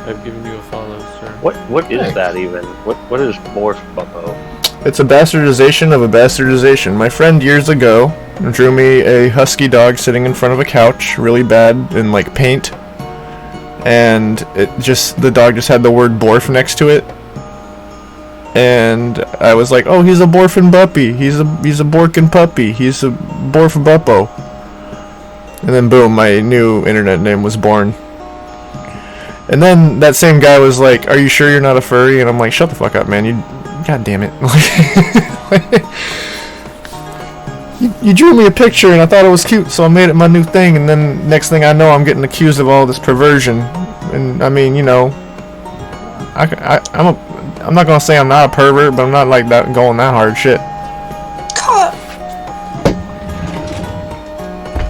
I've given you a follow, sir. What is that even? What is Morph Bubbo? It's a bastardization of a bastardization. My friend years ago drew me a husky dog sitting in front of a couch, really bad, in like paint. And the dog just had the word Borf next to it. And I was like, oh, he's a Borfin puppy. He's a Borkin puppy. He's a Borf Buppo. And then boom, my new internet name was born. And then that same guy was like, are you sure you're not a furry? And I'm like, shut the fuck up, man. God damn it. You drew me a picture and I thought it was cute, so I made it my new thing, and then next thing I know, I'm getting accused of all this perversion. And I mean, you know, I'm not gonna say I'm not a pervert, but I'm not like that going that hard shit. Cut.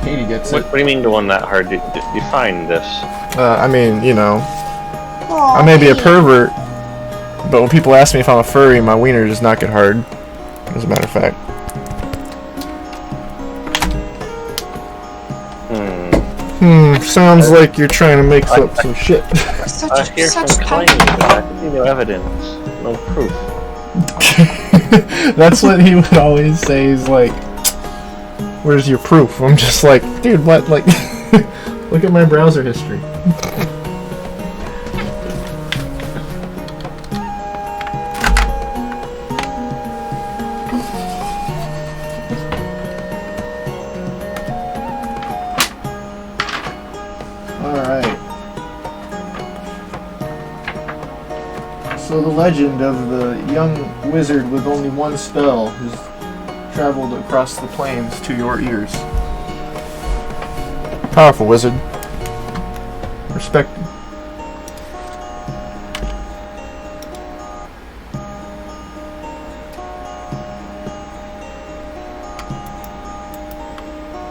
Katie gets What do you mean going that hard? Define this. I mean, you know, Aw, I may be a Pete. pervert, but when people ask me if I'm a furry, my wiener does not get hard. As a matter of fact. Sounds like you're trying to make up some shit. Such Here's some such claims, kind. but I see no evidence, no proof. That's what he would always say. Is like, "Where's your proof?" I'm just like, dude, what? Like, look at my browser history. Alright. So the legend of the young wizard with only one spell who's traveled across the plains to your ears. Powerful wizard. Respected.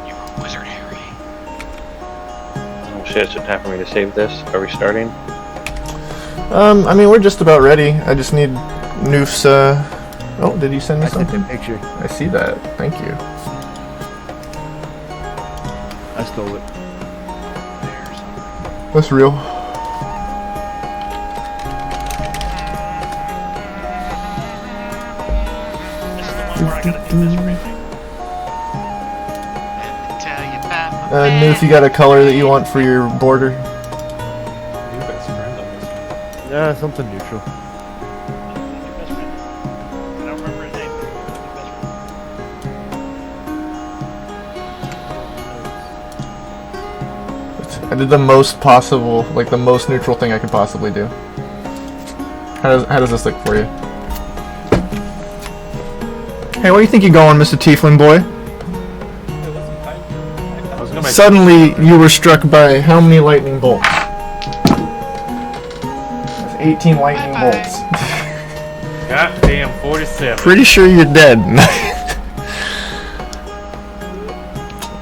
You're a wizard, Harry. Oh shit, it's time for me to save this. Are we starting? I mean, we're just about ready. I just need Noof's, Oh, did you send me I sent something? a picture. I see that. Thank you. I stole it. That's real. This is the one where I gotta do this briefing. Let me tell you about my Noof, you got a color that you want for your border? Your best friend on this one. Yeah, something neutral. Your best friend. I don't remember his name. Your best friend. I did the most possible, like the most neutral thing I could possibly do. How does this look for you? Hey, where do you think you're going, Mr. Tieflin boy? I was gonna make Suddenly, you were struck by how many lightning bolts? That's 18 lightning Bye-bye. bolts. goddamn 47. Pretty sure you're dead.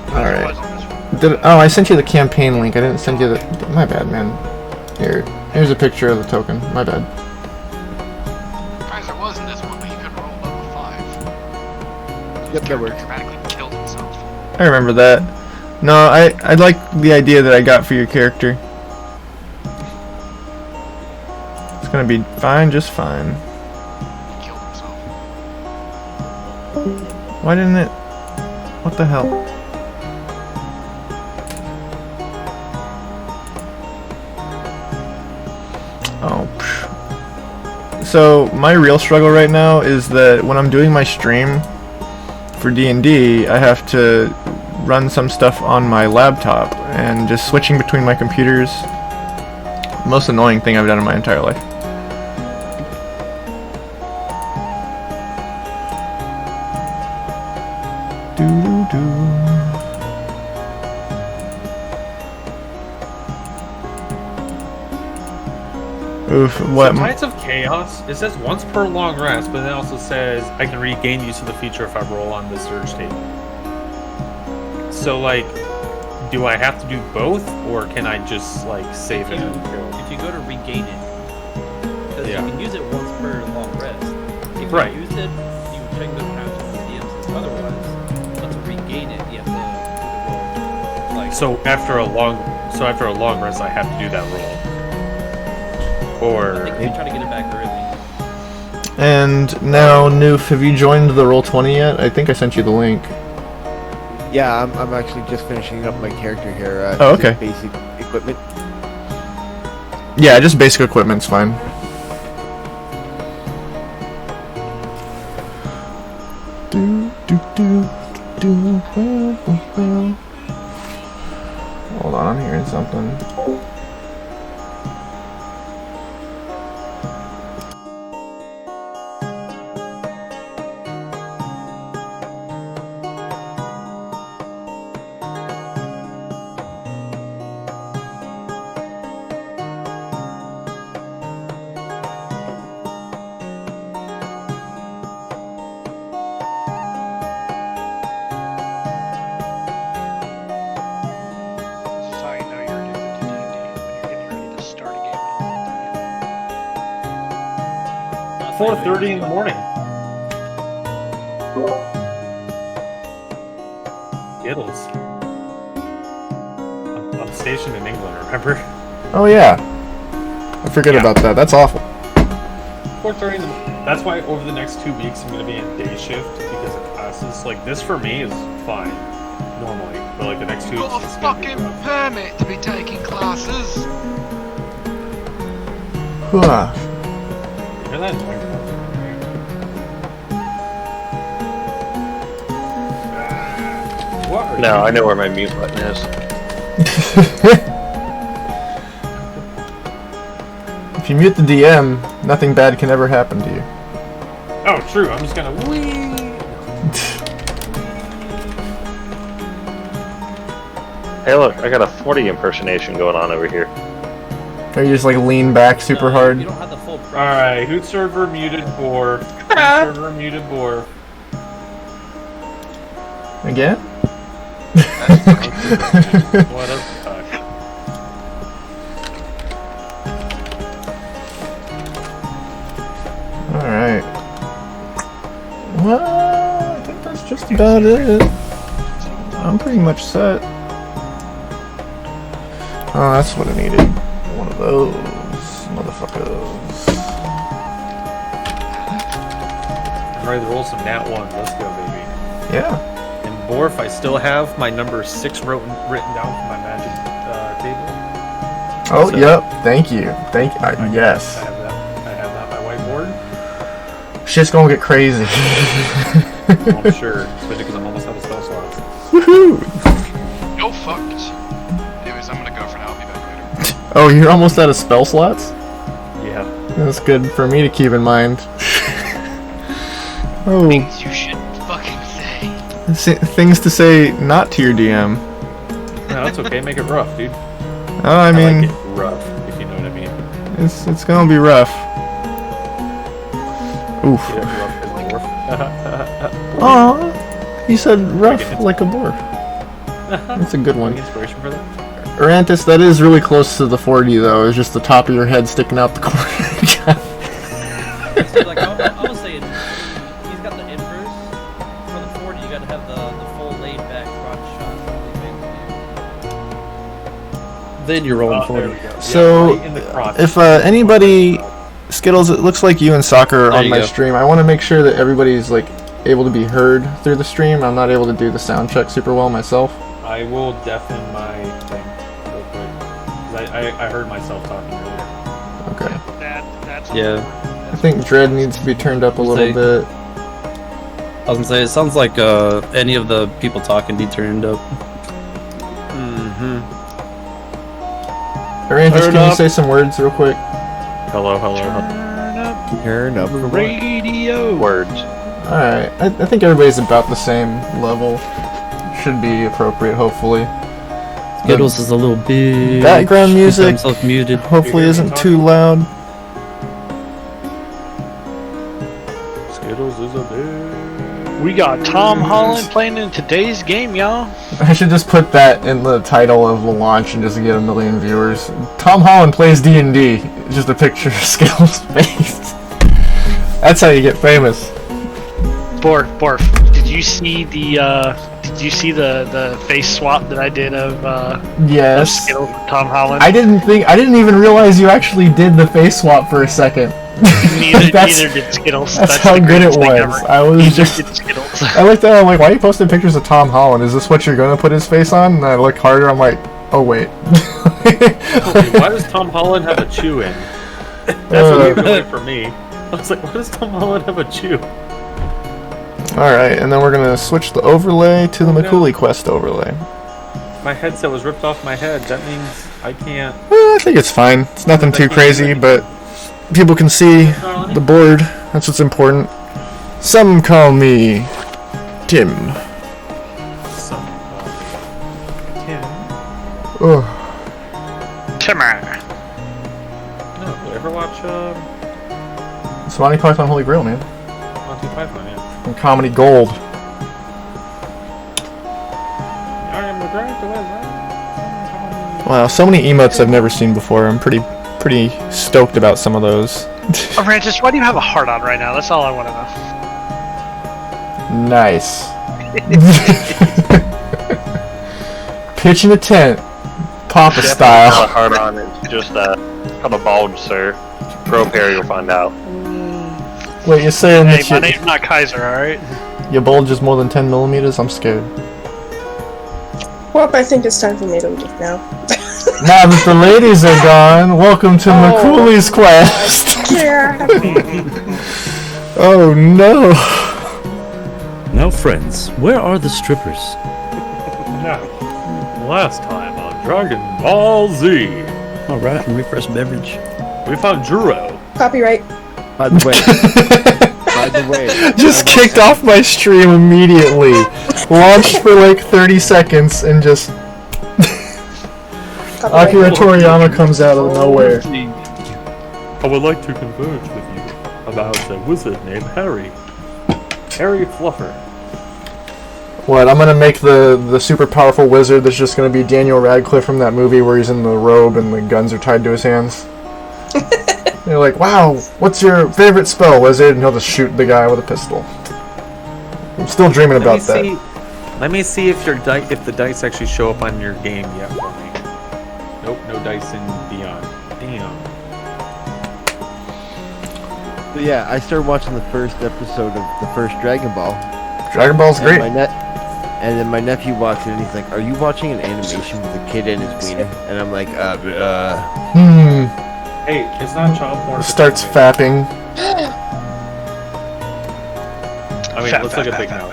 Alright. Oh, I sent you the campaign link. I didn't send you the... My bad, man. Here's a picture of the token. My bad. Kaiser was in this one, but he couldn't roll level 5. Yep, that works. Dramatically killed himself. I remember that. No, I like the idea that I got for your character. It's gonna be fine, just fine. He killed himself. Why didn't it... What the hell? Oh, psh. So, my real struggle right now is that when I'm doing my stream for D&D, I have to run some stuff on my laptop, and just switching between my computers, most annoying thing I've done in my entire life. Oof, what? So Tides of Chaos, it says once per long rest, but it also says I can regain use of the feature if I roll on the surge table. So, like, do I have to do both, or can I just, like, save it? If you go to regain it, because Yeah. you can use it once per long rest. If Right. you use it, you check those patches with the DM says otherwise. But to regain it, you have to do the roll. Like, So after a long rest, I have to do that roll. I Or think we try to get it back early. And now, Noof, have you joined the Roll20 yet? I think I sent you the link. Yeah, I'm actually just finishing up my character here. Oh, okay. Basic equipment. Yeah, just basic equipment's fine. Hold on, I'm hearing something. That's how you know you're addicted to D&D, when you're getting ready to start a game and all that. 4:30 in the morning. Giddles. I'm stationed in England, remember? Oh yeah. I forget Yeah. about that. That's awful. 4:30 in the morning. That's why over the next 2 weeks I'm going to be in day shift because of classes. Like, this for me is fine, normally. But, like, the next 2 weeks Got a it's going to be fucking rough. permit to be taking classes. Huh. You hear that noise? What are No, you I know where my mute button is. If you mute the DM, nothing bad can ever happen to you. Oh, true. I'm just gonna wee. Hey, look, I got a 40 impersonation going on over here. Or you just like lean back super No, hard. You don't have the full process. All right, Hoot server muted Boar. Hoot server muted Boar. Again? What a fuck. Alright. Well, I think that's just about it. I'm pretty much set. Oh, that's what I needed. One of those motherfuckers. I'm ready to roll some nat one. Let's go, baby. Yeah. And Borf, I still have my number 6 written down for my magic table. Oh, So- yep. Thank you. Yes. I have that on my whiteboard. Shit's gonna get crazy. Well, I'm sure, especially because I'm almost out of spell slots. Woohoo! You're fucked. Anyways, I'm gonna go for now. I'll be back later. Oh, you're almost out of spell slots? Yeah. That's good for me to keep in mind. Oh, Things you shouldn't fucking say. things to say not to your DM. No, that's okay. Make it rough, dude. Oh, I mean, like it rough, if you know what I mean. it's gonna be rough. Oof. Yeah, rough as Borf. Aw, you said rough like a dwarf. That's a good Any one. inspiration for that? Urantis, that is really close to the 40 though. It's just the top of your head sticking out the corner. So, like, I was saying, he's got the inverse. For the 40, you gotta have the full laid back crotch shot. Then you're rolling There 40. we go. Yeah, So, right in the crotch. if anybody, Skittles, it looks like you and Soccer are There on you my go. stream. I want to make sure that everybody's like able to be heard through the stream. I'm not able to do the sound check super well myself. I will deafen my thing real quick. 'Cause I heard myself talking earlier. Okay. That's Yeah. I think Dread needs to be turned up a little Say- bit. I was gonna say, it sounds like any of the people talking be turned up. Mm-hmm. Urantis, Turn can you up. say some words real quick? Hello, hello. Turn up the radio. Words. Alright, I think everybody's about the same level. Should be appropriate, hopefully. Skittles is a little big. Background music. Himself muted. Hopefully You hear me isn't talking? too loud. Skittles is a bitch. We got Tom Holland playing in today's game, y'all. I should just put that in the title of the launch and just get a million viewers. Tom Holland plays D&D. Just a picture of Skittles' face. That's how you get famous. Borf, did you see the did you see the face swap that I did of Yes. Skittles with Tom Holland? I didn't even realize you actually did the face swap for a second. Neither That's- did Skittles. That's how the good it greatest thing was. ever. I was Neither just- did Skittles. I looked at it, I'm like, why are you posting pictures of Tom Holland? Is this what you're gonna put his face on? And I look harder, I'm like, oh wait. Why does Tom Holland have a chew in? That's what it really for me. I was like, why does Tom Holland have a chew? Alright, and then we're gonna switch the overlay to the Oh, no. Mchuli quest overlay. My headset was ripped off my head. That means I can't. I think it's fine. It's nothing too crazy, but people can see the board. That's what's important. Some call me Tim. Some Tim. Oh, Timmer. No, did I ever watch it's Monty Python Holy Grail, man. Monty Python? Yeah. And Comedy Gold. I am the director. Wow, so many emotes I've never seen before. I'm pretty stoked about some of those. Oh, Francis, why do you have a heart on right now? That's all I want to know. Nice. Pitching a tent, Papa Not a style. hard on. It's just called a bulge, sir. Pro pair, you'll find out. Wait, you're saying Hey, that my name's not Kaiser, alright? your bulge is more than 10 millimeters? I'm scared. Well, I think it's time for me to leave now. Now that the ladies are gone, welcome to Mchuli's quest. Yeah. Oh no. Now, friends, where are the strippers? No. Last time on Dragon Ball Z, All right, refresh beverage. we found Juro. Copyright. By the way, by the way, Just kicked off my stream immediately. Launched for like 30 seconds and just Akira Toriyama comes out of nowhere. I would like to converse with you about a wizard named Harry. Harry Fluffer. What, I'm gonna make the super powerful wizard that's just gonna be Daniel Radcliffe from that movie where he's in the robe and the guns are tied to his hands. They're like, wow, what's your favorite spell, wizard? And he'll just shoot the guy with a pistol. I'm still dreaming about that. Let me see if your if the dice actually show up on your game yet for me. Nope, no dice in Beyond. Damn. So yeah, I started watching the first episode of the first Dragon Ball. Dragon Ball's great. And then my nephew walks in and he's like, "Are you watching an animation with a kid and his wiener?" And I'm like, Hey, it's not child porn. if it's Starts animated. fapping. I mean, let's look at Big Mouth.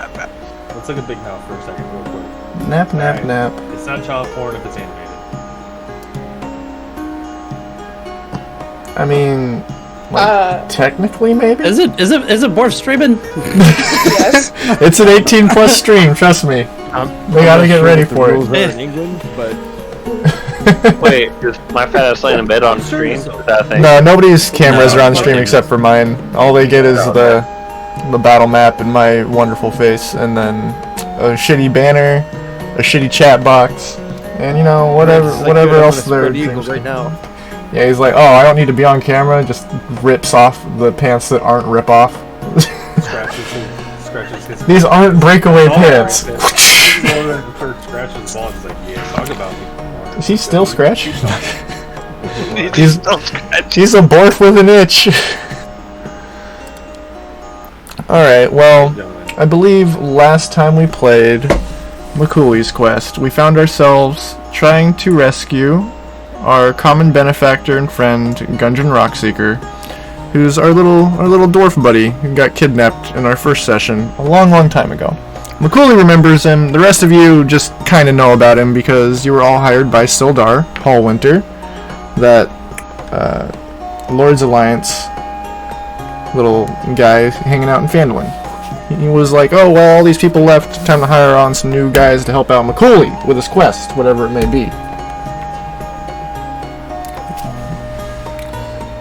Let's look at Big Mouth for a second, real quick. Nap, nap, Alright. nap. It's not child porn if it's animated. I mean, like, technically, maybe? Is it Borf streaming? Yes. It's an 18 plus stream, trust me. They gotta get ready for it. in England, but Wait, is my fat ass laying in bed on stream? Is that a thing? No, nobody's cameras No, are on not stream even. except for mine. All they get is the battle map and my wonderful face, and then a shitty banner, a shitty chat box, and you know whatever It's like, whatever dude, I'm else gonna there. spread eagles right now. Yeah, he's like, oh, I don't need to be on camera. Just rips off the pants that aren't rip off. Scratches his. These aren't breakaway pants. Scratches his balls. He's like, yeah, talk about me. Is he still scratching? He's He's- still scratching. He's a borf with an itch. Alright, well, I believe last time we played Mchuli's quest, we found ourselves trying to rescue our common benefactor and friend, Gungeon Rockseeker, who's our little dwarf buddy who got kidnapped in our first session a long time ago. Mchuli remembers him. The rest of you just kind of know about him because you were all hired by Sildar, Paul Winter, that Lord's Alliance little guy hanging out in Phandalin. He was like, oh, well, all these people left, time to hire on some new guys to help out Mchuli with his quest, whatever it may be.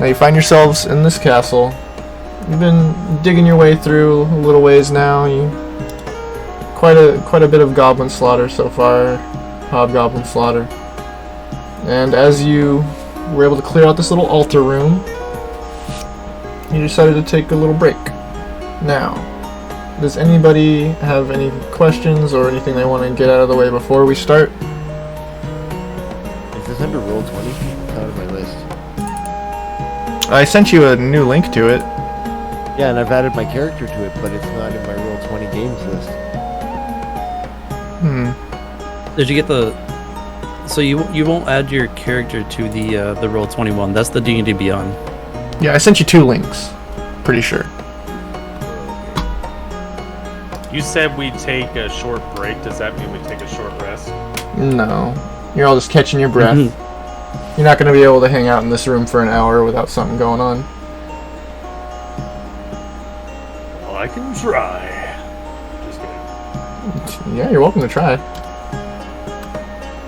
Now you find yourselves in this castle. You've been digging your way through a little ways now. Quite a bit of goblin slaughter so far, hobgoblin slaughter. And as you were able to clear out this little altar room, you decided to take a little break. Now, does anybody have any questions or anything they want to get out of the way before we start? Is this under Roll 20? It's out of my list. I sent you a new link to it. Yeah, and I've added my character to it, but it's not in my Roll 20 games list. Did you get the? So you won't add your character to the Roll 21. That's the D&D Beyond. Yeah, I sent you 2 links. Pretty sure. You said we take a short break. Does that mean we take a short rest? No. You're all just catching your breath. You're not going to be able to hang out in this room for an hour without something going on. Well, I can try. Just kidding. Yeah, you're welcome to try.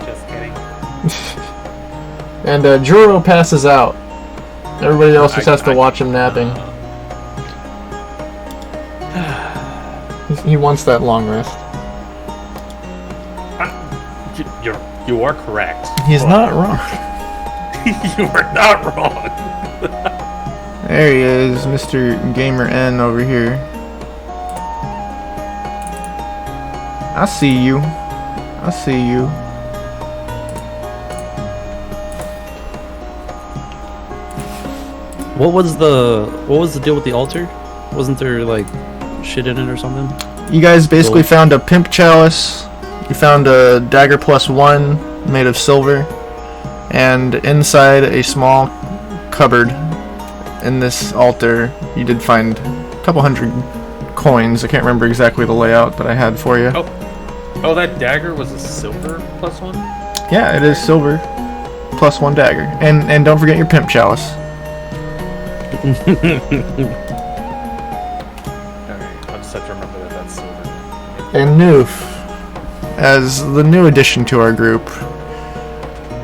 Just kidding. And Juro passes out. Everybody else just has to watch him napping. He wants that long rest. You are correct. He's not wrong. You are not wrong. There he is, Mr. Gamer N over here. I see you. I see you. What was the deal with the altar? Wasn't there like shit in it or something? You guys basically found a pimp chalice. You found a dagger +1 made of silver, and inside a small cupboard in this altar you did find a couple hundred coins. I can't remember exactly the layout, but I had for you. Oh, that dagger was a silver +1? Yeah, it is silver +1 dagger, and don't forget your pimp chalice. Alright, I'll just have to remember that that's silver. And Noof, as the new addition to our group,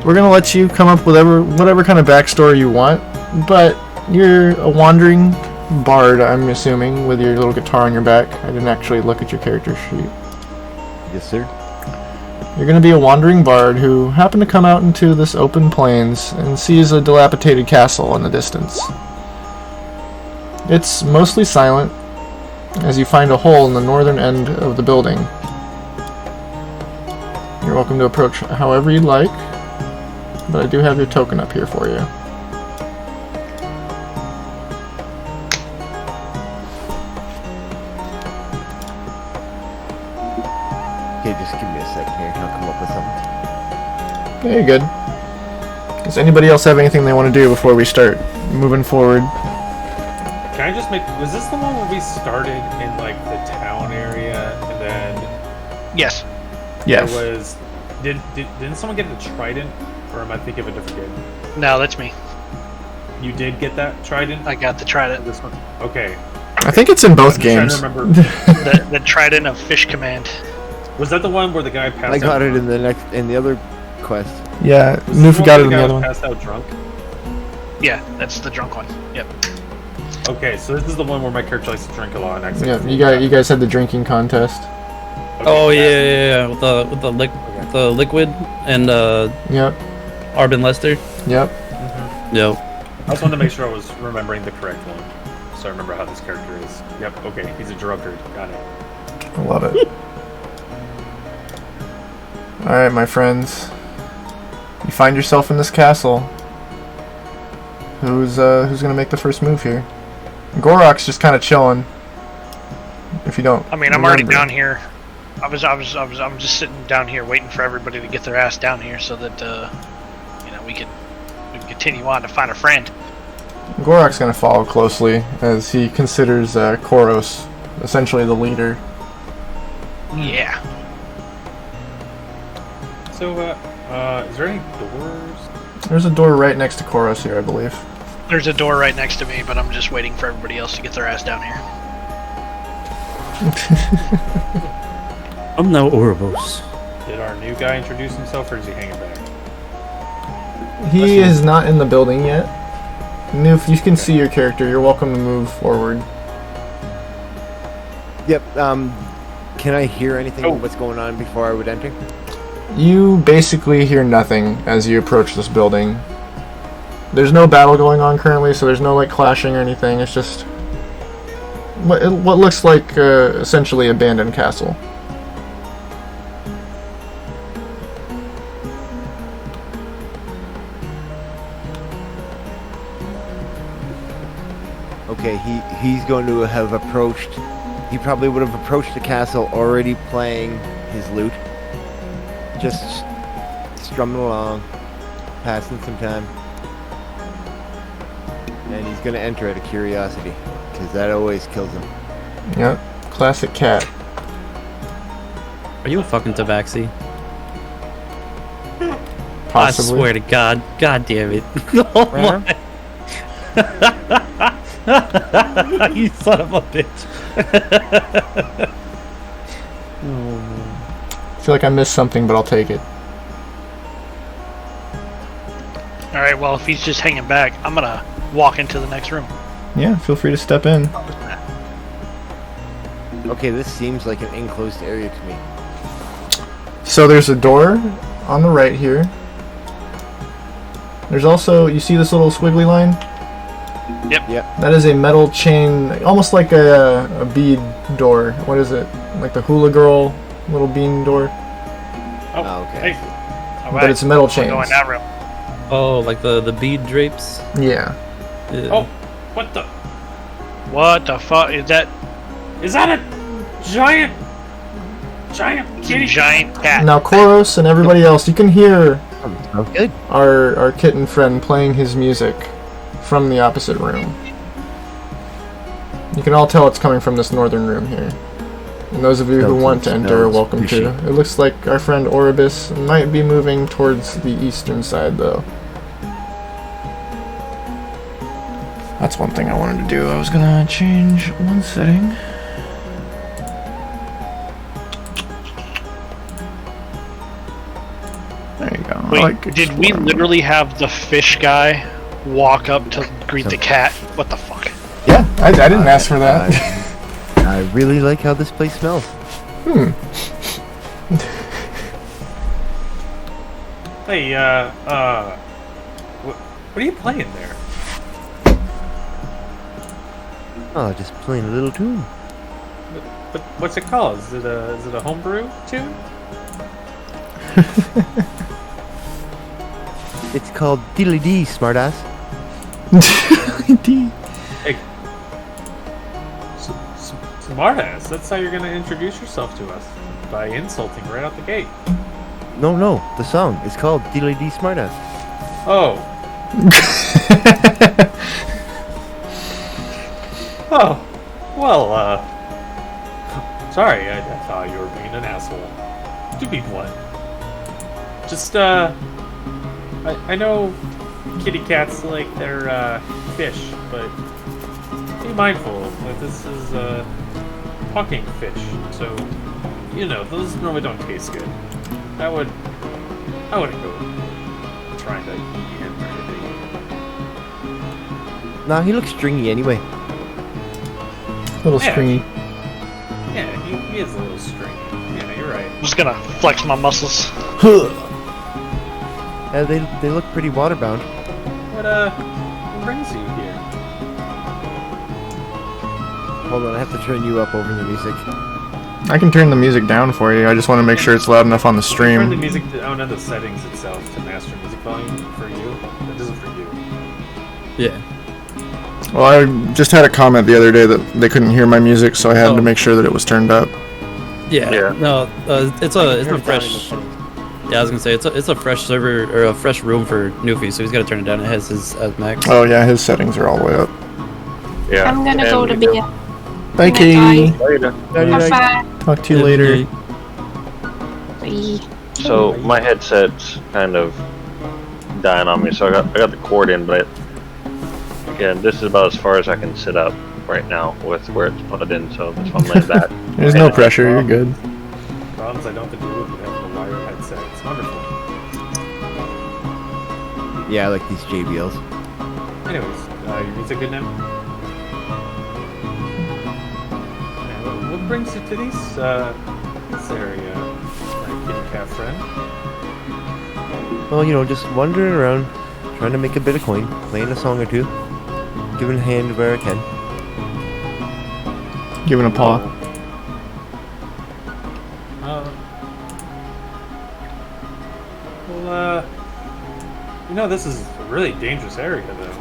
we're gonna let you come up with whatever kind of backstory you want, but you're a wandering bard, I'm assuming, with your little guitar on your back. I didn't actually look at your character sheet. Yes, sir. You're gonna be a wandering bard who happened to come out into this open plains and sees a dilapidated castle in the distance. It's mostly silent, as you find a hole in the northern end of the building. You're welcome to approach however you'd like, but I do have your token up here for you. Okay, just give me a second here. I'll come up with something. Yeah, you're good. Does anybody else have anything they want to do before we start moving forward? Can I just make... Was this the one where we started in, like, the town area, and then... Yes. Yes. There was... Didn't someone get the trident? Or am I thinking of a different game? No, that's me. You did get that trident? I got the trident. This one? Okay. I think it's in both I'm just games. trying to remember. The trident of Fish Command. Was that the one where the guy passed out? I got it drunk? in the other quest. Yeah, Was this Noof the got it where in the guy other was one. Passed out drunk? Yeah, that's the drunk one. Yep. Okay, so this is the one where my character likes to drink a lot and Yeah, accidentally. you guys had the drinking contest. Okay, Oh yeah, with the liquid and Yep, Arbin Lester. yep. Yep. I just wanted to make sure I was remembering the correct one, so I remember how this character is. Yep. Okay, he's a drunkard. Got it. I love it. Alright, my friends. You find yourself in this castle. Who's gonna make the first move here? Gorok's just kind of chilling. If you don't. I mean, I'm already remember. down here. I'm just sitting down here waiting for everybody to get their ass down here so that we can continue on to find a friend. Gorok's gonna follow closely as he considers Koros essentially the leader. Yeah. So, is there any doors? There's a door right next to Koros here, I believe. There's a door right next to me, but I'm just waiting for everybody else to get their ass down here. I'm now Ouroboros. Did our new guy introduce himself, or is he hanging back? He is not in the building yet. Noof, you can see your character. You're welcome to move forward. Yep. Can I hear anything Oh. of what's going on before I would enter? You basically hear nothing as you approach this building. There's no battle going on currently, so there's no like clashing or anything. It's just what looks like essentially abandoned castle. Okay, he's going to have approached. He probably would have approached the castle already playing his lute, just strumming along, passing some time, and he's going to enter out of curiosity because that always kills him. Yep, classic cat. Are you a fucking tabaxi? Possibly. I swear to God. God damn it. Oh my. You son of a bitch. I feel like I missed something, but I'll take it. Alright, well, if he's just hanging back, I'm gonna walk into the next room. Yeah, feel free to step in. Okay, this seems like an enclosed area to me. So there's a door on the right here. There's also, you see this little squiggly line? Yep. That is a metal chain, almost like a bead door. What is it? Like the hula girl little bean door? Oh, okay. Hey. All But it's metal We're chains. going that room. Oh, like the bead drapes? Yeah. Yeah. Oh, what the? What the fuck is that? Is that a giant kitty? Giant cat. Now Koros and everybody else, you can hear Sounds good. our kitten friend playing his music from the opposite room. You can all tell it's coming from this northern room here. And those of you who want to enter are welcome to. It looks like our friend Oribus might be moving towards the eastern side, though. That's one thing I wanted to do. I was gonna change one setting. There you go. Wait, did we literally have the fish guy walk up to greet the cat? What the fuck? Yeah, I didn't ask for that. I really like how this place smells. Hey, what are you playing there? Oh, just playing a little tune. But what's it called? Is it a homebrew tune? It's called Diddly Dee, smartass. Hey, smartass. That's how you're gonna introduce yourself to us, by insulting right out the gate. No, the song is called Diddly Dee, smartass. Oh. Oh. Well, sorry. I thought you were being an asshole. To be blunt. Just I know kitty cats like their fish, but be mindful that this is talking fish, so you know those normally don't taste good. I wouldn't go trying to eat him or anything. Nah, he looks stringy anyway. Little Yeah. stringy. Yeah, he is a little stringy. Yeah, you're right. I'm just gonna flex my muscles. Yeah, they look pretty waterbound. What brings you here? Hold on, I have to turn you up over the music. I can turn the music down for you. I just want to make sure it's loud enough on the Turn the stream. music down to the settings itself to master music volume for you. That isn't for you. Yeah. Well, I just had a comment the other day that they couldn't hear my music, so I had to make sure that it was turned up. Yeah. Yeah. No, it's Turn a it down in the fresh. settings. Yeah, I was gonna say it's a fresh server or a fresh room for Newfie, so he's gotta turn it down. It has his max. Oh yeah, his settings are all the way up. Yeah. I'm gonna and go to we bed. Bye, Good night, Katie. Later. Have fun. Talk to you later. Bye. So my headset's kind of dying on me, so I got the cord in, but again, this is about as far as I can sit up right now with where it's plugged in, so that's why I'm laying back. There's no pressure. You're good. Problems I don't have to deal with having a wire headset. It's wonderful. Yeah, I like these JBLs. Anyways, your music good now? What brings you to this area, my kitty cat friend? Well, you know, just wandering around, trying to make a bit of coin, playing a song or two, giving a hand where I can. Giving a paw. This is a really dangerous area, though.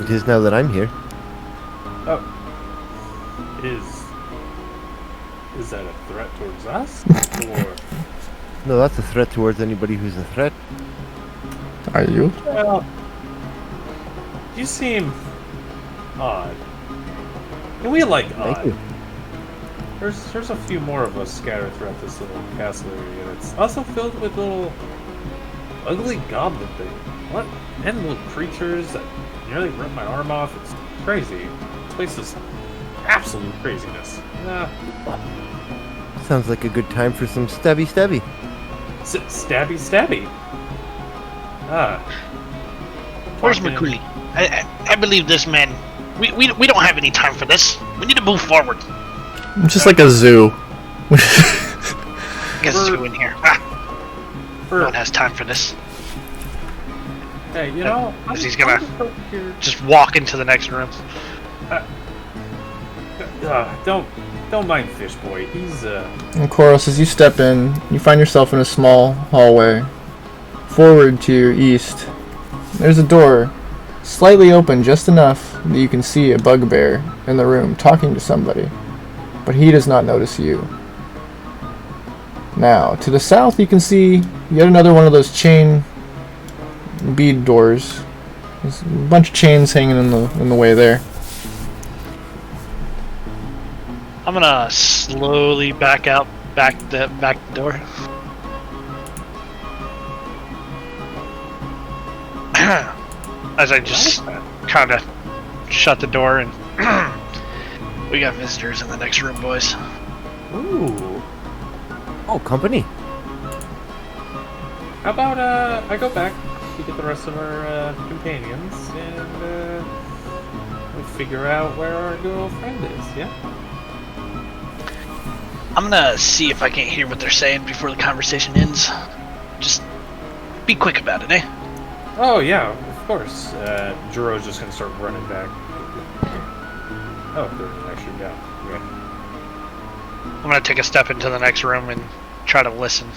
It is now that I'm here. Oh. Is that a threat towards us? Or... No, that's a threat towards anybody who's a threat. Are you? Well, you seem odd. And we like Thank odd. you. There's a few more of us scattered throughout this little castle area. It's also filled with little ugly goblin things. What? And little creatures that nearly ripped my arm off. It's crazy. This place is absolute craziness. Sounds like a good time for some stabby stabby. Stabby stabby. Where's Fucking- Mchuli? I believe this man. We don't have any time for this. We need to move forward. It's just like a zoo. Get through in here. No one has time for this. Hey, Because he's gonna just walk into the next room. Don't mind Fish Boy. He's And Koros, as you step in, you find yourself in a small hallway. Forward to your east, there's a door, slightly open just enough that you can see a bugbear in the room talking to somebody, but he does not notice you. Now, to the south you can see yet another one of those chain bead doors. There's a bunch of chains hanging in the way there. I'm gonna slowly back out, back the door. As I just kind of shut the door and we got visitors in the next room, boys. ooh. Oh, company. How about I go back to get the rest of our companions and we figure out where our good old friend is. Yeah. I'm gonna see if I can't hear what they're saying before the conversation ends. Just be quick about it, eh? Oh yeah, of course. Jiro's just gonna start running back. Oh, they're actually down. Okay. I'm gonna take a step into the next room and try to listen.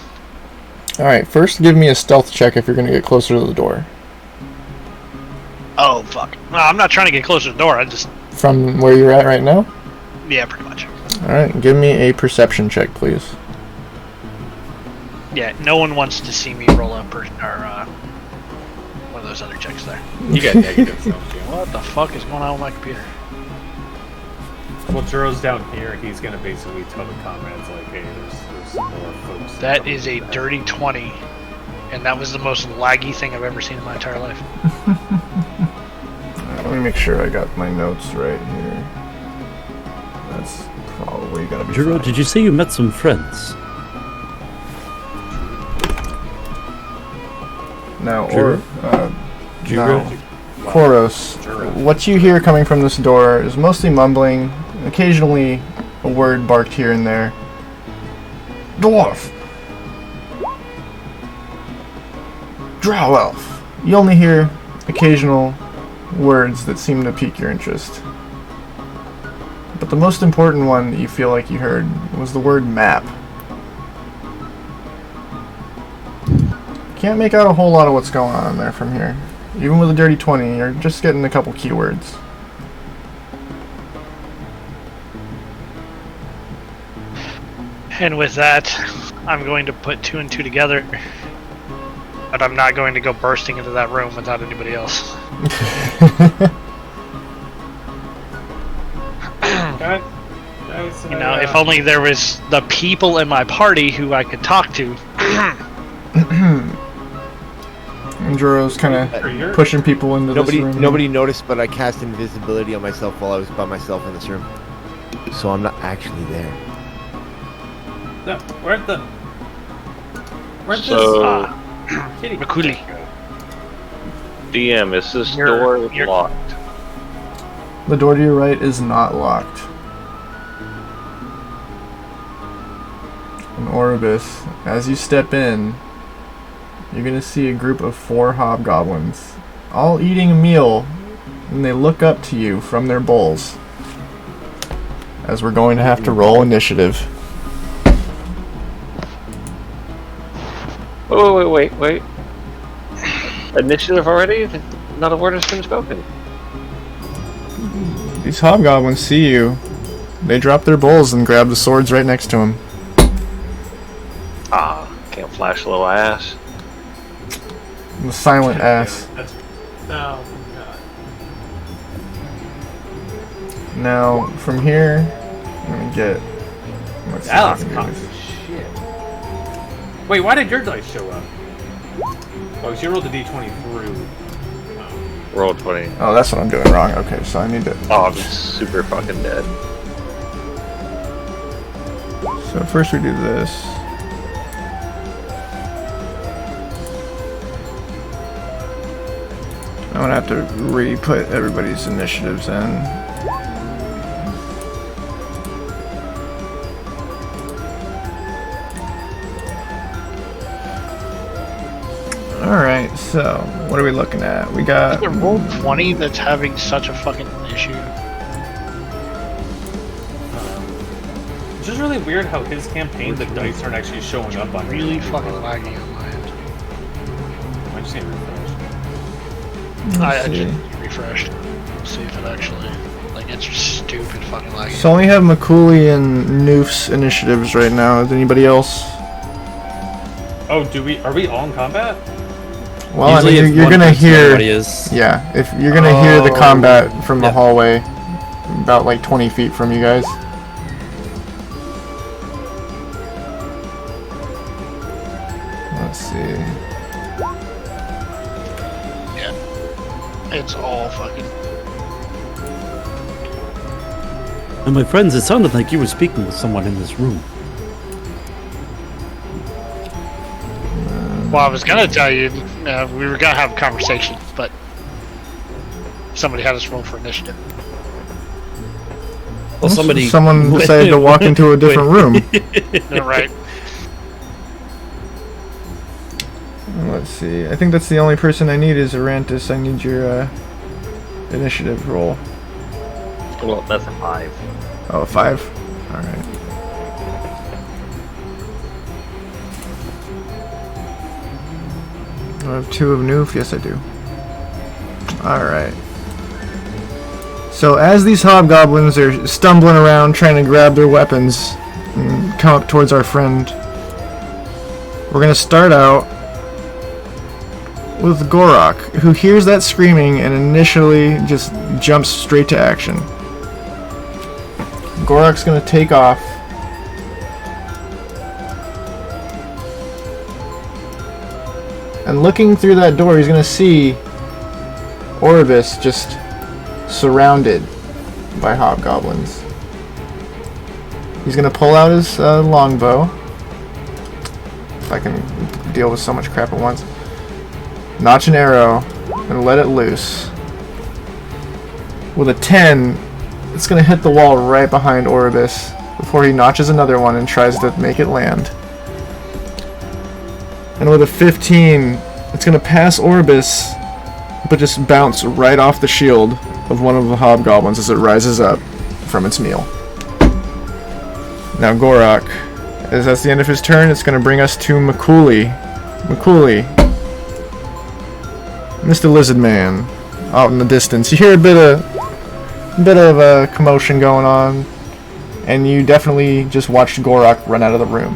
Alright, first give me a stealth check if you're going to get closer to the door. Oh fuck! No, I'm not trying to get closer to the door. I just From where you're at right now? yeah, pretty much. Alright, give me a perception check, please. Yeah, no one wants to see me roll up or one of those other checks there. You got negatives, don't you? What the fuck is going on with my computer? Well, Jiro's down here. He's gonna basically tell the comrades like, "Hey, there's some more folks." That is a dirty 20, and that was the most laggy thing I've ever seen in my entire life. Alright, let me make sure I got my notes right here. That's probably gonna be Jiro, fine. did you say you met some friends? Now, Jiro? Jiro? now, Koros, what you hear coming from this door is mostly mumbling, occasionally a word barked here and there. Dwarf! Drow elf! You only hear occasional words that seem to pique your interest. But the most important one that you feel like you heard was the word map. Can't make out a whole lot of what's going on in there from here. Even with a dirty 20, you're just getting a couple keywords. And with that, I'm going to put 2 and 2 together, but I'm not going to go bursting into that room without anybody else. Guys, You know, if only there was the people in my party who I could talk to. And Jiro's kind of pushing people into this room. Nobody noticed, but I cast invisibility on myself while I was by myself in this room. So I'm not actually there. No, where'd So, kitty Mchuli. DM, is this You're- door you're- locked? The door to your right is not locked. And Oribus, as you step in, you're going to see a group of 4 hobgoblins, all eating a meal, and they look up to you from their bowls. as we're going to have to roll initiative. Oh, wait. Initiative already? Not a word has been spoken. These hobgoblins see you. They drop their bowls and grab the swords right next to them. Ah, can't flash a little ass. The silent ass. Oh, God. Now, from here, let me get... Let's see if I That's can do cocky this. shit. Wait, why did your dice show up? Oh, so you rolled a d20 through. Roll 20. Oh, that's what I'm doing wrong. Okay, so I need to... Oh, I'm super fucking dead. So first we do this. I'm gonna have to re-put everybody's initiatives in. Alright, so what are we looking at? We got... The roll 20 that's having such a fucking issue. It's just really weird how his campaign, the dice aren't actually showing up on Really his fucking roll. laggy on my end. I just need to refresh. I just refreshed. See if it actually... Like, it's stupid fucking laggy. So I only have Mchuli and Noof's initiatives right now. Is anybody else? Oh, are we all in combat? Well, Usually I mean, if you're one gonna person, hear... everybody is. Yeah, if you're gonna hear the combat from the Yeah. hallway, about like 20 feet from you guys. Let's see. Yeah. It's all fucking... And my friends, it sounded like you were speaking with someone in this room. Well, I was gonna tell you, we were gonna have a conversation, but somebody had us roll for initiative. Well, somebody. Someone decided to walk into a different room. You're right. Let's see. I think that's the only person I need is Arantis. I need your initiative roll. Well, that's a 5. Oh, a 5? Alright. Do I have 2 of Noof? Yes, I do. Alright. So as these hobgoblins are stumbling around trying to grab their weapons and come up towards our friend, we're going to start out with Gorok, who hears that screaming and initially just jumps straight to action. Gorok's going to take off. And looking through that door, he's going to see Oribus just surrounded by hobgoblins. He's going to pull out his longbow. If I can deal with so much crap at once. Notch an arrow and let it loose. With a 10, it's going to hit the wall right behind Oribus before he notches another one and tries to make it land. And with a 15, it's going to pass Oribus, but just bounce right off the shield of one of the hobgoblins as it rises up from its meal. Now Gorok, as that's the end of his turn, it's going to bring us to Mchuli. Mchuli, Mr. Lizard Man, out in the distance. You hear a bit of a commotion going on, and you definitely just watched Gorok run out of the room.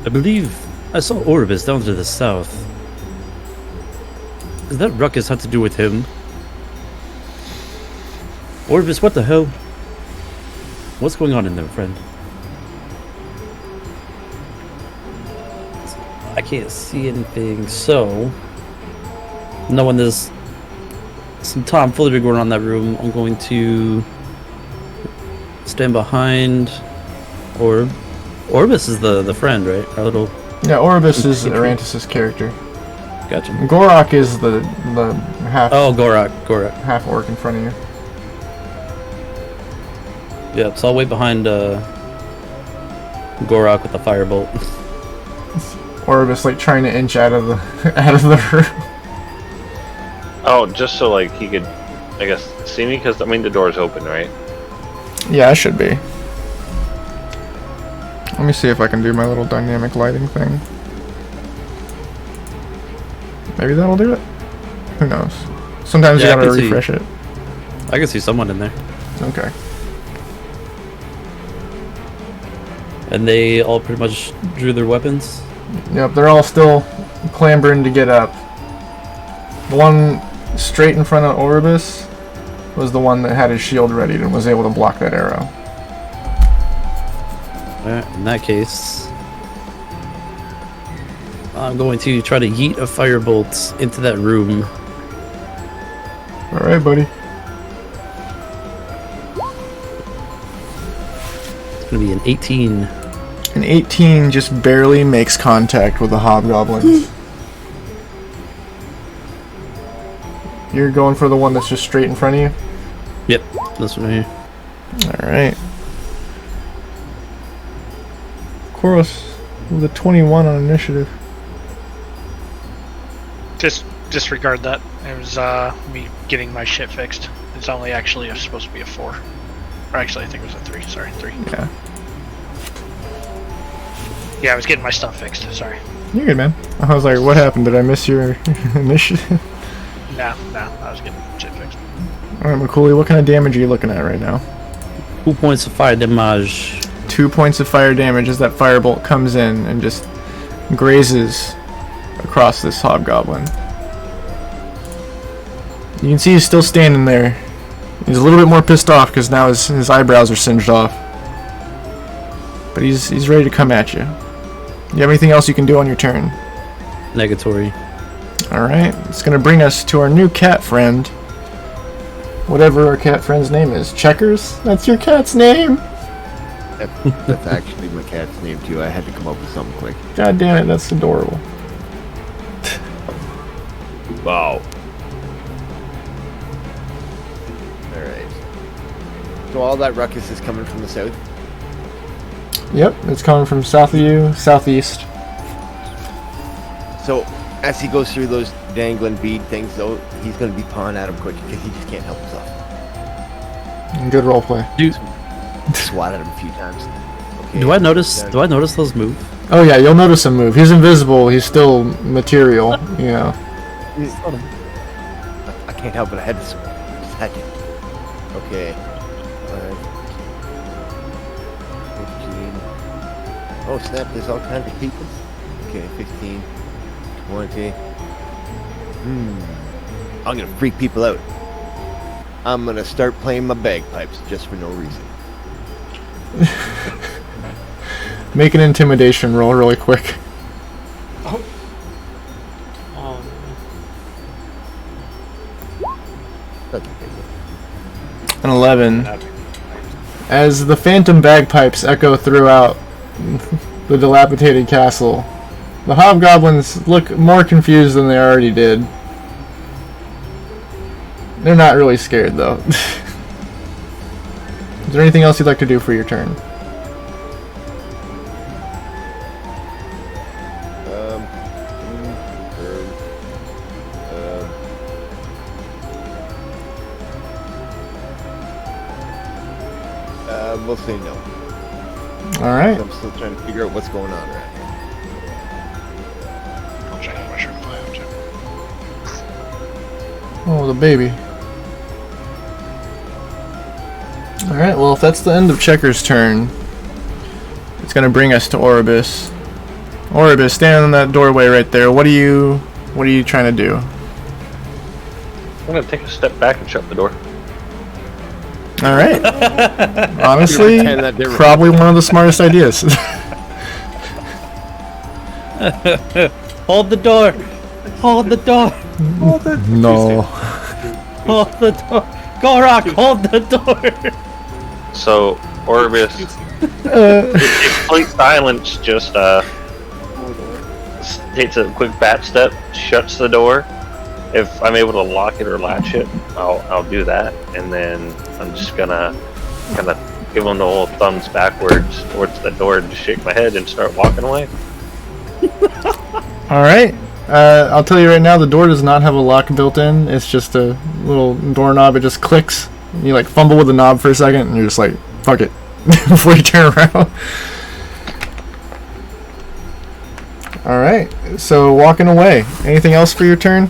I believe I saw Oribus down to the south. Does that ruckus have to do with him? Oribus, what the hell? What's going on in there, friend? I can't see anything, so... knowing there's some tomfoolery going on in that room, I'm going to stand behind Oribus is the friend, right? Our little... Yeah, Oribus is Arantis' character. Gotcha. Gorok is the half... Oh, Gorok. Half orc in front of you. Yeah, so I'll wait behind Gorok with the firebolt. Oribus like trying to inch out of the room. Oh, just so like he could, I guess, see me because I mean the door's open, right? Yeah, I should be. Let me see if I can do my little dynamic lighting thing. Maybe that'll do it? Who knows? Sometimes Yeah, I you gotta can see. refresh it. I can see someone in there. Okay. And they all pretty much drew their weapons. Yep, they're all still clambering to get up. The one straight in front of Orbis was the one that had his shield ready and was able to block that arrow. In that case, I'm going to try to yeet a firebolt into that room. Alright, buddy. It's going to be an 18. An 18 just barely makes contact with the hobgoblins. You're going for the one that's just straight in front of you? Yep, this one right here. Alright. Koros with a 21 on initiative. Just disregard that. It was me getting my shit fixed. It's only actually supposed to be a 4. Or actually, I think it was a 3. Sorry, 3. Yeah. Yeah, I was getting my stuff fixed. Sorry. You're good, man. I was like, what happened? Did I miss your initiative? No, I was getting shit fixed. Alright, Mchuli, what kind of damage are you looking at right now? 2 points of fire damage. 2 points of fire damage as that firebolt comes in and just grazes across this hobgoblin. You can see he's still standing there. He's a little bit more pissed off because now his eyebrows are singed off. But he's ready to come at you. You have anything else you can do on your turn? Negatory. Alright, it's going to bring us to our new cat friend. Whatever our cat friend's name is. Checkers? That's your cat's name? That's actually my cat's name too. I had to come up with something quick. God damn it, that's adorable. Wow. Alright. So all that ruckus is coming from the south? Yep, it's coming from south of you, southeast. So as he goes through those dangling bead things though, he's going to be pawing at him quick because he just can't help himself. Good roleplay. Swat at him a few times. Okay. Do I notice those move? Oh yeah, you'll notice him move. He's invisible, he's still material, yeah. I can't help it, I had to second. Okay. 15. Oh snap, there's all kinds of people. Okay, 15, 20. I'm gonna freak people out. I'm gonna start playing my bagpipes just for no reason. Make an intimidation roll really quick. An 11. As the phantom bagpipes echo throughout the dilapidated castle, the hobgoblins look more confused than they already did. They're not really scared though. Is there anything else you'd like to do for your turn? We'll say no. Alright. I'm still trying to figure out what's going on around here. I'll check out my shirt and play out too. Oh, the baby. Alright, well if that's the end of Checker's turn, it's gonna bring us to Oribus. Oribus, stand in that doorway right there. What are you trying to do? I'm gonna take a step back and shut the door. Alright. Honestly, probably one of the smartest ideas. Hold the door! Hold the door! Hold the door! No. Hold the door! Gorak, hold the door! So, Oribus, complete silence, just takes a quick bat step, shuts the door. If I'm able to lock it or latch it, I'll do that, and then I'm just gonna kind of give him the old thumbs backwards towards the door and just shake my head and start walking away. Alright. I'll tell you right now, the door does not have a lock built in. It's just a little doorknob. It just clicks. You like fumble with the knob for a second, and you're just like, fuck it, before you turn around. All right. So walking away. Anything else for your turn?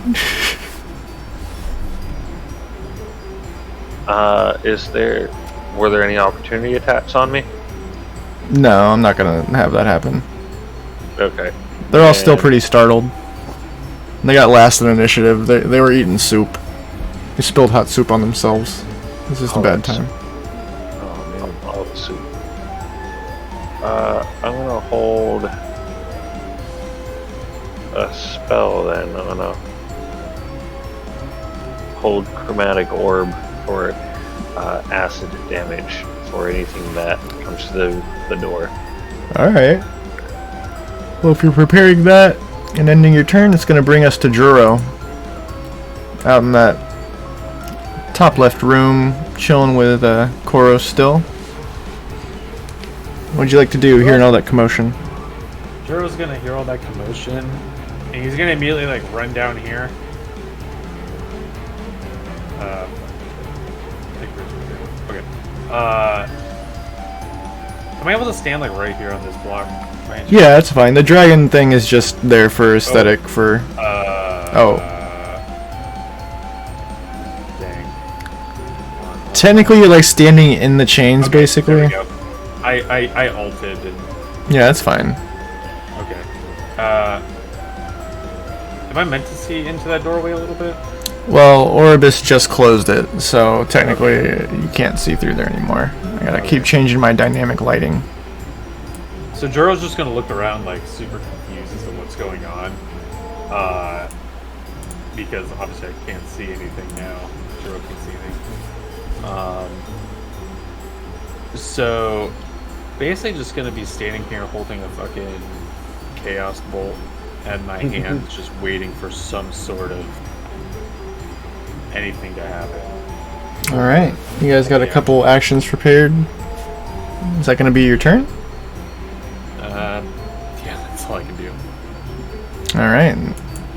Were there any opportunity attacks on me? No, I'm not gonna have that happen. Okay. They're all still pretty startled. They got last in initiative. They were eating soup. They spilled hot soup on themselves. It's just a bad time. Oh man, all the soup. I'm gonna hold a spell then. I'm gonna hold Chromatic Orb for acid damage for anything that comes to the door. Alright. Well, if you're preparing that and ending your turn, it's going to bring us to Juro. Out in that top left room, chilling with Koros still. What'd you like to do, hearing all that commotion? Juro's gonna hear all that commotion, and he's gonna immediately like run down here. Okay. Am I able to stand like right here on this block? Right? Yeah, that's fine. The dragon thing is just there for aesthetic. Dang. Technically, you're like standing in the chains, Okay, basically. there we go. I ulted and... Yeah, that's fine. Okay. Am I meant to see into that doorway a little bit? Well, Orbis just closed it, so technically you can't see through there anymore. I gotta keep changing my dynamic lighting. So Juro's just gonna look around like super confused as to what's going on. Because obviously I can't see anything now. Juro can see anything. So basically just gonna be standing here holding a fucking chaos bolt and my hands just waiting for some sort of anything to happen. Alright, you guys got a couple actions prepared. Is that gonna be your turn? Yeah, that's all I can do. Alright,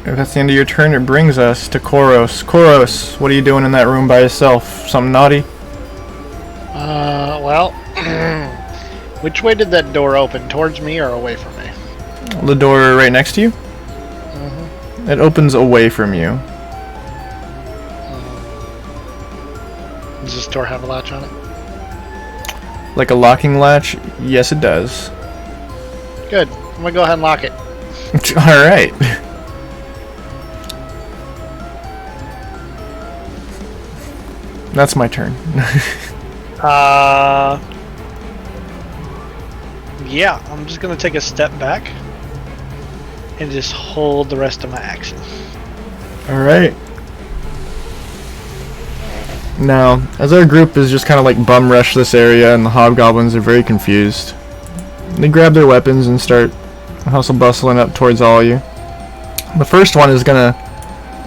if that's the end of your turn, it brings us to Koros. Koros, what are you doing in that room by yourself? Something naughty? Well, which way did that door open? Towards me or away from me? The door right next to you? It opens away from you. Does this door have a latch on it? Like a locking latch? Yes, it does. Good. I'm gonna go ahead and lock it. Alright. That's my turn. Yeah, I'm just gonna take a step back and just hold the rest of my action. Alright. Now, as our group is just kind of like bum rush this area and the hobgoblins are very confused, they grab their weapons and start hustle bustling up towards all of you. The first one is gonna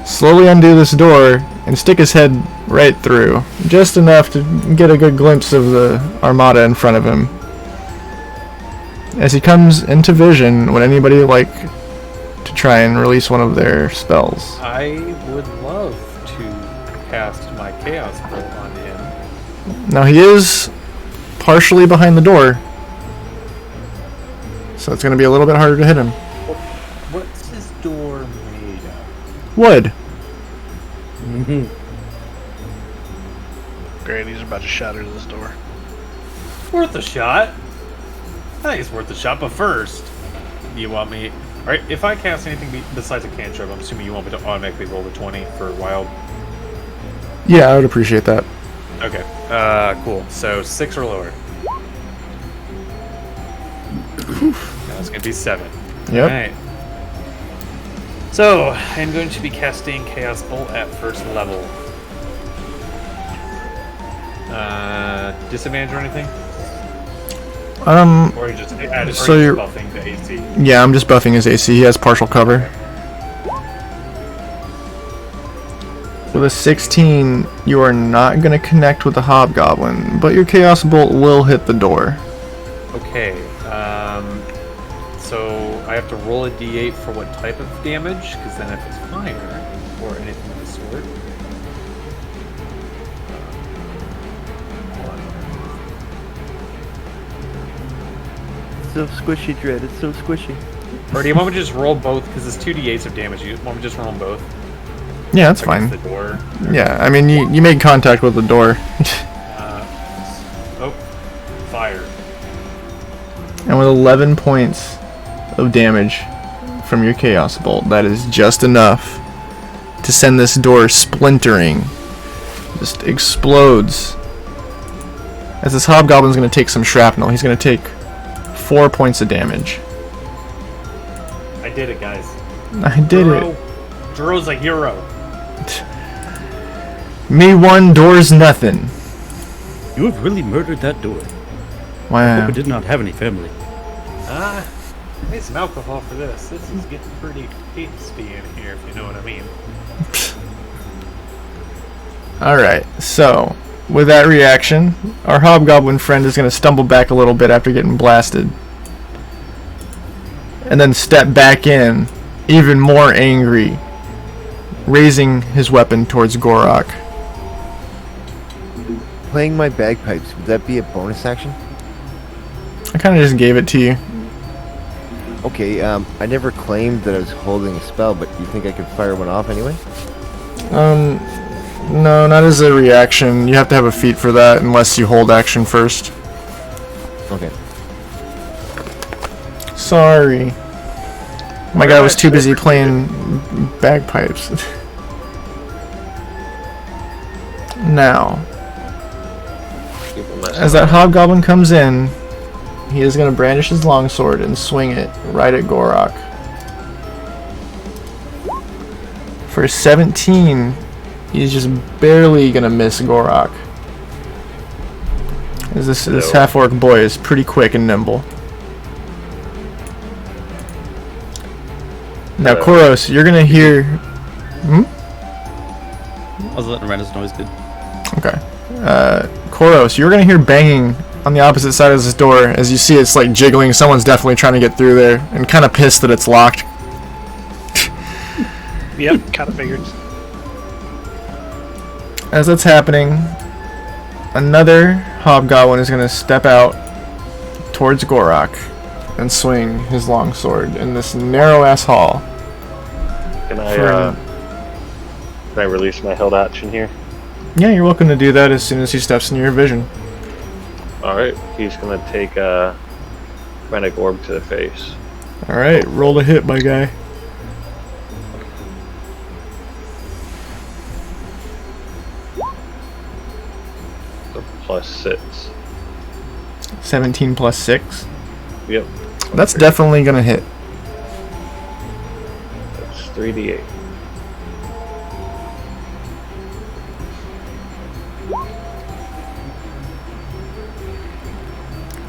slowly undo this door and stick his head right through, just enough to get a good glimpse of the armada in front of him. As he comes into vision, would anybody like to try and release one of their spells? I would love to cast my chaos bolt on him. Now he is partially behind the door, so it's going to be a little bit harder to hit him. What's his door made of? Wood. Great, he's about to shatter this door. Worth a shot. I think it's worth a shot, but first, you want me... Alright, if I cast anything besides a cantrip, I'm assuming you want me to automatically roll the 20 for wild. Yeah, I would appreciate that. Okay, cool. So 6 or lower. That's gonna be 7. Yep. Alright. So, I'm going to be casting Chaos Bolt at first level. Disadvantage or anything? Or you just added, so or you're buffing the AC? Yeah, I'm just buffing his AC. He has partial cover. With a 16, you are not going to connect with the hobgoblin, but your chaos bolt will hit the door. Okay, So I have to roll a d8 for what type of damage, because then if it's fire or anything of the sort. So squishy, Dread. It's so squishy. Or do you want me to just roll both? Because it's 2d8s of damage. You want me to just roll them both? Yeah, that's Against fine. The door. Yeah, I mean, you made contact with the door. Oh, fire. And with 11 points of damage from your Chaos Bolt, that is just enough to send this door splintering. Just explodes. As this hobgoblin's going to take some shrapnel. He's going to take 4 points of damage. I did it, guys. I did it. Duro's a hero. Me one, doors nothing. You have really murdered that door. I Wow. hope it did not have any family. I need some alcohol for this. This is getting pretty tasty in here, if you know what I mean. Alright, so with that reaction, our hobgoblin friend is going to stumble back a little bit after getting blasted. And then step back in, even more angry, raising his weapon towards Gorok. Playing my bagpipes, would that be a bonus action? I kind of just gave it to you. Okay, I never claimed that I was holding a spell, but you think I could fire one off anyway? No, not as a reaction. You have to have a feat for that unless you hold action first. Okay. Sorry. My guy was too busy playing bagpipes. Now, as that hobgoblin comes in, he is going to brandish his longsword and swing it right at Gorok. For 17, he's just barely going to miss Gorok. As this half-orc boy is pretty quick and nimble. Now, Koros, you're going to hear... I was letting Renus know he's good. Okay. Koros, you're gonna hear banging on the opposite side of this door as you see it's like jiggling. Someone's definitely trying to get through there and kind of pissed that it's locked. Yep, kind of figured. As that's happening, another hobgoblin is gonna step out towards Gorok and swing his longsword in this narrow-ass hall. Can I release my held action here? Yeah, you're welcome to do that as soon as he steps into your vision. Alright, he's gonna take a Manic Orb to the face. Alright, roll a hit, my guy. So +6. 17 plus 6. Yep. That's definitely gonna hit. That's 3d8.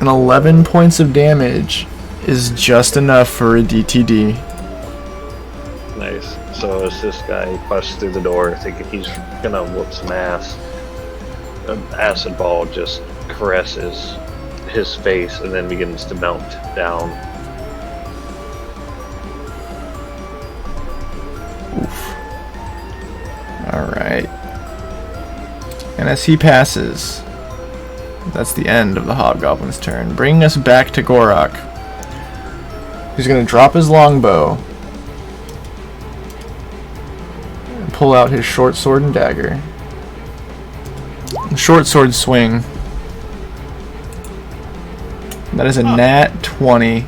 And 11 points of damage is just enough for a DTD. Nice. So as this guy busts through the door, thinking he's gonna whoop some ass, an acid ball just caresses his face and then begins to melt down. Oof. Alright. And as he passes, that's the end of the hobgoblin's turn, bringing us back to Gorok. He's going to drop his longbow and pull out his short sword and dagger. Short sword swing. That is a nat 20.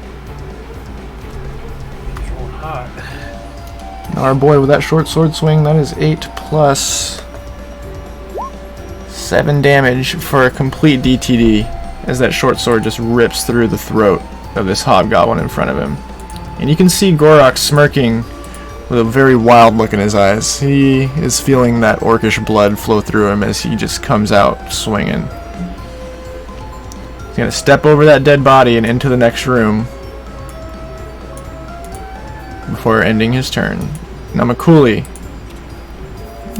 Now our boy with that short sword swing, that is 8 plus 7 damage for a complete DTD as that short sword just rips through the throat of this hobgoblin in front of him. And you can see Gorok smirking with a very wild look in his eyes. He is feeling that orcish blood flow through him as he just comes out swinging. He's going to step over that dead body and into the next room before ending his turn. Now Mchuli,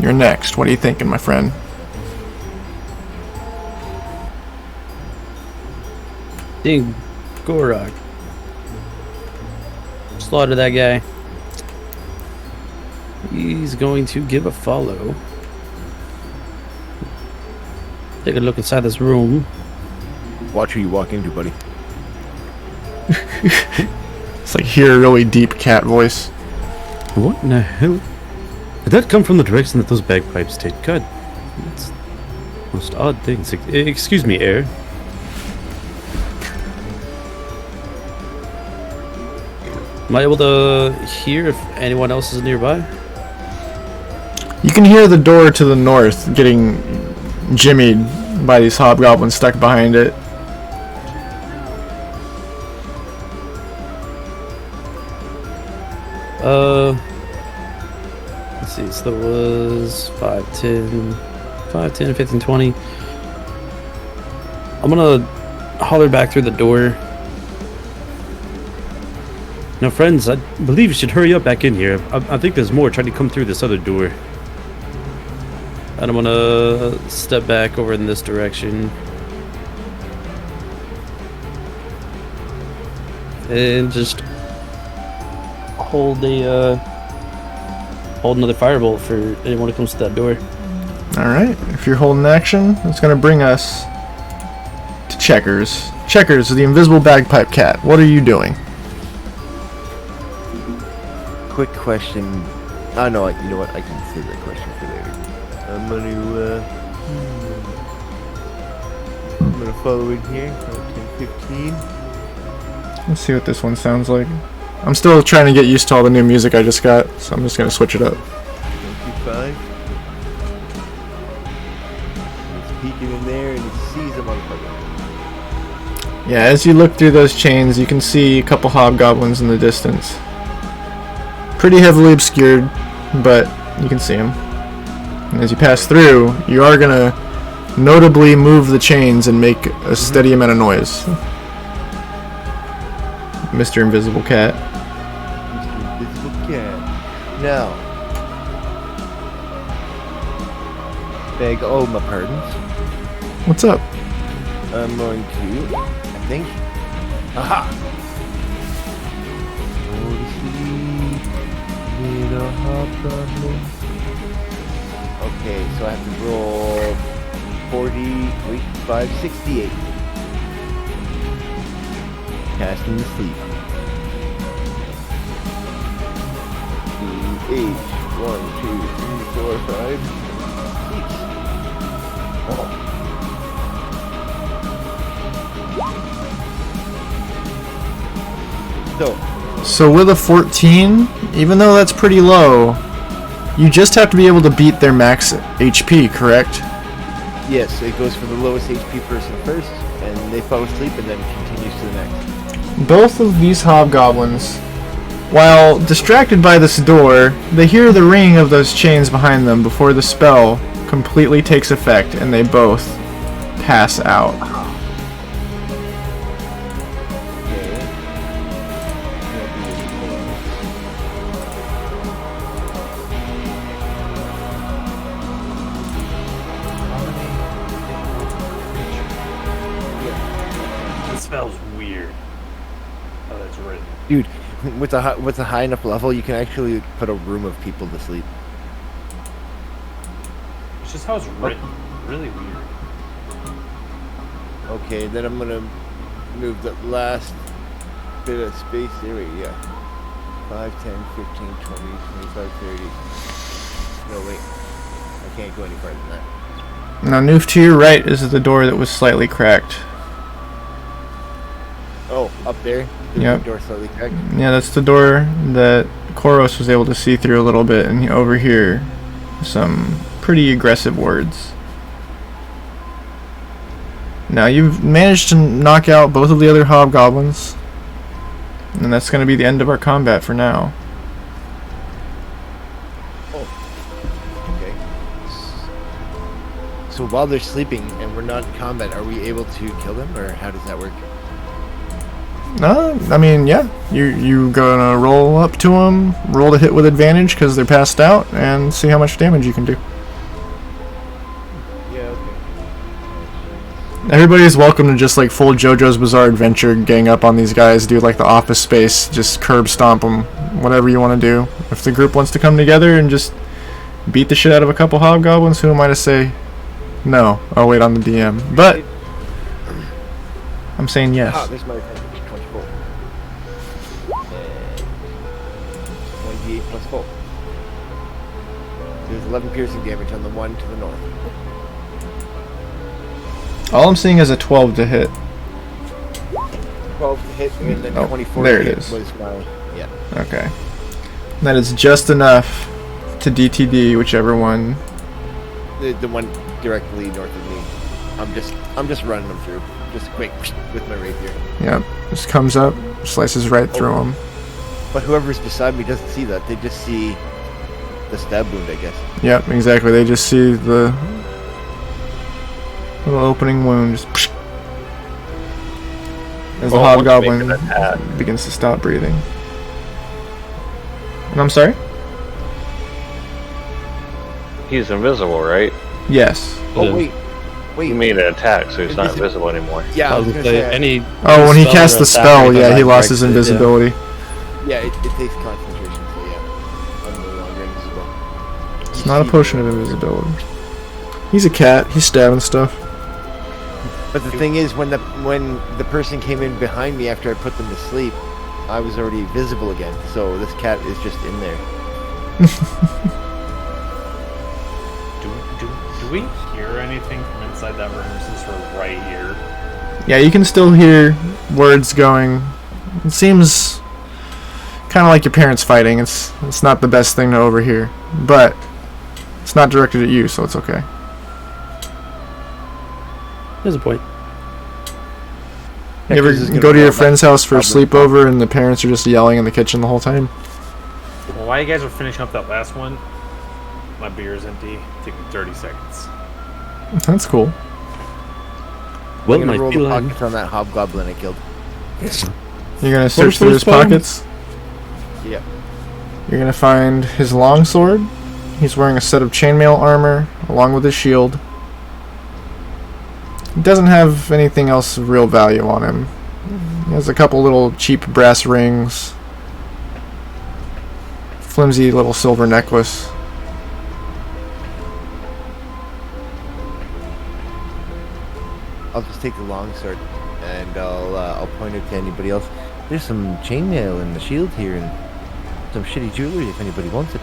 you're next. What are you thinking, my friend? Ding, Gorok. Slaughter that guy. He's going to give a follow. Take a look inside this room. Watch who you walk into, buddy. It's like hear a really deep cat voice. What in the hell? Did that come from the direction that those bagpipes did? God, that's the most odd things. Excuse me, air. Am I able to hear if anyone else is nearby? You can hear the door to the north getting jimmied by these hobgoblins stuck behind it. Let's see, so that was 5, 10, 15, 20. I'm gonna holler back through the door. Now, friends, I believe you should hurry up back in here. I think there's more trying to come through this other door. And I'm gonna step back over in this direction. And just hold another firebolt for anyone who comes to that door. Alright, if you're holding action, it's going to bring us to Checkers. Checkers, the invisible bagpipe cat, what are you doing? Quick question. Oh no, you know what? I can save that question for later. I'm gonna follow in here. 10, 15. Let's see what this one sounds like. I'm still trying to get used to all the new music I just got, so I'm just going to switch it up. 25. It's peeking in there and he sees a motherfucker. Yeah, as you look through those chains, you can see a couple hobgoblins in the distance. Pretty heavily obscured, but you can see them. And as you pass through, you are going to notably move the chains and make a steady amount of noise. Mr. Invisible Cat. Mr. Invisible Cat. Now. Beg all my pardons. What's up? I'm going to, I think. Aha! Okay, so I have to roll 5, 68. Casting the sleep. 8, 1, 2, 3, 4, 5, 6. So with a 14, even though that's pretty low, you just have to be able to beat their max HP, correct? Yes, it goes for the lowest HP person first, and they fall asleep and then continues to the next. Both of these hobgoblins, while distracted by this door, they hear the ringing of those chains behind them before the spell completely takes effect, and they both pass out. This spell's weird. How that's written. Dude, with a high enough level, you can actually put a room of people to sleep. It's just how it's written. Really weird. Okay, then I'm gonna move the last bit of space there. Wait, yeah. 5, 10, 15, 20, 25, 30. No, wait. I can't go any farther than that. Now, Noof, to your right is the door that was slightly cracked. Oh, up there? Yep. The door slightly cracked? Yeah, that's the door that Koros was able to see through a little bit, and you overhear some pretty aggressive words. Now, you've managed to knock out both of the other hobgoblins, and that's going to be the end of our combat for now. Okay. So while they're sleeping and we're not in combat, are we able to kill them, or how does that work? I mean, yeah. You gonna roll up to them, roll to hit with advantage because they're passed out, and see how much damage you can do. Yeah, okay. Everybody's welcome to just like full JoJo's Bizarre Adventure, gang up on these guys, do like the Office Space, just curb stomp them, whatever you want to do. If the group wants to come together and just beat the shit out of a couple hobgoblins, who am I to say no? I'll wait on the DM. But I'm saying yes. Ah, there's my attention. 24. And 28 plus 4. There's 11 piercing damage on the one to the north. All I'm seeing is a 12 to hit. 12 to hit, and then Oh, 24 there to it hit is. was my... Yeah. Okay. That is just enough to DTD whichever one. The one directly north of me. I'm just running them through. Just quick with my rapier. Yep. Just comes up, slices right through him. But whoever's beside me doesn't see that. They just see the stab wound, I guess. Yep, exactly. They just see the little opening wound just as the Well, once you hobgoblin make an attack, begins to stop breathing. And I'm sorry? he's invisible, right? Yes. Oh, Yeah. wait. You made an attack, so he's not invisible anymore. Yeah, I was gonna say, any. Oh, when he spell cast or the attack spell, made by yeah, he that lost his directed, yeah. invisibility. yeah, it takes concentration, so yeah. I'm no longer invisible. It's not a potion of invisibility. He's a cat. He's stabbing stuff. But the thing is, when the person came in behind me after I put them to sleep, I was already visible again. So this cat is just in there. Do we hear anything from inside that room since we're right here? Yeah, you can still hear words going. It seems kind of like your parents fighting. It's not the best thing to overhear, but it's not directed at you, so it's okay. There's a point. You ever go to your friend's house for a sleepover and the parents are just yelling in the kitchen the whole time? Well, while you guys are finishing up that last one, my beer is empty. Take 30 seconds. That's cool. Well, I'm my gonna roll the feline. pockets on that hobgoblin I killed. You're gonna search through his Spawn? pockets. Yeah. You're gonna find his longsword. He's wearing a set of chainmail armor along with his shield. He doesn't have anything else of real value on him. He has a couple little cheap brass rings, flimsy little silver necklace. I'll just take the longsword and I'll point it to anybody else. There's some chainmail in the shield here and some shitty jewelry if anybody wants it.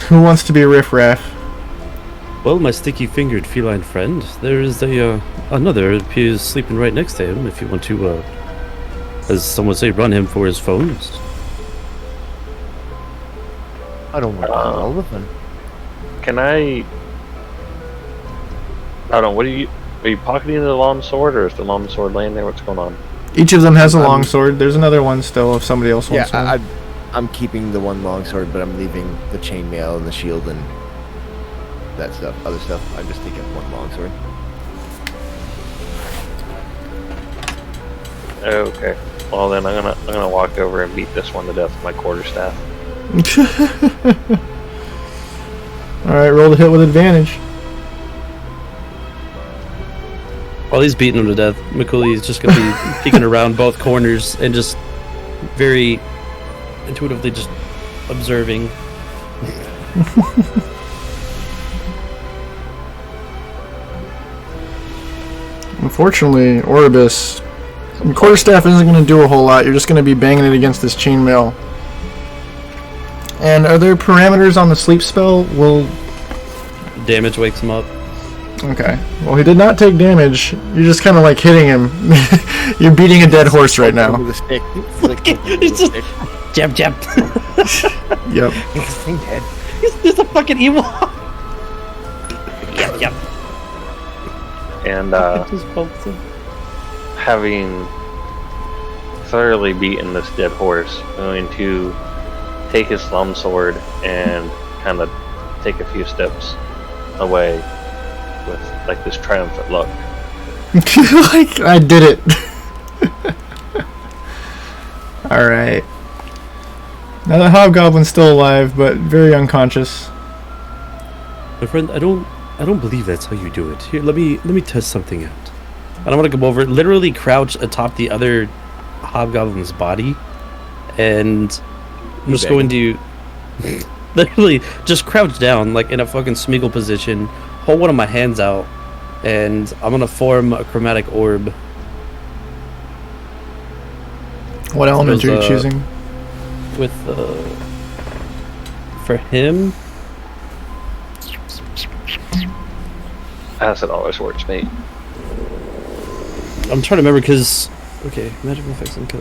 Who wants to be a riffraff? Well, my sticky-fingered feline friend, there is another appears sleeping right next to him. If you want to, as some would say, run him for his phones. I don't want to kill all of them. Can I don't know, are you pocketing the long sword, or is the long sword laying there? What's going on? Each of them has a longsword. There's another one still if somebody else wants one. Yeah, I'm keeping the one longsword, but I'm leaving the chainmail and the shield and that stuff, other stuff. I'm just taking one longsword. Okay. Well then I'm gonna walk over and beat this one to death with my quarterstaff. Alright, roll the hit with advantage. While he's beating him to death, Mchuli is just going to be peeking around both corners and just very intuitively just observing. Unfortunately, Orbis, quarterstaff isn't going to do a whole lot. You're just going to be banging it against this chainmail. And are there parameters on the sleep spell? Will Damage wakes him up. Okay. Well, he did not take damage. You're just kind of like hitting him. You're beating a dead horse right now. With a stick. It's like It's just jab jab. Yep. He's dead. He's a fucking evil. Yep, yep. And Just pokes him. having thoroughly beaten this dead horse, I'm going to take his thumb sword and kind of take a few steps away with like this triumphant look. Like, I did it. Alright. Now the hobgoblin's still alive, but very unconscious. My friend, I I don't believe that's how you do it. Here, let me test something out. I don't want to come over, literally crouch atop the other hobgoblin's body, and I'm just going to literally just crouch down like in a fucking Smeagol position, hold one of my hands out, and I'm gonna form a chromatic orb. What element are you Those, choosing? With for him, Acid always works, mate. I'm trying to remember because okay, magical effects and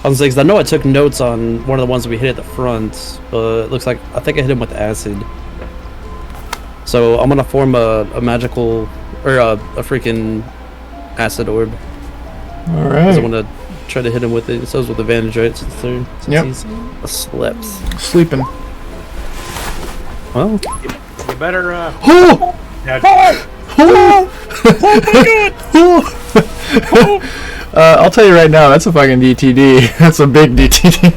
I was like, 'cause I know I took notes on one of the ones that we hit at the front, but it looks like I think I hit him with acid. So I'm gonna form a magical or a freaking acid orb. All 'Cause I right. want to try to hit him with it. It says with advantage, right? Since Yep. he's asleep. Sleeping. Well, You better, Oh! now, Oh! Oh! I'll tell you right now, that's a fucking DTD. That's a big DTD.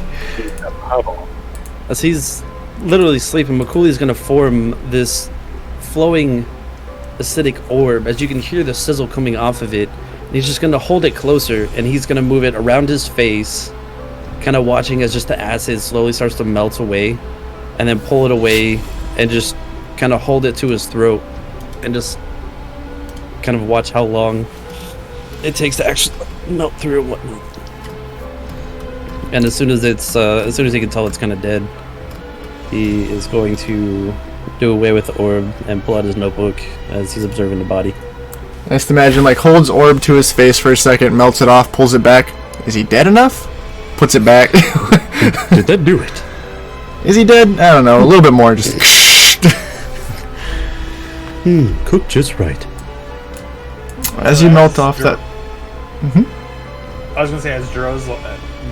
as he's literally sleeping, Mchuli's gonna form this flowing acidic orb. As you can hear the sizzle coming off of it, and he's just gonna hold it closer, and he's gonna move it around his face, kind of watching as just the acid slowly starts to melt away, and then pull it away, and just kind of hold it to his throat, and just kind of watch how long it takes to actually melt through and whatnot. And as soon as he can tell it's kind of dead, he is going to do away with the orb and pull out his notebook as he's observing the body. I just imagine, like, holds orb to his face for a second, melts it off, pulls it back. Is he dead enough? Puts it back. Did that do it? Is he dead? I don't know. A little bit more. Just. Cooked just right. As you melt off that. I was gonna say, as Droz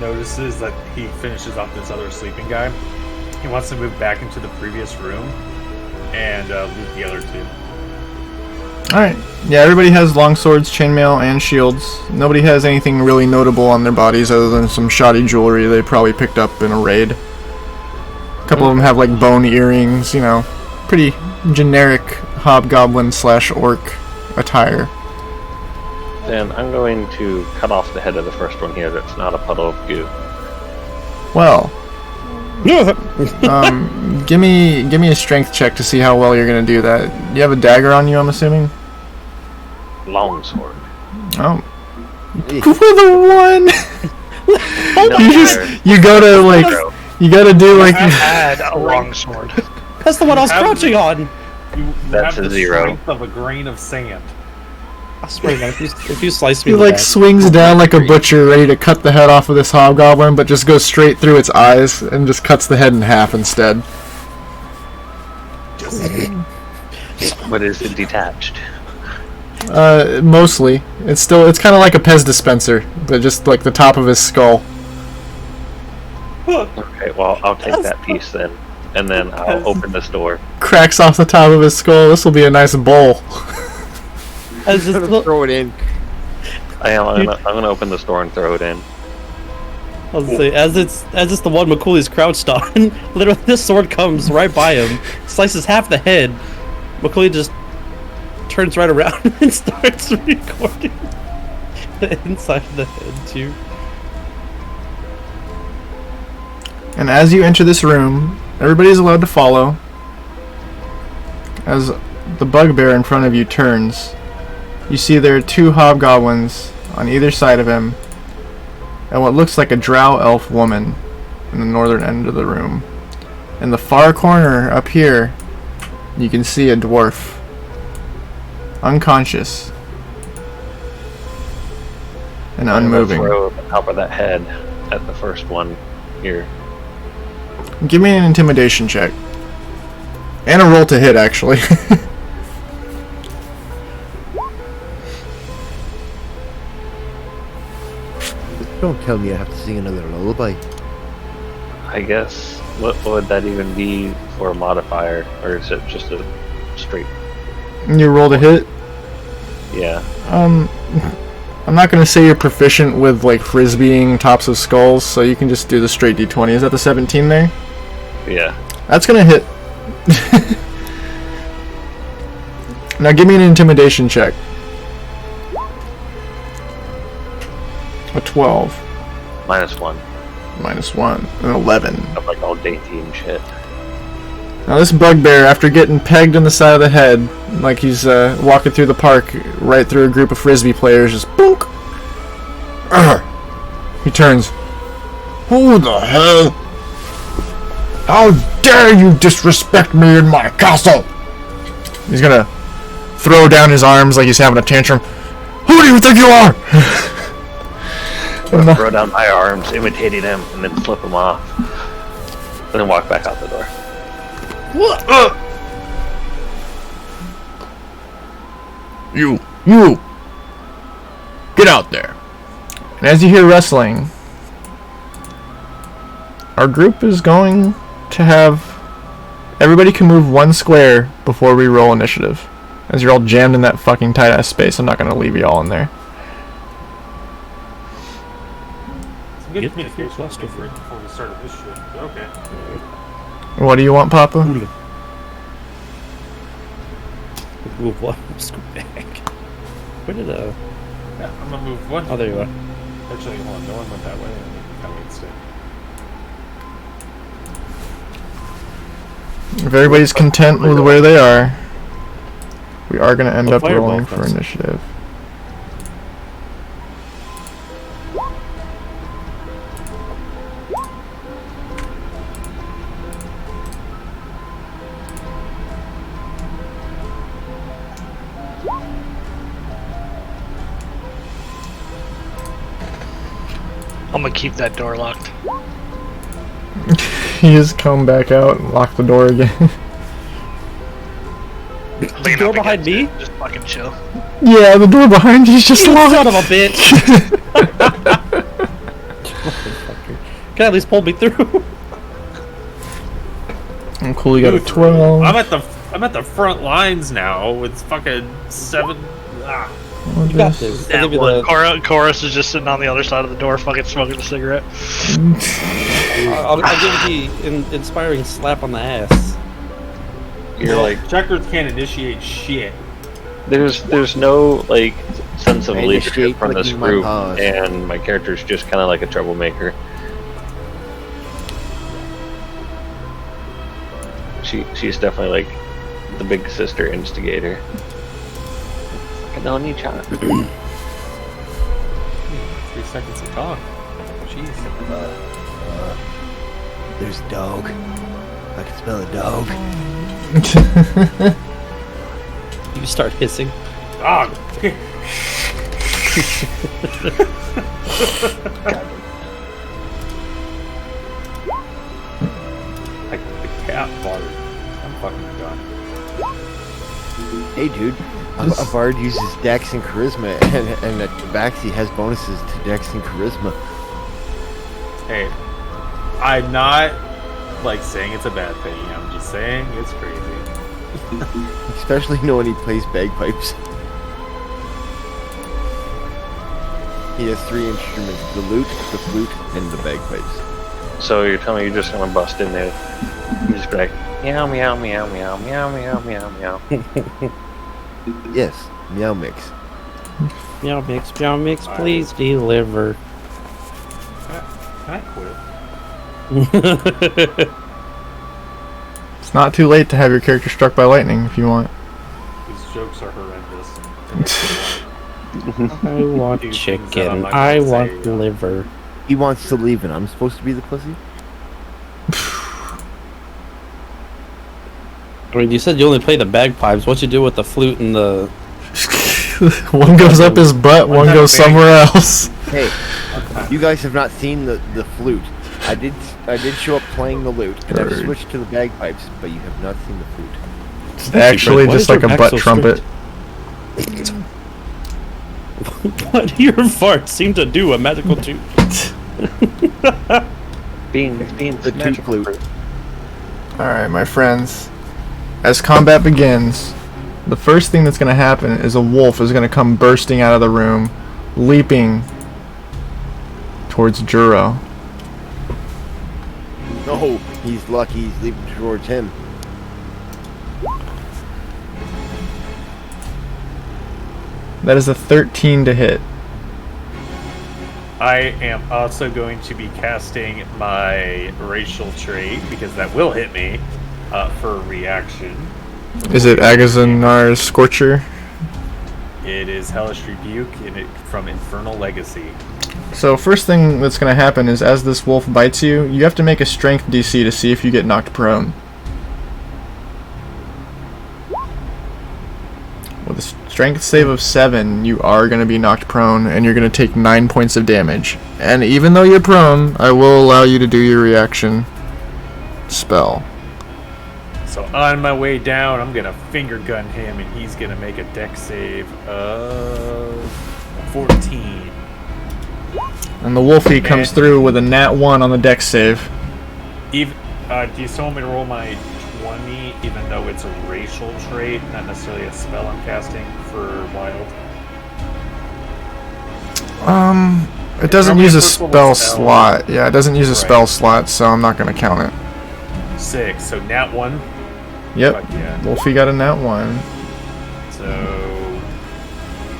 notices that he finishes off this other sleeping guy, he wants to move back into the previous room and loot the other two. Alright. Yeah, everybody has long swords, chainmail, and shields. Nobody has anything really notable on their bodies other than some shoddy jewelry they probably picked up in a raid. A couple of them have, like, bone earrings, you know, pretty generic hobgoblin/orc attire. Then I'm going to cut off the head of the first one here that's not a puddle of goo. Well, give me a strength check to see how well you're gonna do that. You have a dagger on you, I'm assuming. Longsword. Oh, with a 1. you go to like Zero. you gotta do like I had a longsword. That's the one I was crouching on. You That's have a the 0. strength of a grain of sand. I swear to God, if you slice me he in the like back. swings down like a butcher, ready to cut the head off of this hobgoblin, but just goes straight through its eyes and just cuts the head in half instead. But is it detached? Mostly. It's kind of like a Pez dispenser, but just like the top of his skull. Okay, well, I'll take that piece then. And then I'll open this door. Cracks off the top of his skull. This will be a nice bowl. As just Throw it in. I'm gonna open this door and throw it in. I was gonna say, as it's the one Mchuli's crouched on, literally this sword comes right by him, slices half the head. Mchuli just turns right around and starts recording the inside of the head too. And as you enter this room, everybody's allowed to follow. As the bugbear in front of you turns, you see there are 2 hobgoblins on either side of him, and what looks like a drow elf woman in the northern end of the room. In the far corner up here, you can see a dwarf, unconscious and I'm gonna unmoving. throw the top of that head at the first one here. Give me an intimidation check. And a roll to hit, actually. Don't tell me I have to sing another lullaby. I guess, what would that even be for a modifier? Or is it just a straight? You roll to hit? Yeah. I'm not gonna say you're proficient with, like, frisbeeing tops of skulls, so you can just do the straight d20. Is that the 17 there? Yeah. That's gonna hit. Now give me an intimidation check. A 12. -1. -1. An 11. I'm like all dainty and shit. Now this bugbear, after getting pegged in the side of the head, like he's walking through the park right through a group of frisbee players, just boonk. He turns. Who the hell? How dare you disrespect me in my castle? He's gonna throw down his arms like he's having a tantrum. Who do you think you are? I'm gonna throw down my arms, imitating him, and then flip him off. And then walk back out the door. What? You! Get out there! And as you hear wrestling, our group is going to have... Everybody can move 1 square before we roll initiative. As you're all jammed in that fucking tight-ass space, I'm not going to leave you all in there. Some good communication before we started this shit. Okay. What do you want, Papa? Move one. Scoot back. Where did Yeah, I'm gonna move 1. Oh, there you are. Actually, hold on. No one went that way. That way instead. If everybody's content with where they are, we are going to end A up fireball rolling for first. initiative. I'm gonna keep that door locked. You just come back out and lock the door again. The door behind me? Just fucking chill. Yeah, the door behind you's just You locked. son of a bitch! Can at least pull me through? I'm cool, you got a 12. I'm at the front lines now with fucking 7. Ah. You got this. I'll give you the, Chorus is just sitting on the other side of the door, fucking smoking a cigarette. I'll give you the inspiring slap on the ass. You're like, Checkers can't initiate shit. there's no like sense of I leadership initiate from this licking my group, paws. and my character's just kind of like a troublemaker. She's definitely like the big sister instigator. Fucking on each other. 3 seconds to talk. Jeez. There's a dog. I can smell a dog. You start hissing. Dog. Like the cat farted. I'm fucking done. Hey, dude. A bard uses Dex and Charisma, and a Tabaxi has bonuses to Dex and Charisma. Hey, I'm not like saying it's a bad thing. I'm just saying it's crazy. Especially knowing he plays bagpipes. He has 3 instruments: the lute, the flute, and the bagpipes. So you're telling me you're just gonna bust in there? You just be like, meow meow meow meow meow meow meow meow. Yes, meow mix. Meow mix, please deliver. Can I quit? It's not too late to have your character struck by lightning if you want. These jokes are horrendous. I want Do things that I'm chicken. not I gonna want say. liver. He wants to leave, and I'm supposed to be the pussy? I mean, you said you only play the bagpipes. What you do with the flute and the... One goes up his butt, one goes somewhere else. Hey, you guys have not seen the flute. I did show up playing the lute, and I've switched to the bagpipes, but you have not seen the flute. It's actually Why just is like your a back butt so trumpet. What do your farts seem to do? A magical toot. Beans, The toot flute. Alright, my friends. As combat begins, the first thing that's going to happen is a wolf is going to come bursting out of the room, leaping towards Juro. No, he's lucky he's leaping towards him. That is a 13 to hit. I am also going to be casting my racial trait, because that will hit me, for a reaction. Is it Agazanar's Scorcher? It is Hellish Rebuke from Infernal Legacy. So first thing that's going to happen is as this wolf bites you, you have to make a strength DC to see if you get knocked prone. With a strength save of 7, you are going to be knocked prone, and you're going to take 9 points of damage. And even though you're prone, I will allow you to do your reaction spell. So on my way down, I'm going to finger gun him, and he's going to make a dex save of 14. And the wolfie comes through with a nat 1 on the dex save. Even, do you still want me to roll my 20, even though it's a racial trait, not necessarily a spell I'm casting for wild? It doesn't Normally use a first level spell spell. slot. Yeah, it doesn't use a spell slot, so I'm not going to count it. 6, so nat 1. Yep, Fuck yeah. wolfie got a nat 1. So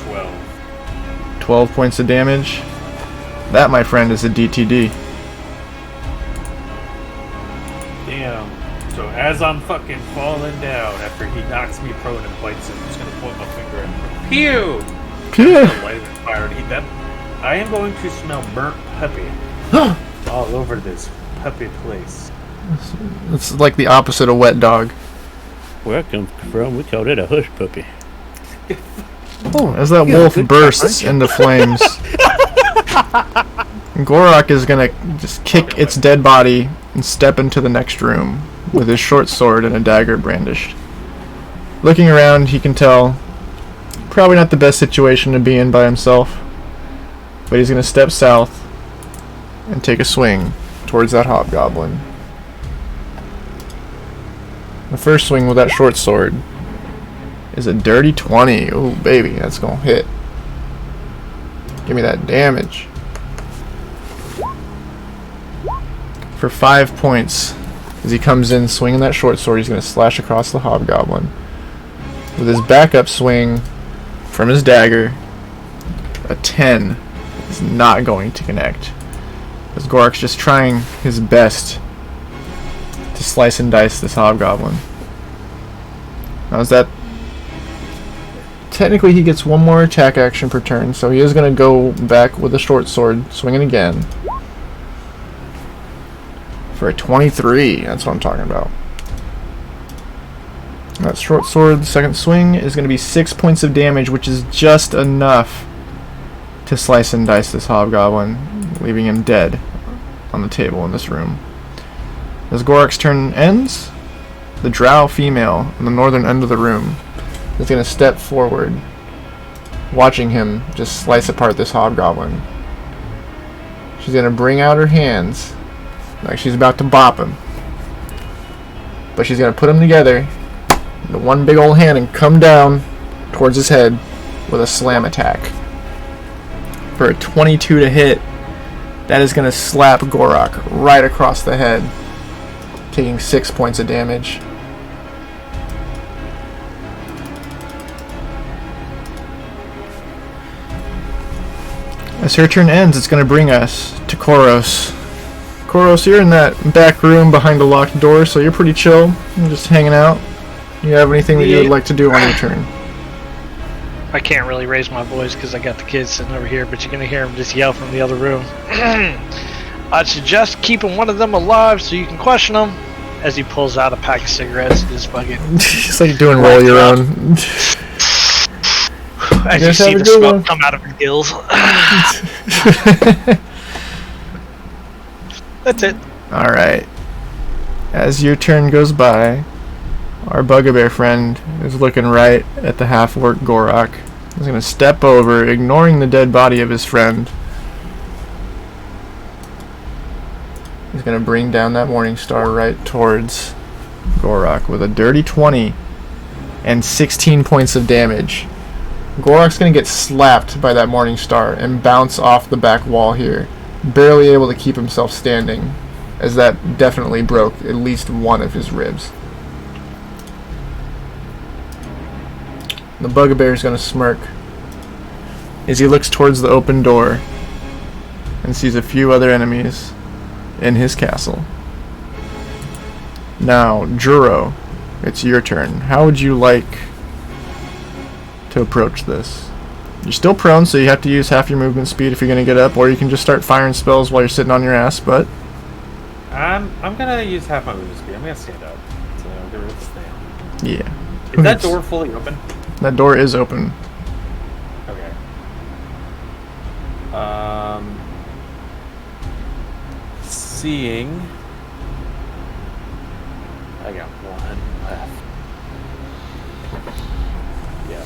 12. 12 points of damage. That, my friend, is a DTD. Damn. So as I'm fucking falling down after he knocks me prone and bites him, I'm just gonna point my finger at him. Pew! Pew! Light of fire and heat that. I am going to smell burnt puppy all over this puppy place. It's like the opposite of wet dog. Where I come from, we called it a hush puppy. Oh, as that wolf bursts into flames, Gorak is gonna just kick its dead body and step into the next room with his short sword and a dagger brandished. Looking around, he can tell probably not the best situation to be in by himself, but he's gonna step south and take a swing towards that hobgoblin. The first swing with that short sword is a dirty 20. Oh, baby, that's gonna hit. Give me that damage. For 5 points, as he comes in swinging that short sword, he's gonna slash across the hobgoblin. With his backup swing from his dagger, a 10 is not going to connect. As Gorak's just trying his best to slice and dice this hobgoblin. Now is that... Technically he gets one more attack action per turn, so he is going to go back with a short sword, swinging again. For a 23, that's what I'm talking about. That short sword, the second swing, is going to be 6 points of damage, which is just enough to slice and dice this hobgoblin, leaving him dead on the table in this room. As Gorak's turn ends, the drow female in the northern end of the room is going to step forward, watching him just slice apart this hobgoblin. She's going to bring out her hands like she's about to bop him, but she's going to put them together into one big old hand and come down towards his head with a slam attack. For a 22 to hit, that is going to slap Gorak right across the head, taking 6 points of damage. As her turn ends, it's going to bring us to Koros. Koros, you're in that back room behind a locked door, so you're pretty chill. You're just hanging out. You have anything that you would like to do on your turn? I can't really raise my voice because I got the kids sitting over here, but you're going to hear them just yell from the other room. I'd suggest keeping one of them alive so you can question them. As he pulls out a pack of cigarettes in his bucket. It's like doing roll your own. As you see the smoke come out of his gills. That's it. Alright. As your turn goes by, our bugbear friend is looking right at the half-orc Gorak. He's going to step over, ignoring the dead body of his friend. He's going to bring down that morning star right towards Gorak with a dirty 20 and 16 points of damage. Gorak's going to get slapped by that morning star and bounce off the back wall here, barely able to keep himself standing, as that definitely broke at least one of his ribs. The bugbear is going to smirk is he looks towards the open door and sees a few other enemies in his castle. Now, Juro, it's your turn. How would you like to approach this? You're still prone, so you have to use half your movement speed if you're going to get up, or you can just start firing spells while you're sitting on your ass, but... I'm gonna use half my movement speed. I'm gonna stand up. So get rid of this thing. Yeah. Is that door fully open? That door is open. Okay. Seeing... I got one left. Yeah.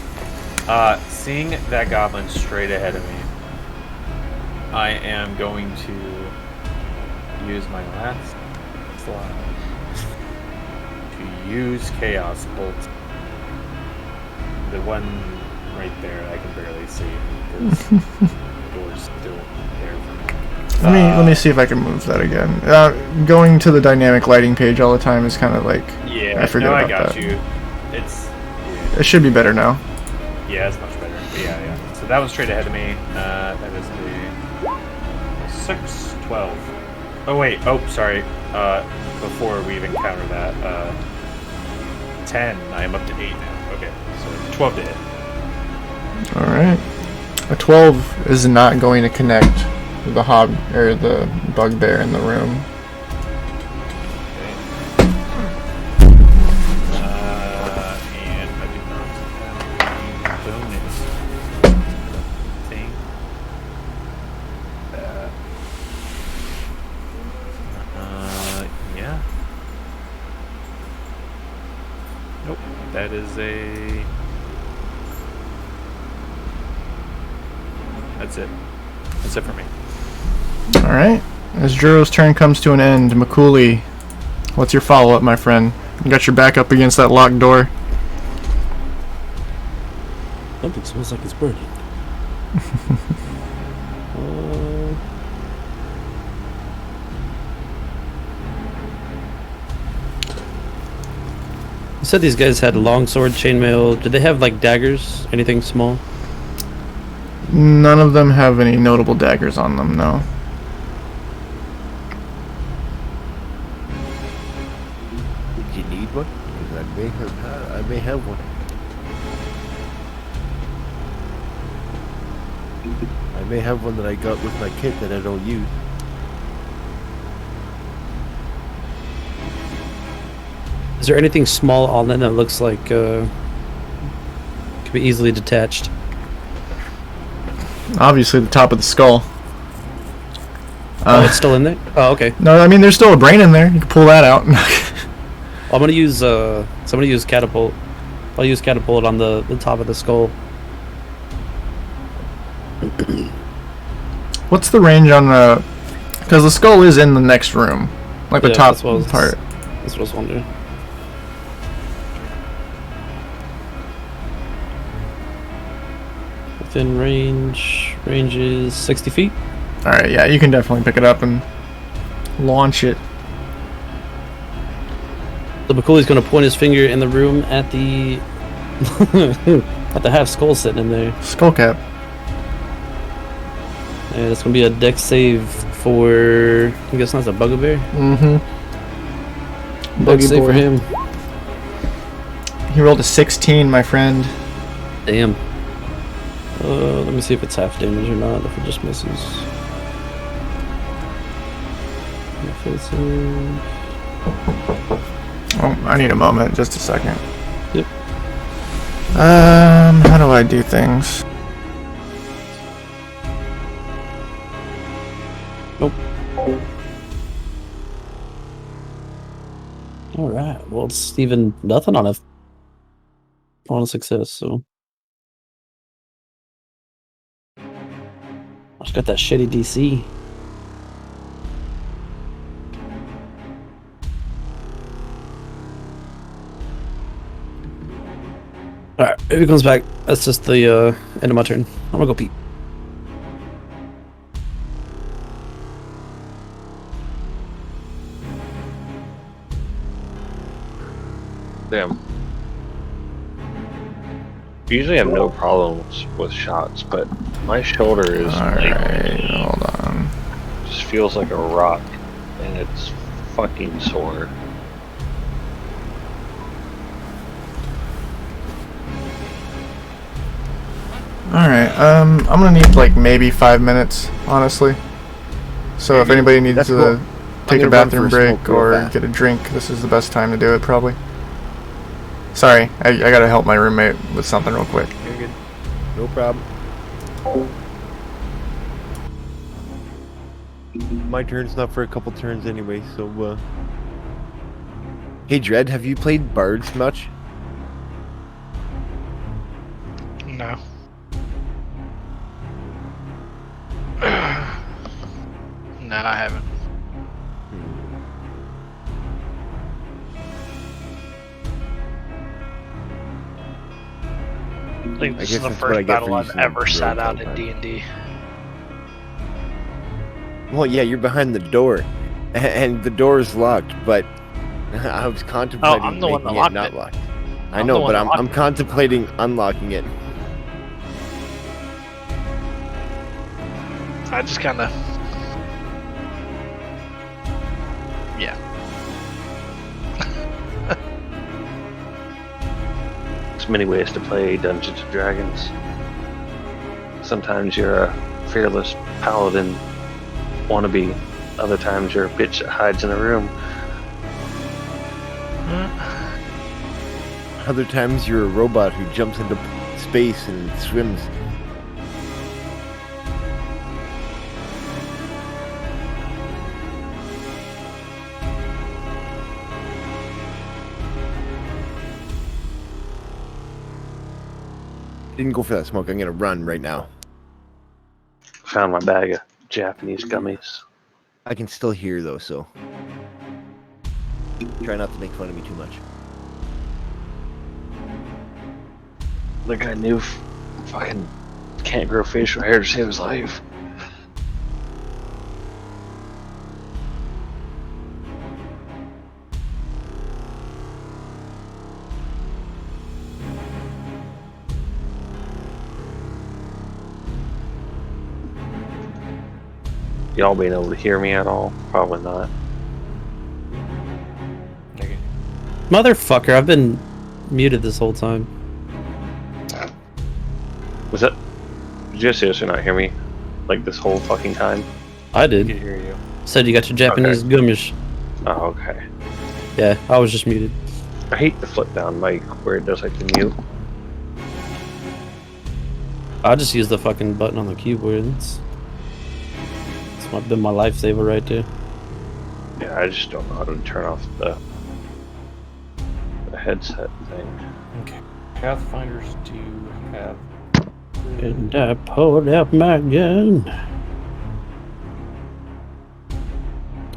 Seeing that goblin straight ahead of me, I am going to use my last slot to use Chaos Bolt. The one right there I can barely see because the door's still there for me. Let me see if I can move that again. Going to the dynamic lighting page all the time is kind of like... Yeah, I forget I about got that. you. It's... Yeah. It should be better now. Yeah, it's much better. But yeah. So that was straight ahead of me. That is the 6, 12. Oh wait, sorry. Before we even counter that, 10. I am up to 8 now. Okay, so 12 to hit. Alright. A 12 is not going to connect with the or the bugbear in the room. And I do not have any bonus thing. Yeah. Nope. That is a... That's it. That's it for me. Alright. As Juro's turn comes to an end, Mchuli, what's your follow-up, my friend? You got your back up against that locked door. Something smells like it's burning. You said these guys had longsword, chainmail. Did they have like daggers? Anything small? None of them have any notable daggers on them, no. Did you need one? Because I may have one. I may have one that I got with my kit that I don't use. Is there anything small on it that looks like could be easily detached? Obviously the top of the skull. Oh, it's still in there? Oh, okay. No, I mean there's still a brain in there. You can pull that out. I'm gonna use somebody use catapult. I'll use catapult on the top of the skull. What's the range on the... Because the skull is in the next room. Like the Yeah, top that's what I was- part. That's what I was wondering. Within range is 60 feet. Alright, yeah, you can definitely pick it up and launch it. So Mchuli's gonna point his finger in the room at the at the half skull sitting in there. Skull cap. And it's gonna be a dex save for, I guess that's a bugbear. Mm-hmm. Dex save for him. He rolled a 16, my friend. Damn. Let me see if it's half damage or not, if it just misses. If it's, Oh, I need a moment, just a second. Yep. How do I do things? Nope. Alright, well it's even nothing on a success, so. I just got that shitty DC. Alright, if he comes back, that's just the end of my turn. I'm gonna go pee. Damn. Usually I have no problems with shots, but My shoulder is like, Alright, hold on. just feels like a rock, and it's fucking sore. Alright, I'm gonna need like maybe 5 minutes, honestly. So if anybody needs That's to cool. take gonna a run bathroom for a break smoke real or fast. get a drink, this is the best time to do it, probably. Sorry, I gotta help my roommate with something real quick. You're good. No problem. My turn's not for a couple turns anyway, so Hey Dredd, have you played Bards much? No. No, I haven't. I think this guess is the that's what I first get for battle I've using ever sat rogues all out the in time. D&D. Well, yeah, you're behind the door, and the door is locked, but I was contemplating I'm the one making that it not locked locked. I I'm know, the one but that I'm locked it. contemplating unlocking it. I just kind of... Yeah. There's many ways to play Dungeons and Dragons. Sometimes you're a fearless paladin wannabe. Other times you're a bitch that hides in a room. Other times you're a robot who jumps into space and swims. Didn't go for that smoke. I'm gonna run right now. Found my bag of Japanese gummies. I can still hear though, so try not to make fun of me too much. The guy knew fucking can't grow facial hair to save his life. Y'all being able to hear me at all? Probably not. Motherfucker, I've been muted this whole time. Was that? Did you seriously not hear me? Like this whole fucking time? I I did. can hear you. Said you got your Japanese gummies. Oh, okay. Yeah, I was just muted. I hate the flip down mic where it does like the mute. I just use the fucking button on the keyboard. It's been my lifesaver right there. Yeah, I just don't know how to turn off the headset thing. Okay. Pathfinders do have. And I pulled out my gun.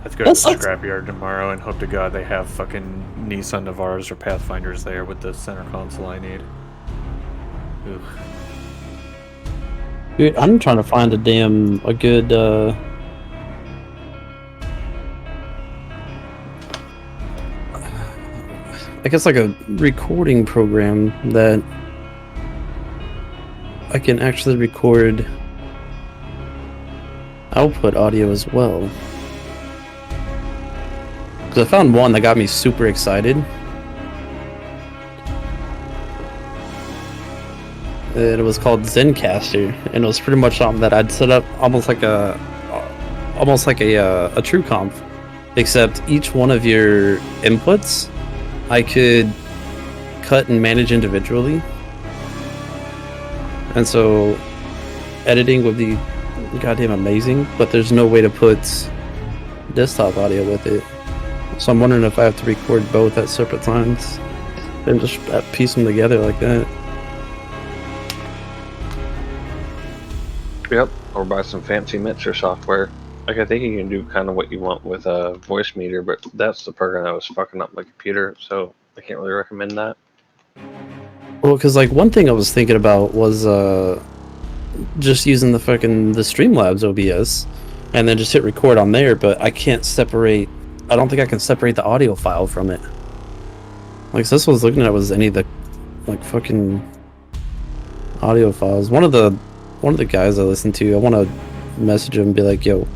Let's go to the scrapyard tomorrow and hope to God they have fucking Nissan Navaras or Pathfinders there with the center console I need. Ugh. Dude, I'm trying to find a good, I guess like a recording program that I can actually record output audio as well. Because I found one that got me super excited. And it was called Zencaster, and it was pretty much something that I'd set up almost like a true conf, except each one of your inputs I could cut and manage individually, and so editing would be goddamn amazing. But there's no way to put desktop audio with it, so I'm wondering if I have to record both at separate times and just piece them together like that. Yep, or buy some fancy mixer software. Like I think you can do kind of what you want with a voice meter, but that's the program that was fucking up my computer, so I can't really recommend that. Well, because like one thing I was thinking about was just using the Streamlabs OBS and then just hit record on there, but I can't separate. I don't think I can separate the audio file from it. Like, so this was looking at was any of the like fucking audio files. One of one of the guys I listen to, I want to message him and be like, yo,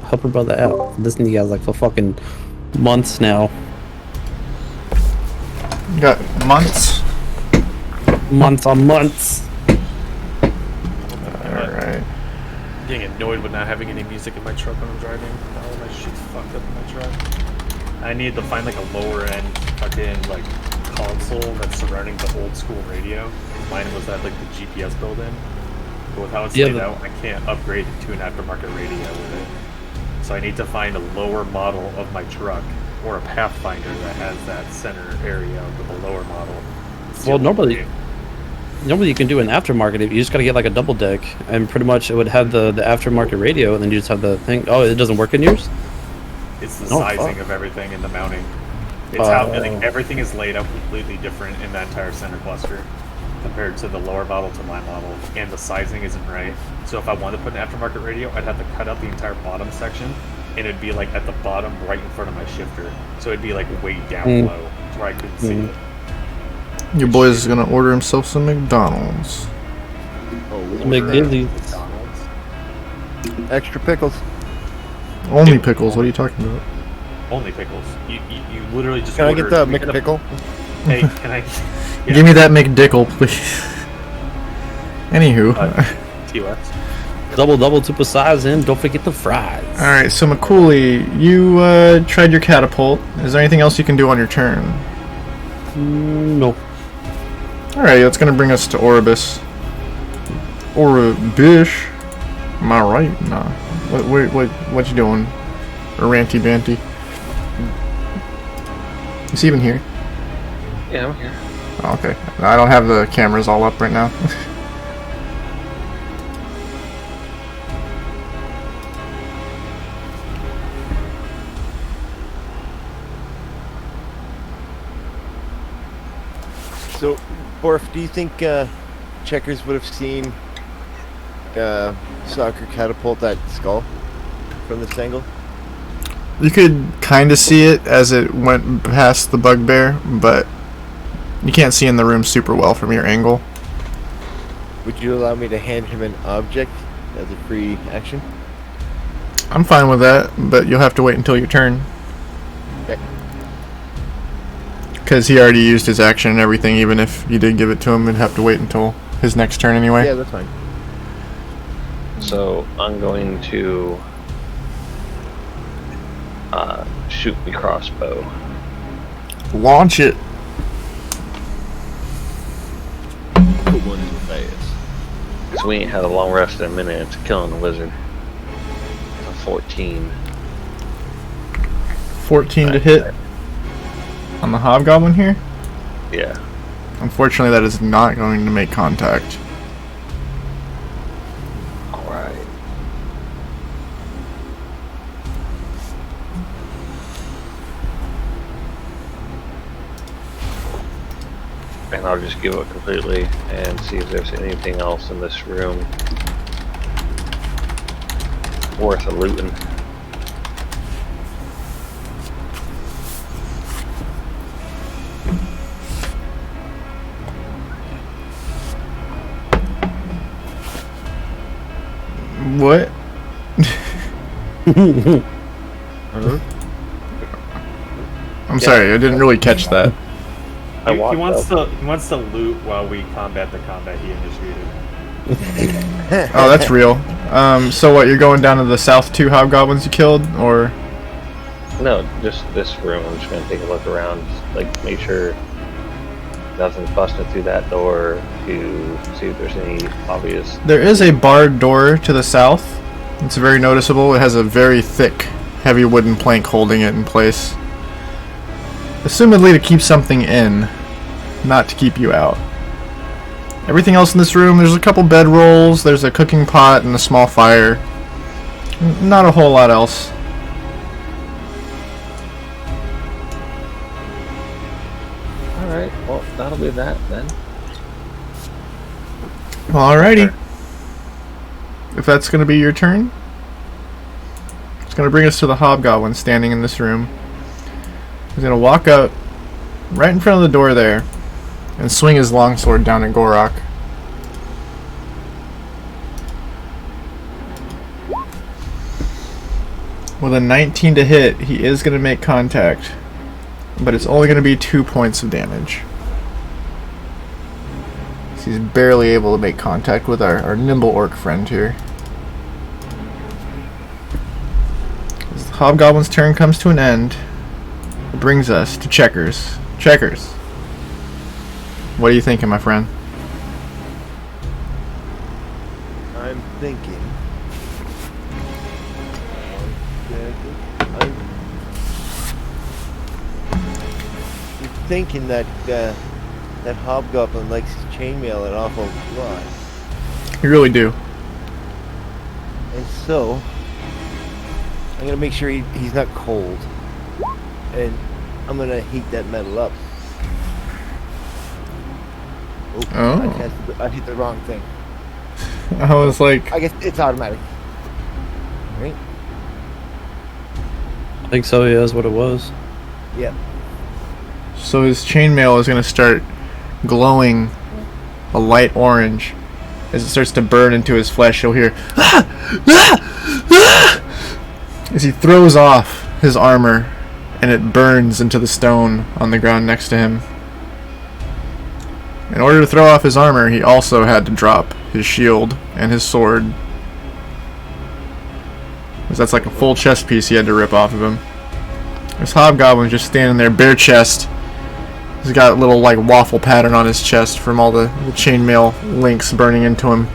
help a brother out. I'm listening to you guys like for fucking months now. You got months. Months on months. Alright. Getting annoyed with not having any music in my truck when I'm driving. All my shit's fucked up in my truck. I need to find like a lower end fucking like console that's surrounding the old school radio. Mine was at like the GPS built-in. But with how it's laid out, I can't upgrade it to an aftermarket radio with it. So I need to find a lower model of my truck or a Pathfinder that has that center area with a lower model. Well, normally you can do an aftermarket. You just gotta get like a double deck, and pretty much it would have the aftermarket radio, and then you just have the thing. Oh, it doesn't work in yours? It's the sizing of everything and the mounting. It's how like, everything is laid out completely different in that entire center cluster compared to the lower model to my model, and the sizing isn't right. So if I wanted to put an aftermarket radio, I'd have to cut out the entire bottom section, and it'd be like at the bottom right in front of my shifter. So it'd be like way down low to where I couldn't see it. Your boy is gonna order himself some McDonald's. McDonald's. Extra pickles. Only pickles. What are you talking about? Only pickles. You literally just. Can I get the McPickle? Hey, can I? Yeah. Give me that McDickle, please. Anywho. TOS. Double to precise, and don't forget the fries. Alright, so Mchuli, you tried your catapult. Is there anything else you can do on your turn? No. Alright, that's gonna bring us to Oribus. Oribish? Am I right? Nah. What you doing? Ranty Banty. Is he even here? Yeah, I'm here. Oh, okay. I don't have the cameras all up right now. So, Borf, do you think Checkers would have seen Soccer catapult that skull from this angle? You could kind of see it as it went past the bugbear, but you can't see in the room super well from your angle. Would you allow me to hand him an object as a free action? I'm fine with that, but you'll have to wait until your turn. Okay. Because he already used his action and everything, even if you did give it to him, you'd have to wait until his next turn anyway. Yeah, that's fine. So I'm going to shoot the crossbow. Launch it. Put one in the face. Because we ain't had a long rest in a minute. It's killing the wizard. A 14. 14 to hit on the hobgoblin here. Yeah. Unfortunately, that is not going to make contact. Alright. And I'll just give it completely and see if there's anything else in this room worth a looting. What? I'm sorry, I didn't really catch that. He wants to loot while we combat the combat he initiated. Oh, that's real. So what, you're going down to the south 2 hobgoblins you killed, or? No, just this room. I'm just gonna take a look around, like make sure nothing's busting through that door to see if there's any obvious. There is a barred door to the south. It's very noticeable. It has a very thick, heavy wooden plank holding it in place. Assumedly to keep something in, not to keep you out. Everything else in this room, there's a couple bedrolls, there's a cooking pot and a small fire. Not a whole lot else. Alright, well, that'll be that then. Alrighty. If that's going to be your turn, it's going to bring us to the hobgoblin standing in this room. He's going to walk up right in front of the door there and swing his longsword down at Gorok. With a 19 to hit, he is going to make contact, but it's only going to be 2 points of damage. So he's barely able to make contact with our nimble orc friend here. As the Hobgoblin's turn comes to an end, it brings us to Checkers. Checkers, what are you thinking, my friend? I'm thinking. I'm thinking that that hobgoblin likes his chainmail an awful lot, You really do. and so I'm gonna make sure he's not cold, and I'm gonna heat that metal up. Oh. I hit the wrong thing. I was like, I guess it's automatic. Right? I think so. Yeah, that's what it was. Yep. so his chainmail is going to start glowing a light orange. As it starts to burn into his flesh, you'll hear as he throws off his armor, and it burns into the stone on the ground next to him. In order to throw off his armor, he also had to drop his shield and his sword. 'Cause that's like a full chest piece he had to rip off of him. This hobgoblin's just standing there, bare chest. He's got a little like waffle pattern on his chest from all the chainmail links burning into him.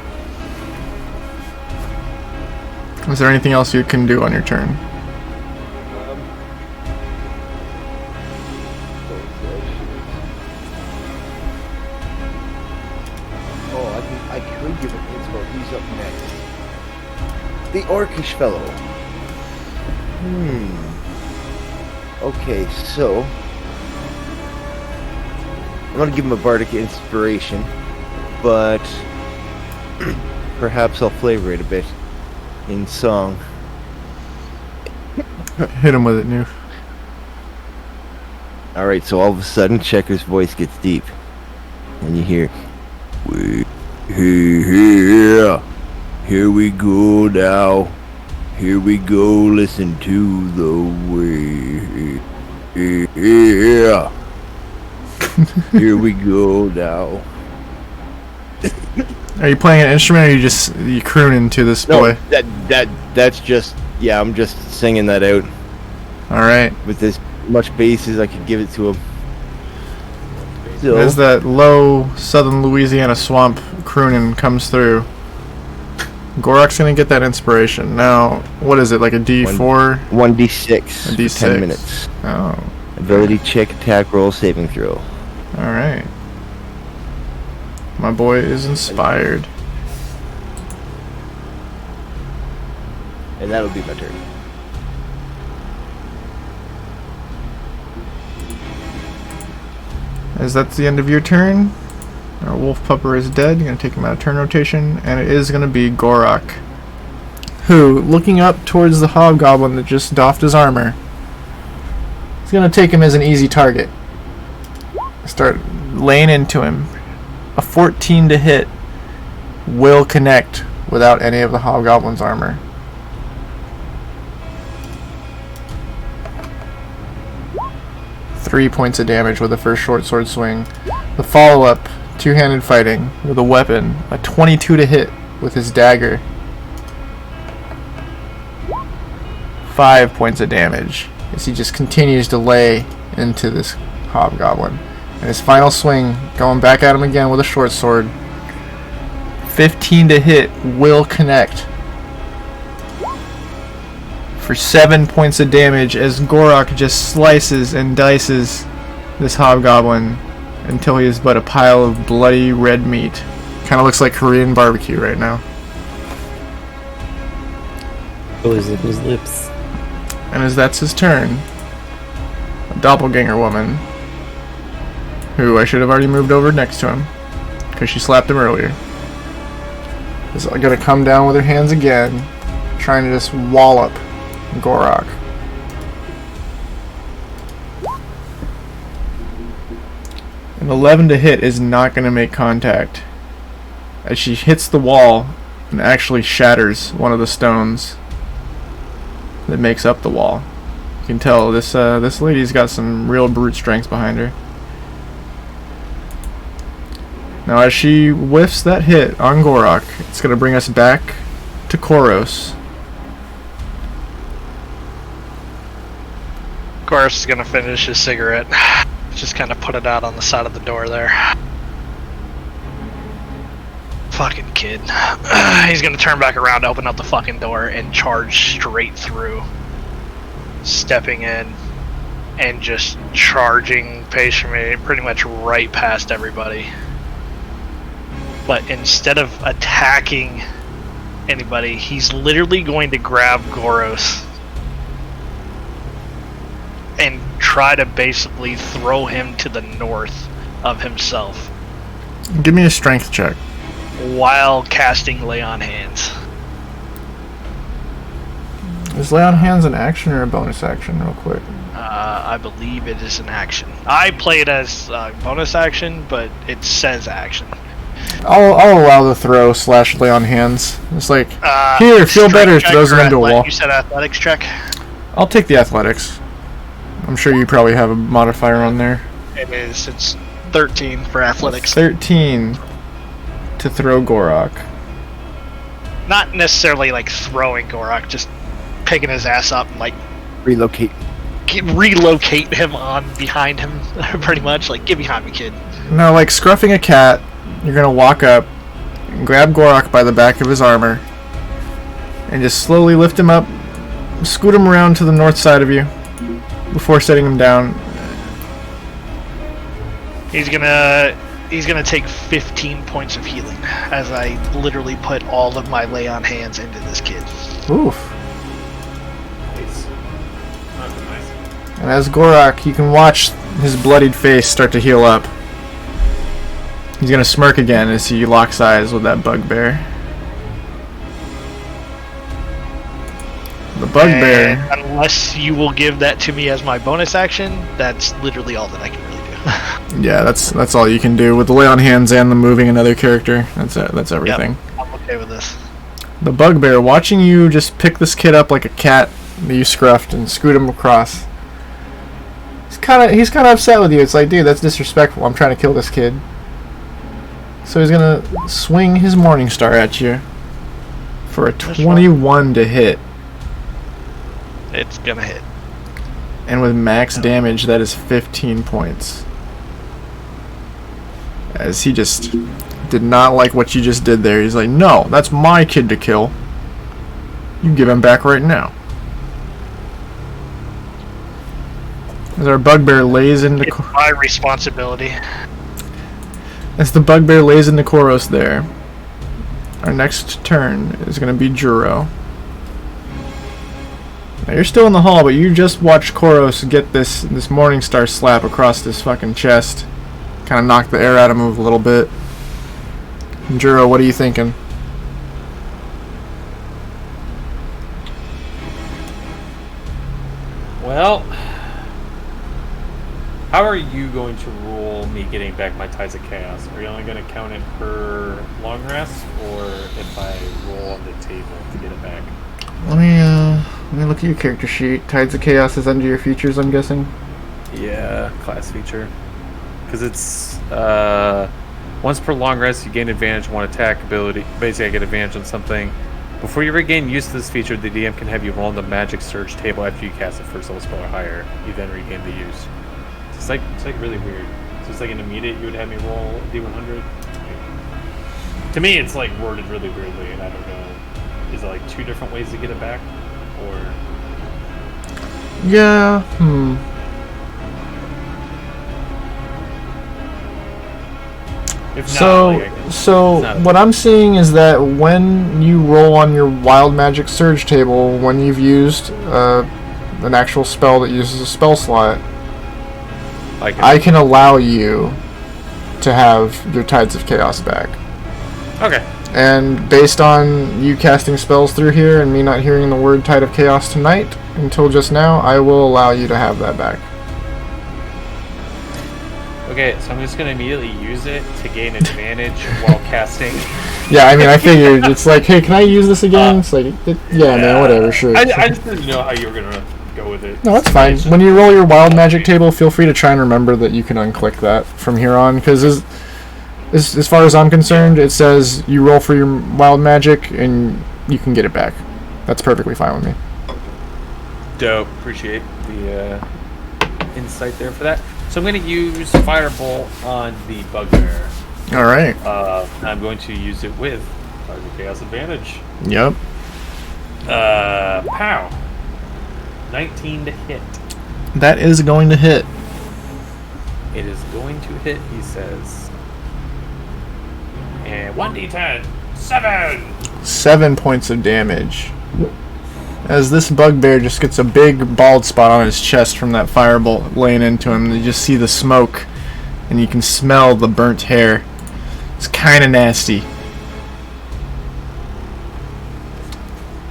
Is there anything else you can do on your turn? I could give him inspo. He's up next. The orcish fellow. Okay, so I'm gonna give him a bardic inspiration, but perhaps I'll flavor it a bit in song. Hit him with it, New. Alright, so all of a sudden Checker's voice gets deep. And you hear, here we go now. Here we go, listen to the way. Here we go now. Are you playing an instrument, or are you crooning to this boy? That's just, yeah, I'm just singing that out Alright. with as much bass as I could give it to him. So, As that low southern Louisiana swamp crooning comes through, Gorok's gonna get that inspiration. Now, what is it, like a D4? 1d6 A for D6. 10 minutes. Oh, Ability check, attack roll, saving throw. alright. My boy is inspired. And that'll be my turn. As that's the end of your turn, our wolf pupper is dead. You're gonna take him out of turn rotation, and it is gonna be Gorok, who, looking up towards the hobgoblin that just doffed his armor, is gonna take him as an easy target. Start laying into him. A 14 to hit will connect without any of the hobgoblin's armor. Three points of damage with the first short sword swing. The follow-up, two-handed fighting with a weapon, a 22 to hit with his dagger. 5 points of damage as he just continues to lay into this hobgoblin. And his final swing, going back at him again with a short sword. 15 to hit will connect for 7 points of damage as Gorok just slices and dices this hobgoblin until he is but a pile of bloody red meat. Kind of looks like Korean barbecue right now. Always lick his lips. And as that's his turn, a doppelganger woman, who I should have already moved over next to him because she slapped him earlier, is going to come down with her hands again, trying to just wallop Gorok. An 11 to hit is not going to make contact as she hits the wall and actually shatters one of the stones. that makes up the wall. You can tell this lady's got some real brute strength behind her. Now as she whiffs that hit on Gorok, it's going to bring us back to Koros. Goros is gonna finish his cigarette. Just kind of put it out on the side of the door there. Fucking kid. He's gonna turn back around, open up the fucking door, and charge straight through. Stepping in and just charging pretty much right past everybody. But instead of attacking anybody, he's literally going to grab Goros and try to basically throw him to the north of himself Give me a strength check. while casting Lay on Hands. Is lay on hands an action or a bonus action, real quick? I believe it is an action. I play it as bonus action, but it says action. I'll allow the throw / lay on hands. It's like, here, feel Strength better, check throws him or into a wall. You said athletics check? I'll take the athletics. I'm sure you probably have a modifier on there. It is. It's 13 for athletics. 13 to throw Gorok. Not necessarily like throwing Gorok, just picking his ass up and like Relocate. relocate him on behind him, pretty much. Like, get behind me, kid. Now, like scruffing a cat, you're gonna walk up and grab Gorok by the back of his armor and just slowly lift him up, scoot him around to the north side of you before setting him down. He's gonna take 15 points of healing as I literally put all of my lay on hands into this kid. Oof. Nice. Nice. And as Gorok, you can watch his bloodied face start to heal up. He's gonna smirk again as he locks eyes with that bugbear. The bugbear. And unless you will give that to me as my bonus action, that's literally all that I can really do. Yeah, that's all you can do with the lay on hands and the moving another character. That's it. That's everything. Yep, I'm okay with this. The bugbear, watching you just pick this kid up like a cat that you scruffed and scoot him across. He's kind of upset with you. It's like, dude, that's disrespectful. I'm trying to kill this kid. So he's gonna swing his Morning Star at you for a 21 to hit, It's gonna hit. and with max damage, that is 15 points. As he just did not like what you just did there. He's like, no, that's my kid to kill. You give him back right now. As our bugbear lays into It's my responsibility. as the bugbear lays into Koros there, our next turn is going to be Juro. Now you're still in the hall, but you just watched Koros get this Morning Star slap across his fucking chest. Kind of knocked the air out of him a little bit. Juro, what are you thinking? Well, how are you going to rule me getting back my Tides of Chaos? Are you only going to count it per long rest, or if I roll on the table to get it back? Let me look at your character sheet. Tides of Chaos is under your features, I'm guessing. Yeah, class feature. Because it's once per long rest, you gain advantage on one attack ability. Basically, I get advantage on something. Before you regain use of this feature, the DM can have you roll on the Magic Surge table after you cast a first level spell or higher. You then regain the use. It's like really weird. So it's like an immediate. You would have me roll a D100. To me, it's like worded really weirdly, and I don't know. Is it like two different ways to get it back, or? Yeah. If not, So like, it's not a- what I'm seeing is that when you roll on your Wild Magic Surge table, when you've used an actual spell that uses a spell slot, I can allow you to have your Tides of Chaos back. Okay. And based on you casting spells through here and me not hearing the word Tide of Chaos tonight until just now, I will allow you to have that back. Okay, so I'm just gonna immediately use it to gain advantage while casting. Yeah, I mean, I figured it's like, hey, can I use this again? It's like, yeah, man, whatever, sure. I just didn't know how you were gonna go with it. No, that's fine. When you roll your wild magic table, feel free to try and remember that you can unclick that from here on, because as far as I'm concerned, it says you roll for your wild magic and you can get it back. That's perfectly fine with me. Dope. Appreciate the insight there for that. So I'm going to use Firebolt on the bugbear. All right. I'm going to use it with Target Chaos Advantage. Yep. Pow. 19 to hit. That is going to hit. It is going to hit, he says. And 1d10. 7! 7 points of damage. As this bugbear just gets a big bald spot on his chest from that firebolt laying into him. You just see the smoke, and you can smell the burnt hair. It's kind of nasty.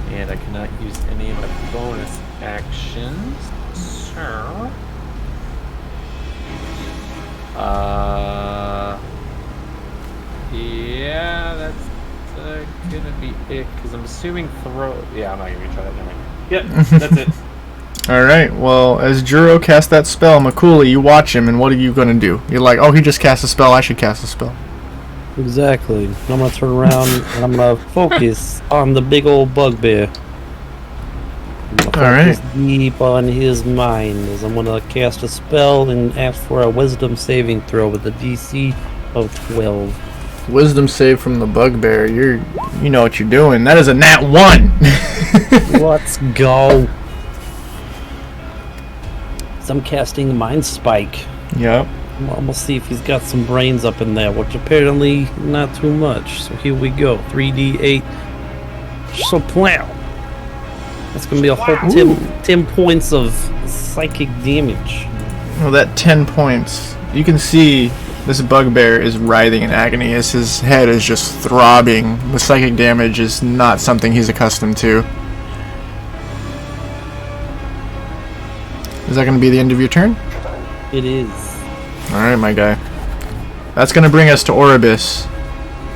And I cannot use any of my bonus actions. So... yeah, that's gonna be it, because I'm assuming throw... Yeah, I'm not gonna try that. Never mind. Yep, that's it. Alright, well, as Juro casts that spell, Mchuli, you watch him, and what are you gonna do? You're like, oh, he just cast a spell, I should cast a spell. Exactly. I'm gonna turn around and I'm gonna focus on the big old bugbear. Alright. Deep on his mind as I'm gonna cast a spell and ask for a wisdom saving throw with a DC of 12. Wisdom save from the bugbear. You know what you're doing. That is a nat 1. Let's go. So I'm casting Mind Spike. Yep. Well, I'm gonna see if he's got some brains up in there, which apparently not too much. So here we go. 3d8. So plow. That's gonna be a whole 10 points of psychic damage. Well, that 10 points. You can see this bugbear is writhing in agony as his head is just throbbing. The psychic damage is not something he's accustomed to. Is that going to be the end of your turn? It is. Alright, my guy. That's going to bring us to Oribus,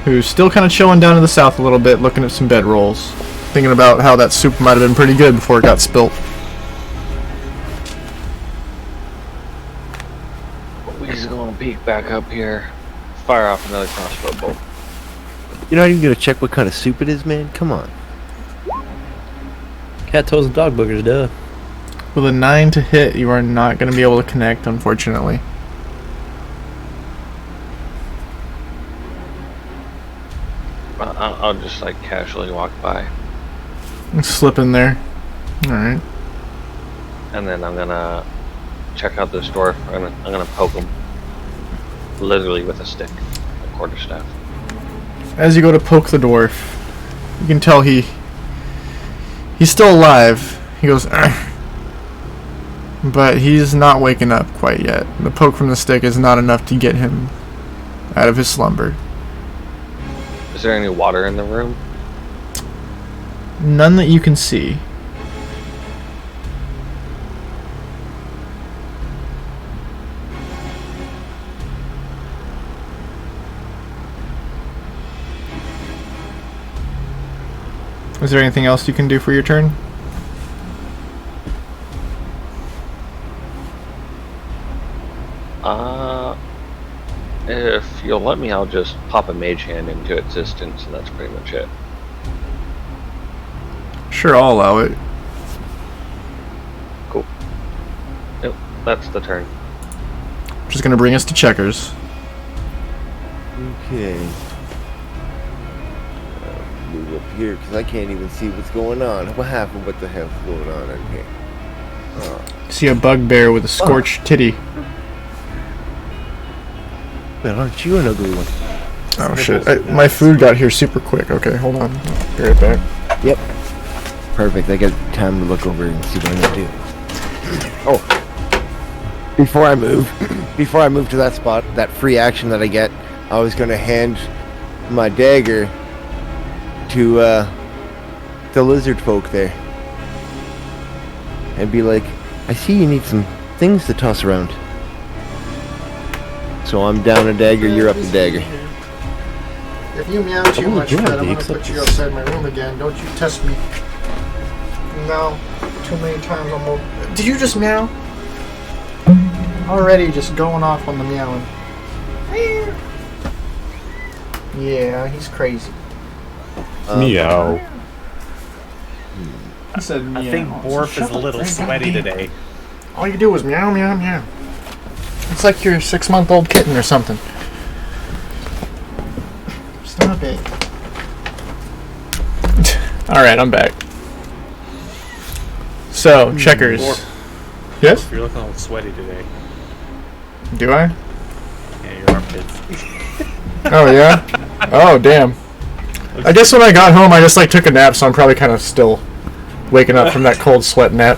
who's still kind of chilling down to the south a little bit, looking at some bedrolls. Thinking about how that soup might have been pretty good before it got spilt. He's going to peek back up here, fire off another crossbow bolt. You're not even gonna check what kind of soup it is, man? Come on. Cat toes and dog boogers, duh. With a 9 to hit, you are not going to be able to connect, unfortunately. I'll just like casually walk by, Slip in there. Alright. and then I'm gonna check out this dwarf. I'm gonna poke him, literally with a stick, a quarterstaff. As you go to poke the dwarf, you can tell he's still alive. He goes, "Argh." But he's not waking up quite yet. The poke from the stick is not enough to get him out of his slumber. Is there any water in the room? None that you can see. Is there anything else you can do for your turn? If you'll let me, I'll just pop a mage hand into existence, and that's pretty much it. Sure, I'll allow it. Cool. Yep, that's the turn. Which is going to bring us to checkers. Okay. Move up here because I can't even see what's going on. What happened? What the hell's going on in here? Oh. See a bugbear with a scorched titty. Man, aren't you an ugly one? Oh shit, my food got here super quick. Okay, hold on. Be right back. Yep. Perfect. I got time to look over and see what I'm gonna do. Oh. Before I move to that spot, that free action that I get, I was gonna hand my dagger to the lizard folk there. And be like, I see you need some things to toss around. So I'm down a dagger, you're up a dagger. If you meow too much, Fred, I'm gonna put you outside my room again. Don't you test me. No, too many times I'm over. Did you just meow? Already just going off on the meowing. Yeah, he's crazy. Meow. He said meow. I think Borf is a little sweaty today. All you do is meow, meow, meow. It's like your 6-month-old kitten or something. Stop it. Alright, I'm back. So, checkers. Borf, Yes? you're looking a little sweaty today. Do I? Yeah, your armpits. Oh, yeah? Oh, damn. I guess when I got home, I just, like, took a nap, so I'm probably kind of still waking up from that cold sweat nap.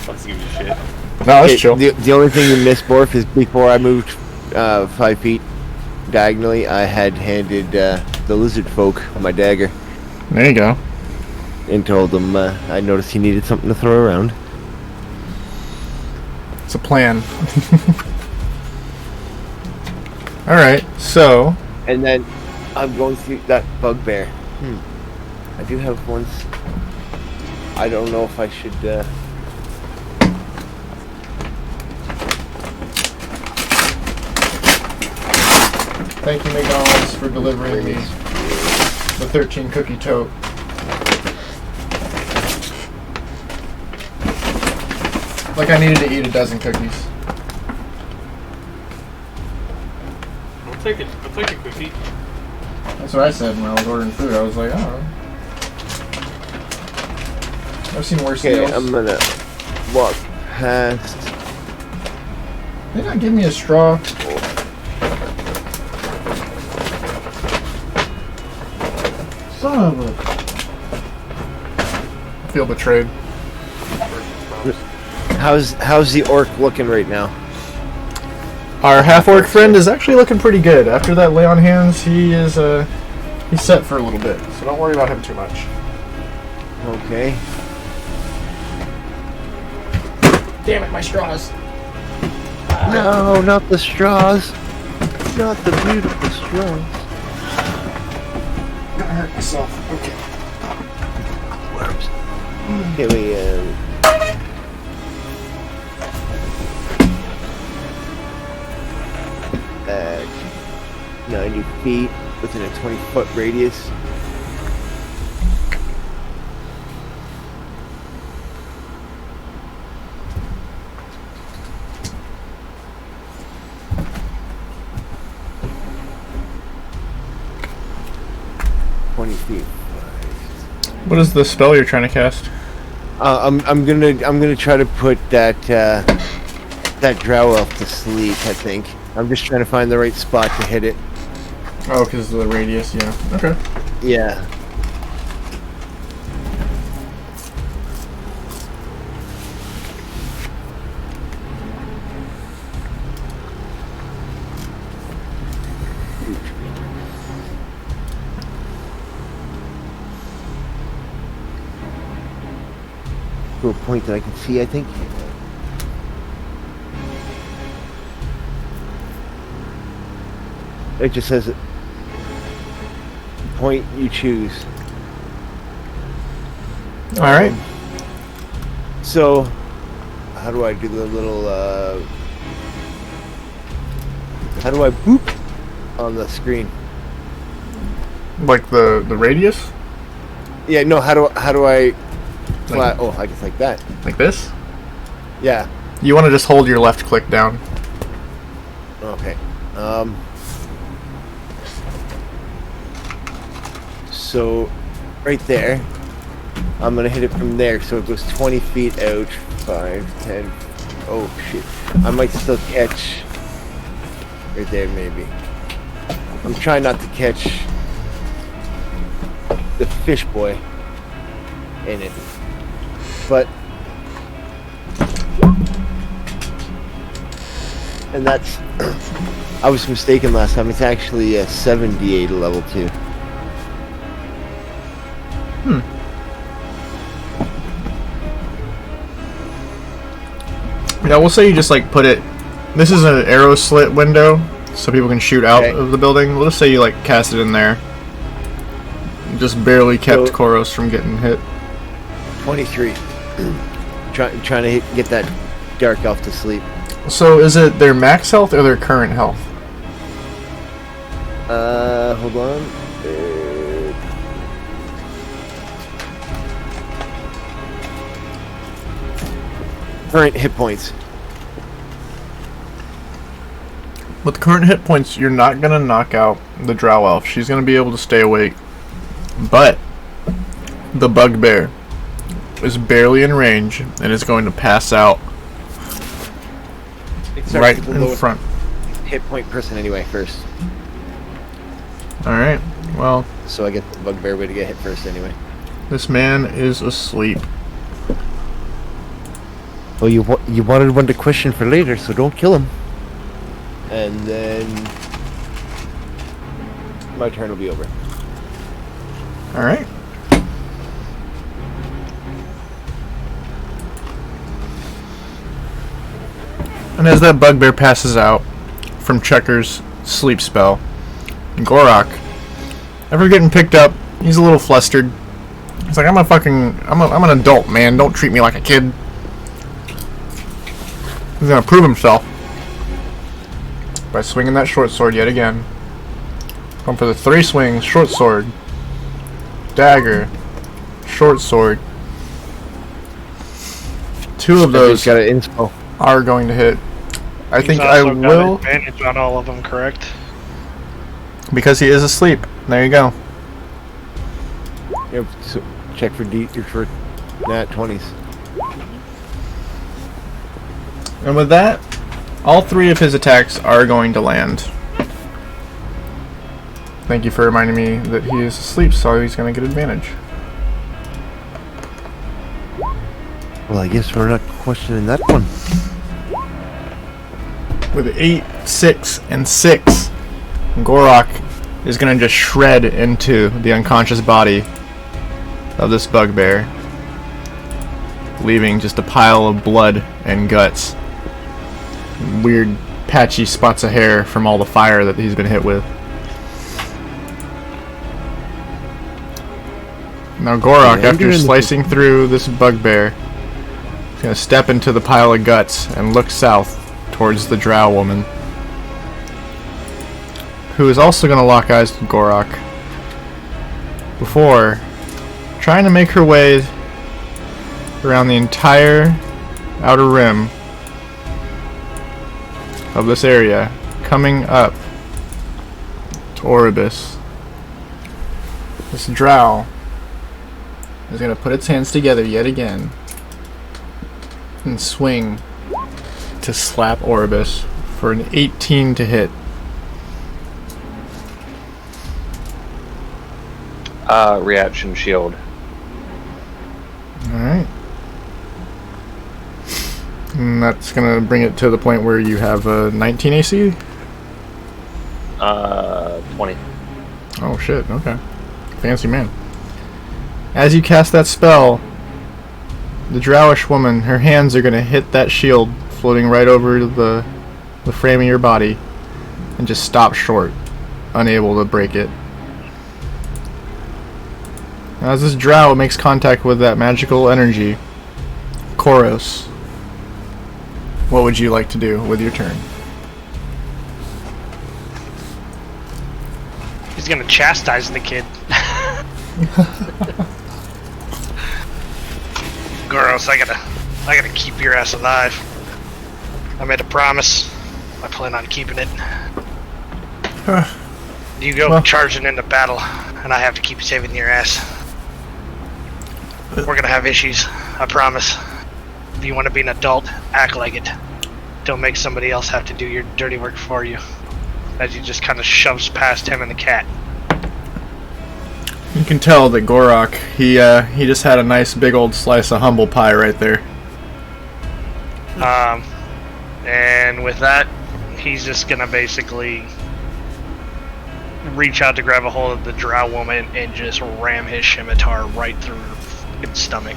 Fucks give you shit. No, that's chill. The only thing you missed, Borf, is before I moved 5 feet diagonally, I had handed the lizard folk my dagger There you go. and told them I noticed he needed something to throw around. It's a plan. Alright, so... And then I'm going through that bugbear. I do have ones. I don't know if I should. Thank you, McDonald's, for delivering me the 13 cookie tote. Like I needed to eat a dozen cookies. I'll take a cookie. That's what I said when I was ordering food. I was like, oh. I've seen worse Okay, deals. I'm gonna walk past. They not give me a straw. Son of a... I feel betrayed. How's the orc looking right now? Our half-orc friend is actually looking pretty good. After that lay on hands, he is he's set for a little bit. So don't worry about him too much. Okay. Damn it, my straws. No, not the straws. Not the beautiful straws. I hurt myself. Okay. Okay, we 90 feet within a 20-foot radius. What is the spell you're trying to cast? I'm gonna try to put that drow elf to sleep. I think I'm just trying to find the right spot to hit it. Oh, because of the radius, yeah. Okay. Yeah. To a point that I can see, I think. It just says point you choose. Alright. So, how do I do the little, how do I boop on the screen? Like the radius? Yeah, no, how do I flat, oh, I guess like that. Like this? Yeah. You want to just hold your left click down. Okay. So, right there, I'm gonna hit it from there, so it goes 20 feet out, 5, 10, oh shit. I might still catch, right there maybe. I'm trying not to catch the fish boy in it, but, and that's, I was mistaken last time, it's actually a 78 level 2. Yeah, we'll say you just like put it This is an arrow slit window, so people can shoot out Okay. of the building. Let's say you like cast it in there. Just barely kept So- Koros from getting hit. 23. Trying to get that dark elf to sleep. So is it their max health or their current health? Hold on. Current hit points. With current hit points, you're not gonna knock out the Drow Elf. She's gonna be able to stay awake. But the Bugbear is barely in range and is going to pass out It starts right with the in lowest front. hit point person anyway first. Alright, well, So I get the bugbear way to get hit first anyway. this man is asleep. Well, you wanted one to question for later, so don't kill him. And then my turn will be over. Alright. And as that bugbear passes out from Checker's sleep spell, Gorok, after getting picked up, he's a little flustered. He's like, I'm an adult, man. Don't treat me like a kid. He's gonna prove himself by swinging that short sword yet again. Going for the 3 swings, short sword, dagger, short sword. 2 of those Got an inspo. are going to hit. I He's think I also got will, advantage on all of them, correct? because he is asleep. There you go. Yep. So check for for nat 20s. And with that, all 3 of his attacks are going to land. Thank you for reminding me that he is asleep, so he's going to get advantage. Well, I guess we're not questioning that one. With 8, 6, and 6, Gorok is going to just shred into the unconscious body of this bugbear, leaving just a pile of blood and guts. Weird patchy spots of hair from all the fire that he's been hit with. Now Gorok, Yeah, I'm after doing slicing through this bugbear, is going to step into the pile of guts and look south towards the Drow woman, who is also going to lock eyes with Gorok before trying to make her way around the entire outer rim of this area, coming up to Oribus. This Drow is going to put its hands together yet again and swing to slap Oribus for an 18 to hit. Reaction shield. Alright. And that's going to bring it to the point where you have a 19 AC? 20. Oh shit, okay. Fancy man. As you cast that spell, the Drowish woman, her hands are going to hit that shield floating right over the frame of your body and just stop short, unable to break it. As this drow makes contact with that magical energy, Koros, what would you like to do with your turn? He's gonna chastise the kid. Gross, I gotta keep your ass alive. I made a promise. I plan on keeping it. You go Well. charging into battle, and I have to keep saving your ass. We're gonna have issues, I promise. If you want to be an adult, act like it. Don't make somebody else have to do your dirty work for you. As he just kind of shoves past him and the cat. You can tell that Gorok, he just had a nice big old slice of humble pie right there. And with that, he's just gonna basically reach out to grab a hold of the drow woman and just ram his scimitar right through her fucking stomach.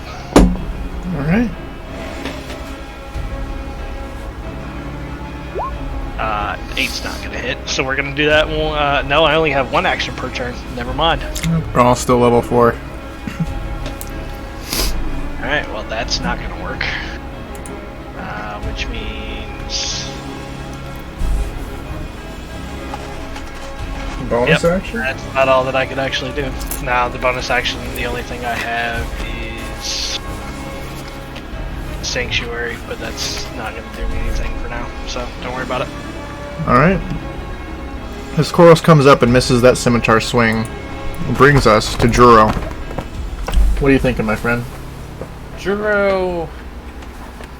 Alright. Eight's not gonna hit, so we're gonna do that. No, I only have one action per turn. Never mind. We're all still level 4. Alright, well that's not gonna work. Which means... Bonus Yep, action? that's not all that I could actually do. Now, the bonus action, the only thing I have is Sanctuary, but that's not going to do me anything for now, so don't worry about it. Alright. As Koros comes up and misses that scimitar swing, brings us to Juro. What are you thinking, my friend? Juro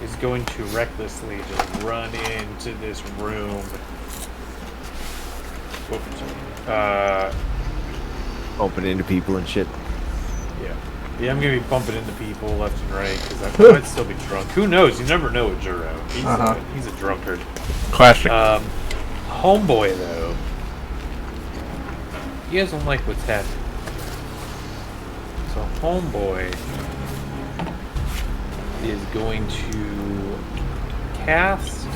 is going to recklessly just run into this room. Whoops. Bumping into people and shit. Yeah, I'm gonna be bumping into people left and right because I might still be drunk. Who knows? You never know with Juro. He's a drunkard. Classic. Homeboy though, he doesn't like what's happening. So Homeboy is going to cast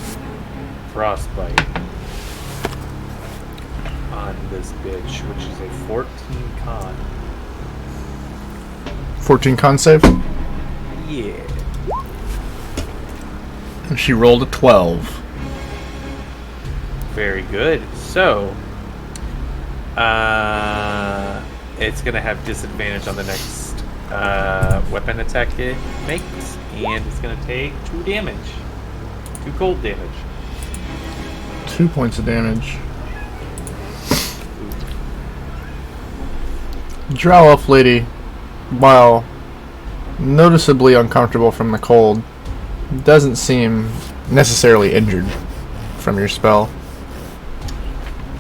Frostbite on this bitch, which is a 14 con. 14 con save? Yeah. And she rolled a 12. Very good. So, it's going to have disadvantage on the next weapon attack it makes, and it's going to take 2 damage. 2 cold damage. 2 points of damage. Drow Elf Lady, while noticeably uncomfortable from the cold, doesn't seem necessarily injured from your spell.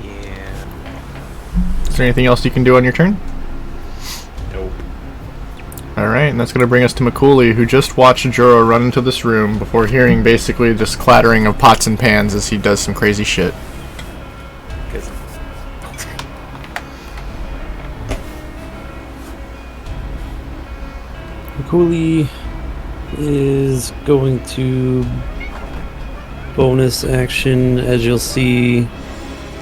Yeah. Is there anything else you can do on your turn? Nope. Alright, and that's going to bring us to Mchuli, who just watched Juro run into this room before hearing basically just clattering of pots and pans as he does some crazy shit. Because Mchuli is going to bonus action, as you'll see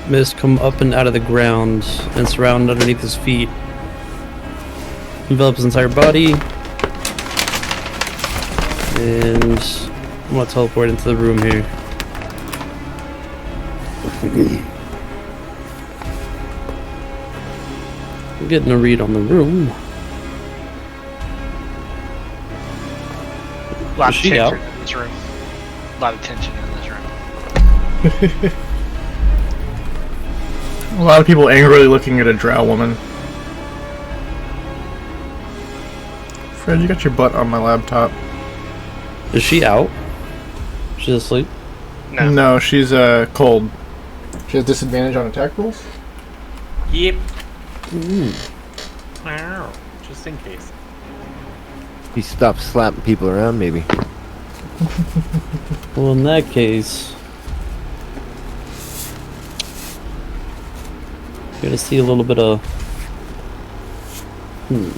mist come up and out of the ground and surround underneath his feet. Envelop his entire body. And I'm going to teleport into the room here. I'm getting a read on the room. A lot of Is she tension out? in this room. A lot of tension in this room. A lot of people angrily looking at a drow woman. Fred, you got your butt on my laptop. Is she out? She's asleep? No. No, she's cold. She has disadvantage on attack rolls? yep. Ooh. Wow. Just in case. He stopped slapping people around, maybe. Well, in that case, you're gonna see a little bit of. You're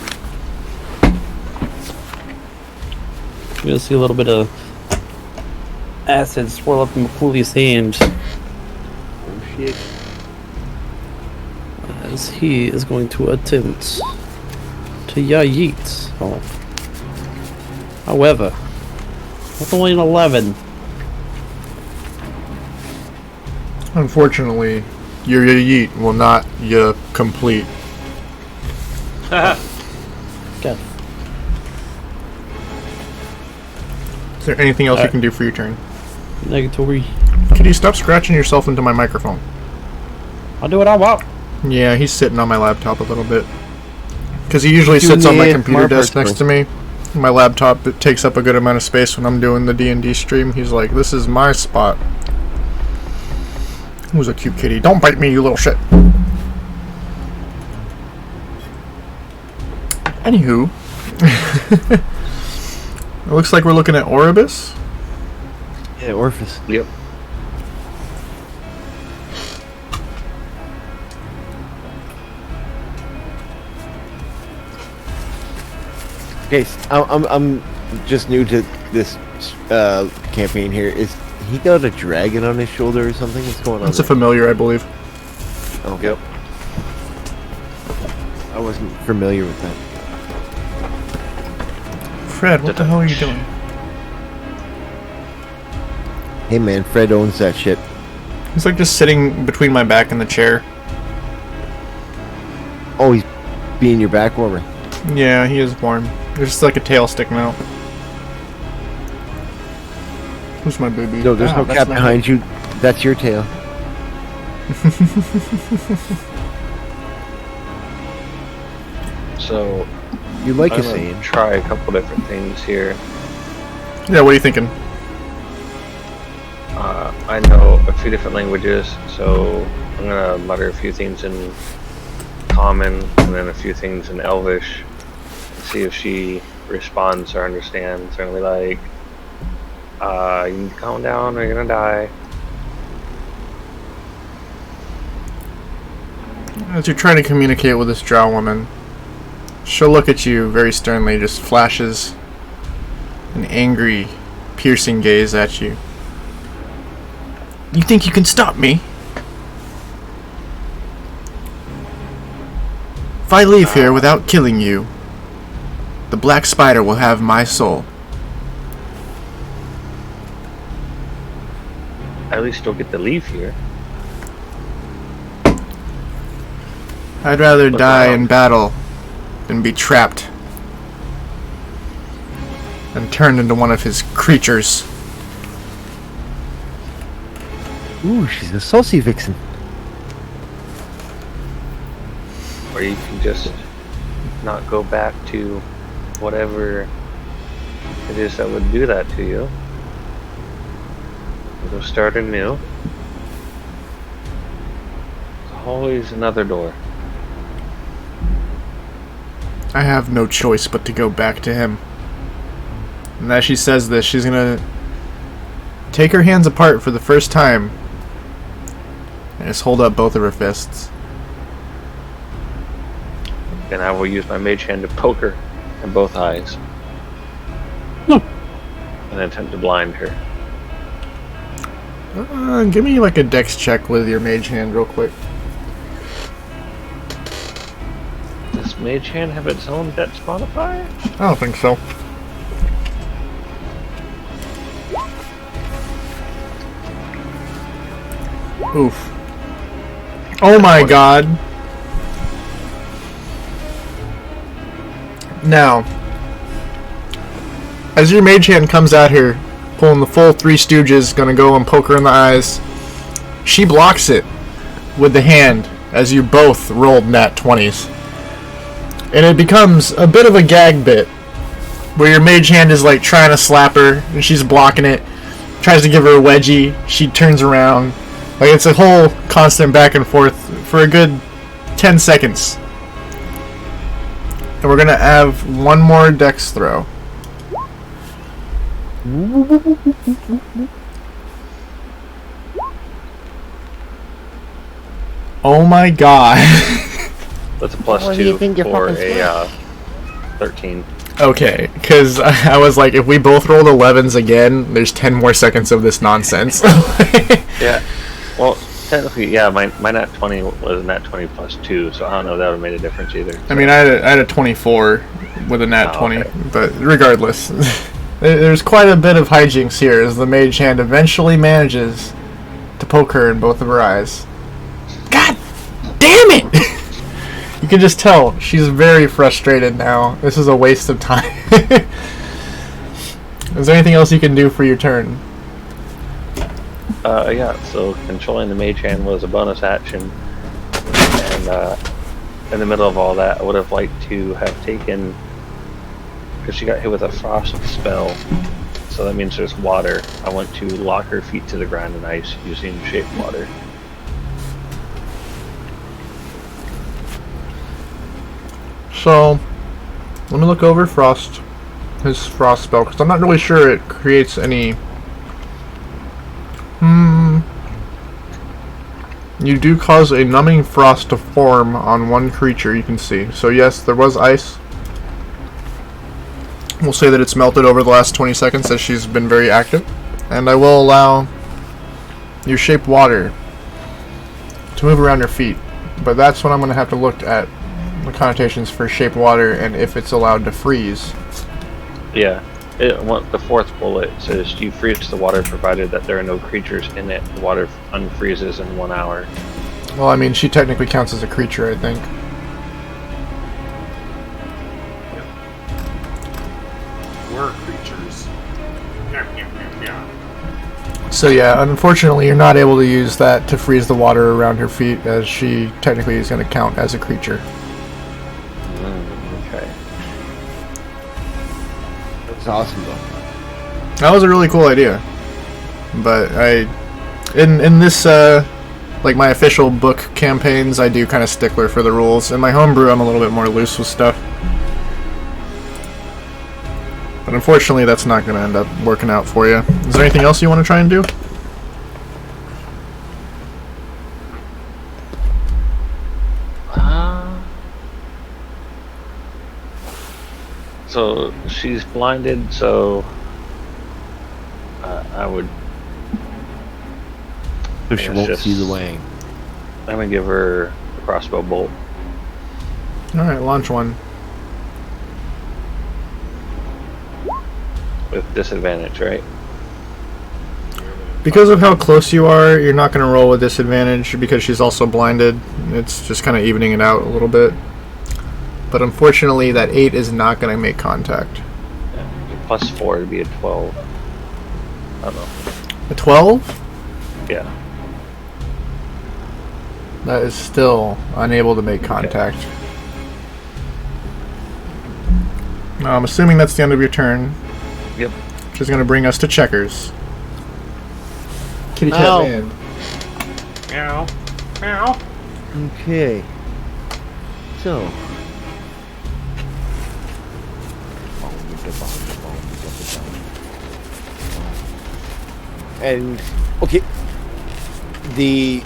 gonna see a little bit of acid swirl up in Mchuli's hand Oh shit. as he is going to attempt to yeet off. However, with only an 11. Unfortunately, your yeet will not complete. Okay. Is there anything else you can do for your turn? Negatory. Kitty, stop scratching yourself into my microphone. I'll do what I want. Yeah, he's sitting on my laptop a little bit. Because he usually sits on my computer desk next to me. My laptop, it takes up a good amount of space when I'm doing the D&D stream. He's like, this is my spot. Who's a cute kitty? Don't bite me, you little shit. Anywho. It looks like we're looking at Oribus. Yeah, Orphis. Yep. Okay, I'm just new to this campaign here. Is He got a dragon on his shoulder or something. What's going on? It's a familiar, I believe. Okay. Yep. I wasn't familiar with that. Fred, what the hell are you doing? Hey man, Fred owns that shit. He's like just sitting between my back and the chair. Oh, he's being your back warmer. Yeah, he is warm. There's just like a tail sticking out. Who's my baby? No, there's no that's cap my behind you. That's your tail. So You like I'm a gonna saying. try a couple different things here. Yeah, what are you thinking? I know a few different languages, so I'm gonna mutter a few things in Common and then a few things in Elvish. See if she responds or understands. They're gonna be like, you need to calm down or you're gonna die. As you're trying to communicate with this drow woman, she'll look at you very sternly, just flashes an angry, piercing gaze at you. You think you can stop me? If I leave here without killing you, the black spider will have my soul. At least you'll get to leave here. I'd rather Look die around. in battle than be trapped and turned into one of his creatures. Ooh, she's a saucy vixen. Or you can just not go back to whatever it is that would do that to you. Go start anew. There's always another door. I have no choice but to go back to him. And as she says this, she's gonna take her hands apart for the first time and just hold up both of her fists. And I will use my mage hand to poke her in both eyes. And attempt to blind her. Give me like a dex check with your mage hand real quick. Does mage hand have its own dex modifier? I don't think so. Oof. Oh my god. Now, as your mage hand comes out here, pulling the full Three Stooges, gonna go and poke her in the eyes, she blocks it with the hand as you both rolled nat 20s. And it becomes a bit of a gag bit, where your mage hand is like trying to slap her, and she's blocking it, tries to give her a wedgie, she turns around. Like, it's a whole constant back and forth for a good 10 seconds. And we're gonna have one more dex throw. Oh my god. That's a plus What do you 2 think you're for fucking a 13. Okay, because I was like, if we both rolled 11s again, there's 10 more seconds of this nonsense. Yeah. Well, technically, yeah, my nat 20 was nat 20 plus 2, so I don't know if that would have made a difference either. I mean, I had a 24 with a nat Oh, 20, okay. but regardless, there's quite a bit of hijinks here as the mage hand eventually manages to poke her in both of her eyes. God damn it! You can just tell she's very frustrated now. This is a waste of time. Is there anything else you can do for your turn? Yeah, so controlling the mage hand was a bonus action. And in the middle of all that, I would have liked to have taken, because she got hit with a frost spell, so that means there's water. I want to lock her feet to the ground in ice using shape water. So, let me look over his frost spell, because I'm not really sure it creates any... You do cause a numbing frost to form on one creature you can see. So yes, there was ice. We'll say that it's melted over the last 20 seconds as she's been very active. And I will allow you shape water to move around your feet. But that's when I'm going to have to look at the connotations for shape water and if it's allowed to freeze. Yeah. The fourth bullet says you freeze the water provided that there are no creatures in it. The water unfreezes in 1 hour. Well, I mean, she technically counts as a creature, I think. We're creatures. So yeah, unfortunately you're not able to use that to freeze the water around her feet, as she technically is going to count as a creature. Okay. That's awesome, though. That was a really cool idea. But in this, like my official book campaigns, I do kind of stickler for the rules. In my homebrew, I'm a little bit more loose with stuff. But unfortunately, that's not going to end up working out for you. Is there anything else you want to try and do? So she's blinded, so I would. So she won't see the wang. I'm gonna give her a crossbow bolt. Alright, launch one. With disadvantage, right? Because of how close you are, you're not going to roll with disadvantage because she's also blinded. It's just kind of evening it out a little bit. But unfortunately, that 8 is not going to make contact. Yeah. Plus 4 would be a 12. I don't know. A 12? Yeah. That is still unable to make contact. Now, I'm assuming that's the end of your turn. Yep. Which is going to bring us to checkers. Kitty cat Ow. man. Meow. Meow. Okay. So. And okay, the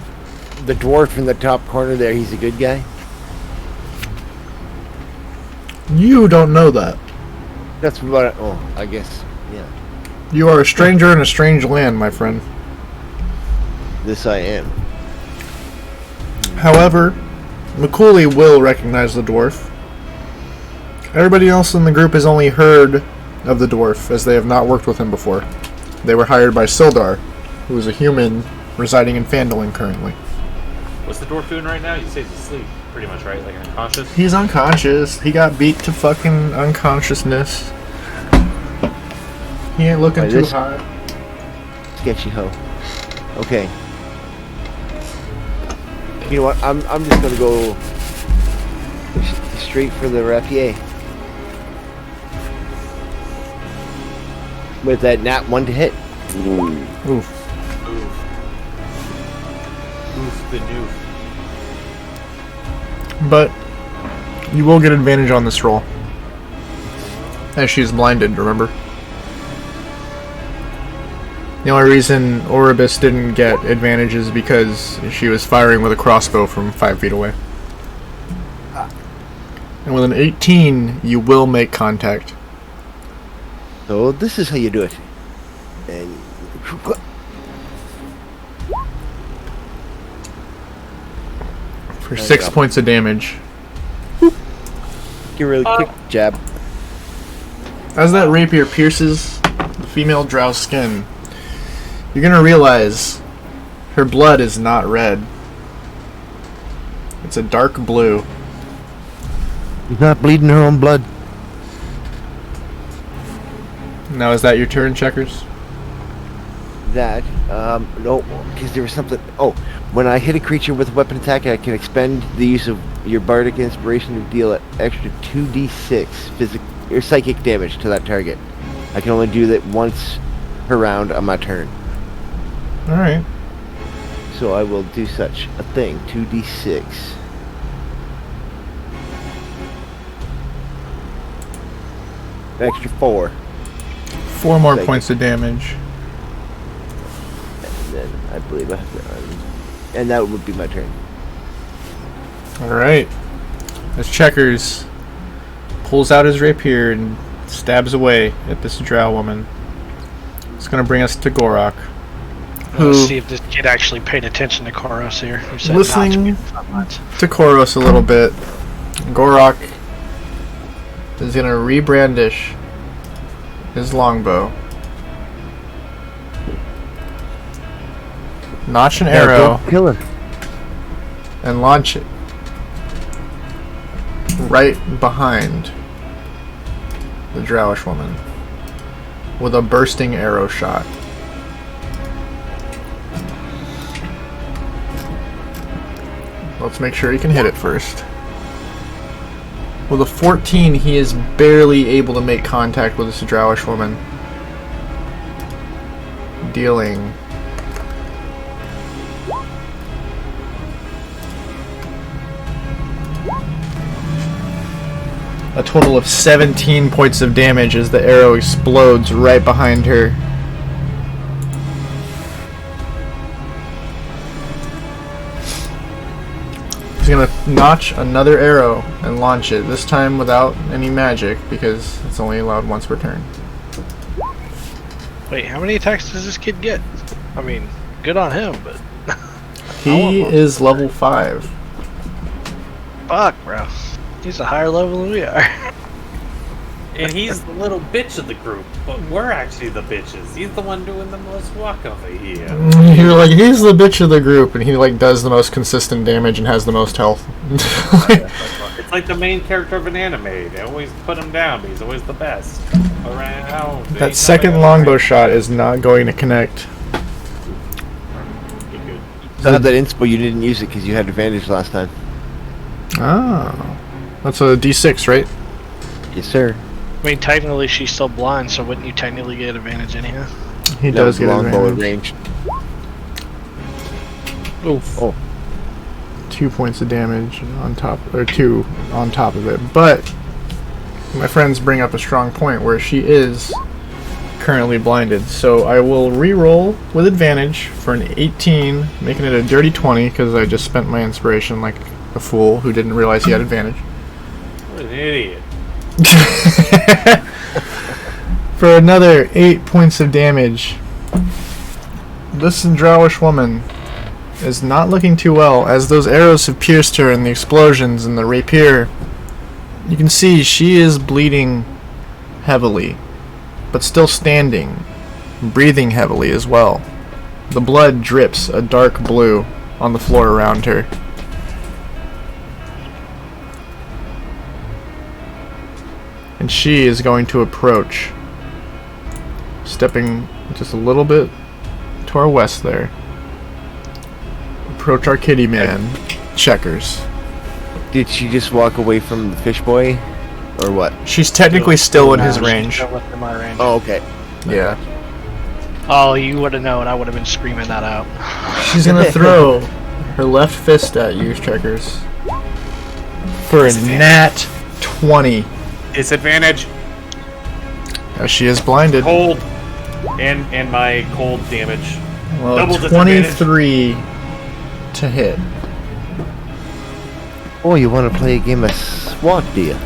dwarf in the top corner there, he's a good guy. You don't know that. That's what. I guess. Yeah. You are a stranger in a strange land, my friend. This I am. However, Mchuli will recognize the dwarf. Everybody else in the group has only heard of the dwarf, as they have not worked with him before. They were hired by Sildar, who is a human residing in Phandalin currently. What's the dwarf doing right now? You say he's asleep, pretty much, right? Like unconscious? He's unconscious. He got beat to fucking unconsciousness. He ain't looking Wait, too this- hot. Sketchy hoe. Okay. You know what? I'm just gonna go straight for the rapier. With that nat 1 to hit. Oof. Oof. Oof the noof. But you will get advantage on this roll. As she's blinded, remember? The only reason Oribus didn't get advantage is because she was firing with a crossbow from 5 feet away. And with an 18, you will make contact. So this is how you do it. And For 6 points of damage. get a really quick jab. As that rapier pierces the female drow's skin, you're gonna realize her blood is not red. It's a dark blue. She's not bleeding her own blood. Now, is that your turn, Checkers? That, no, because there was something. Oh, when I hit a creature with a weapon attack, I can expend the use of your bardic inspiration to deal an extra 2d6 physical or psychic damage to that target. I can only do that once per round on my turn. Alright. So I will do such a thing. 2d6. Extra 4. 4 more Psychic. points of damage. And then I believe I have to. And that would be my turn. Alright. As Checkers pulls out his rapier and stabs away at this drow woman, it's going to bring us to Gorok. who, Let's see if this kid actually paid attention to Koros here. Who said listening not to be front lines. to Koros a little bit, Gorok is gonna rebrandish his longbow, notch an arrow, Kill her. and launch it right behind the Drowish woman with a bursting arrow shot. Let's make sure he can hit it first. With a 14, he is barely able to make contact with this Drowish woman, dealing a total of 17 points of damage as the arrow explodes right behind her. He's gonna notch another arrow and launch it, this time without any magic because it's only allowed once per turn. Wait, how many attacks does this kid get? I mean, good on him, but He is level 5. fuck, bro. He's a higher level than we are. And he's the little bitch of the group, but we're actually the bitches. He's the one doing the most walk over here. You're like, he's the bitch of the group, and he like does the most consistent damage and has the most health. It's like the main character of an anime. They always put him down, but he's always the best. Around. That second longbow shot is not going to connect. So that inspo, you didn't use it because you had advantage last time. Oh. That's a d6, right? Yes, sir. I mean, technically she's still blind, so wouldn't you technically get advantage anyhow? He does get longbow at advantage. range. Oof. Oh. 2 points of damage on top, or 2 on top of it. But my friends bring up a strong point where she is currently blinded. So I will re-roll with advantage for an 18, making it a dirty 20 because I just spent my inspiration like a fool who didn't realize he had advantage. What an idiot. For another 8 points of damage. This Drowish woman is not looking too well as those arrows have pierced her and the explosions and the rapier. You can see she is bleeding heavily, but still standing, breathing heavily as well. The blood drips a dark blue on the floor around her. And she is going to approach, stepping just a little bit to our west there. Approach our kitty man, Checkers. Did she just walk away from the fish boy? Or what? She's technically still in his range. Still within my range. Oh, okay. Yeah. Oh, you would have known. I would have been screaming that out. She's gonna throw her left fist at you, Checkers. For a nat 20. Disadvantage. As she is blinded. Cold. And my cold damage. Well, double 23 to hit. Oh, you want to play a game of SWAT, do you?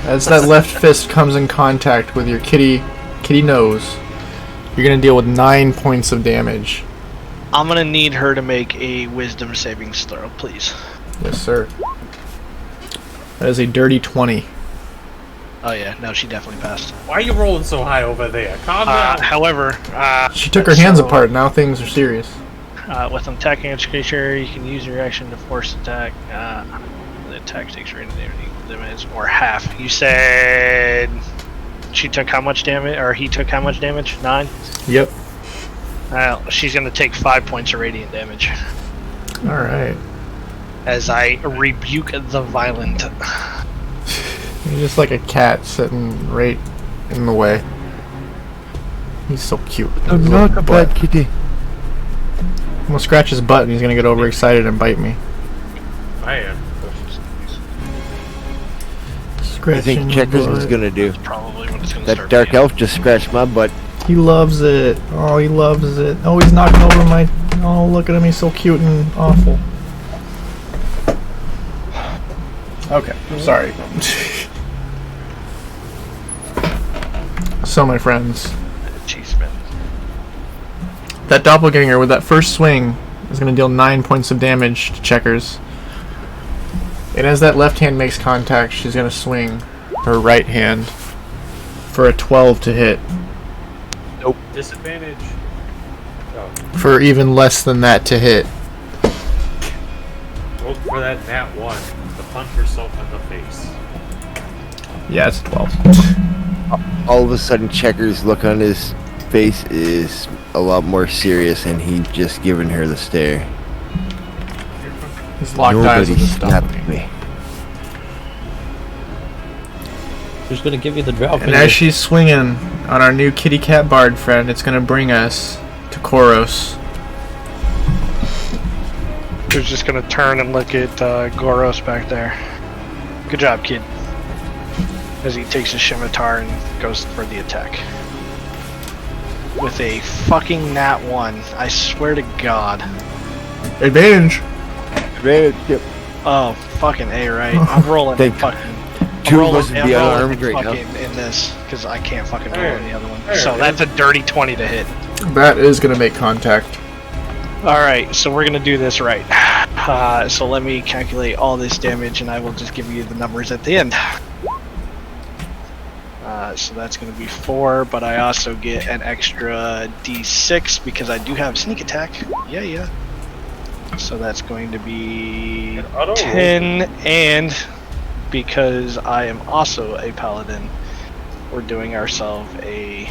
As that left fist comes in contact with your kitty nose, you're gonna deal with 9 points of damage. I'm gonna need her to make a wisdom savings throw, please. Yes, sir. That is a dirty 20. Oh yeah, no, she definitely passed. Why are you rolling so high over there? Calm down. However, She took her hands apart. Now things are serious. with an attacking edge creature, you can use your action to force attack. The attack takes radiant damage or half. You said she took how much damage, or he took how much damage? 9. Yep. She's gonna take 5 points of radiant damage All right. as I rebuke the violent. You're just like a cat sitting right in the way. He's so cute. I'm His not little a butt. bad kitty. I'm gonna scratch his butt and he's gonna get overexcited and bite me. I am. I Scratching think my Checkers was butt. gonna do. Probably what it's gonna That start dark being. elf just scratched my butt. He loves it. Oh, he loves it. Oh, he's knocking over my... Oh, look at him. He's so cute and awful. Okay, sorry. So, my friends, Jeez, man. That doppelganger with that first swing is going to deal 9 points of damage to Checkers. And as that left hand makes contact, she's going to swing her right hand for a 12 to hit. Nope. Disadvantage. Oh. For even less than that to hit. Go for that nat 1 to punch herself in the face. Yeah, it's 12. All of a sudden, Checker's look on his face is a lot more serious, and he's just giving her the stare. He's locked eyes with the stuff. Me. Who's gonna give you the drop? And as she's swinging on our new kitty cat bard friend, it's going to bring us to Koros. Who's just gonna turn and look at Goros back there. Good job, kid. As he takes his scimitar and goes for the attack. With a fucking nat 1. I swear to God. Advantage. Yep. Oh, fucking A, right? I'm rolling Thank fucking... Two of us would be unarmed right now. in this, because I can't fucking roll There. in the other one. There, So dude. that's a dirty 20 to hit. That is going to make contact. Alright, so we're gonna do this right. So let me calculate all this damage and I will just give you the numbers at the end. So that's gonna be 4, but I also get an extra d6 because I do have sneak attack. Yeah. So that's going to be Auto 10, and because I am also a paladin, we're doing ourselves a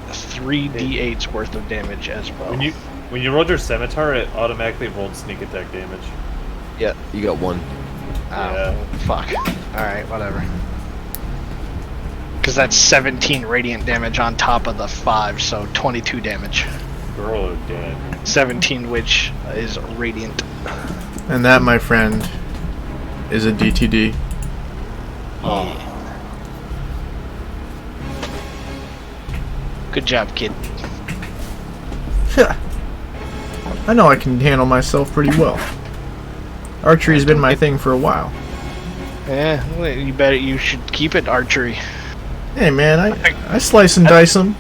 3d8's worth of damage as well. When you rolled your scimitar, it automatically rolled sneak attack damage. Yeah, you got 1. Yeah. Fuck. Alright, whatever. Because that's 17 radiant damage on top of the 5, so 22 damage. Girl, dead. 17 which is radiant. And that, my friend, is a DTD. Oh. Good job, kid. I know I can handle myself pretty well. Archery's been my thing for a while. Yeah, well, you should keep it archery. Hey man, I slice and dice them.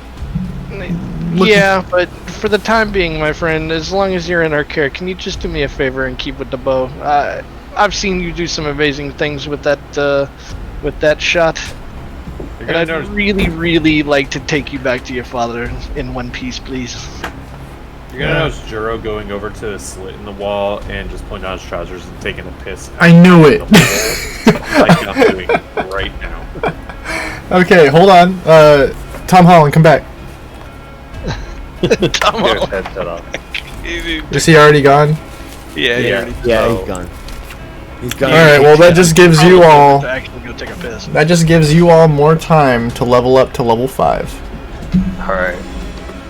Yeah, but for the time being, my friend, as long as you're in our care, can you just do me a favor and keep with the bow? I've seen you do some amazing things with that shot. You're And gonna I'd notice, really like to take you back to your father in one piece, please. you're gonna notice Juro going over to a slit in the wall and just pulling down his trousers and taking a piss. I knew it. Like I'm doing right now. Okay, hold on. Tom Holland, come back. Get his headset off. Is he already gone? Yeah. Yeah, he's gone. He's gone. Alright, well that just gives you all... To actually go take a piss. That just gives you all more time to level up to level 5. Alright.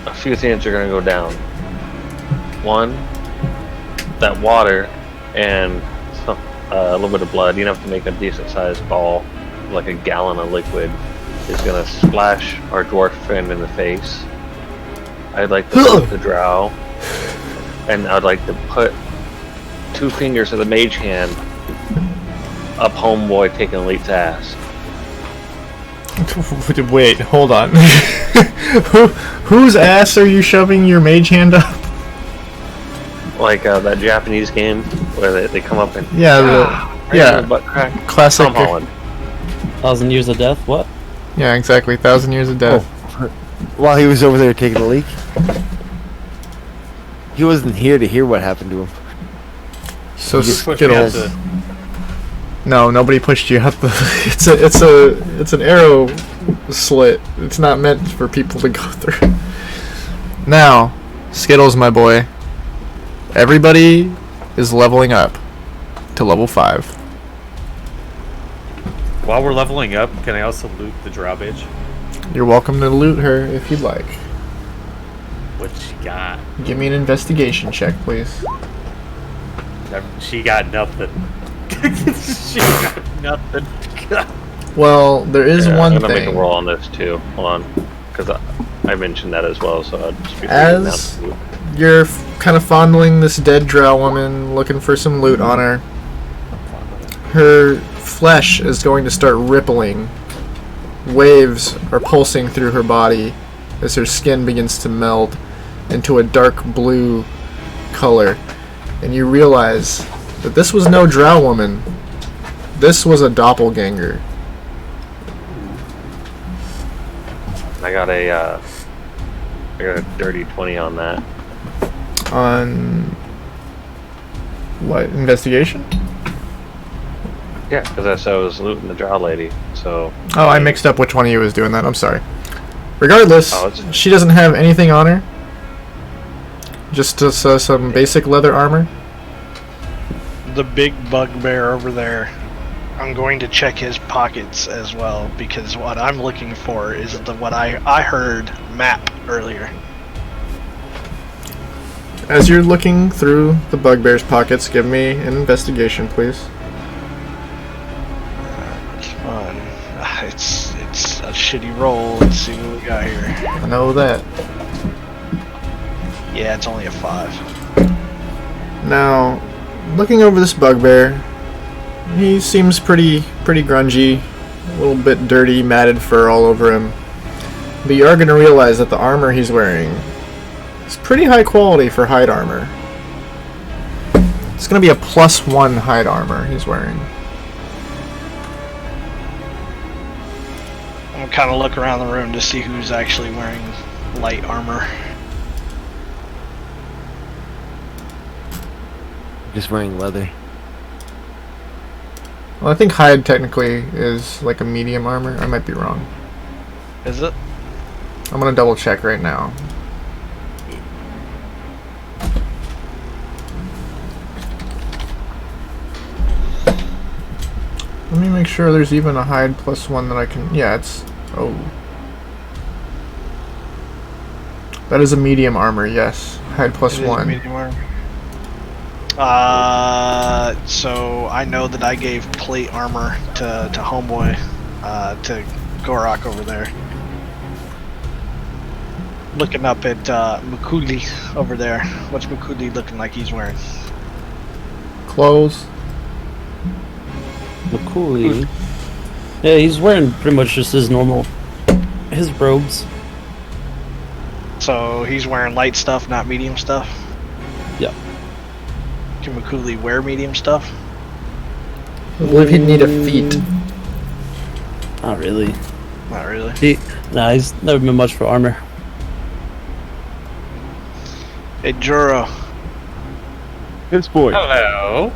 A few things are gonna go down. One, that water and a little bit of blood, enough to make a decent sized ball, like a gallon of liquid, is gonna splash our dwarf friend in the face. I'd like to put the drow, and I'd like to put 2 fingers of the mage hand up homeboy taking Elite's ass. Wait, hold on. Whose ass are you shoving your mage hand up? Like that Japanese game where they come up and Yeah, right in the butt crack. classic. Tom Holland. 1,000 years of death. What? Yeah, exactly. 1,000 years of death. While he was over there taking a leak. He wasn't here to hear what happened to him. So You just pushed me out Skittles. No, nobody pushed you up. It's an arrow slit. It's not meant for people to go through. Now, Skittles, my boy. Everybody is leveling up to level 5. While we're leveling up, can I also loot the drow bitch? You're welcome to loot her if you'd like. What she got? Give me an investigation check, please. She got nothing. She got nothing. Well, there is Yeah, one I'm gonna thing. make a roll on this too. Hold on, because I mentioned that as well. So I'd just be As you're kind of fondling this dead drow woman, looking for some loot on her, her flesh is going to start rippling. Waves are pulsing through her body as her skin begins to meld, into a dark blue color, and you realize that this was no drow woman. This was a doppelganger. I got a dirty 20 on that. On what, investigation? Yeah, because I said I was looting the drow lady. So. Oh, I mixed up which one of you was doing that. I'm sorry. Regardless, Oh, she doesn't have anything on her. Just some basic leather armor. The big bugbear over there. I'm going to check his pockets as well because what I'm looking for is what I heard map earlier. As you're looking through the bugbear's pockets, give me an investigation, please. Which one? It's a shitty roll. Let's see what we got here. I know that. Yeah, it's only a 5. Now, looking over this bugbear, he seems pretty grungy, a little bit dirty, matted fur all over him. But you are going to realize that the armor he's wearing is pretty high quality for hide armor. It's going to be a +1 hide armor he's wearing. I'm kind of look around the room to see who's actually wearing light armor. Just wearing leather. Well, I think hide technically is like a medium armor. I might be wrong. Is it? I'm going to double check right now. Let me make sure there's even a hide +1 that I can... Yeah, it's... Oh. That is a medium armor, yes. Hide It is +1. medium armor. So I know that I gave plate armor to homeboy, to Gorak over there. Looking up at Mchuli over there. What's Mchuli looking like he's wearing? Clothes. Mchuli. Yeah, he's wearing pretty much just his robes. So he's wearing light stuff, not medium stuff? Yeah. Can Mchuli wear medium stuff? I believe he'd need a feat. Not really. Not really. Nah, he's never been much for armor. Hey, Juro. This boy. Hello.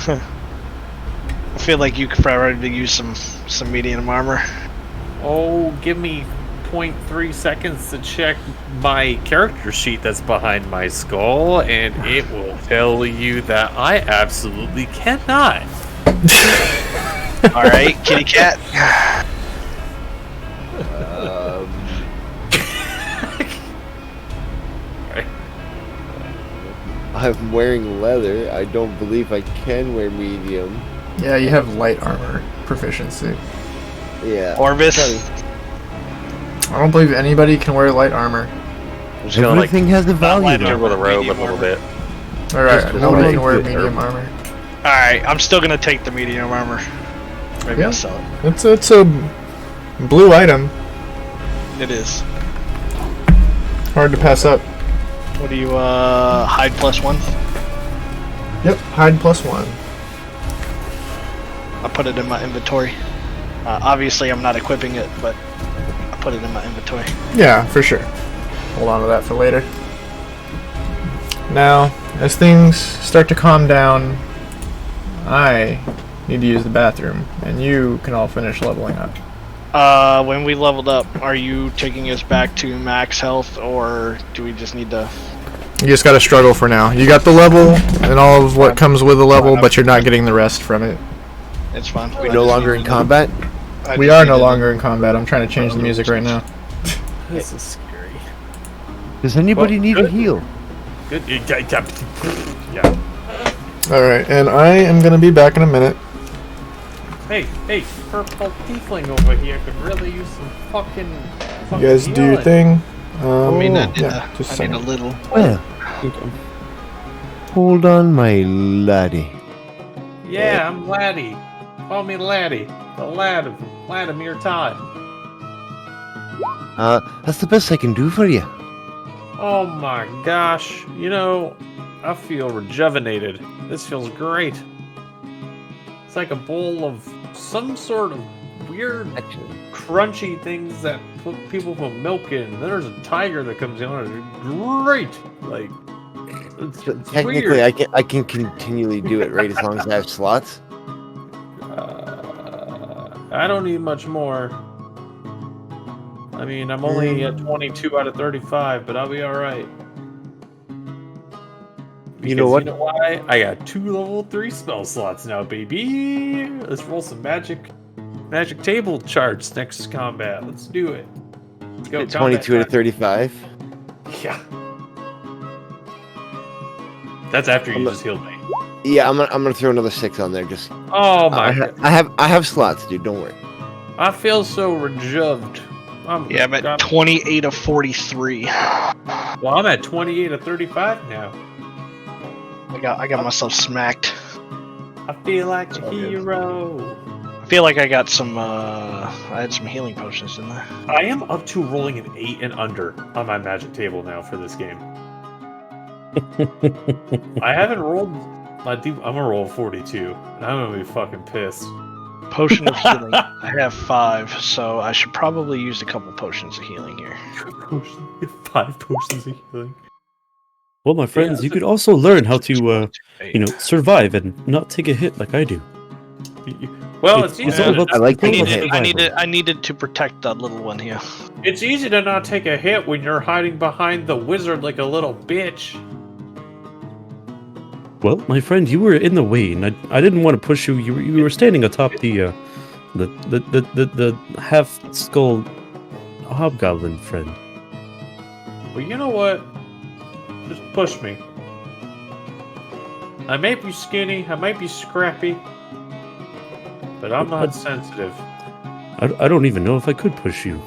I feel like you could probably use some medium armor. Oh, give me 0.3 seconds to check my character sheet that's behind my skull, and it will tell you that I absolutely cannot. Alright, kitty cat. I'm wearing leather. I don't believe I can wear medium. Yeah, you have light armor proficiency. Yeah. Orvis. I don't believe anybody can wear light armor. I'm just gonna like Everything has a value. light though. armor. jiggle the robe a Medium little armor. bit. Alright, Just nobody light can wear armor. medium armor. Alright, I'm still gonna take the medium armor. Maybe Yeah. I'll sell it. It's a blue item. It is. Hard to pass up. What do you, hide +1? Yep, hide +1. I put it in my inventory. Obviously, I'm not equipping it, but I put it in my inventory. Yeah, for sure. Hold on to that for later. Now, as things start to calm down, I need to use the bathroom, and you can all finish leveling up. When we leveled up, are you taking us back to max health, or do we just need to... You just gotta struggle for now. You got the level, and all of what comes with the level, but you're not getting the rest from it. It's fine. We're no longer in combat. We are no longer in combat. I'm trying to change the music right now. This is scary. Does anybody need a heal? Good. Yeah. Alright, and I am gonna be back in a minute. Hey, purple tiefling over here could really use some fucking You guys do your healing. thing. I mean, I yeah, just a need a second. little... Well, hold on, my laddie. Yeah, I'm Laddie. Call me Laddie. The lad of Vladimir Todd. That's the best I can do for you. Oh my gosh. You know, I feel rejuvenated. This feels great. It's like a bowl of some sort of weird, crunchy things that people put milk in. There's a tiger that comes in. It's great. Like, it's Technically, weird. I can continually do it, right? As long as I have slots. I don't need much more. I mean, I'm only at 22 out of 35, but I'll be alright. You know what? You know why? I got 2 level 3 spell slots now, baby. Let's roll some magic table charts next combat. Let's do it. Let's go. 22 out of 35. Yeah. That's after you just healed me. Yeah, I'm gonna throw another 6 on there. Just. Oh my god. I have slots, dude. Don't worry. I feel so rejuved. I'm at 28 of 43. Well, I'm at 28 of 35 now. I got myself smacked. I feel like a hero. I feel like I got some. I had some healing potions in there. I am up to rolling an 8 and under on my magic table now for this game. I haven't rolled. I'm gonna roll 42, and I'm gonna be fucking pissed. Potion of healing. I have 5, so I should probably use a couple potions of healing here. 5 potions of healing. Well, my friends, you could also learn how to, survive and not take a hit like I do. Well, it's easy. I needed to protect that little one here. It's easy to not take a hit when you're hiding behind the wizard like a little bitch. Well, my friend, you were in the way, and I didn't want to push you. You were standing atop the half skull hobgoblin friend. Well, you know what? Just push me. I might be skinny, I might be scrappy, but I'm not sensitive. I don't even know if I could push you.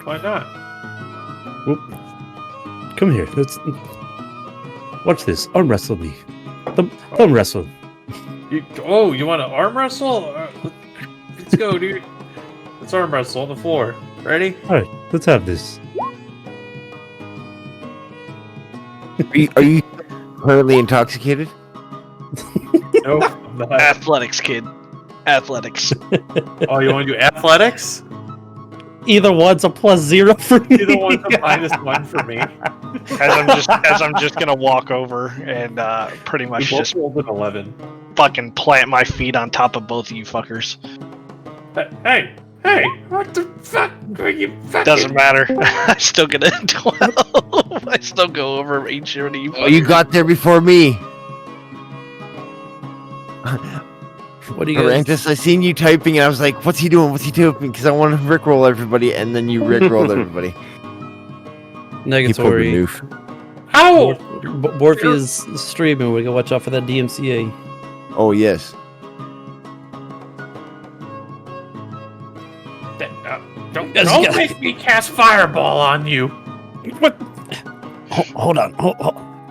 Why not? Well, come here. Let's watch this. Arm wrestle me. Thumb wrestle. You want to arm wrestle? Let's go, dude. Let's arm wrestle on the floor. Ready? All right, let's have this. Are you currently intoxicated? No, I'm not. Athletics, kid. Athletics. Oh, you want to do athletics? Either one's a +0 for me. Either one's a -1 for me. As I'm just gonna walk over and pretty much just rolled an 11. fucking plant my feet on top of both of you fuckers. Hey, what the fuck are you fucking... Doesn't matter. I still get a 12. I still go over each one of you. Oh, you got there before me. What do you guys... Arantis, I seen you typing and I was like, what's he doing? What's he doing? Because I want to rickroll everybody, and then you rickrolled everybody. Negatory. Ow! Morphe is streaming. We gotta watch out for that DMCA. Oh, yes. Don't make me cast Fireball on you. What? Hold on.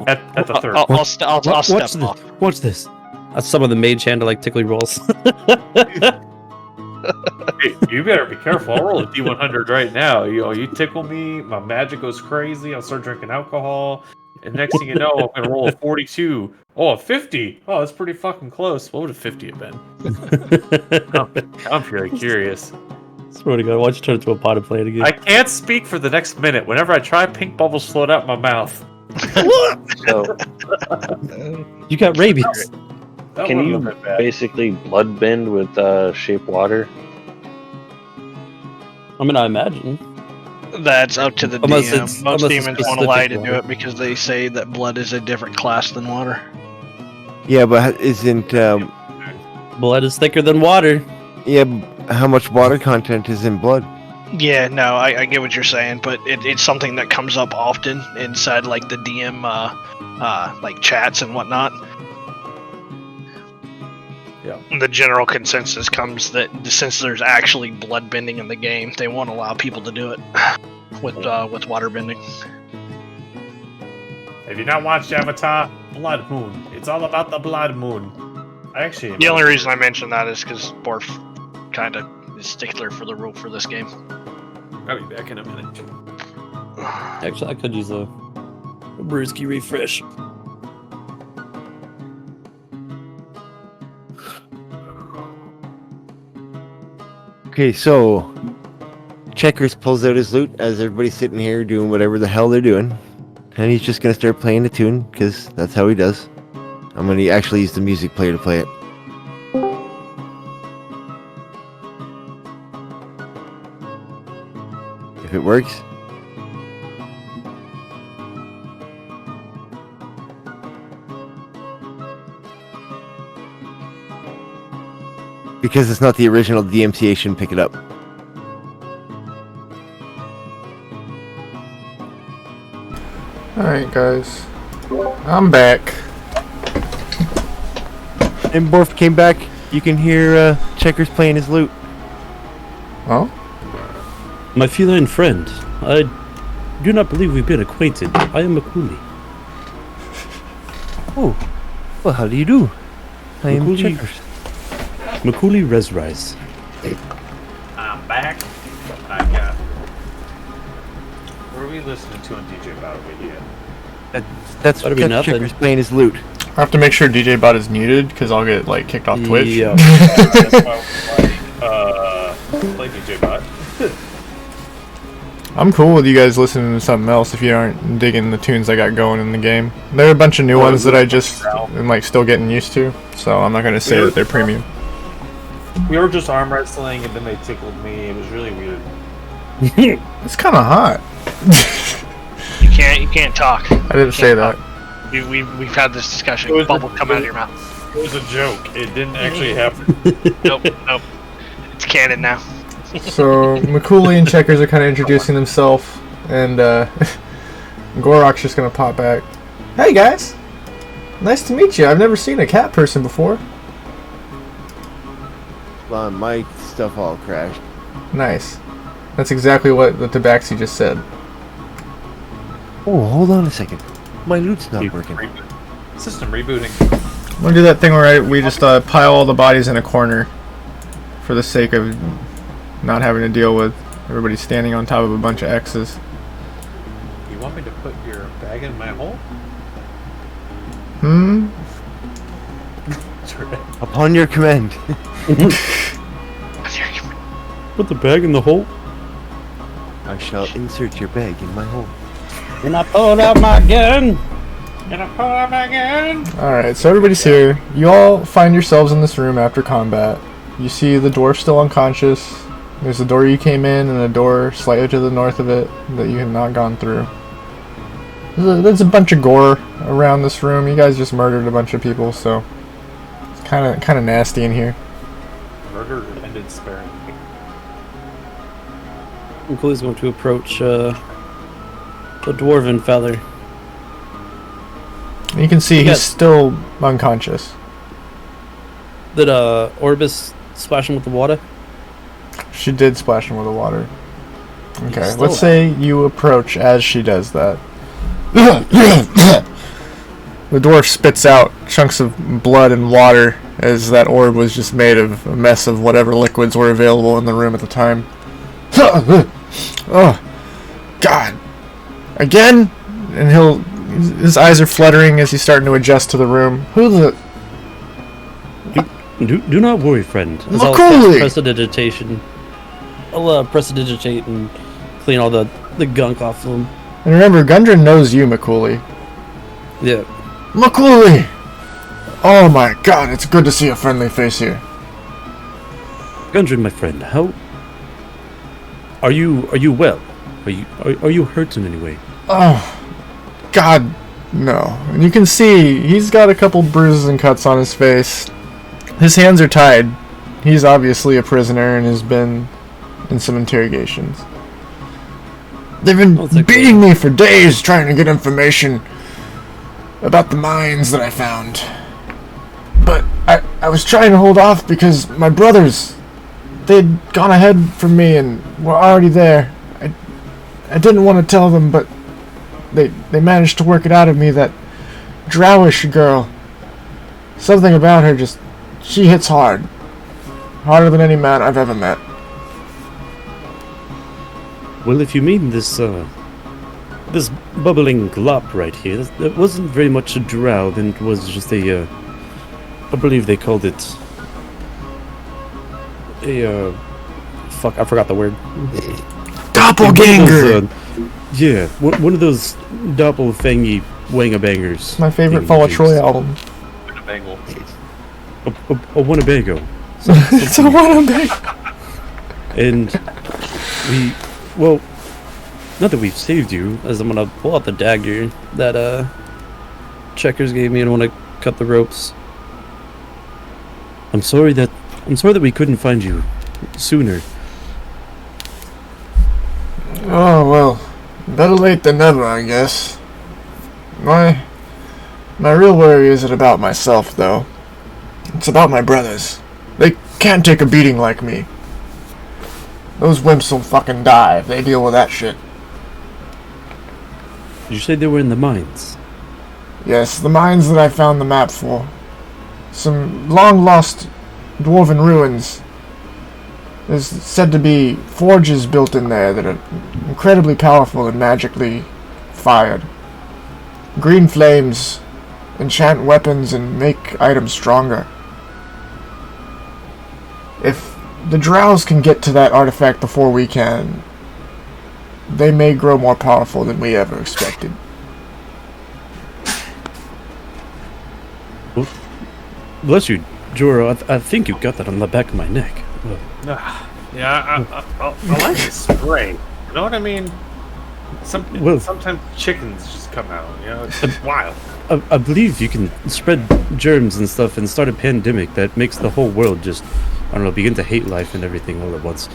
At the third. I'll step off. Watch this. That's some of the mage hand to like tickly rolls. Hey, you better be careful. I'll roll a D100 right now. You tickle me, my magic goes crazy. I'll start drinking alcohol, and next thing you know, I'm gonna roll a 42. Oh, a 50. Oh, that's pretty fucking close. What would a 50 have been? I'm very curious. Swear to God, watch you turn into a pot and play it again. I can't speak for the next minute. Whenever I try, pink bubbles float out my mouth. So, You got rabies. That can wouldn't you have been bad. basically blood bend with shape water? I mean, I imagine. That's up to the Unless DM. it's- Most unless it's demons won't specific allow you to do water. it because they say that blood is a different class than water. Yeah, but isn't... Blood is thicker than water. yeah, how much water content is in blood? Yeah, no, I get what you're saying, but it's something that comes up often inside like the DM like chats and whatnot. Yeah. The general consensus comes that since there's actually blood bending in the game, they won't allow people to do it with water bending. Have you not watched Avatar? Blood Moon. It's all about the Blood Moon. The only reason I mention that is because Borf kind of is stickler for the rule for this game. I'll be back in a minute. Actually, I could use a brewski refresh. Okay, so Checkers pulls out his loot as everybody's sitting here doing whatever the hell they're doing, and he's just gonna start playing the tune because that's how he does. I'm gonna actually use the music player to play it. If it works. Because it's not the original, DMCA shouldn't pick it up. Alright, guys. I'm back. And Borf came back. You can hear Checkers playing his lute. Oh? My feline friend, I do not believe we've been acquainted. I am Mchuli. Oh, well, how do you do? I am Mchuli. Checkers. Mchuli Resrise. I'm back. I got. What are we listening to on DJ Battle Video? That's That'd be nothing. Checkers playing his lute. I have to make sure DJ Bot is muted because I'll get like kicked off Twitch. Yeah. That's why play DJ Bot. I'm cool with you guys listening to something else if you aren't digging the tunes I got going in the game. There are a bunch of new ones that I just am like still getting used to, so I'm not gonna say that they're premium. We were just arm wrestling and then they tickled me. It was really weird. It's kind of hot. You can't talk. I didn't say that. We've had this discussion. It was Bubble a- come out of your mouth. It was a joke. It didn't actually happen. Nope. It's canon now. So Mchuli and Checkers are kind of introducing themselves, and Gorok's just gonna pop back. Hey guys, nice to meet you. I've never seen a cat person before. My stuff all crashed. Nice. That's exactly what the Tabaxi just said. Oh, hold on a second. My lute's not working. System rebooting. I'm gonna do that thing where we just pile all the bodies in a corner for the sake of not having to deal with everybody standing on top of a bunch of X's. You want me to put your bag in my hole? Hmm? Upon your command. Put the bag in the hole. I shall insert your bag in my hole. And I pulled out my gun. Alright, so everybody's here. You all find yourselves in this room after combat. You see the dwarf still unconscious. There's a door you came in and a door slightly to the north of it that you have not gone through. There's a bunch of gore around this room. You guys just murdered a bunch of people, so it's kind of nasty in here. Murder ended sparingly. Mchuli's going to approach the dwarven feather. You can see he's Yes. still unconscious. Did Orbis splash him with the water? She did splash him with the water. Okay, still let's say you approach as she does that. The dwarf spits out chunks of blood and water as that orb was just made of a mess of whatever liquids were available in the room at the time. Oh, God. Again? And his eyes are fluttering as he's starting to adjust to the room. Who the... Do not worry, friend. As I'll Mchuli! prestidigitation. I'll prestidigitate and clean all the gunk off of him. And remember, Gundren knows you, Mchuli. Yeah. Mchuli! Oh my God, it's good to see a friendly face here. Gundren, my friend, how are you well? Are you hurt in any way? Oh, God, no. And you can see he's got a couple bruises and cuts on his face. His hands are tied. He's obviously a prisoner and has been in some interrogations. They've been beating me for days trying to get information about the mines that I found. But I was trying to hold off because my brothers, they'd gone ahead from me and were already there. I didn't want to tell them, but they managed to work it out of me, that Drowish girl. Something about her just... She hits hard. Harder than any man I've ever met. Well, if you mean this this bubbling glop right here, that wasn't very much a drow, then it was just a, I believe they called it a, fuck, I forgot the word. Doppelganger! Yeah, one of those doppelfangy wangabangers. My favorite Fall of Troy album. Winnebago. A Winnebago. It's a Winnebago! And well, not that we've saved you, as I'm gonna pull out the dagger that Checkers gave me and want to cut the ropes. I'm sorry that we couldn't find you sooner. Oh, well. Better late than never, I guess. My real worry isn't about myself, though. It's about my brothers. They can't take a beating like me. Those wimps will fucking die if they deal with that shit. Did you say they were in the mines? Yes, the mines that I found the map for. Some long-lost dwarven ruins. There's said to be forges built in there that are incredibly powerful and magically fired. Green flames enchant weapons and make items stronger. If the drows can get to that artifact before we can, they may grow more powerful than we ever expected. Well, bless you, Joro. I think you got that on the back of my neck. Yeah, I like the spray. You know what I mean? Sometimes chickens just come out. You know, it's wild. I believe you can spread germs and stuff and start a pandemic that makes the whole world just, I don't know, begin to hate life and everything all at once.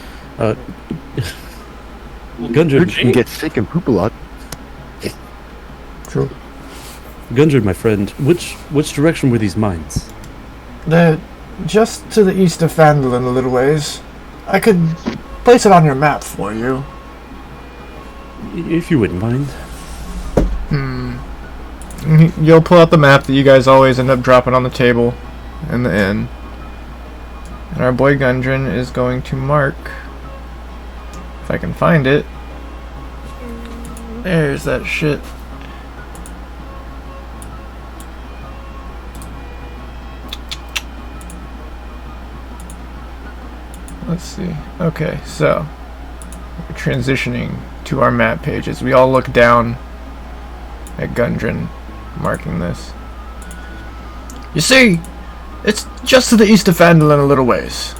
Gundred, You can get sick and poop a lot. True. Gundred, my friend, which direction were these mines? They're just to the east of Phandalin a little ways. I could place it on your map for you. If you wouldn't mind. You'll pull out the map that you guys always end up dropping on the table in the inn. And our boy Gundren is going to mark, if I can find it. There's that shit. Let's see. Okay, so we're transitioning to our map pages. We all look down at Gundren marking this. You see, it's just to the east of Phandalin a little ways.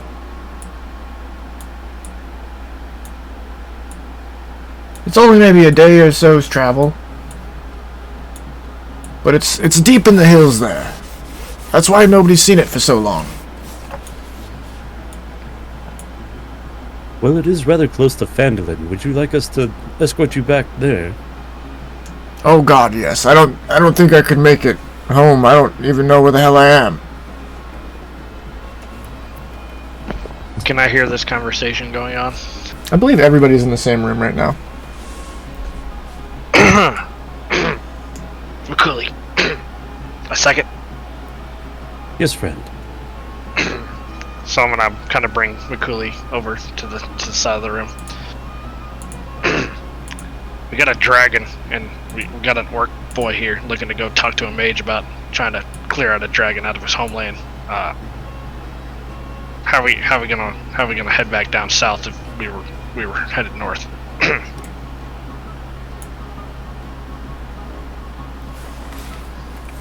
It's only maybe a day or so's travel. But it's deep in the hills there. That's why nobody's seen it for so long. Well, it is rather close to Phandalin. Would you like us to escort you back there? Oh God, yes. I don't think I could make it home. I don't even know where the hell I am. Can I hear this conversation going on? I believe everybody's in the same room right now. Mchuli. A second. Yes, friend. So I'm gonna kind of bring Mchuli over to the side of the room. We got a dragon, and we got an orc boy here looking to go talk to a mage about trying to clear out a dragon out of his homeland. How are we gonna head back down south if we were headed north?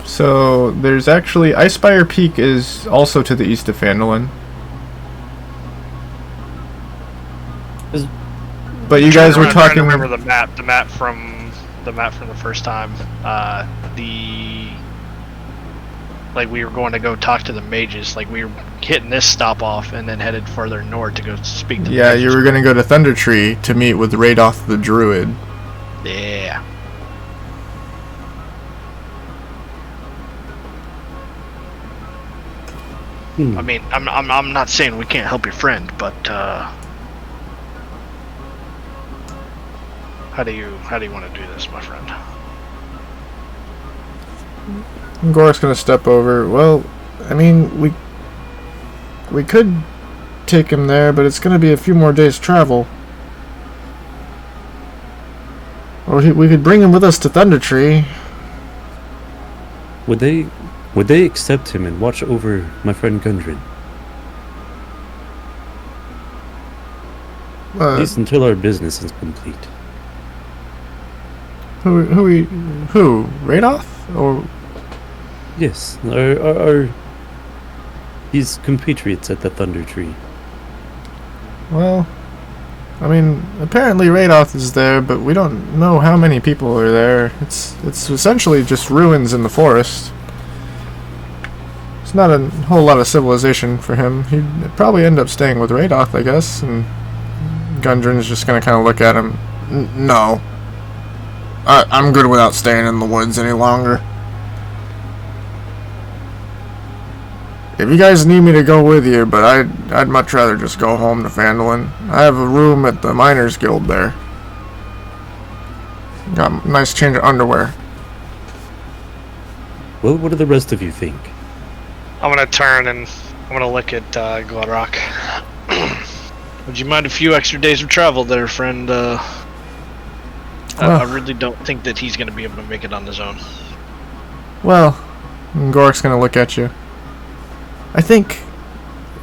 So there's actually Icespire Peak is also to the east of Phandalin. But you guys were I'm trying to talking. remember the map from the first time. Like we were going to go talk to the mages. Like we were hitting this stop off and then headed further north to go speak to. Yeah, the you were gonna go to Thunder Tree to meet with Radoth the Druid. Yeah. I mean, I'm not saying we can't help your friend, but how do you want to do this, my friend? Gork's gonna step over. Well, I mean, we could take him there, but it's gonna be a few more days' travel. Or we could bring him with us to Thunder Tree. Would they accept him and watch over my friend Gundren? At least until our business is complete. Who? Radoth? Or Yes, our these compatriots at the Thunder Tree. well, I mean, apparently Radoth is there, but we don't know how many people are there. It's essentially just ruins in the forest. It's not a whole lot of civilization for him. He'd probably end up staying with Radoth, I guess, and Gundren's just gonna kind of look at him. No. I'm good without staying in the woods any longer. If you guys need me to go with you, but I'd much rather just go home to Phandalin. I have a room at the Miners Guild there. Got a nice change of underwear. Well, what do the rest of you think? I'm gonna turn and I'm gonna look at Glodrock. Would you mind a few extra days of travel there, friend? I really don't think that he's gonna be able to make it on his own. Well, Gork's gonna look at you. I think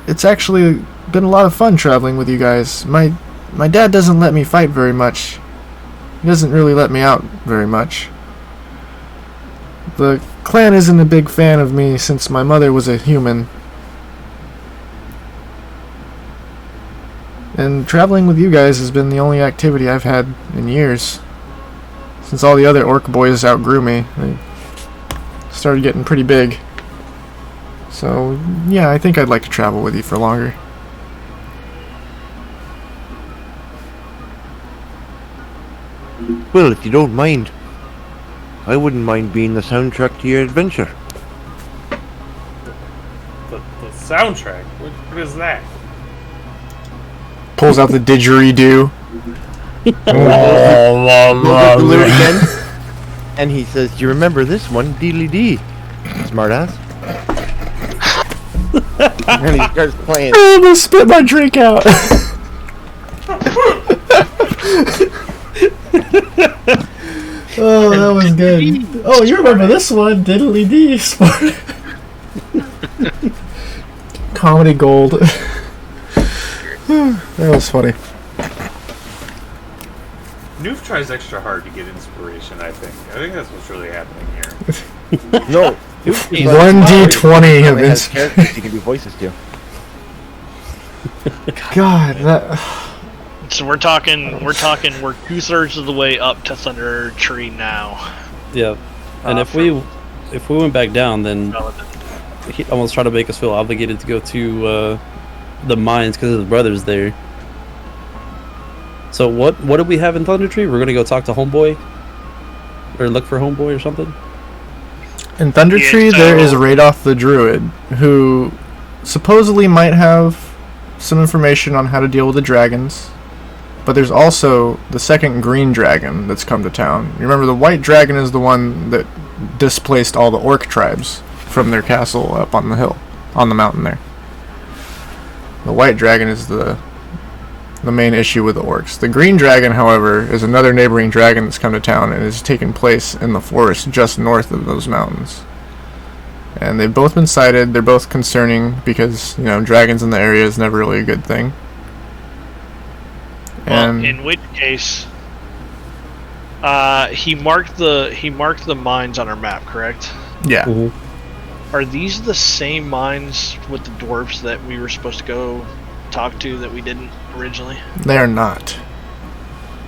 it's actually been a lot of fun traveling with you guys. My dad doesn't let me fight very much. He doesn't really let me out very much. The clan isn't a big fan of me since my mother was a human. And traveling with you guys has been the only activity I've had in years. Since all the other orc boys outgrew me, they started getting pretty big. So, yeah, I think I'd like to travel with you for longer. Well, if you don't mind, I wouldn't mind being the soundtrack to your adventure. The soundtrack? What is that? Pulls out the didgeridoo. Look the lyric again, and he says, "Do you remember this one, Deedly Dee?" Smartass. And he starts playing. I'm gonna spit my drink out. Oh, that was good. Oh, you remember this one, Diddly Dee. Comedy gold. That was funny. Noof tries extra hard to get inspiration, I think. I think that's what's really happening here. No. 1d20 of has characters you can do voices to. God, that. So we're 2/3 of the way up to Thunder Tree now. Yeah, and if we went back down, then he almost tried to make us feel obligated to go to the mines because his brother's there. So what do we have in Thunder Tree? We're gonna go talk to Homeboy, or look for Homeboy or something. In Thunder Tree, there is Radoth the Druid, who supposedly might have some information on how to deal with the dragons. But there's also the second green dragon that's come to town. You remember the white dragon is the one that displaced all the orc tribes from their castle up on the hill, on the mountain there. The white dragon is the main issue with the orcs. The green dragon, however, is another neighboring dragon that's come to town and is taking place in the forest just north of those mountains. And they've both been sighted. They're both concerning because, you know, dragons in the area is never really a good thing. Well, in which case, he marked the mines on our map, correct? Yeah. Mm-hmm. Are these the same mines with the dwarves that we were supposed to go talk to that we didn't originally? They are not.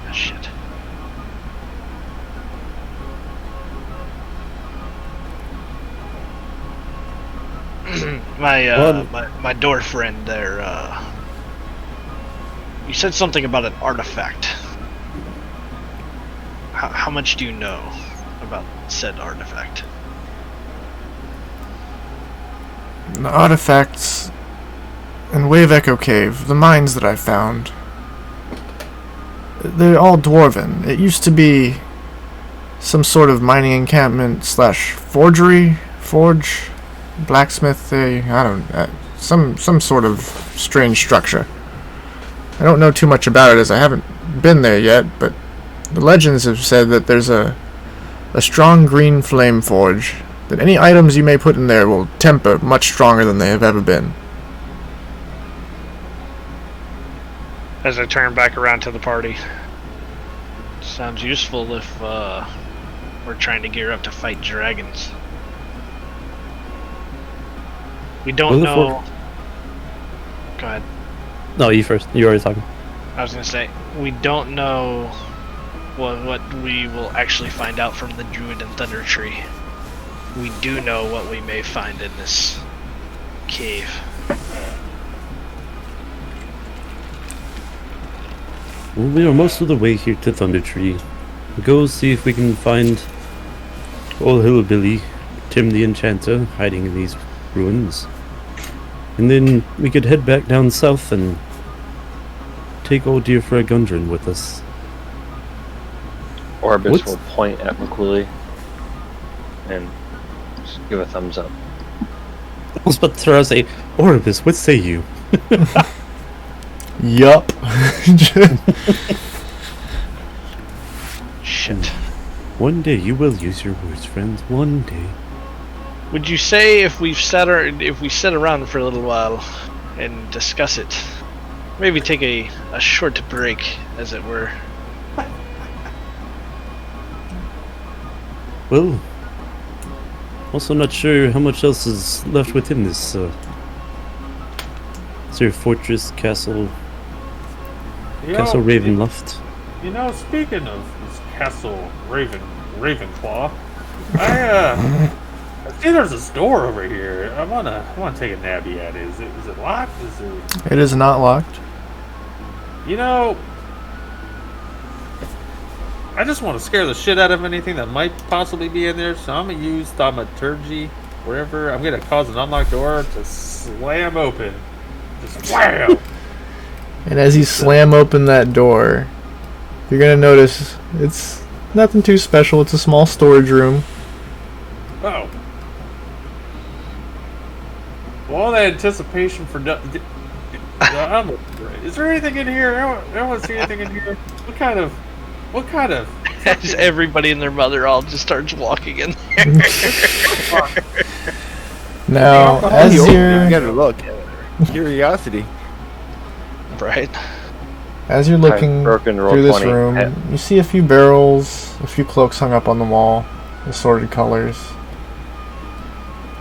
Oh, shit. my dwarf friend there. You said something about an artifact. How much do you know about said artifact? The artifacts in Wave Echo Cave, the mines that I found, they're all dwarven. It used to be some sort of mining encampment / forge, blacksmith, some sort of strange structure. I don't know too much about it as I haven't been there yet, but The legends have said that there's a strong green flame forge, that any items you may put in there will temper much stronger than they have ever been. As I turn back around to the party. Sounds useful if we're trying to gear up to fight dragons. We don't know. Go ahead. No, you first. You already talking. I was gonna say we don't know what we will actually find out from the Druid and Thunder Tree. We do know what we may find in this cave. Well, we are most of the way here to Thunder Tree. Go see if we can find old Hillbilly, Tim the Enchanter, hiding in these ruins. And then we could head back down south and take old dear Fred Gundren with us. Orbis will point at Mchuli and just give a thumbs up. I was about to throw and say, Orbis, what say you? Yup. Shit. One day you will use your words, friends. One day. Would you say if we sit around for a little while and discuss it, maybe take a short break, as it were? Well, also not sure how much else is left within this, Sir Fortress Castle Castle Ravenloft. You know, speaking of this Castle Ravenclaw, I see there's a door over here. I wanna take a nabby at it. Is it locked? It is not locked. You know, I just want to scare the shit out of anything that might possibly be in there, so I'm gonna use thaumaturgy wherever. I'm gonna cause an unlocked door to slam open. Just wham! And as you slam open that door, you're gonna notice it's nothing too special. It's a small storage room. Oh. Well, all that anticipation for... is there anything in here? I don't want to see anything in here. What kind of... As everybody and their mother all just starts walking in there. Now, as You you're gotta look. Curiosity. Right. as you're looking broken roll through this 20. room, Yeah. you see a few barrels, a few cloaks hung up on the wall, assorted colors.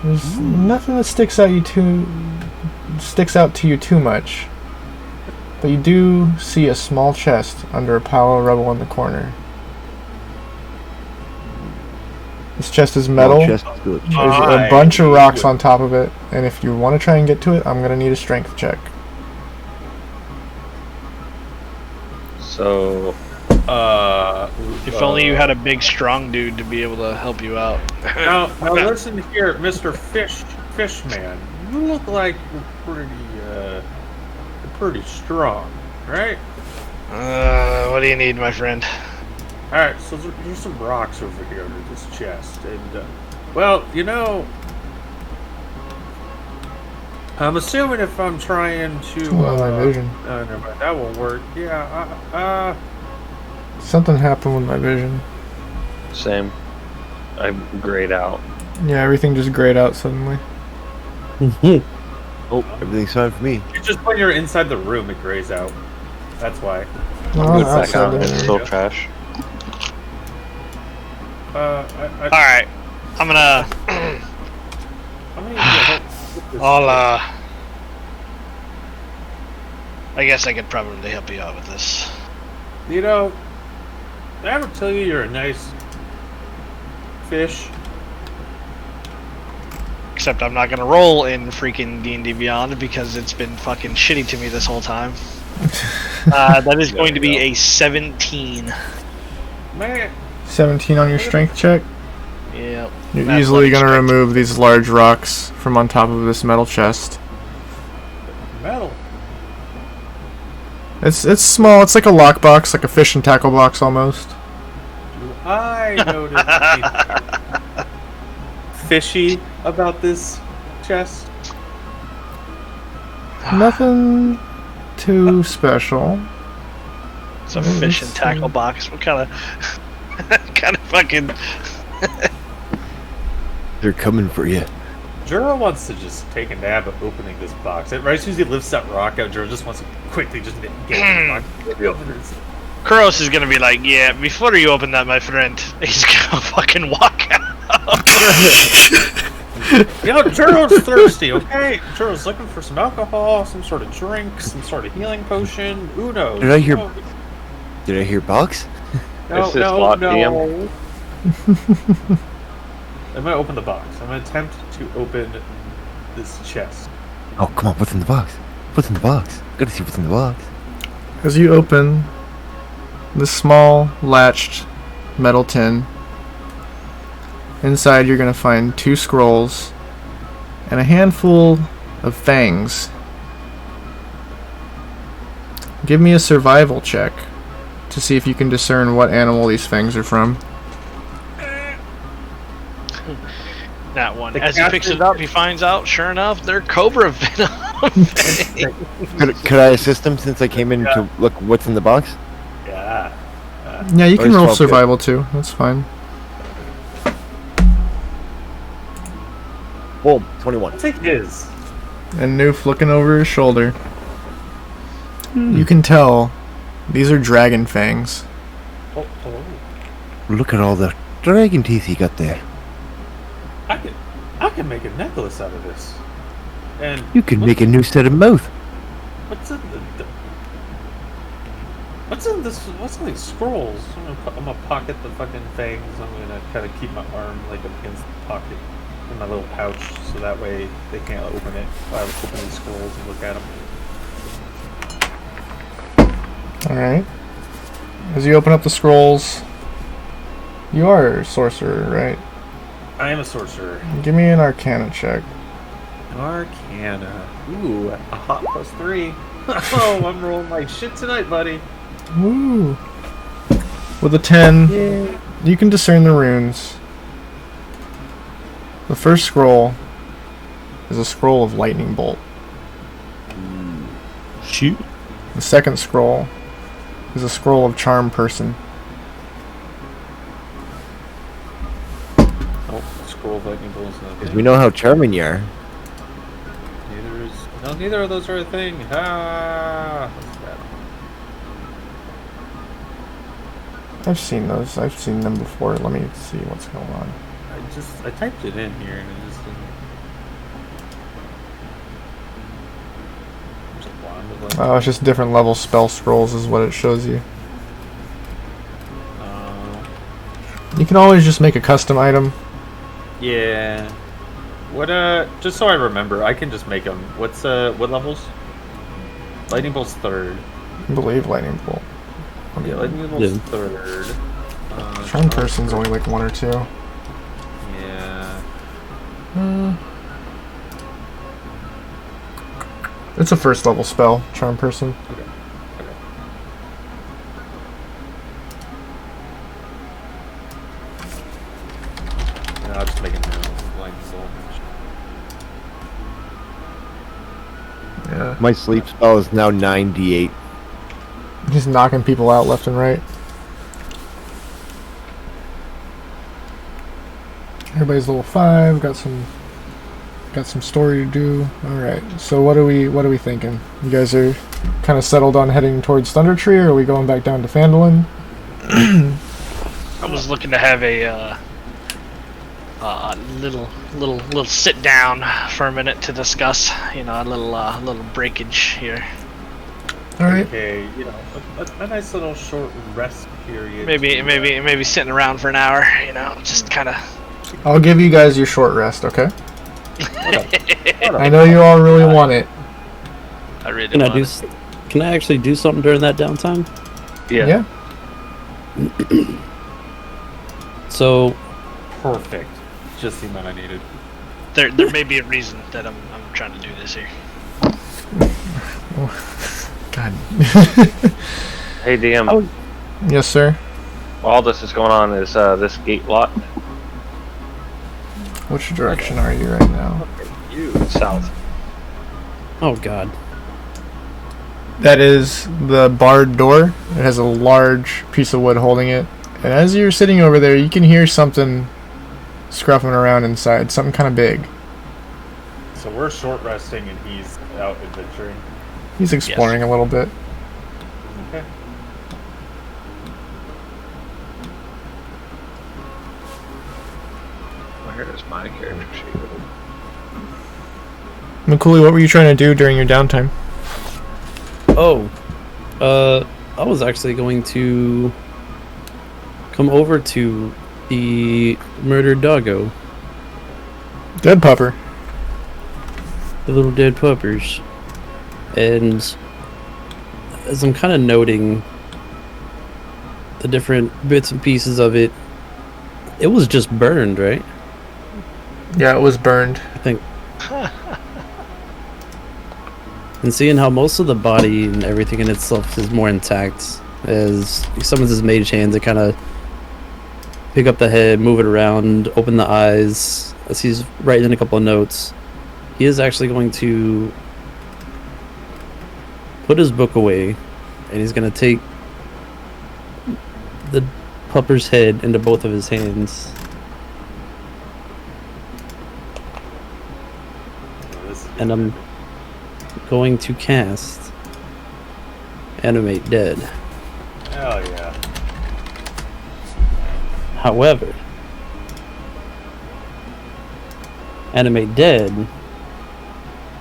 There's nothing that sticks out to you too much. But you do see a small chest under a pile of rubble in the corner. This chest is metal. Well, just good. There's a bunch of rocks on top of it, and if you want to try and get to it, I'm gonna need a strength check. So, If only you had a big, strong dude to be able to help you out. Now listen here, Mr. Fishman. You look like you're pretty strong, right? What do you need, my friend? Alright, so there's some rocks over here under this chest, and, well, you know, I'm assuming if I'm trying to, Well, my vision. never mind, that won't work. Yeah, Something happened with my vision. same. I grayed out. Yeah, everything just grayed out suddenly. Oh, everything's fine for me. it's just when you're inside the room, it grays out. That's why. Oh, Good outside background. there. It's still trash. Alright. I'm gonna... I'm gonna need to help with this. I guess I could probably help you out with this. You know, did I ever tell you you're a nice fish? Except I'm not gonna roll in freaking D&D Beyond because it's been fucking shitty to me this whole time. That is going to be a 17. Man, 17 on your strength check. Yep. You're That's easily like going to strength. remove these large rocks from on top of this metal chest. metal. It's small. It's like a lockbox, like a fish and tackle box almost. I noticed anything fishy about this chest. Nothing too special. It's a fishing tackle box. What kind of kind of fucking? They're coming for you. Juro wants to just take a nab at opening this box. Right as soon as he lifts that rock out, Juro just wants to quickly just get the box. Kuros is gonna be like, yeah, before you open that, my friend, he's gonna fucking walk out. Juro's thirsty, okay? Juro's looking for some alcohol, some sort of drink, some sort of healing potion. Who knows? Did I hear? Did I hear box? No, Is this lot no. I'm gonna open the box. I'm gonna attempt to open this chest. Oh, come on! What's in the box? What's in the box? Gotta see what's in the box. As you open this small latched metal tin, inside you're gonna find 2 scrolls and a handful of fangs. Give me a survival check to see if you can discern what animal these fangs are from. That one. As he picks it up, he finds out, sure enough, they're cobra venom. Could I assist him since I came in to look what's in the box? Yeah. Yeah, you can roll 12 survival too. That's fine. Boom, 21. I'll take his. And Noof looking over his shoulder. You can tell these are dragon fangs. Oh. Look at all the dragon teeth he got there. I can make a necklace out of this. And You could make a new set of mouth. What's in What's in these scrolls? I'm gonna pocket the fucking fangs. I'm gonna kind of keep my arm like up against the pocket in my little pouch, so that way they can't open it while I open these scrolls and look at them. All right. As you open up the scrolls, you are a sorcerer, right? I am a sorcerer. Give me an Arcana check. Arcana. Ooh, a hot +3. Oh, I'm rolling like shit tonight, buddy. Woo! With a 10, you can discern the runes. The first scroll is a scroll of lightning bolt. Shoot. The second scroll is a scroll of charm person. Oh, scroll of lightning bolts. Because we know how charming you are. Neither of those are a thing. Ah, what's that? I've seen those. I've seen them before. Let me see what's going on. I typed it in here and it just didn't. There's a wand of lightning. Oh, it's just different level spell scrolls is what it shows you. You can always just make a custom item. Yeah. What just so I remember, I can just make them. What levels? Lightning bolt's 3rd. I believe lightning bolt. Yeah, lightning bolt's 3rd. Charm person's only like 1 or 2. Yeah. It's a first level spell, charm person. Okay. I'll just make it now. Lightning bolt. Yeah. My sleep spell is now 98. Just knocking people out left and right. Everybody's level 5. Got some story to do. All right. So what are we thinking? You guys are kind of settled on heading towards Thunder Tree, or are we going back down to Phandalin? I was looking to have a little sit down for a minute to discuss, a little breakage here. All right. Okay, a nice little short rest period. Maybe sitting around for an hour, just kind of. I'll give you guys your short rest, okay? I know you all really want it. I really Can I want do? Can I actually do something during that downtime? Yeah. So, Perfect. Just the amount I needed. There may be a reason that I'm trying to do this here. God. Hey DM, Oh. Yes, sir. while this is going on, is this gate locked? Which direction are you right now? South. oh god. that is the barred door. It has a large piece of wood holding it. And as you're sitting over there, you can hear something scruffing around inside, something kind of big. So we're short resting and he's out adventuring. He's exploring a little bit. Okay. Where is my character sheet? Mchuli, what were you trying to do during your downtime? Oh, I was actually going to come over to the murdered doggo, Dead pupper. the little dead puppers, and as I'm kind of noting the different bits and pieces of it, it was just burned, right? Yeah, it was burned. I think. And seeing how most of the body and everything in itself is more intact, as he summons his mage hand to kind of pick up the head, move it around, open the eyes, as he's writing in a couple of notes, he is actually going to put his book away, and he's going to take the pupper's head into both of his hands. And I'm going to cast Animate Dead. Hell yeah. However, Animate Dead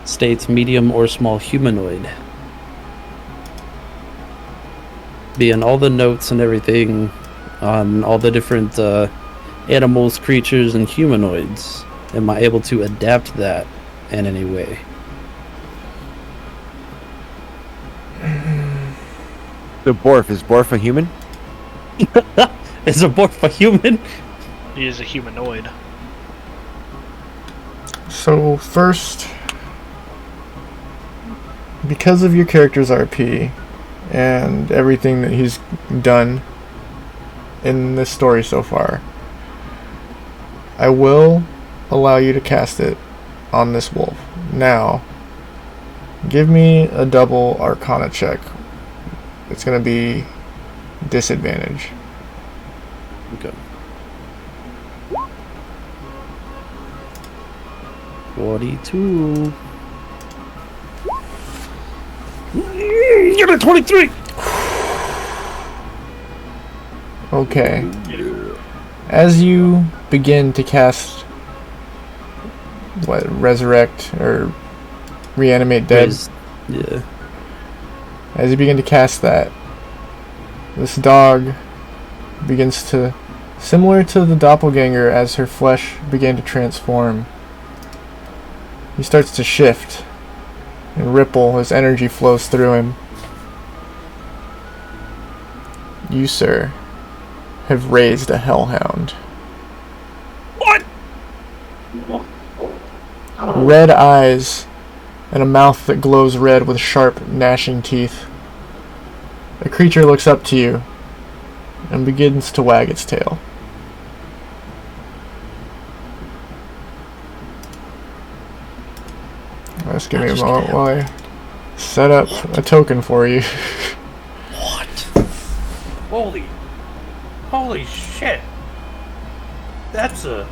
states medium or small humanoid. Being all the notes and everything on all the different animals, creatures, and humanoids, am I able to adapt that in any way? The Borf, is Borf a human? Is a Borf a human? He is a humanoid. So first, because of your character's RP and everything that he's done in this story so far, I will allow you to cast it on this wolf. Now, give me a double Arcana check. It's going to be disadvantage. Okay. 42. You're at 23. Okay. As you begin to cast resurrect or reanimate dead, Yeah. as you begin to cast that, this dog begins to, similar to the doppelganger as her flesh began to transform, he starts to shift and ripple as energy flows through him. You, sir, have raised a hellhound. What? Red eyes and a mouth that glows red with sharp, gnashing teeth. The creature looks up to you and begins to wag its tail. Just give me a moment while I set up a token for you. Holy shit! That's a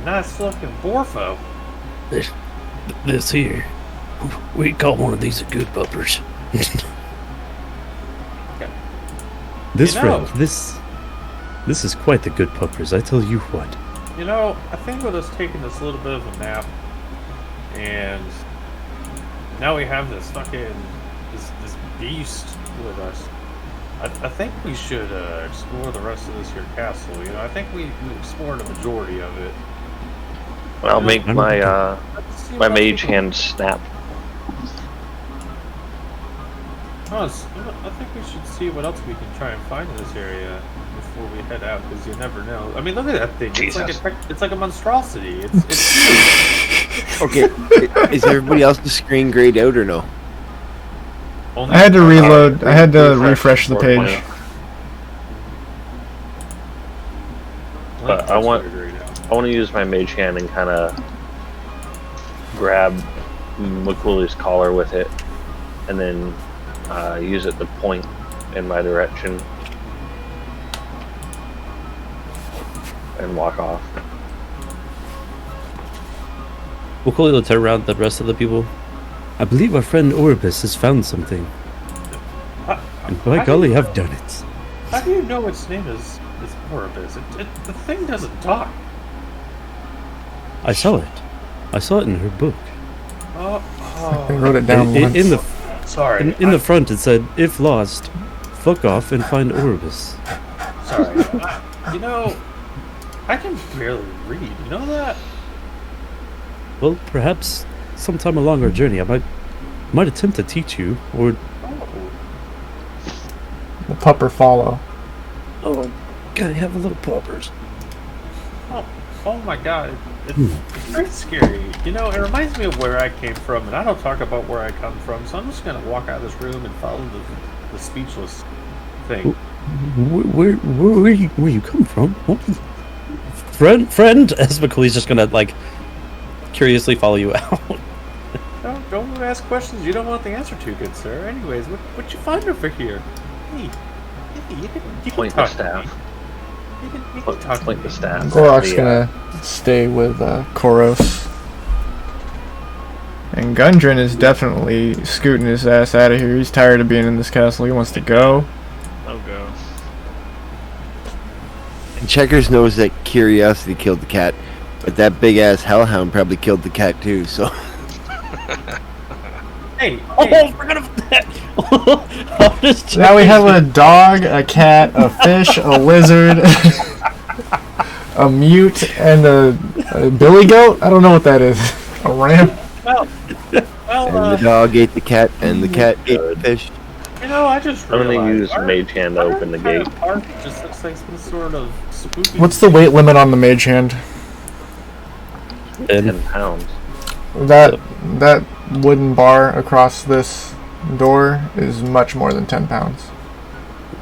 nice looking Borfo. This here, we call one of these a good puppers. This You know- friend, this is quite the good puppers, I tell you what. You know, I think with us taking this little bit of a nap, and now we have this fucking this beast with us. I think we should explore the rest of this here castle. You know, I think we explored a majority of it. I'll make my Let's see my what mage else we- hand snap. I think we should see what else we can try and find in this area before we head out, because you never know. I mean, look at that thing. Jesus. It's like a monstrosity. It's huge. Okay, is everybody else's screen grayed out or no? Only I had to reload. I had to Refresh refresh the 4.0. page. But I want to use my mage hand and kind of grab Mchuli's collar with it, and then use it to point in my direction and walk off. Mchuli will turn around to the rest of the people. I believe our friend Orbis has found something. And by golly, I've done it. How do you know its name is Orbis? The thing doesn't talk. I saw it. I saw it in her book. I wrote it down once. In the Sorry. in the front, it said, "If lost, fuck off and find Orbis." Sorry. You know, I can barely read. You know that? Well, perhaps sometime along our journey, I might attempt to teach you, or The pupper follow. oh, gotta have a little poppers. Oh my god. It's very scary. You know, it reminds me of where I came from, and I don't talk about where I come from, so I'm just gonna walk out of this room and follow the speechless thing. Where you come from? What? Friend, as Mchuli's just gonna like curiously follow you out. Don't ask questions you don't want the answer to, good sir. Anyways, what you find over here? Hey, you can Point talk the to me. staff. You can talk to Point me. the staff. Gorok's gonna stay with Koros. And Gundren is definitely scooting his ass out of here. He's tired of being in this castle. He wants to go. Oh, go. And Checkers knows that curiosity killed the cat, but that big ass hellhound probably killed the cat too. So Hey, Oh, we're gonna. Now we have a dog, a cat, a fish, a lizard, a mute, and a billy goat? I don't know what that is. A ram? and the dog ate the cat, and the cat ate the fish. you know, I just I'm gonna realized use Mage Hand to open the our gate. park just looks like some sort of spooky. What's the weight limit on the mage hand? 10 pounds. That wooden bar across this door is much more than 10 pounds.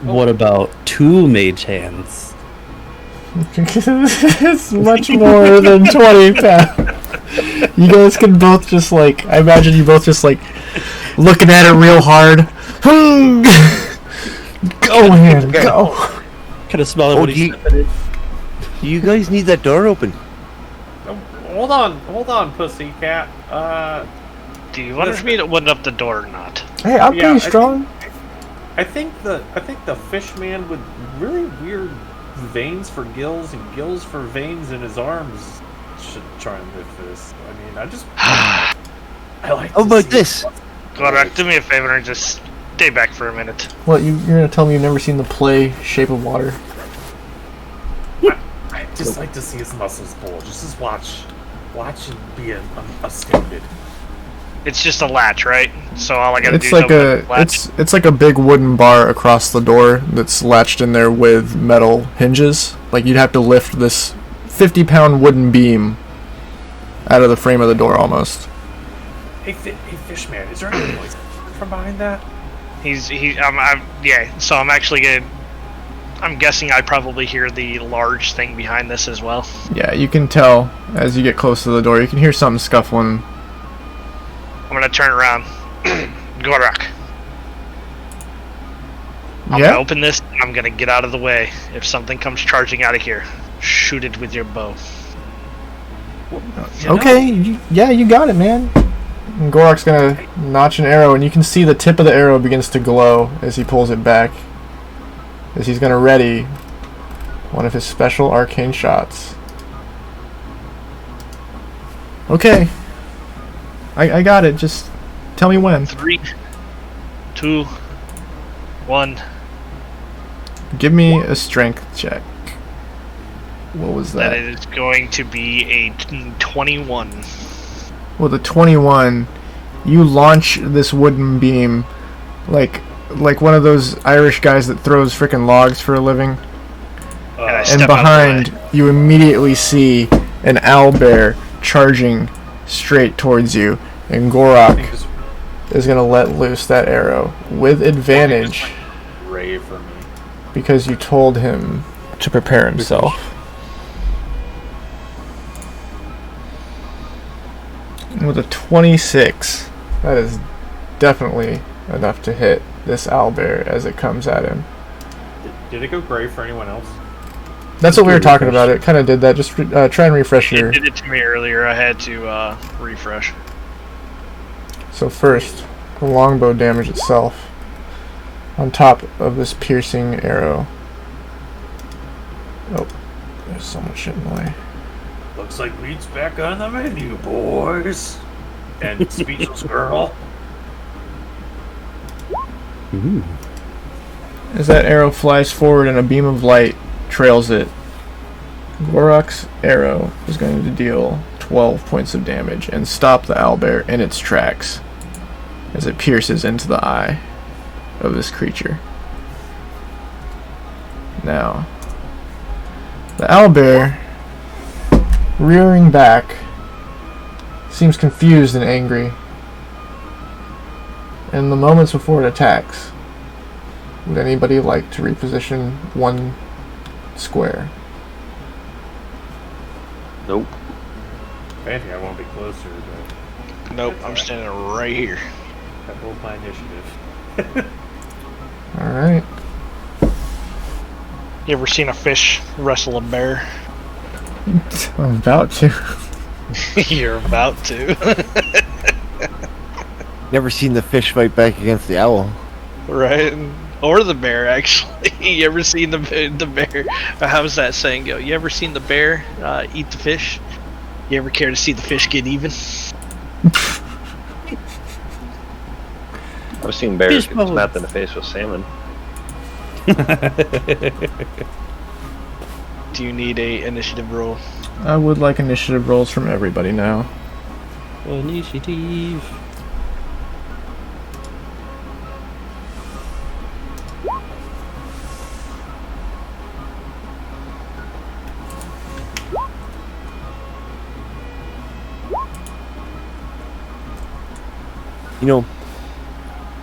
What about 2 mage hands? It's much more than 20 pounds. You guys can both just like, I imagine you both just like looking at it real hard. Go hand, go. Kind of smell it Oh, when he's stepping in. You guys need that door open. Hold on, pussycat. Do you want me to open up the door or not? Hey, I'm Yeah, pretty strong. I think the fish man with really weird veins for gills and gills for veins in his arms should try and lift this. I mean, I like. How to about see- this? Gorak, do me a favor and just stay back for a minute. What, you're gonna tell me you've never seen the play Shape of Water? I just like to see his muscles bulge. Just watch and be astounded. It's just a latch, right? So all I gotta It's do like is open the latch. it's like a big wooden bar across the door that's latched in there with metal hinges. Like you'd have to lift this 50-pound wooden beam out of the frame of the door almost. Hey, fish man, is there any noise from behind that? Yeah. So I'm guessing I probably hear the large thing behind this as well. Yeah, you can tell as you get close to the door. You can hear something scuffling. I'm gonna turn around. Gorak, I'm Yeah? gonna open this and I'm gonna get out of the way. If something comes charging out of here, shoot it with your bow. Okay, you got it, man. And Gorak's gonna notch an arrow, and you can see the tip of the arrow begins to glow as he pulls it back. As he's gonna ready one of his special arcane shots. Okay. I got it, just tell me when. 3, 2, 1. Give me a strength check. What was That that? is going to be a 21. With a 21, you launch this wooden beam like one of those Irish guys that throws frickin' logs for a living. And I And step out of the behind, way. you immediately see an owlbear charging straight towards you, and Gorak is gonna let loose that arrow with advantage Ray for me. because you told him to prepare himself. with a 26. That is definitely enough to hit this owlbear as it comes at him. Did it go gray for anyone else? That's what we were talking about. It kind of did that. Just try and refresh It your... did it to me earlier. I had to refresh. So first, the longbow damage itself on top of this piercing arrow. Oh, there's so much shit in the way. Looks like meat's back on the menu, boys. And speechless girl. Ooh. As that arrow flies forward and a beam of light trails it, Gorok's arrow is going to deal 12 points of damage and stop the owlbear in its tracks as it pierces into the eye of this creature. Now, the owlbear, rearing back, seems confused and angry. In the moments before it attacks, would anybody like to reposition one square? Nope. If anything, I want to be closer, but Nope, I'm standing right here. that rolled my initiative. Alright. You ever seen a fish wrestle a bear? I'm about to. You're about to. Never seen the fish fight back against the owl. Right? Or the bear, actually. You ever seen the bear? How's that saying go? You ever seen the bear eat the fish? You ever care to see the fish get even? I've seen bears Fish get bones. smacked in the face with salmon. Do you need a initiative roll? I would like initiative rolls from everybody now. Initiative. You know,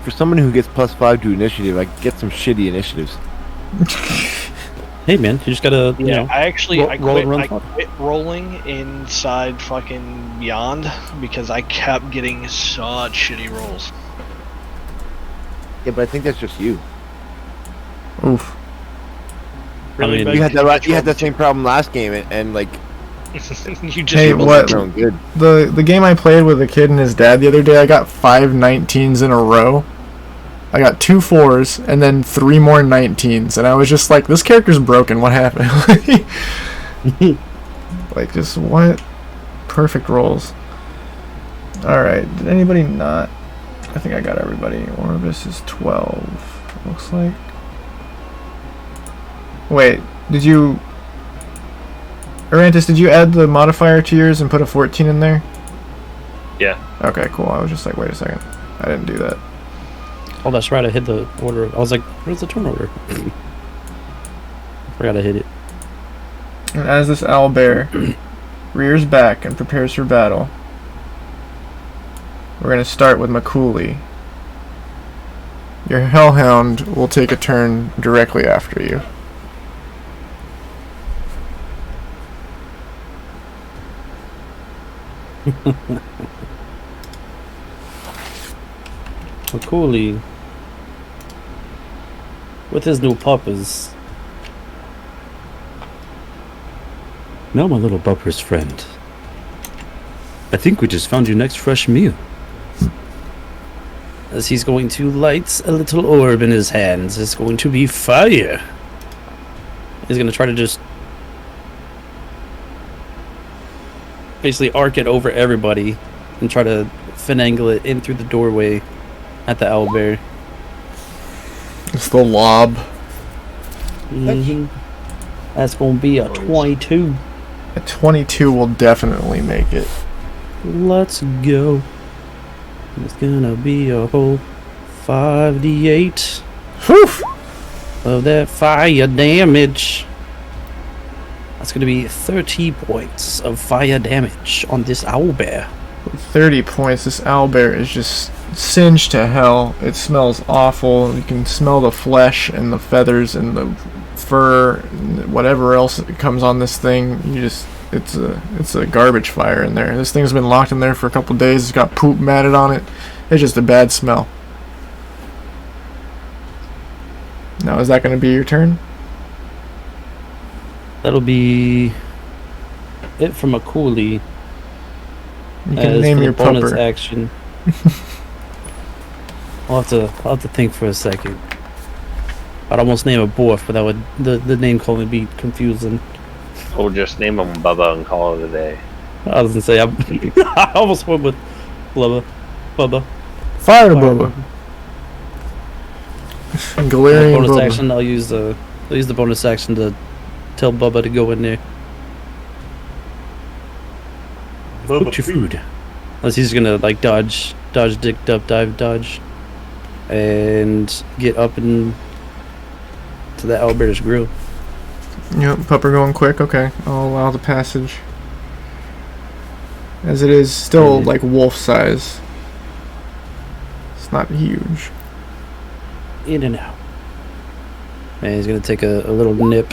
for someone who gets +5 to initiative, I get some shitty initiatives. Hey man, you just gotta, you know. I actually ro- I roll quit, and run I for it. quit rolling inside fucking Beyond because I kept getting such shitty rolls. Yeah, but I think that's just you. Oof. Really, mean, Becky? You had Did that. You had roll that same problem last game, and like you just Hey, rolled what- grown good. The game I played with a kid and his dad the other day, I got 5 19s in a row. I got 2 4s and then 3 more 19s, and I was just like, this character's broken, what happened? Like, just what? Perfect rolls. Alright, did anybody not? I think I got everybody. Orvis is 12, looks like. Wait, did you... Arantis, did you add the modifier to yours and put a 14 in there? Yeah. Okay, cool. I was just like, wait a second. I didn't do that. Oh, that's right. I hit the order. I was like, where's the turn order? Forgot I hit it. And as this owlbear rears back and prepares for battle, we're going to start with Mchuli. Your Hellhound will take a turn directly after you. Mchuli, with his new puppers. Now, my little bupper's friend. I think we just found your next fresh meal. As he's going to light a little orb in his hands, it's going to be fire. He's going to try to just basically arc it over everybody and try to finagle it in through the doorway at the owlbear. It's the lob. Mhm. That's going to be a 22. A 22 will definitely make it. Let's go. It's gonna be a whole 5d8 Whew! of that fire damage. That's gonna be 30 points of fire damage on this owlbear. 30 points. This owlbear is just singed to hell. It smells awful. You can smell the flesh and the feathers and the fur and whatever else that comes on this thing. it's a garbage fire in there. This thing's been locked in there for a couple days. It's got poop matted on it. It's just a bad smell. Now, is that going to be your turn? That'll be it from Mchuli. You can name your bonus pupper. action. I'll have to think for a second. I'd almost name a Borf, but that would the name call would be confusing. We'll just name him Bubba and call it a day. I was gonna say I almost went with Bubba. Fire to Bubba. Galarian Bonus Bubba. action. I'll use the bonus action to tell Bubba to go in there. Cook your food. Unless he's gonna like dodge, dick, dive, dodge, and get up and to the Alberta's grill. Yep, pupper going quick. Okay, I'll allow the passage. As it is still like wolf size. It's not huge. In and out. And he's gonna take a little nip.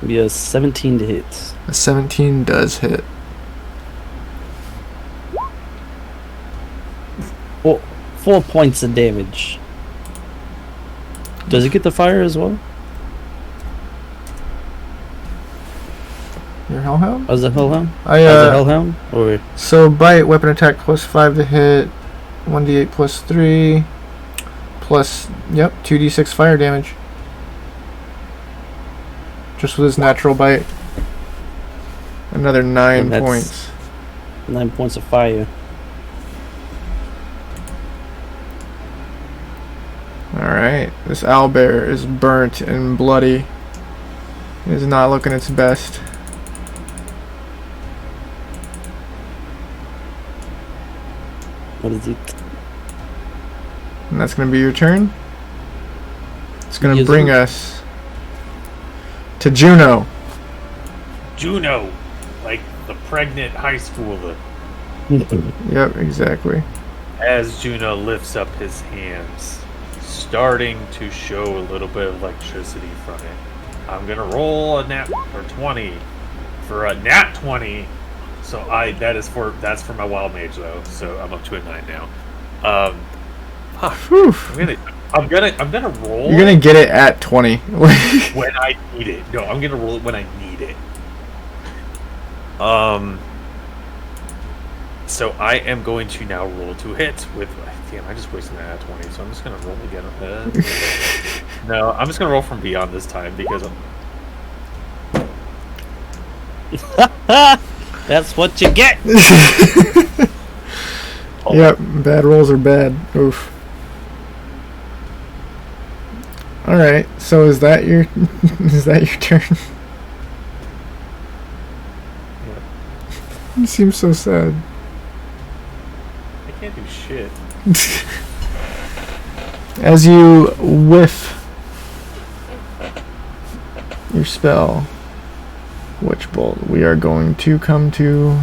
Be a 17 to hit. A 17 does hit. Well, 4 points of damage. Does it get the fire as well? Your Hellhound? As a Hellhound? I As a Hellhound? Or So bite, weapon attack plus 5 to hit, 1d8 plus 3, plus, yep, 2d6 fire damage. Just with his natural bite. Another 9 And that's- points. 9 points of fire. Alright, this owlbear is burnt and bloody. It is not looking its best. What is it? And that's going to be your turn. It's going to Yes, bring sir. us to Juno. Juno, like the pregnant high schooler. Yep, exactly. As Juno lifts up his hands, starting to show a little bit of electricity from it. I'm gonna roll a nat or 20 for a nat 20. So that's for my wild mage though. So I'm up to a 9 now. Whew. I'm gonna roll. You're going to get it at 20. when I need it. No, I'm gonna roll it when I need it. So I am going to now roll to hit with. Damn, I just wasted that at 20. So I'm just gonna roll again. No, I'm just gonna roll from beyond this time because I'm. That's what you get! Yep, bad rolls are bad. Oof. Alright, so is that your turn? You seem so sad. I can't do shit. As you whiff your spell, Witch Bolt, we are going to come to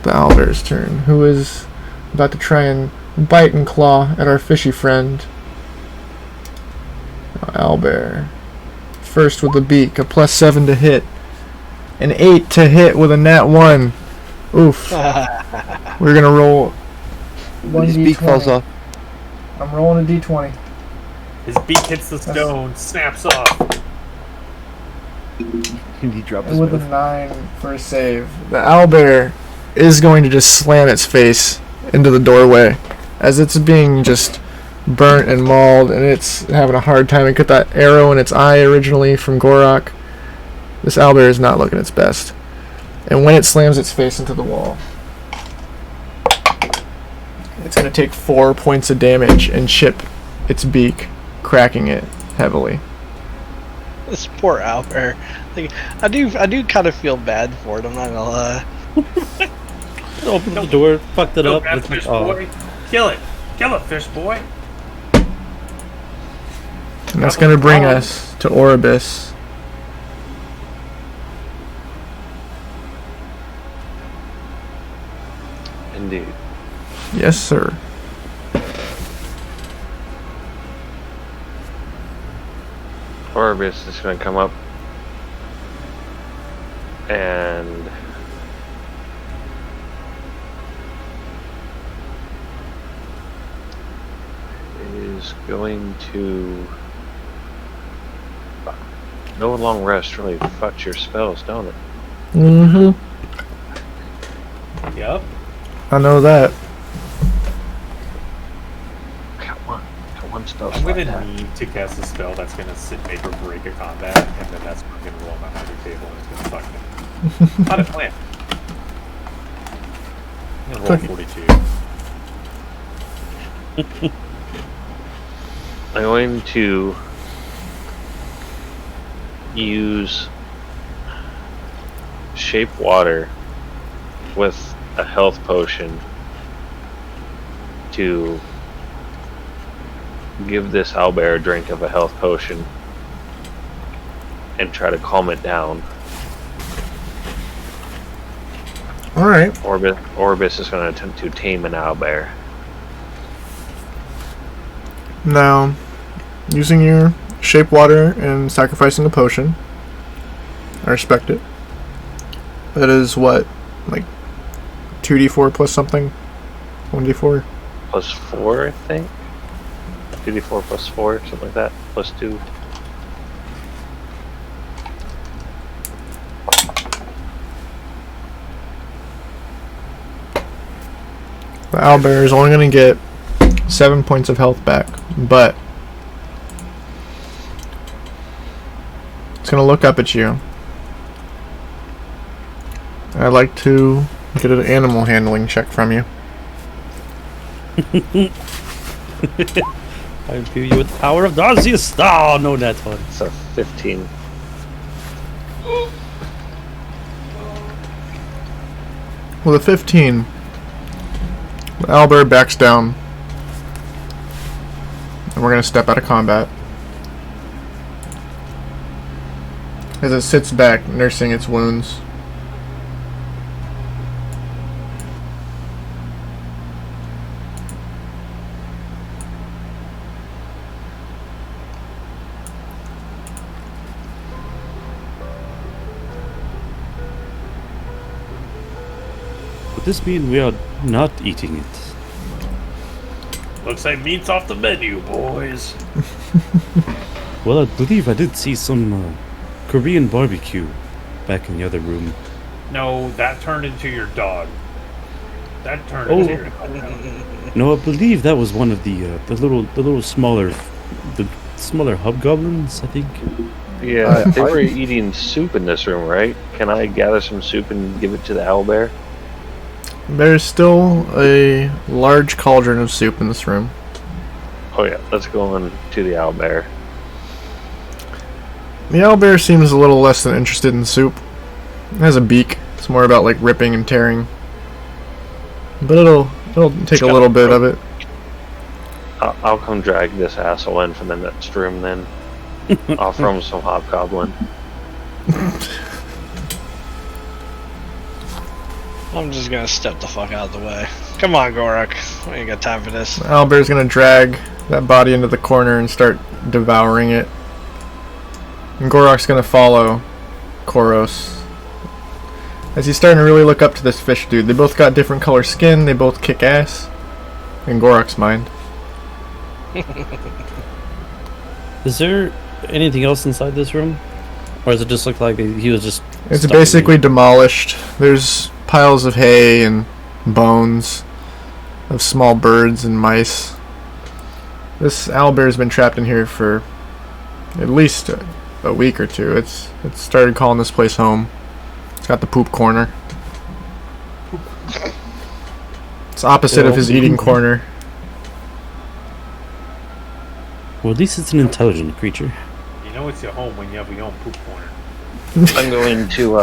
the owlbear's turn, who is about to try and bite and claw at our fishy friend. Owlbear. First with the beak, a +7 to hit. An 8 to hit with a nat 1. Oof. We're gonna roll His beak falls off. I'm rolling a d20. His beak hits the stone, snaps off. He dropped his With a move. 9 for a save. The owlbear is going to just slam its face into the doorway as it's being just burnt and mauled, and it's having a hard time. It got that arrow in its eye originally from Gorok. This owlbear is not looking its best. And when it slams its face into the wall, it's going to take 4 points of damage and chip its beak, cracking it heavily. This poor Albert. Like, I do kind of feel bad for it. I'm not gonna lie. Open the door, fucked it Kill up. that It's like, fish oh. boy. Kill it, fish boy. And that's going to bring us to Oribus. Indeed. Yes, sir. Oribus is going to come up And is going to. No long rest really fucks your spells, don't it? Mm-hmm. Yep. I know that. Got one spell. I'm slot gonna left. need to cast a spell that's gonna make or break a combat, and then that's when I'm gonna roll my magic table and it's gonna fuck me. Not a plan. I'm gonna roll Cookie. 42. I'm going to use shape water with a health potion to give this owlbear a drink of a health potion and try to calm it down. Alright. Orbis is going to attempt to tame an owlbear. Now, using your shape water and sacrificing a potion, I respect it. That is what, like 2d4 plus something? 1d4? Plus 4, I think? 2d4 plus 4, something like that. Plus 2. The owlbear is only going to get 7 points of health back, but it's going to look up at you. I'd like to get an animal handling check from you. I imbue you with the power of Darcy's. Oh, no, that's one. It's a 15. With a 15, the owlbear backs down, and we're going to step out of combat. As it sits back, nursing its wounds. Would this mean we are not eating it? Looks like meat's off the menu, boys. Well, I believe I did see some Korean barbecue back in the other room. No, that turned into your dog. That turned Oh. into your dog. No, I believe that was one of the little smaller hobgoblins, I think. Yeah, they were eating soup in this room, right? Can I gather some soup and give it to the owlbear? There's still a large cauldron of soup in this room. Oh yeah, let's go on to the owlbear. The owlbear seems a little less than interested in soup. It has a beak. It's more about like ripping and tearing. But it'll take a little bit of it. I'll come drag this asshole in from the next room then. Offer him some hobgoblin. I'm just gonna step the fuck out of the way. Come on, Gorak. We ain't got time for this. The owlbear's gonna drag that body into the corner and start devouring it. And Gorak's gonna follow Koros. As he's starting to really look up to this fish dude. They both got different color skin, they both kick ass. In Gorak's mind. Is there anything else inside this room? Or does it just look like he was just... It's stuck in basically here? demolished. There's piles of hay and bones of small birds and mice. This owlbear's been trapped in here for at least a week or two. It's started calling this place home. It's got the poop corner. It's opposite of his eating corner. Well, at least it's an intelligent creature. You know it's your home when you have your own poop corner. I'm going to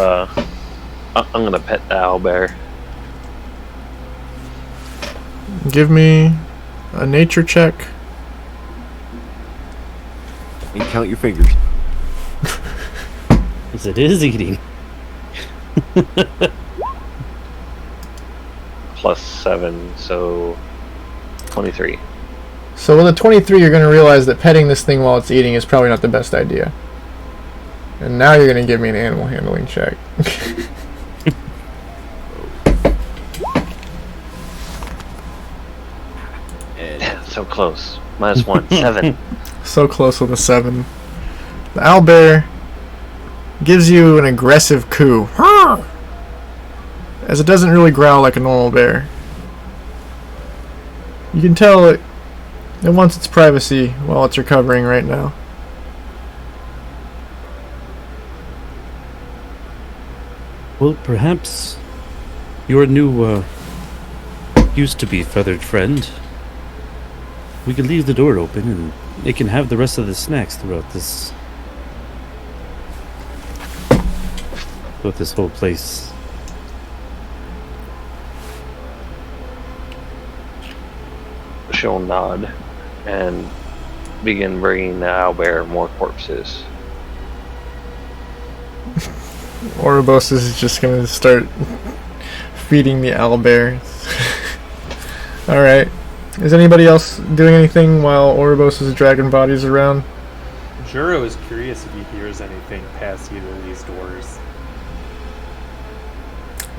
I'm gonna pet the owlbear. Give me a nature check. And count your fingers. Because it is eating. Plus 7, so 23. So with a 23, you're going to realize that petting this thing while it's eating is probably not the best idea. And now you're gonna give me an animal handling check. So close. -1, 7. So close with a 7. The owlbear gives you an aggressive coo. As it doesn't really growl like a normal bear. You can tell it wants its privacy while it's recovering right now. Well, perhaps your new, used-to-be feathered friend, we could leave the door open and it can have the rest of the snacks throughout this whole place. She'll nod and begin bringing the owlbear more corpses. Ouroboros is just gonna start feeding the owlbear. Alright. Is anybody else doing anything while Ouroboros' dragon body's around? Juro is curious if he hears anything past either of these doors.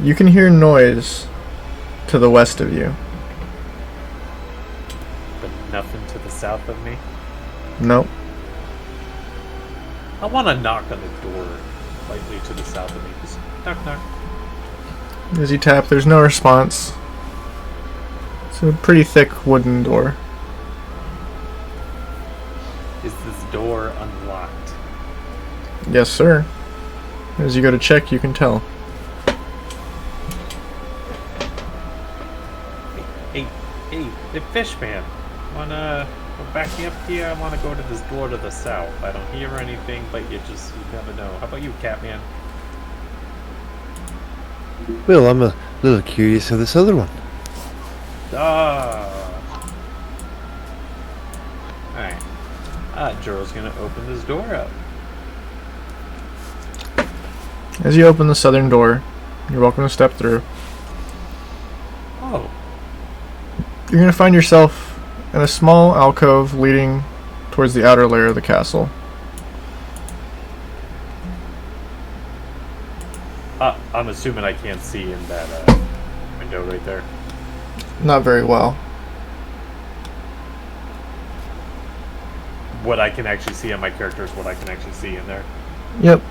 You can hear noise to the west of you. But nothing to the south of me. Nope. I want to knock on the door slightly to the south of me. Just knock, knock. As you tap, there's no response. It's a pretty thick wooden door. Is this door unlocked? Yes, sir. As you go to check, you can tell. Hey, Fishman. Wanna back me up here? I wanna go to this door to the south. I don't hear anything, but you never know. How about you, Catman? Well, I'm a little curious of this other one. Alright. Juro's gonna open this door up. As you open the southern door, you're welcome to step through. Oh. You're going to find yourself in a small alcove leading towards the outer layer of the castle. I'm assuming I can't see in that window right there. Not very well. What I can actually see on my character is what I can actually see in there. Yep.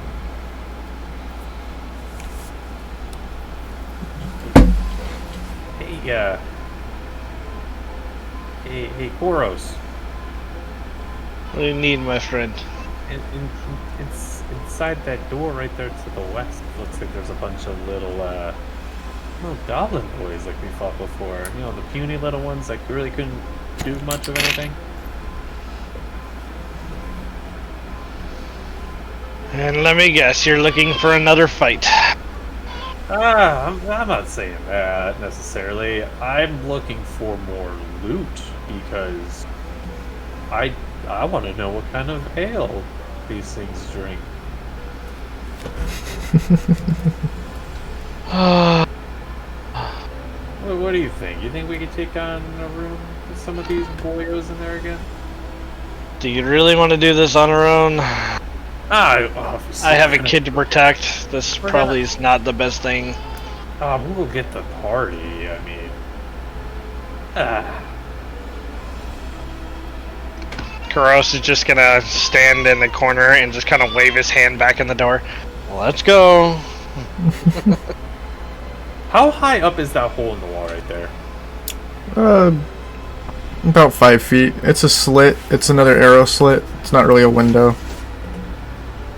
Hey, Koros. What do you need, my friend? Inside that door right there to the west, looks like there's a bunch of little goblin boys like we fought before. You know, the puny little ones that really couldn't do much of anything. And let me guess, you're looking for another fight. I'm not saying that necessarily. I'm looking for more loot because I want to know what kind of ale these things drink. What do you think? You think we could take on a room with some of these boyos in there again? Do you really want to do this on our own? Obviously. I have a kid to protect. This probably is not the best thing. We will get the party. I mean, Karos is just gonna stand in the corner and just kind of wave his hand back in the door. Let's go. How high up is that hole in the wall right there? About 5 feet. It's a slit. It's another arrow slit. It's not really a window.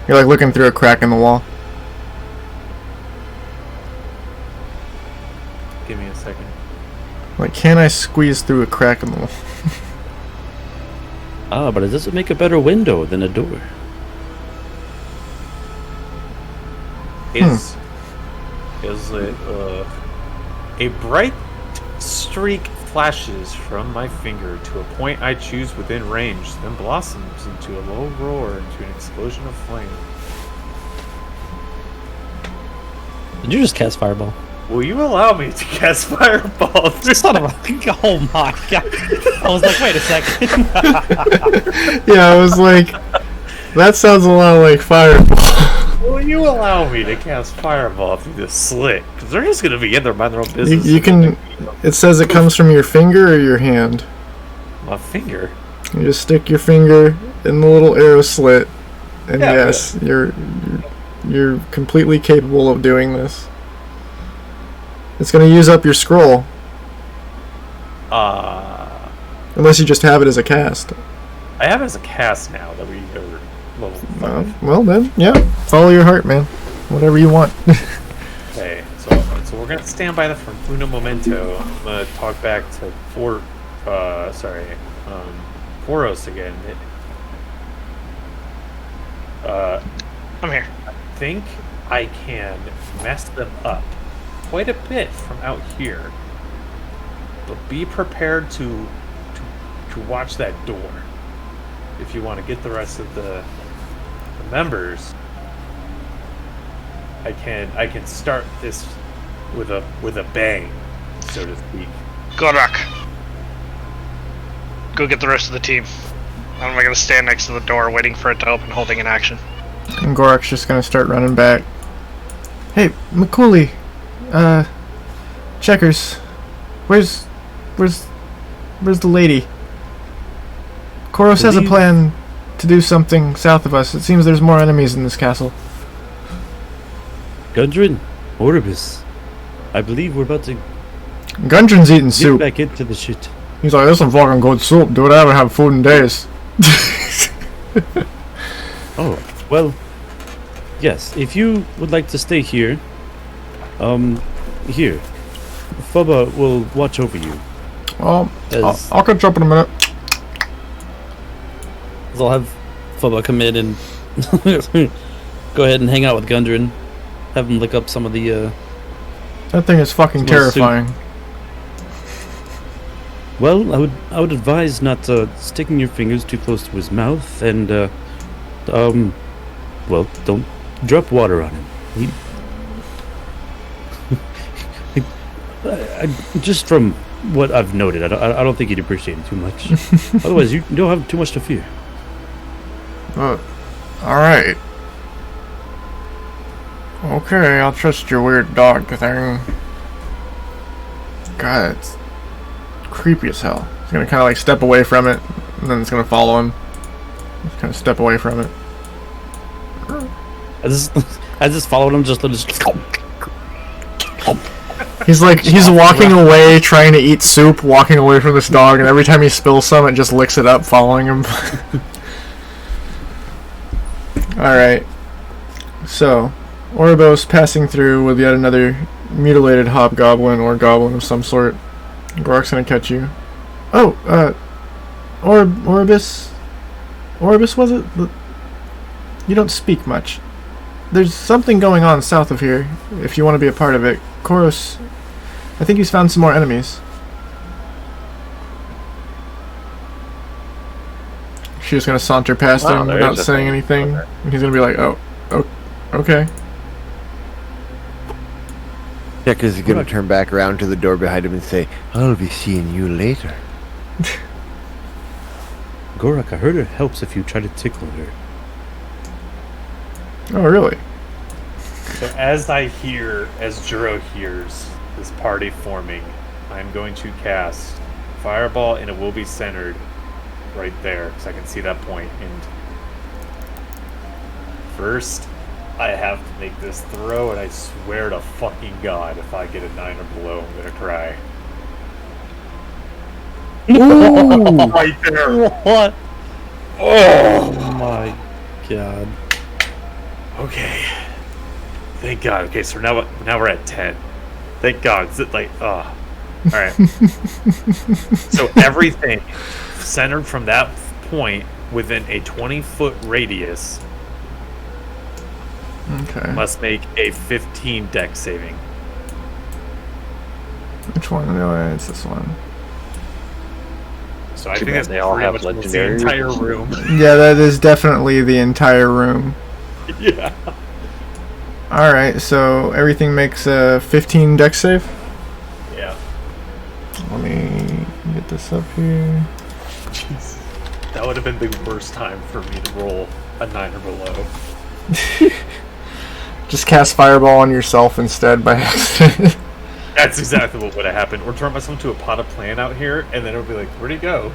You're like looking through a crack in the wall. Give me a second. Like, can I squeeze through a crack in the wall? But it doesn't make a better window than a door. Is it a bright streak flashes from my finger to a point I choose within range, then blossoms into a low roar into an explosion of flame. Did you just cast Fireball? Will you allow me to cast Fireball? Son of a... Oh my god. I was like, wait a second. Yeah, I was like, that sounds a lot like Fireball. Will you allow me to cast Fireball through this slit? Because they're just going to be in there minding their own business. You can. It says it comes from your finger or your hand. My finger? You just stick your finger in the little arrow slit, and Yeah, yes, you're completely capable of doing this. It's going to use up your scroll. Unless you just have it as a cast. I have it as a cast now that we are level 5. Well then, yeah. Follow your heart, man. Whatever you want. Okay, so we're gonna stand by the from Uno Momento. I'm gonna talk back to Poros again. I'm here. I think I can mess them up quite a bit from out here. But be prepared to watch that door if you want to get the rest of the members. I can start this with a bang, so to speak. Gorak. Go get the rest of the team. I'm gonna stand next to the door waiting for it to open, holding an action. And Gorak's just gonna start running back. Hey, Mchuli, Checkers, where's the lady? Koros has a plan to do something south of us. It seems there's more enemies in this castle. Gundren, Orbis, I believe we're about to Gundren's eating get soup. back into the shit. He's like, this is some fucking good soup, dude. I haven't had food in days. Oh, well, yes, if you would like to stay here, here, Fubba will watch over you. Well, As- I'll catch up in a minute. I'll have Fubba come in and go ahead and hang out with Gundren. Have him lick up some of the, That thing is fucking Some more soup. terrifying. Well, I would advise not sticking your fingers too close to his mouth, and well, don't drop water on him. Just from what I've noted, I don't think he'd appreciate it too much. Otherwise, you don't have too much to fear. Alright. Okay, I'll trust your weird dog thing. God, it's creepy as hell. It's gonna kind of like step away from it, and then it's gonna follow him. Just kind of step away from it. I just followed him, just He's walking away, trying to eat soup, walking away from this dog, and every time he spills some, it just licks it up, following him. Alright. So, Oribos passing through with yet another mutilated hobgoblin or goblin of some sort. Gorak's gonna catch you. Oh, Oribus? Oribus, was it? You don't speak much. There's something going on south of here, if you want to be a part of it. Koros, I think he's found some more enemies. She's just gonna saunter past him there without is a saying thing. anything. Okay. And he's gonna be like, oh, okay. Checkers is gonna turn back around to the door behind him and say, I'll be seeing you later. Gorak, I heard it helps if you try to tickle her. Oh, really? So as Juro hears this party forming, I'm going to cast Fireball, and it will be centered right there, because I can see that point. And first, I have to make this throw, and I swear to fucking God, if I get a 9 or below, I'm gonna cry. Ooh! Right there. What? Oh My God. Okay. Thank God. Okay, so now we're at 10. Thank God. Is it like, all right. So everything centered from that point within a 20-foot radius Okay. must make a 15 dex saving. Which one? No, it's this one. So I Too think bad that's they all pretty have much almost legendaries. the entire room. Yeah, that is definitely the entire room. Yeah. Alright, so everything makes a 15 dex save. Yeah. Let me get this up here. Jeez. That would have been the worst time for me to roll a 9 or below. Just cast fireball on yourself instead by accident. That's exactly what would have happened. Or turn myself into a pot of plant out here, and then it would be like, where'd he go?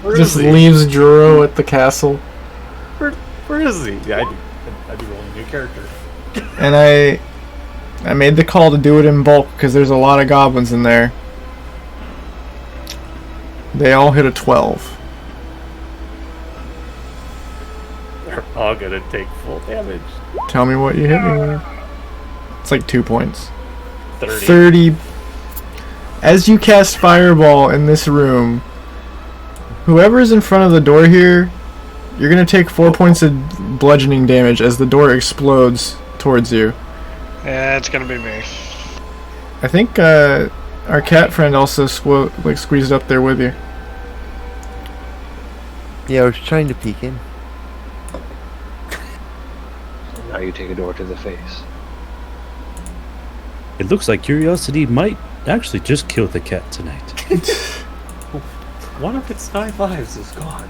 Where Just is he? leaves Juro at the castle. Where is he? Yeah, I'd be rolling a new character. And I made the call to do it in bulk because there's a lot of goblins in there. They all hit a 12. They're all gonna take full damage. Tell me what you hit me with. It's like 2 points. 30. As you cast fireball in this room, whoever's in front of the door here, you're gonna take 4 points of bludgeoning damage as the door explodes towards you. Yeah, it's gonna be me. I think our cat friend also squeezed up there with you. Yeah, I was trying to peek in. Now you take a door to the face. It looks like curiosity might actually just kill the cat tonight. One of its 9 lives is gone.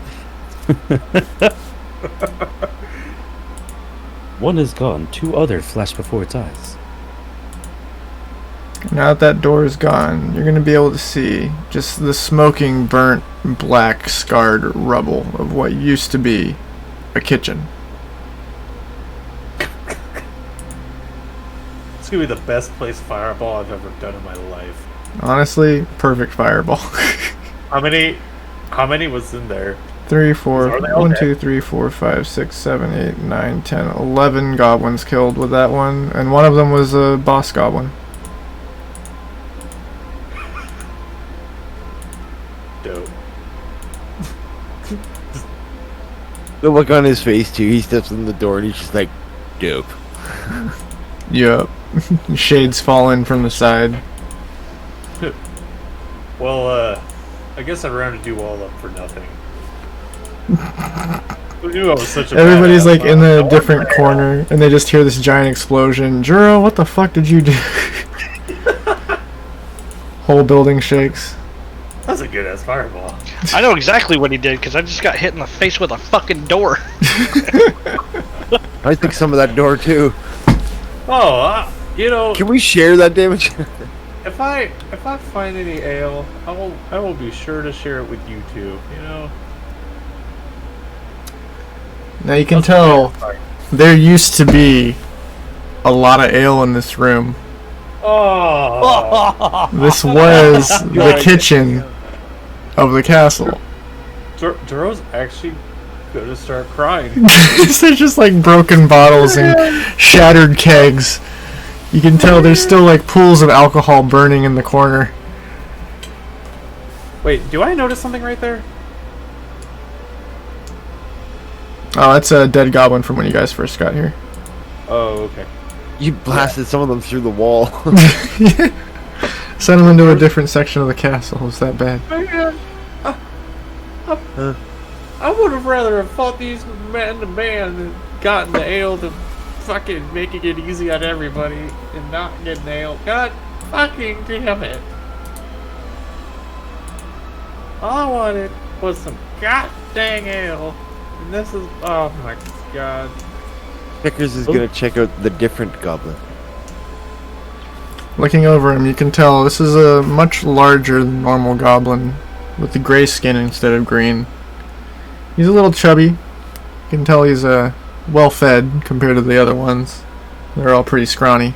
One is gone, 2 other flash before its eyes. Now that door is gone, you're gonna be able to see just the smoking, burnt, black, scarred rubble of what used to be a kitchen. It's gonna be the best place fireball I've ever done in my life. Honestly, perfect fireball. How many was in there? 3, 4, Are they all 1, dead? 2, 3, 4, 5, 6, 7, 8, 9, 10, 11 goblins killed with that one, and one of them was a boss goblin. Dope. The look on his face too. He steps in the door and he's just like, dope. Yup. Shades fall in from the side. Well, I guess I rounded you all up for nothing. Who knew I was such a Everybody's badass? like in a No different wonder. corner, and they just hear this giant explosion. Juro, what the fuck did you do? Whole building shakes. That's a good ass fireball. I know exactly what he did because I just got hit in the face with a fucking door. I think some of that door too. Oh, you know, Can we share that damage? if I find any ale, I will be sure to share it with you two. You know. Now you can tell there used to be a lot of ale in this room. Oh, This was the kitchen of the castle. Duro's actually gonna start crying. These are just like broken bottles and shattered kegs. You can tell there's still like pools of alcohol burning in the corner. Wait, do I notice something right there? Oh, that's a dead goblin from when you guys first got here. Oh, okay. You blasted some of them through the wall. Send them into a different section of the castle. Is that bad? I would have rather have fought these man to man than gotten the ale to fucking making it easy on everybody and not getting ale. God fucking damn it. All I wanted was some god dang ale. And this is, oh my god. Checkers is gonna check out the different goblin. Looking over him, you can tell this is a much larger than normal goblin with the gray skin instead of green. He's a little chubby. You can tell he's well fed compared to the other ones. They're all pretty scrawny.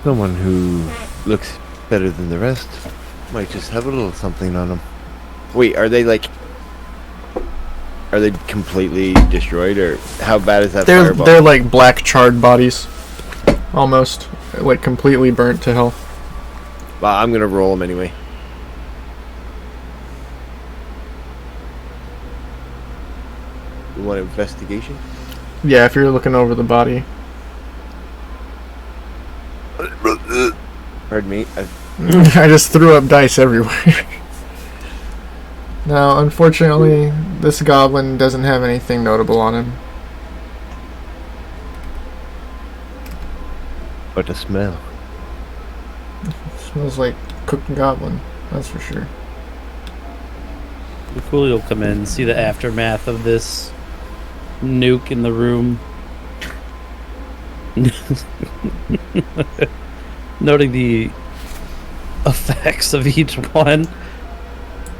Someone who looks better than the rest might just have a little something on them. Wait, are they completely destroyed, or how bad is that fireball? They're like black charred bodies, almost like completely burnt to hell. Well, I'm gonna roll them anyway. You want investigation? Yeah, if you're looking over the body. Pardon me. I just threw up dice everywhere. Now, unfortunately, this goblin doesn't have anything notable on him. What a smell. Smells like cooked goblin, that's for sure. Mchuli will come in, see the aftermath of this. nuke in the room. Noting the effects of each one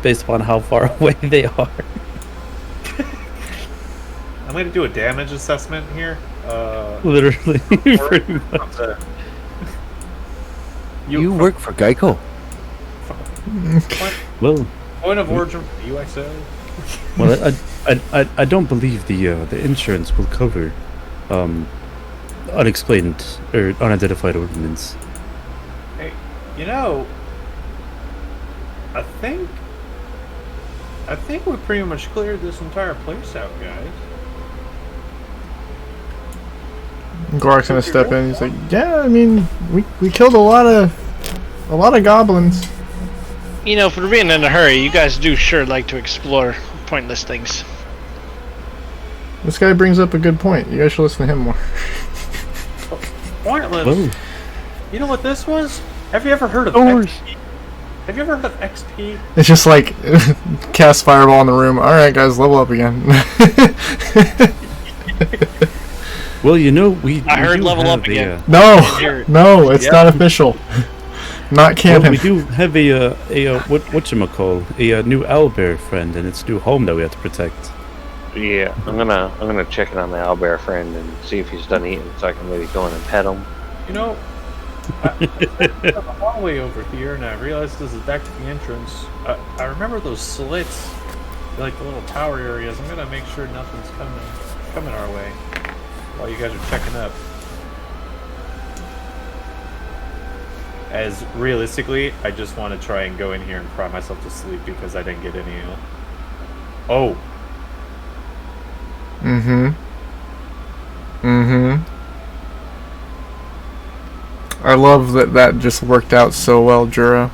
based upon how far away they are. I'm going to do a damage assessment here. Literally. Pretty much. You work for Geico. Well, Point of origin from UXO. well, I don't believe the insurance will cover unexplained or unidentified ordnance. Hey, you know, I think we pretty much cleared this entire place out, guys. Gorak's gonna step in. He's like, "Yeah, I mean, we killed a lot of goblins." You know, for being in a hurry, you guys do sure like to explore pointless things. This guy brings up a good point. You guys should listen to him more. Pointless. Whoa. You know what this was? Have you ever heard of Doors. XP? Have you ever heard of XP? It's just like cast fireball in the room. All right, guys, level up again. Well, you know, I heard level up again. No, it's not official. Not canon. well, we do have a whatchamacall, a new owlbear friend and its new home that we have to protect. Yeah, I'm gonna check in on the owlbear friend and see if he's done eating, so I can maybe go in and pet him. You know, I went a hallway over here, and I realized this is back to the entrance. I remember those slits, like the little tower areas. I'm gonna make sure nothing's coming our way while you guys are checking up. As realistically, I just want to try and go in here and cry myself to sleep because I didn't get any. Oh. I love that just worked out so well, Jura.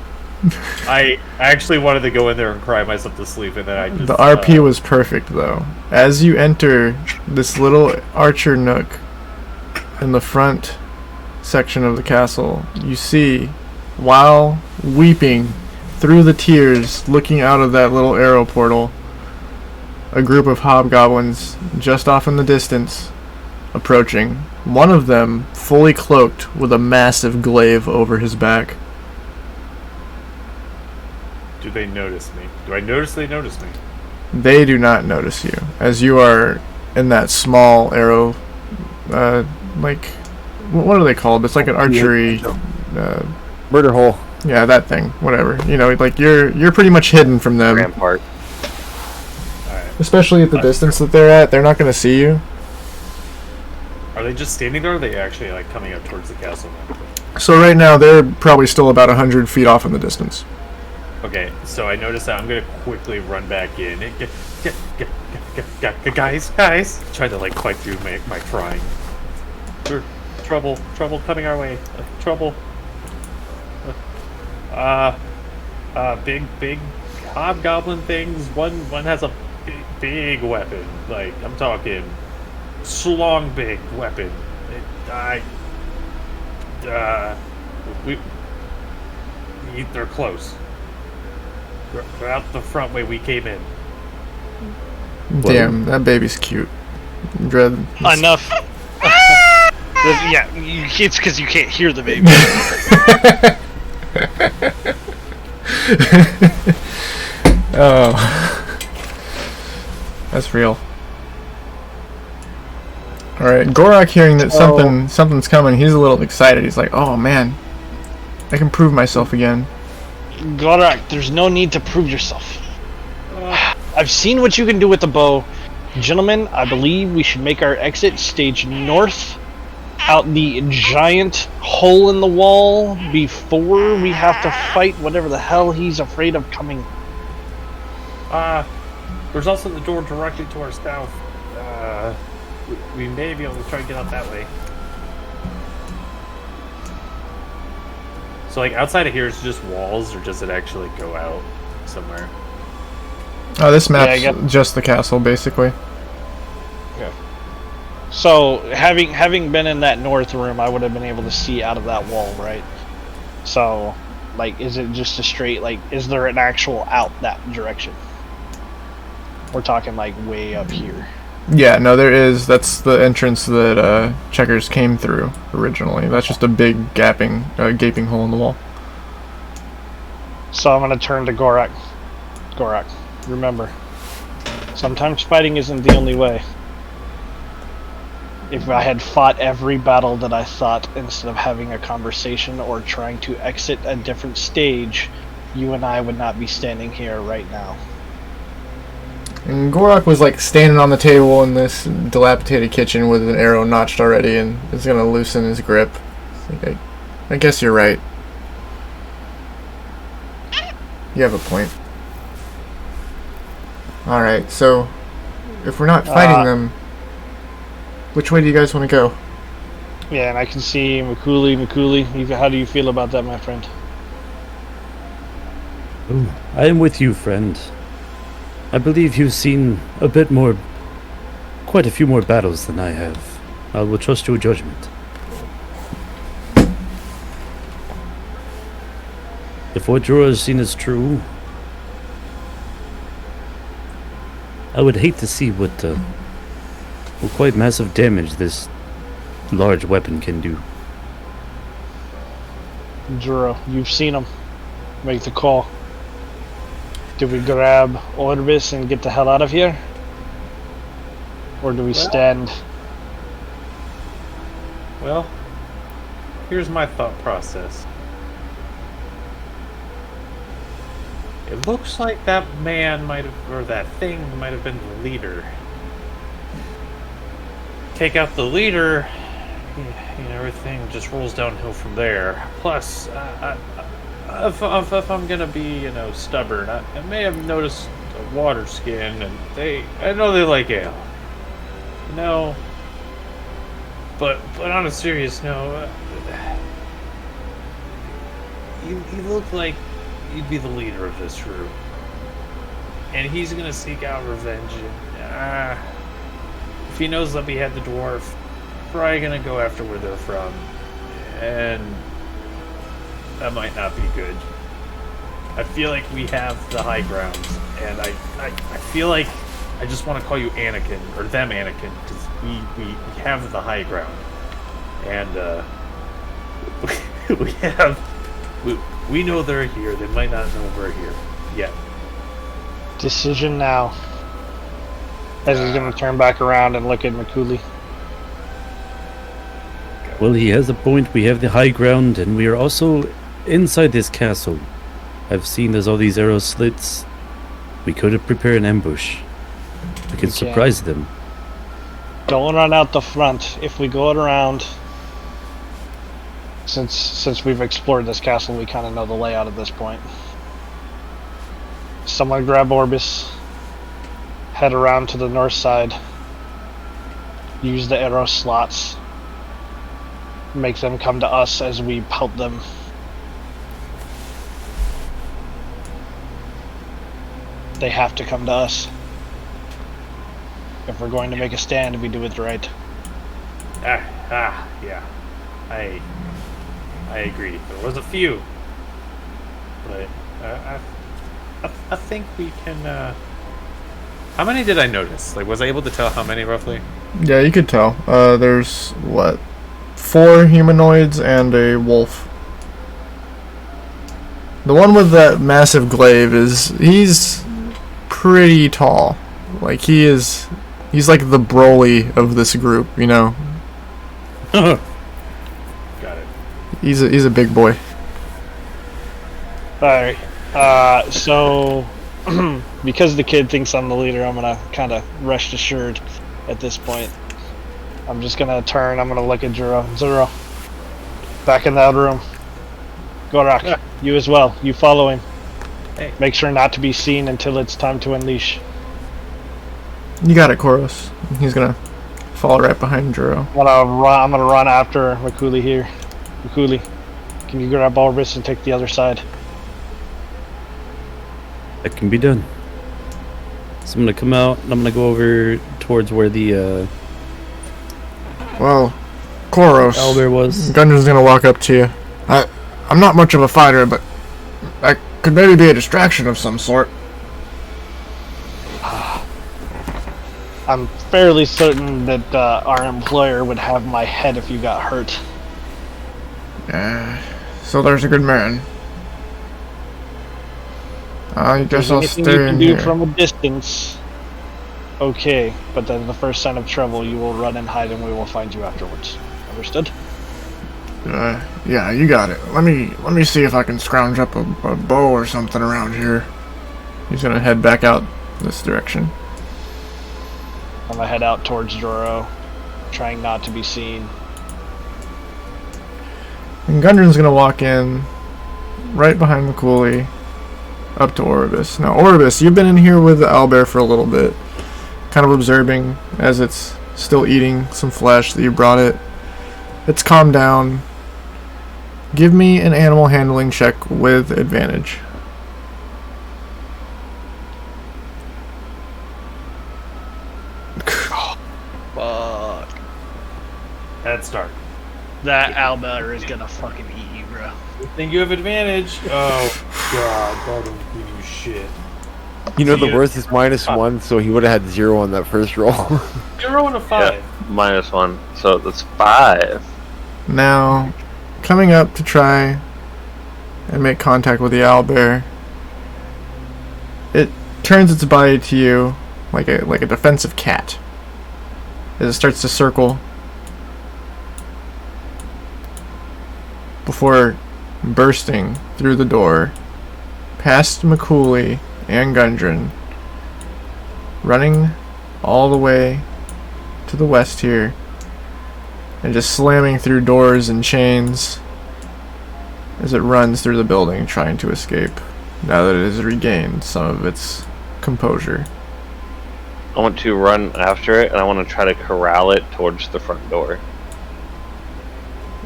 I actually wanted to go in there and cry myself to sleep, and then I just... The RP was perfect, though. As you enter this little archer nook in the front section of the castle, you see, while weeping through the tears, looking out of that little arrow portal, a group of hobgoblins just off in the distance, approaching. One of them fully cloaked with a massive glaive over his back. Do they notice me? Do I notice they notice me? They do not notice you, as you are in that small arrow, like, what are they called? It's like an archery, Murder hole. yeah, that thing, whatever. You know, like you're pretty much hidden from them. Rampart. Especially at the distance that they're at, they're not going to see you. Are they just standing there, or are they actually like coming up towards the castle now? So right now, they're probably still about 100 feet off in the distance. Okay, so I noticed that I'm gonna quickly run back in. Guys! Trying to like fight through my crying. Trouble coming our way. Trouble. Big hobgoblin things. One has a big weapon. Like, I'm talking slong big weapon. They're close. They're out the front way we came in. Damn, that baby's cute. Dread. Enough. Yeah, it's because you can't hear the baby. Oh. That's real. Alright, Gorak hearing that something's coming, he's a little excited. He's like, oh man, I can prove myself again. Gorak, there's no need to prove yourself. I've seen what you can do with the bow. Gentlemen, I believe we should make our exit stage north, out the giant hole in the wall, before we have to fight whatever the hell he's afraid of coming. There's also the door directly to our south. We may be able to try and get out that way. So, like, outside of here, it's just walls, or does it actually go out somewhere? Oh, this map's just the castle, basically. Yeah. So, having been in that north room, I would have been able to see out of that wall, right? So, like, is it just a straight, like, is there an actual out that direction? We're talking, like, way up here. Yeah, no, there is. That's the entrance that Checkers came through originally. That's just a big gaping hole in the wall. So I'm gonna turn to Gorak. Gorak, remember, sometimes fighting isn't the only way. If I had fought every battle that I thought instead of having a conversation or trying to exit a different stage, you and I would not be standing here right now. And Gorak was like standing on the table in this dilapidated kitchen with an arrow notched already, and is gonna loosen his grip. Like, I guess you're right. You have a point. Alright, so if we're not fighting them, which way do you guys want to go? Yeah, and I can see Mchuli. How do you feel about that, my friend? Oh, I am with you, friend. I believe you've seen a bit more, quite a few more battles than I have. I will trust your judgment. If what Jorah has seen is true, I would hate to see what quite massive damage this large weapon can do. Juro, you've seen him. Make the call. Do we grab Orbis and get the hell out of here? Or do we stand? Well, here's my thought process. It looks like that man might have, or that thing might have been the leader. Take out the leader, everything just rolls downhill from there. Plus, if I'm gonna be, stubborn, I may have noticed a water skin, and I know they like ale. But on a serious note, you look like you'd be the leader of this group, and he's gonna seek out revenge. And if he knows that we had the dwarf, probably gonna go after where they're from, and that might not be good. I feel like we have the high ground, and I feel like I just want to call you Anakin, or them Anakin, because we have the high ground, and we know they're here. They might not know we're here yet. Decision now. As he's gonna turn back around and look at Mchuli. Well, he has a point. We have the high ground, and we are also inside this castle. I've seen there's all these arrow slits. We could have prepared an ambush. We could surprise them. Don't run out the front. If we go around, since we've explored this castle, we kind of know the layout at this point. Someone grab Orbis. Head around to the north side. Use the arrow slots. Make them come to us as we pelt them. They have to come to us. If we're going to make a stand, we do it right. Yeah. I agree. There was a few, but I think we can. How many did I notice? Like, was I able to tell how many roughly? Yeah, you could tell. There's, 4 humanoids and a wolf. The one with that massive glaive he's pretty tall. Like, he's like the Broly of this group, Got it. He's a big boy. Alright. So because the kid thinks I'm the leader, I'm gonna kind of rest assured at this point. I'm just gonna turn. I'm gonna look at Zero. Back in that room. Gorak, you as well. You follow him. Hey. Make sure not to be seen until it's time to unleash. You got it, Koros. He's gonna fall right behind Juro. I'm gonna run after Mchuli here. Mchuli, can you grab Orbis and take the other side? That can be done. So I'm gonna come out and I'm gonna go over towards where the Well, Koros. owlbear was. Gundar's gonna walk up to you. I'm not much of a fighter, but I could maybe be a distraction of some sort. I'm fairly certain that our employer would have my head if you got hurt. So there's a good man. I guess I'll Anything stay you can in do here. from a distance. Okay, but then the first sign of trouble, you will run and hide, and we will find you afterwards. Understood? Yeah, you got it. Let me see if I can scrounge up a bow or something around here. He's gonna head back out this direction. I'm gonna head out towards Joro, trying not to be seen. And Gundren's gonna walk in right behind Mchuli up to Oribus. Now, Oribus, you've been in here with the owlbear for a little bit, kind of observing as it's still eating some flesh that you brought it. It's calmed down. Give me an animal handling check with advantage. Fuck. Head start. That owlbear is gonna fucking eat you, bro. You think you have advantage? Oh god, that don't give you shit. You know the Yeah. worst is -1, so he would have had 0 on that first roll. 0 and a 5. Yeah, -1. So that's 5. Now, coming up to try and make contact with the owlbear, it turns its body to you like a defensive cat as it starts to circle before bursting through the door past Mchuli and Gundren, running all the way to the west here and just slamming through doors and chains as it runs through the building trying to escape now that it has regained some of its composure. I want to run after it, and I want to try to corral it towards the front door.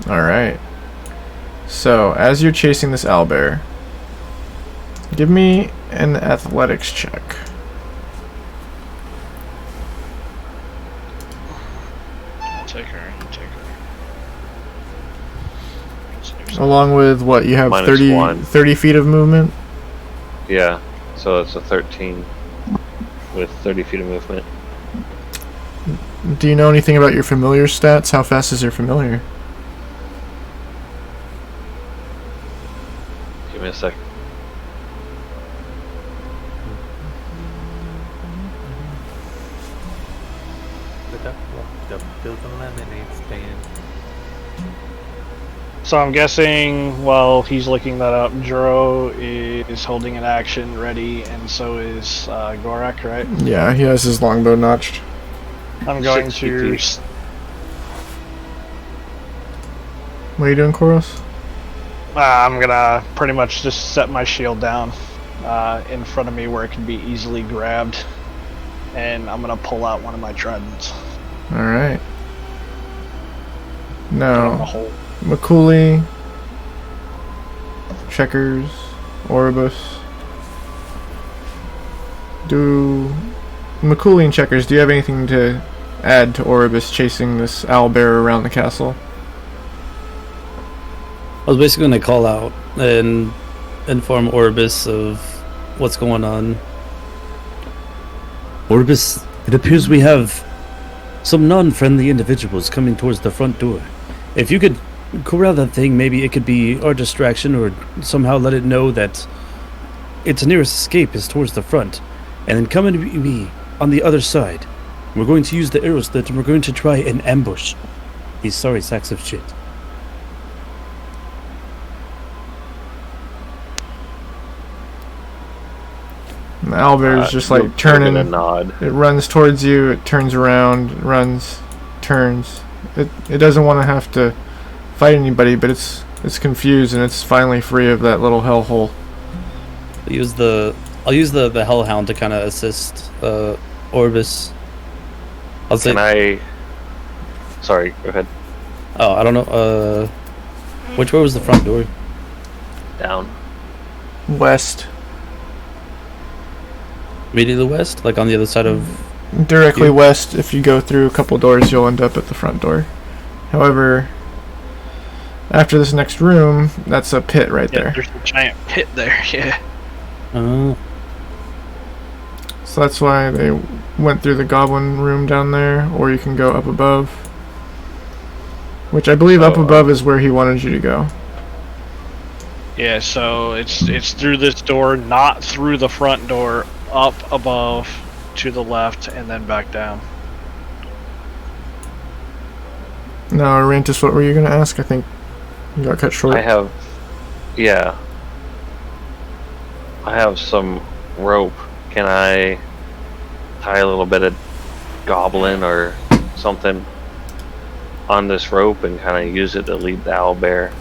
Alright. So, as you're chasing this owlbear, give me an athletics check. I'll take her. Along with what, you have -1. 30 feet of movement? Yeah, so it's a 13 with 30 feet of movement. Do you know anything about your familiar stats? How fast is your familiar? Give me a sec. So I'm guessing while he's looking that up, Juro is holding an action ready, and so is Gorak, right? Yeah, he has his longbow notched. I'm going 60 to. feet. What are you doing, Koros? I'm gonna pretty much just set my shield down in front of me where it can be easily grabbed, and I'm gonna pull out one of my tridents. Alright. Put it on the Now, hole. Mchuli, Checkers, Oribus. Mchuli and Checkers, do you have anything to add to Oribus chasing this owlbear around the castle? I was basically going to call out and inform Orbis of what's going on. Orbis, it appears we have some non-friendly individuals coming towards the front door. If you could corral that thing, maybe it could be our distraction, or somehow let it know that its nearest escape is towards the front. And then come and meet me on the other side. We're going to use the arrow slit, and we're going to try and ambush these sorry sacks of shit. And the owlbear's just You'll like give it a turning. nod. It runs towards you, it turns around, it runs, turns. It doesn't want to have to fight anybody, but it's confused and it's finally free of that little hellhole. I'll use the Hellhound to kind of assist Orbis. I'll say. Can I? Sorry, go ahead. Oh, I don't know. Which way was the front door? Down. West. Immediately west, like on the other side of. Directly You- west, if you go through a couple doors, you'll end up at the front door. However, after this next room, that's a pit right Yeah, there. there's a giant pit there. Yeah. Oh, So that's why they went through the goblin room down there, or you can go up above. Which I believe up above is where he wanted you to go. Yeah, so it's through this door, not through the front door, up above, to the left, and then back down. Now, Arantis, what were you going to ask? I think you got cut short. I have some rope. Can I tie a little bit of goblin or something on this rope and kind of use it to lead the owlbear?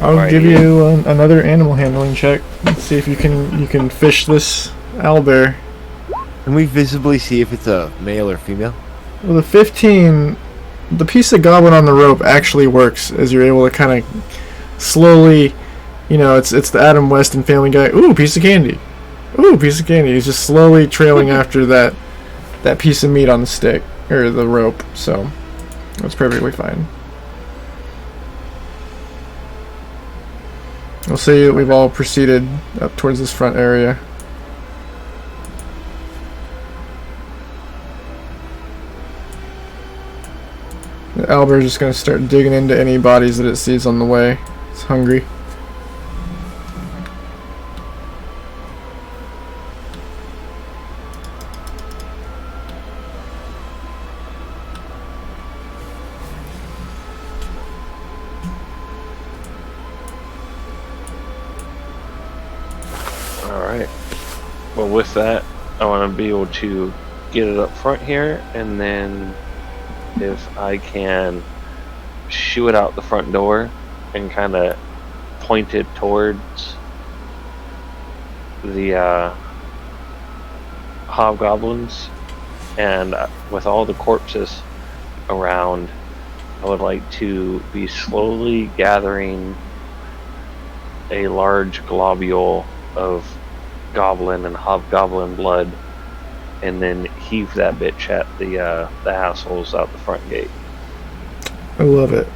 I'll give you another animal handling check. Let's see if you can fish this owlbear. Can we visibly see if it's a male or female? Well, the 15, the piece of goblin on the rope actually works as you're able to kind of slowly, you know, it's the Adam West and Family Guy. Ooh, piece of candy. Ooh, piece of candy. He's just slowly trailing after that piece of meat on the stick or the rope. So that's perfectly fine. We'll see that we've all proceeded up towards this front area. The owlbear's just going to start digging into any bodies that it sees on the way. It's hungry. Alright. Well, with that, I want to be able to get it up front here, and then if I can shoo it out the front door and kind of point it towards the hobgoblins, and with all the corpses around, I would like to be slowly gathering a large globule of goblin and hobgoblin blood, and then heave that bitch at the assholes out the front gate. I love it.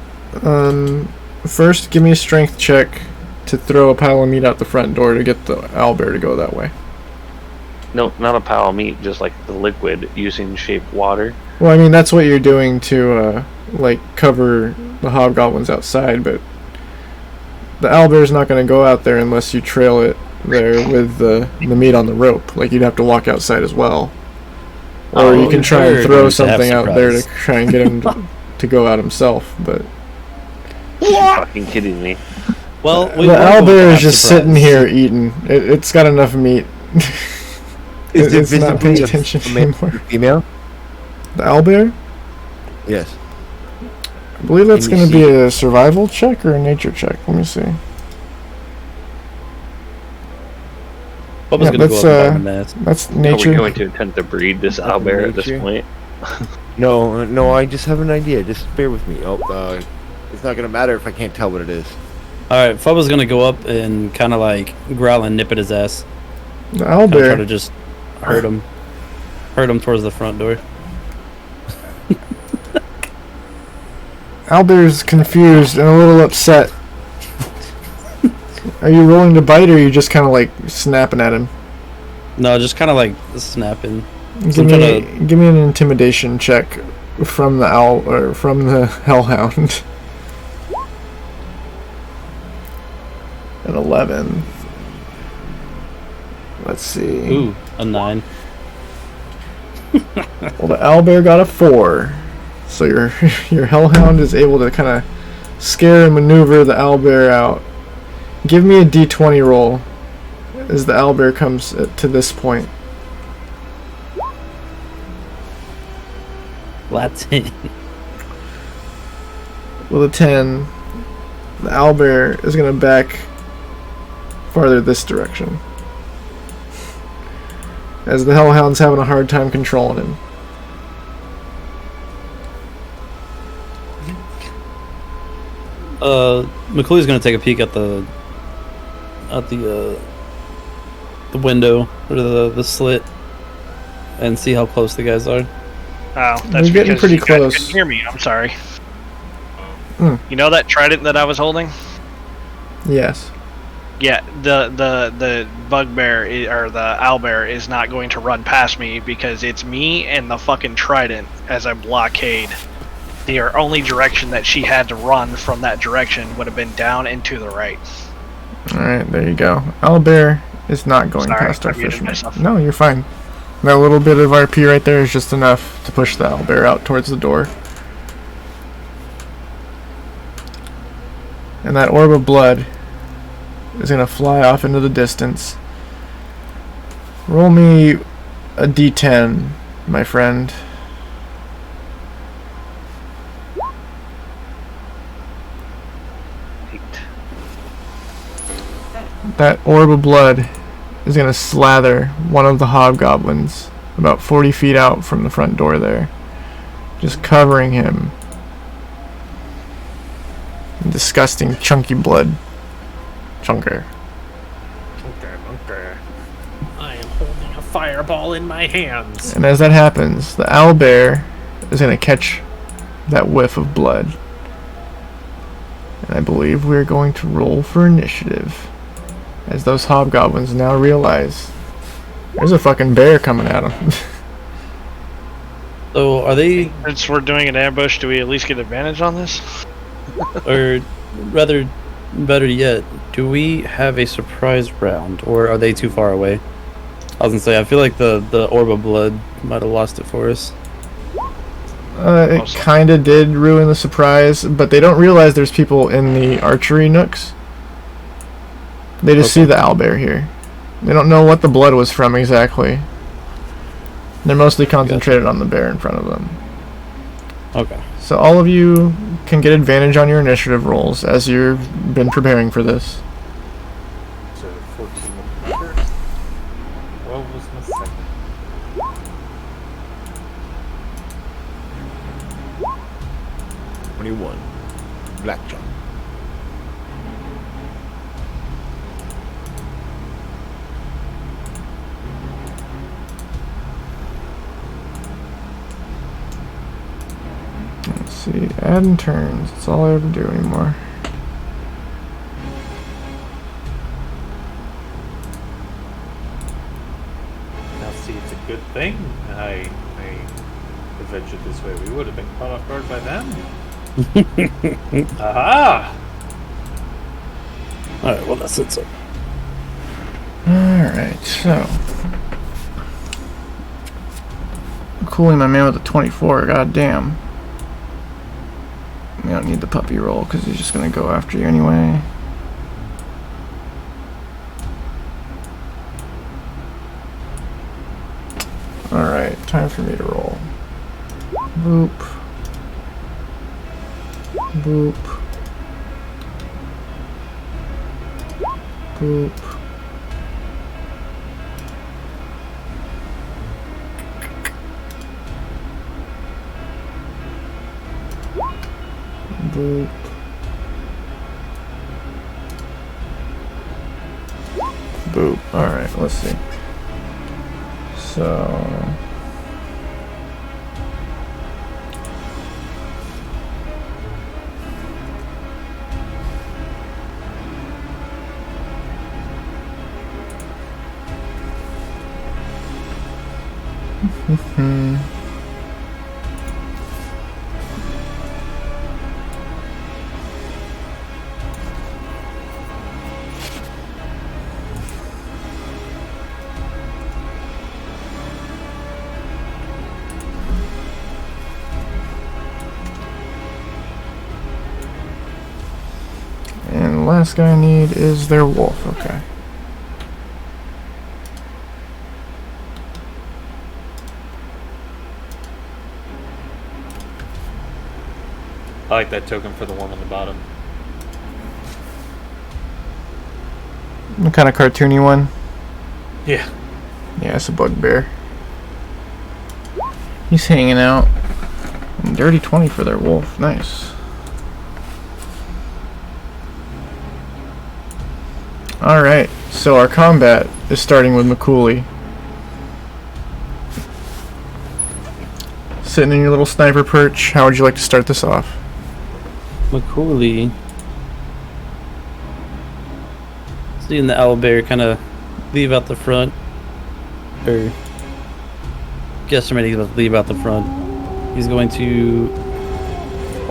First, give me a strength check to throw a pile of meat out the front door to get the owlbear to go that way. No, not a pile of meat, just like the liquid using shaped water. Well, I mean, that's what you're doing to, like, cover the hobgoblins outside, but the owlbear's not going to go out there unless you trail it there with the meat on the rope. Like, you'd have to walk outside as well. Or you can try and throw something out there to try and get him to go out himself, but... You're fucking kidding me. Well, the owlbear is just sitting here eating. It's got enough meat. It's not paying attention anymore. Female? The owlbear? Yes. I believe that's going to be a survival check or a nature check. Let me see. Bubba's gonna go up and that's nature. Are we going to attempt to breed this owlbear at this point? No, I just have an idea. Just bear with me. It's not gonna matter if I can't tell what it is. Alright, Bubba's gonna go up and kind of like growl and nip at his ass. The owlbear. Try to just hurt him towards the front door. Owlbear's confused and a little upset. Are you rolling to bite, or are you just kind of like snapping at him? No, just kind of like snapping. Give me an intimidation check from the owl or from the hellhound. An 11. Let's see. Ooh, a 9. Well, the owlbear got a 4, so your hellhound is able to kind of scare and maneuver the owlbear out. Give me a d20 roll as the owlbear comes to this point. Latin. With a 10, the owlbear is going to back farther this direction, as the hellhound's having a hard time controlling him. Mchuli's gonna take a peek at the window or the slit and see how close the guys are. Oh, that's We're getting because pretty you guys close. couldn't hear me. I'm sorry. Hmm. You know that trident that I was holding? Yes. Yeah, the bugbear or the owlbear is not going to run past me because it's me and the fucking trident as a blockade. The only direction that she had to run from that direction would have been down and to the right. Alright, there you go. Owlbear is not going Sorry, past our I muted fisherman. myself. No, you're fine. That little bit of RP right there is just enough to push the owlbear out towards the door. And that orb of blood is going to fly off into the distance. Roll me a d10, my friend. That orb of blood is going to slather one of the hobgoblins about 40 feet out from the front door there, just covering him in disgusting chunky blood. Chunker. Okay. I am holding a fireball in my hands. And as that happens, the owlbear is going to catch that whiff of blood. And I believe we're going to roll for initiative, as those hobgoblins now realize there's a fucking bear coming at them. So are they, Since we're doing an ambush, do we at least get advantage on this? or rather, better yet, do we have a surprise round, or are they too far away? I was gonna say, I feel like the orb of blood might have lost it for us. It kinda did ruin the surprise, but they don't realize there's people in the archery nooks. They just see the owlbear here. They don't know what the blood was from exactly. They're mostly concentrated on the bear in front of them. Okay. So all of you can get advantage on your initiative rolls as you've been preparing for this. So 14 was my first. 12 was my second. Blackjack. Let's see, adding turns. That's all I ever do anymore. Now see, it's a good thing I adventured this way. We would have been caught off guard by them. Aha! Alright, well that's it. So. Alright, so. Cooling my man with a 24, goddamn. We don't need the puppy roll because he's just gonna go after you anyway. Alright, time for me to roll. Boop. Boop. Boop. Boop. Boop. Alright, let's see. So... And the last guy I need is their wolf, okay. I like that token for the one on the bottom. What kind of cartoony one? Yeah. Yeah, it's a bugbear. He's hanging out. And dirty 20 for their wolf, nice. Alright, so our combat is starting with Mchuli. Sitting in your little sniper perch, how would you like to start this off? Mchuli. This Seeing the owlbear kind of leave out the front, or guesstimate he's going to leave out the front. He's going to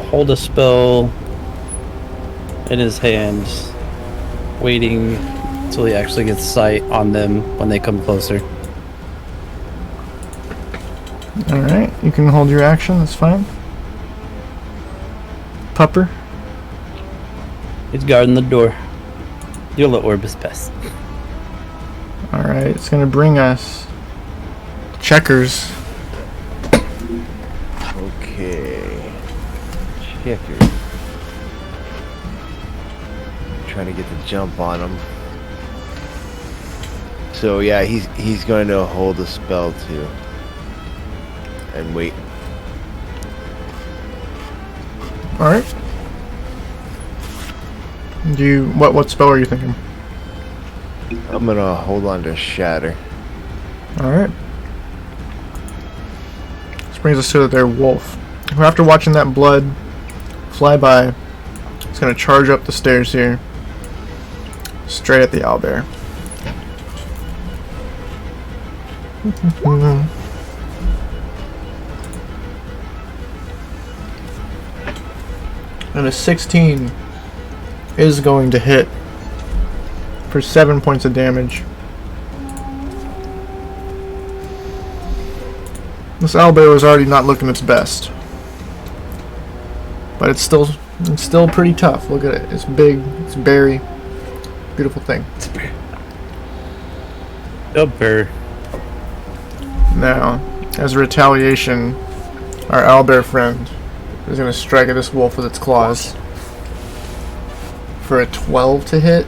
hold a spell in his hands, waiting until he actually gets sight on them when they come closer. Alright, you can hold your action, that's fine. Pupper? He's guarding the door. Your little orb is best. Alright, it's gonna bring us checkers. Okay. Checkers. Trying to get the jump on him. So yeah, he's going to hold a spell too. And wait. Alright. What spell are you thinking? I'm gonna hold on to Shatter. Alright. This brings us to their wolf, who after watching that blood fly by, is gonna charge up the stairs here. Straight at the owlbear. And a 16 is going to hit for 7 points of damage. This owlbear was already not looking its best, but it's still pretty tough. Look at it. It's big. It's berry. Beautiful thing. Owlbear. Now, as a retaliation, our owlbear friend is going to strike at this wolf with its claws for a 12 to hit.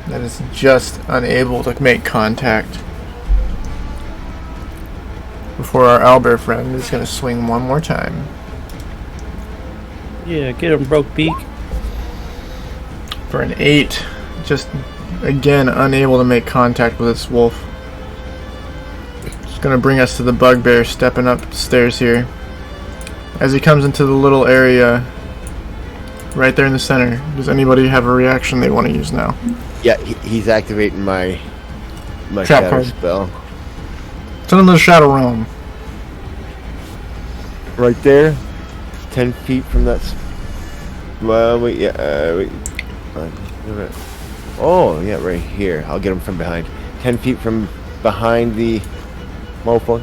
That is just unable to make contact. Before our owlbear friend is going to swing one more time. Yeah, get him, broke beak. For an 8. Just, again, unable to make contact with this wolf. Just going to bring us to the bugbear stepping up the stairs here. As he comes into the little area right there in the center, does anybody have a reaction they want to use now? Yeah, he's activating my Trap shatter card. spell. Send him to the Shadow Realm. Right there, 10 feet from that. Well, wait, yeah, wait. Oh, yeah, right here. I'll get him from behind. 10 feet from behind the mofo.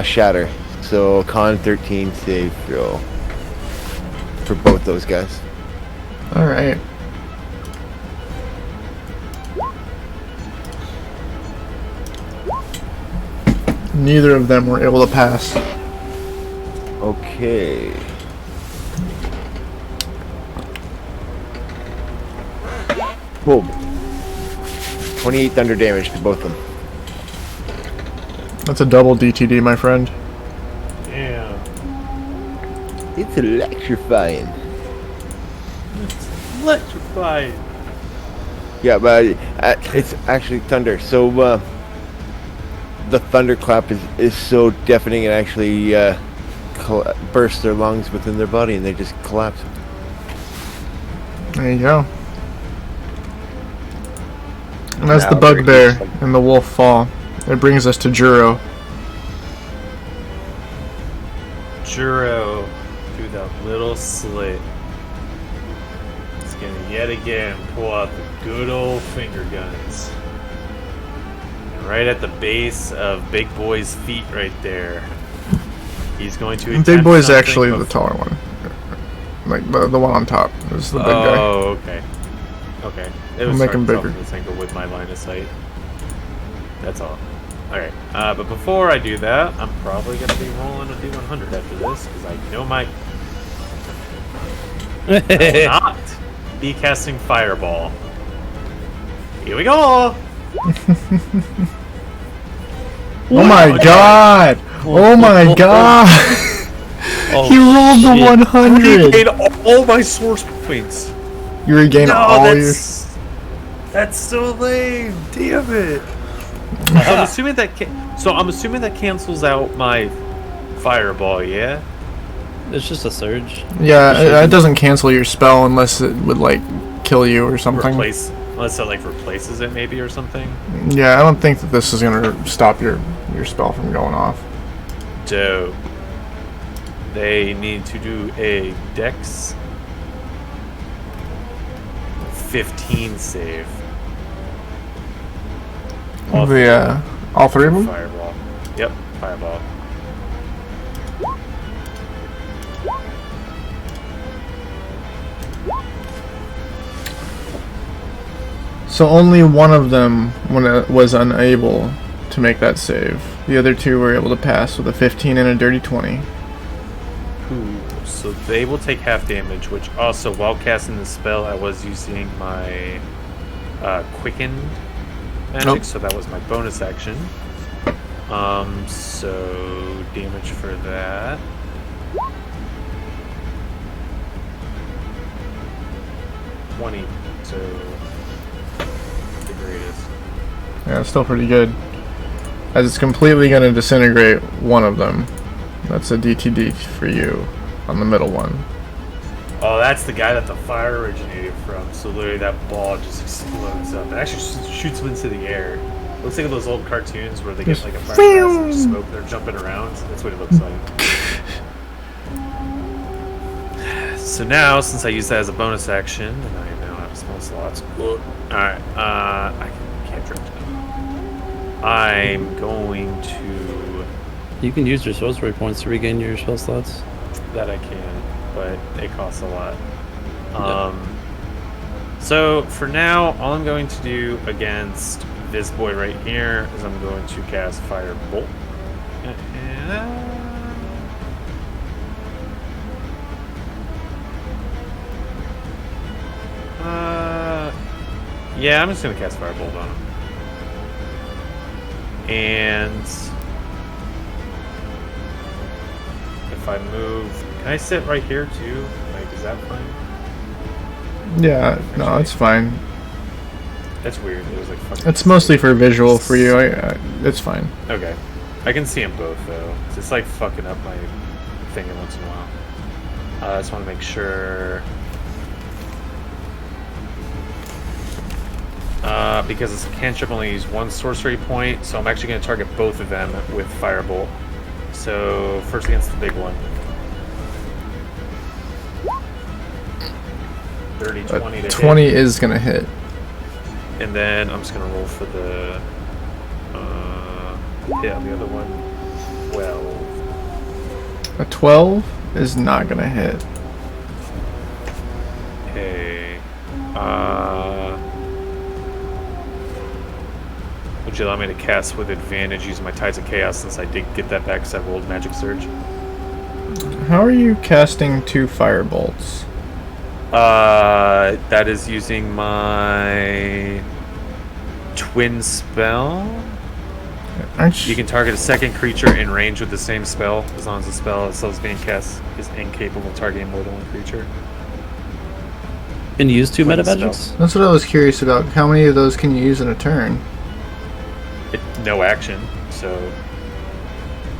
Shatter. So, con 13 save throw for both those guys. Alright. Neither of them were able to pass. Okay. Boom. 28 thunder damage to both of them. That's a double DTD, my friend. Damn. It's electrifying. Electrified. Yeah, but it's actually thunder. So the thunderclap is so deafening it actually bursts their lungs within their body and they just collapse. There you go. And as the Now they're bugbear useful. and the wolf fall, it brings us to Juro. Juro through that little slit. It's gonna yet again pull out the good old finger guns. And right at the base of Big Boy's feet right there. He's going to Big attempt Boy's something actually the taller one. Like the one on top is the big guy. Oh, okay. Okay. It was We'll make hard him to tell bigger. from this angle with my line of sight. That's all. Alright, but before I do that, I'm probably going to be rolling a D100 after this, because I know I will not be casting Fireball. Here we go! Oh my god! Oh my god! Oh, He rolled the shit. 100! Regain all my source points! You regain all your... That's so lame! Damn it! So I'm assuming that cancels out my Fireball, yeah? It's just a surge. Yeah, it doesn't cancel your spell unless it would, like, kill you or something. Unless it like replaces it maybe or something. Yeah, I don't think that this is gonna stop your spell from going off. Dope. They need to do a Dex 15 save. All three of them? Fireball. Yep, fireball. So only one of them was unable to make that save. The other two were able to pass with a 15 and a dirty 20. Ooh, so they will take half damage, which also, while casting the spell, I was using my quickened magic, so that was my bonus action. So damage for that. $20, so the greatest. Yeah, it's still pretty good. As it's completely going to disintegrate one of them. That's a DTD for you on the middle one. Oh, that's the guy that the fire originated from. So literally that ball just explodes up. It actually shoots him into the air. It looks like those old cartoons where they get like a fire blast and smoke. They're jumping around. That's what it looks like. So now, since I use that as a bonus action, and I now have spell slots. Alright, I can't drink now. I'm going to... You can use your sorcery points to regain your spell slots. That I can, but it costs a lot. So for now, all I'm going to do against this boy right here is I'm going to cast Firebolt. Yeah, I'm just going to cast Firebolt on him. And if I move, can I sit right here too? Like, is that fine? Yeah, no, it's fine. That's weird. It was like fucking. It's mostly for visual for you. It's fine. Okay, I can see them both though. It's like fucking up my thing once in a while. I just want to make sure. Because it's a cantrip, only use one sorcery point, so I'm actually going to target both of them with Firebolt. So, first against the big one. 30, 20 to 20 hit. is going to hit. And then I'm just going to roll for the... yeah, the other one. 12. A 12 is not going to hit. Okay. Would you allow me to cast with advantage using my Tides of Chaos since I did get that back because I rolled Magic Surge? How are you casting 2 firebolts? That is using my twin spell. You can target a second creature in range with the same spell as long as the spell itself is being cast is incapable of targeting more than one creature. Can you use 2 Twin meta spell. magics? That's what I was curious about. How many of those can you use in a turn? No action, so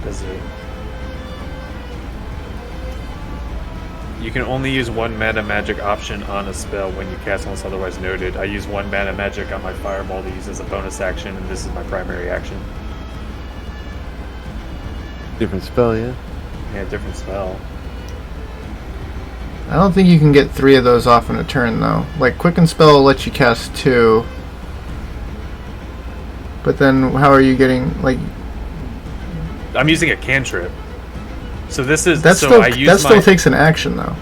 does it? You can only use one mana magic option on a spell when you cast unless otherwise noted. I use one mana magic on my fireball to use as a bonus action, and this is my primary action. Different spell, yeah. Yeah, different spell. I don't think you can get 3 of those off in a turn, though. Like, Quicken Spell will let you cast 2. But then, how are you getting, like... I'm using a cantrip. So this is... That so still, I use that still takes an action, though.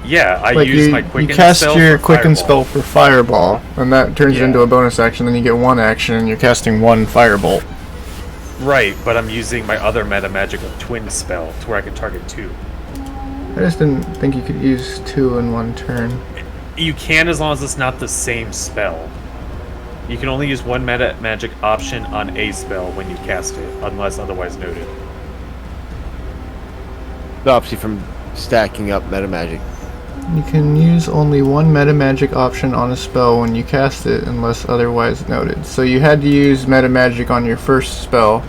Yeah, I Like use you, my Quicken you cast spell your for Quicken Fireball. Spell for Fireball, and that turns Yeah. into a bonus action, then you get 1 action, and you're casting 1 Firebolt. Right, but I'm using my other meta magic of Twin Spell to where I can target 2. I just didn't think you could use 2 in 1 turn. You can as long as it's not the same spell. You can only use one meta magic option on a spell when you cast it, unless otherwise noted. Stops you from stacking up meta magic. You can use only 1 meta magic option on a spell when you cast it, unless otherwise noted. So you had to use meta magic on your first spell,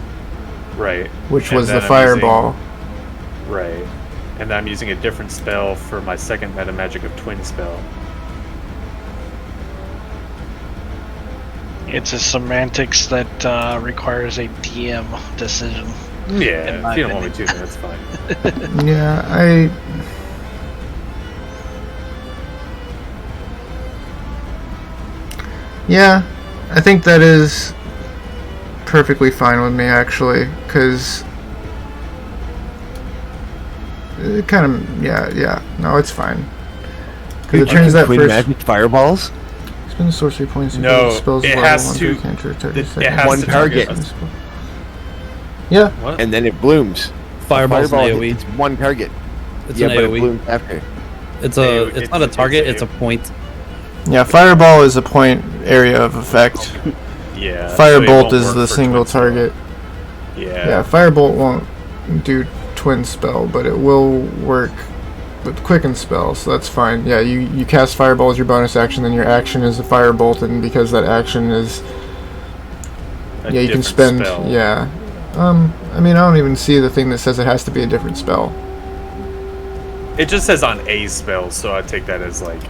Right. which And was then the I'm Fireball. Right. And I'm using a different spell for my second meta magic of Twin Spell. It's a semantics that requires a DM decision. Yeah, if you don't want me to, then that's fine. Yeah, I think that is perfectly fine with me, actually, because it kind of, yeah, no, it's fine. Because it turns that Twin first... magic fireballs? Spend sorcery points and No, spells it level has 1 to- through cantrip, it 30 has seconds. One to target. Yeah, What? And then it blooms. Fireball's an Fireball, AoE. it's one target. It's Yeah, an but it AoE. blooms after. It's It's not a target. it's It's a point. yeah, fireball is a point area of effect. Yeah. so it Firebolt won't is work the for single twin spell. target. Yeah, Firebolt won't do twin spell, but it will work with quicken spell, so that's fine. Yeah, you cast Fireball as your bonus action, then your action is a Firebolt, and because that action is... A yeah, you can different spend... spell. yeah. I mean, I don't even see the thing that says it has to be a different spell. It just says on a spell, so I take that as like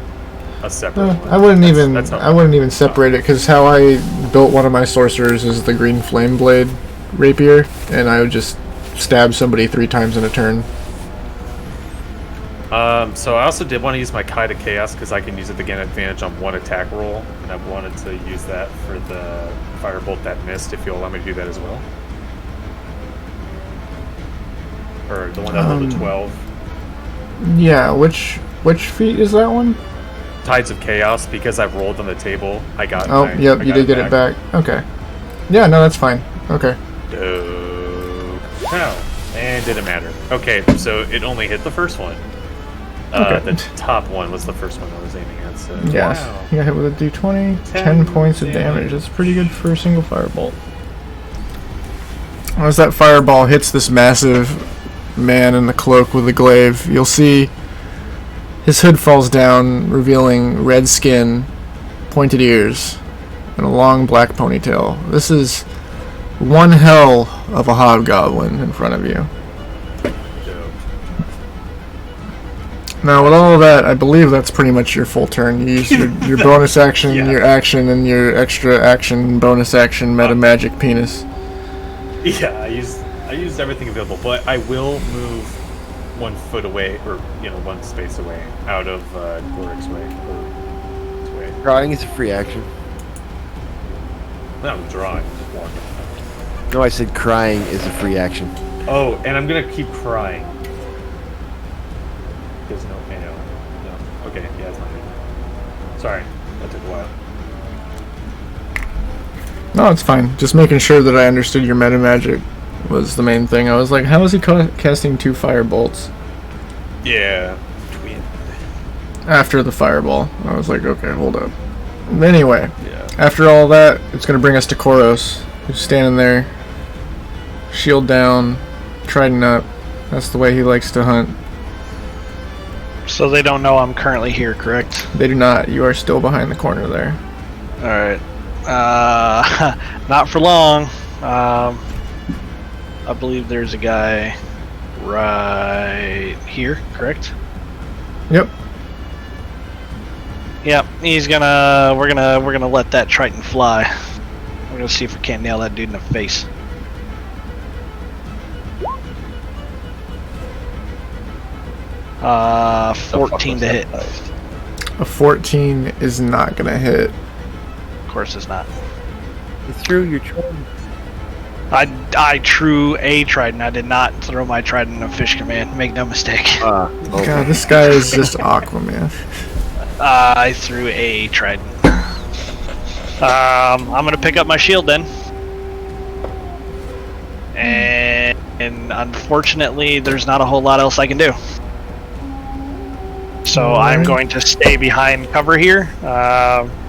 a separate one. I wouldn't That's how I wouldn't even separate it, because how I built one of my sorcerers is the green flame blade rapier, and I would just stab somebody 3 times in a turn. So I also did want to use my Kai to Chaos because I can use it to gain advantage on one attack roll, and I wanted to use that for the Firebolt that missed, if you'll allow me to do that as well. Or the one that rolled a 12. Yeah, which feat is that one? Tides of Chaos, because I've rolled on the table, I got Oh, yep, you did get it back. Okay. Yeah, no, that's fine. Okay. Dope. No. And didn't matter. Okay, so it only hit the first one. Okay. The top one was the first one I was aiming at, so... Yes. Wow. You got hit with a d20, 10 points of damage. That's pretty good for a single firebolt. As that fireball hits this massive man in the cloak with the glaive, you'll see his hood falls down, revealing red skin, pointed ears, and a long black ponytail. This is one hell of a hobgoblin in front of you. Now, with all of that, I believe that's pretty much your full turn. You use your bonus action, Yeah. your action, and your extra action, bonus action, meta magic penis. Yeah, I used everything available, but I will move 1 foot away, or 1 space away, out of Gorik's way. Or his way. Drawing is a free action. Not drawing, just walking. No, I said crying is a free action. Oh, and I'm gonna keep crying. There's no, no. Okay, yeah, it's not me. Sorry, that took a while. No, it's fine. Just making sure that I understood your meta magic was the main thing. I was like, how is he casting 2 firebolts Yeah. after the fireball? I was like, okay, hold up. Anyway, Yeah. after all that, it's going to bring us to Koros, who's standing there, shield down, trident up. That's the way he likes to hunt. So they don't know I'm currently here, correct? They do not. You are still behind the corner there. Alright. Not for long. I believe there's a guy right here, correct? Yep. Yep, we're gonna let that Triton fly. We're gonna see if we can't nail that dude in the face. Uh, 14 to hit. A 14 is not going to hit. Of course it's not. You threw your trident. I threw a trident. I did not throw my trident in a fish command. Make no mistake. God, this guy is just Aquaman. I threw a trident. I'm gonna pick up my shield then. And unfortunately, there's not a whole lot else I can do. So I'm going to stay behind cover here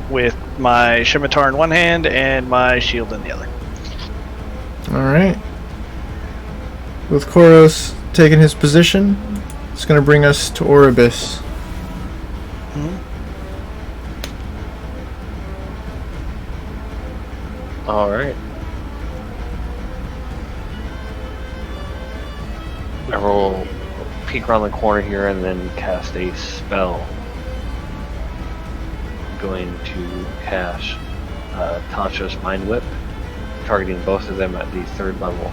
with my scimitar in one hand and my shield in the other. Alright. With Koros taking his position, it's going to bring us to Oribus. Alright. I will peek around the corner here and then cast a spell. I'm going to cast Tasha's Mind Whip, targeting both of them at the 3rd level.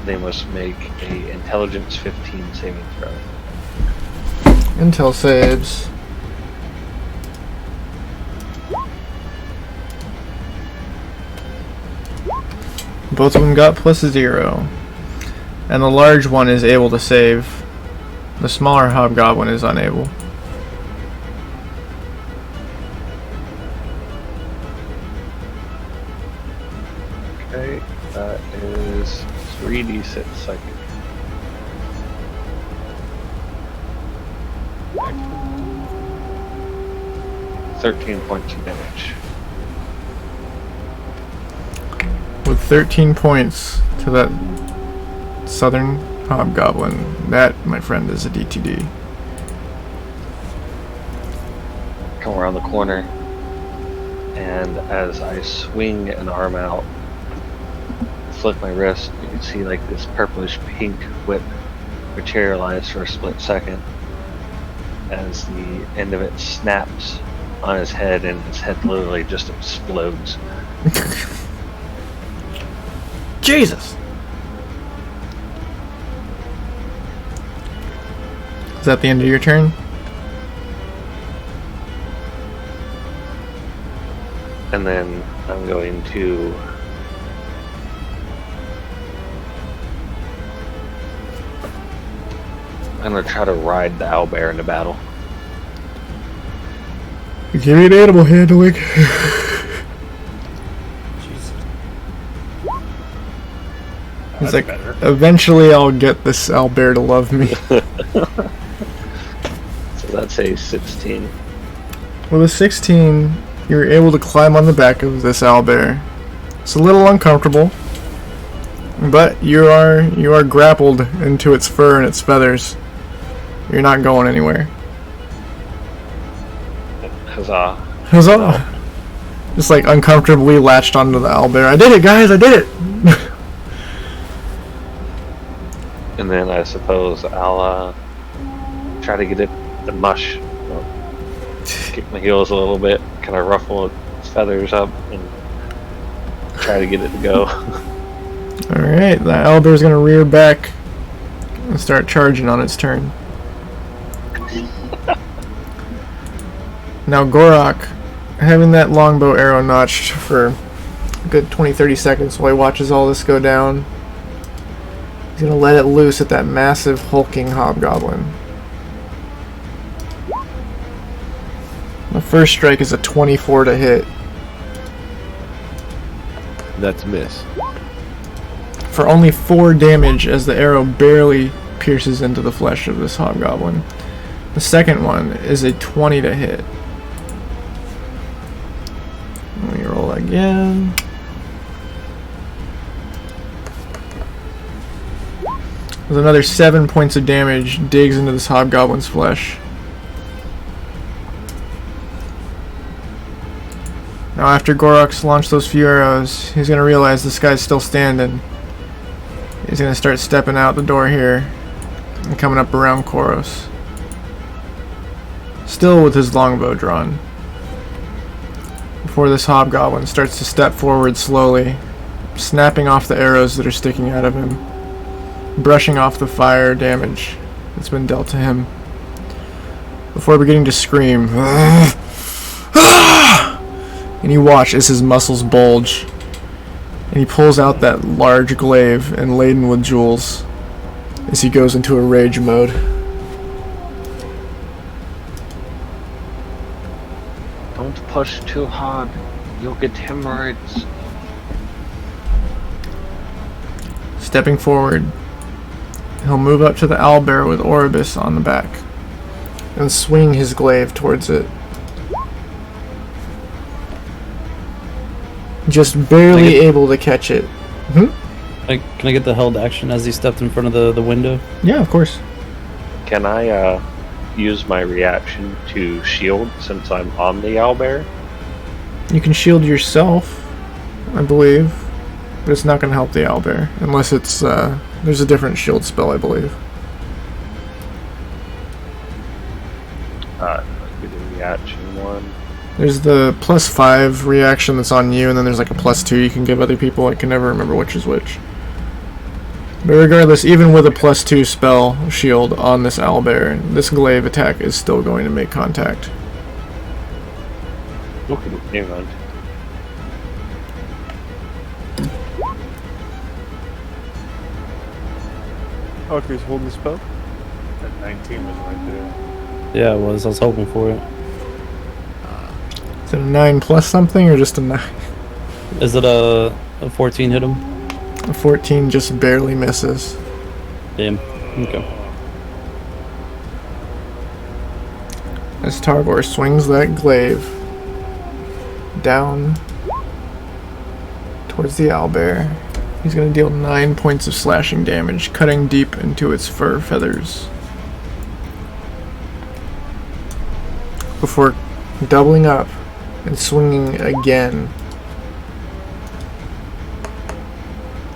They must make a Intelligence 15 saving throw. Intel saves. Both of them got +0. And the large one is able to save. The smaller hobgoblin is unable. Okay, that is 3d6 psychic. Thirteen points of damage. With 13 points to that southern hobgoblin, that, my friend, is a DTD. Come around the corner, and as I swing an arm out, flick my wrist, you can see like this purplish pink whip materialize for a split second as the end of it snaps on his head, and his head literally just explodes. Jesus! Is that the end of your turn? And then I'm going to try to ride the owlbear into battle. Give me an animal handling. He's like, eventually I'll get this owlbear to love me. So that's a 16. With a 16, you're able to climb on the back of this owlbear. It's a little uncomfortable, but you are grappled into its fur and its feathers. You're not going anywhere. Huzzah. Huzzah! Just like uncomfortably latched onto the owlbear. I did it, guys! I did it! And then I suppose I'll try to get it to mush. Kick my heels a little bit, kind of ruffle its feathers up, and try to get it to go. Alright, the owlbear's gonna rear back and start charging on its turn. Now Gorok, having that longbow arrow notched for a good 20-30 seconds while he watches all this go down, he's gonna let it loose at that massive hulking hobgoblin. The first strike is a 24 to hit. That's a miss. For only 4 damage as the arrow barely pierces into the flesh of this hobgoblin. The second one is a 20 to hit. Let me roll again. With another 7 points of damage, digs into this hobgoblin's flesh. Now after Gorok's launched those few arrows, he's going to realize this guy's still standing. He's going to start stepping out the door here and coming up around Koros. Still with his longbow drawn. Before this hobgoblin starts to step forward slowly, snapping off the arrows that are sticking out of him, brushing off the fire damage that's been dealt to him, before beginning to scream. And you watch as his muscles bulge, and he pulls out that large glaive and laden with jewels as he goes into a rage mode. Don't push too hard. You'll get hemorrhoids. Stepping forward, he'll move up to the owlbear with Oribus on the back and swing his glaive towards it. Just barely able to catch it. Can I get the held action as he stepped in front of the window? Yeah, of course. Can I use my reaction to shield since I'm on the owlbear? You can shield yourself, I believe, but it's not going to help the owlbear unless it's there's a different shield spell, I believe. Do the reaction one. There's the +5 reaction that's on you, and then there's like a +2 you can give other people. I can never remember which is which. But regardless, even with a +2 spell shield on this owlbear, this glaive attack is still going to make contact. Okay, never mind. Hawker's holding the spell. That 19 was right there. Yeah, it was. I was hoping for it. Is it a 9 plus something, or just a 9? Is it a 14 hit him? A 14 just barely misses. Damn. Okay. As Targor swings that glaive down towards the owlbear, he's going to deal 9 points of slashing damage, cutting deep into its fur feathers. Before doubling up and swinging again.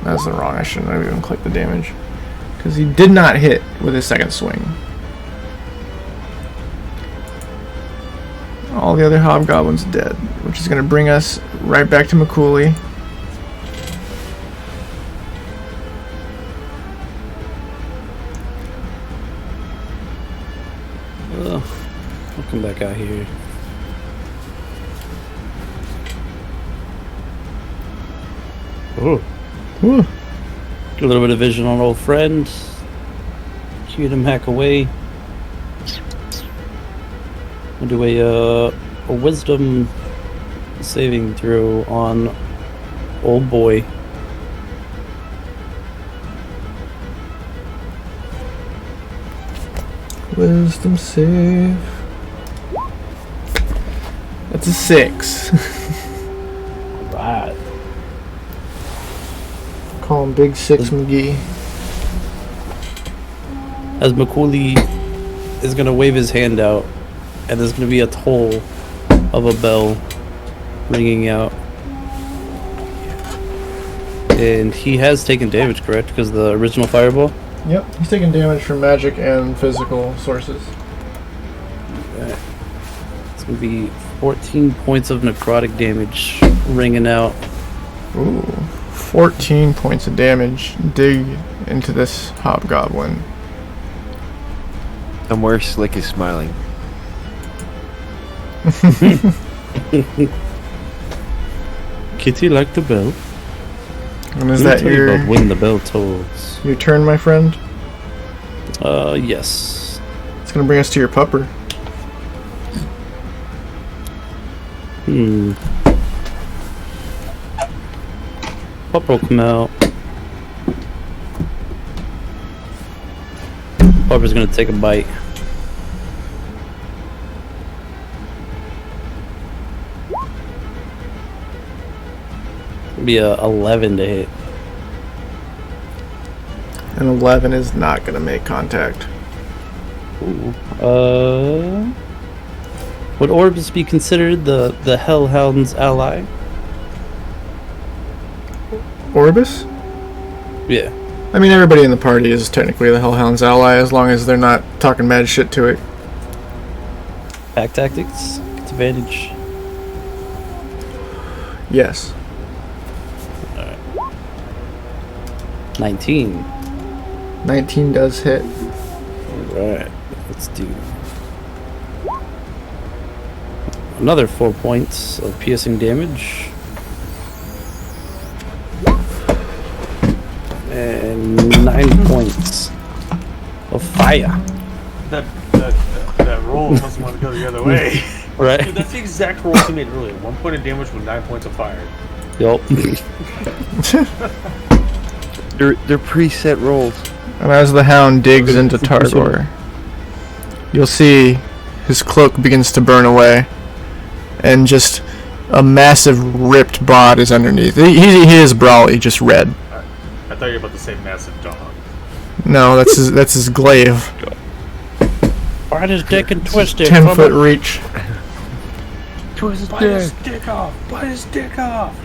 That's the wrong. I shouldn't have even clicked the damage, because he did not hit with his second swing. All the other hobgoblins dead, which is going to bring us right back to Mchuli. I'll come back out here. Oh. Ooh. Get a little bit of vision on old friend. Cue him hack away. We'll do a wisdom saving throw on old boy. Wisdom save. That's a 6. Right. Call him Big 6 McGee. As Mchuli is gonna wave his hand out, and there's gonna be a toll of a bell ringing out. And he has taken damage, correct? Because the original fireball? Yep, he's taking damage from magic and physical sources. It's gonna be 14 points of necrotic damage ringing out. Ooh, 14 points of damage. Dig into this hobgoblin. Somewhere Slick is smiling. Kitty like the bell. And is that your when the bell tolls? your turn, my friend? Yes. It's gonna bring us to your pupper. Pup will come out. Pupper's gonna take a bite. It'll be a 11 to hit. An 11 is not gonna make contact. Ooh. Would orbs be considered the Hellhound's ally? Orbis? Yeah. I mean, everybody in the party is technically the Hellhound's ally, as long as they're not talking mad shit to it. Pack tactics. Gets advantage. Yes. 19. 19 does hit. Alright. Let's do another 4 points of piercing damage. And 9 points of fire. That roll must want to go the other way. Right? Dude, that's the exact roll he made earlier. 1 point of damage with 9 points of fire. Yup. They're preset rolls. And as the hound digs into Targor, you'll see his cloak begins to burn away, and just a massive ripped bod is underneath. He is brawly, just red. I thought you were about to say massive dog. No, that's his glaive. Bite his dick and twist it. 10-foot reach. Twist Bite his dick off! Bite his dick off!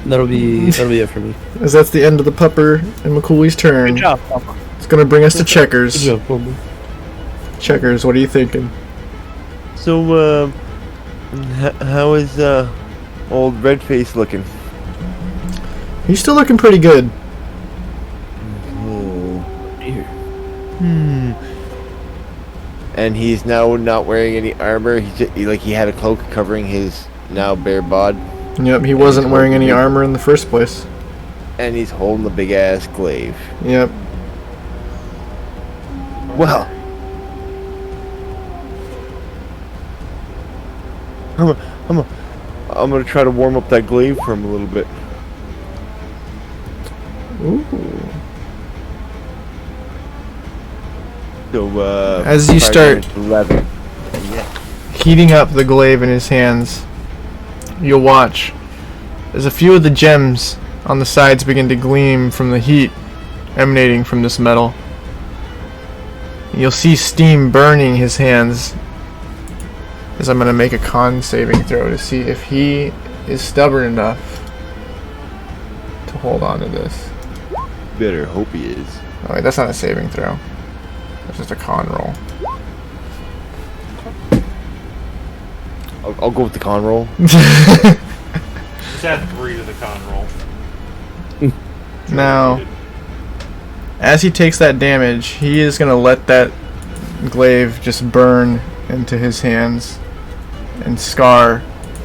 That'll be it for me. As that's the end of the pupper and McCooley's turn. Good job, Papa. It's gonna bring us to Checkers. Good job, Papa. Checkers, what are you thinking? So, how is old Redface looking? He's still looking pretty good. And he's now not wearing any armor. He had a cloak covering his now bare bod. Yep, he wasn't wearing any armor in the first place. And he's holding the big ass glaive. Yep. Well, I'm gonna try to warm up that glaive for him a little bit. Ooh. So, as you start 11. heating up the glaive in his hands, you'll watch as a few of the gems on the sides begin to gleam from the heat emanating from this metal. You'll see steam burning his hands as I'm going to make a con saving throw to see if he is stubborn enough to hold on to this. Better hope he is. Oh wait, that's not a saving throw. That's just a con roll. I'll go with the con roll. Just add 3 to the con roll. Now, as he takes that damage, he is going to let that glaive just burn into his hands and scar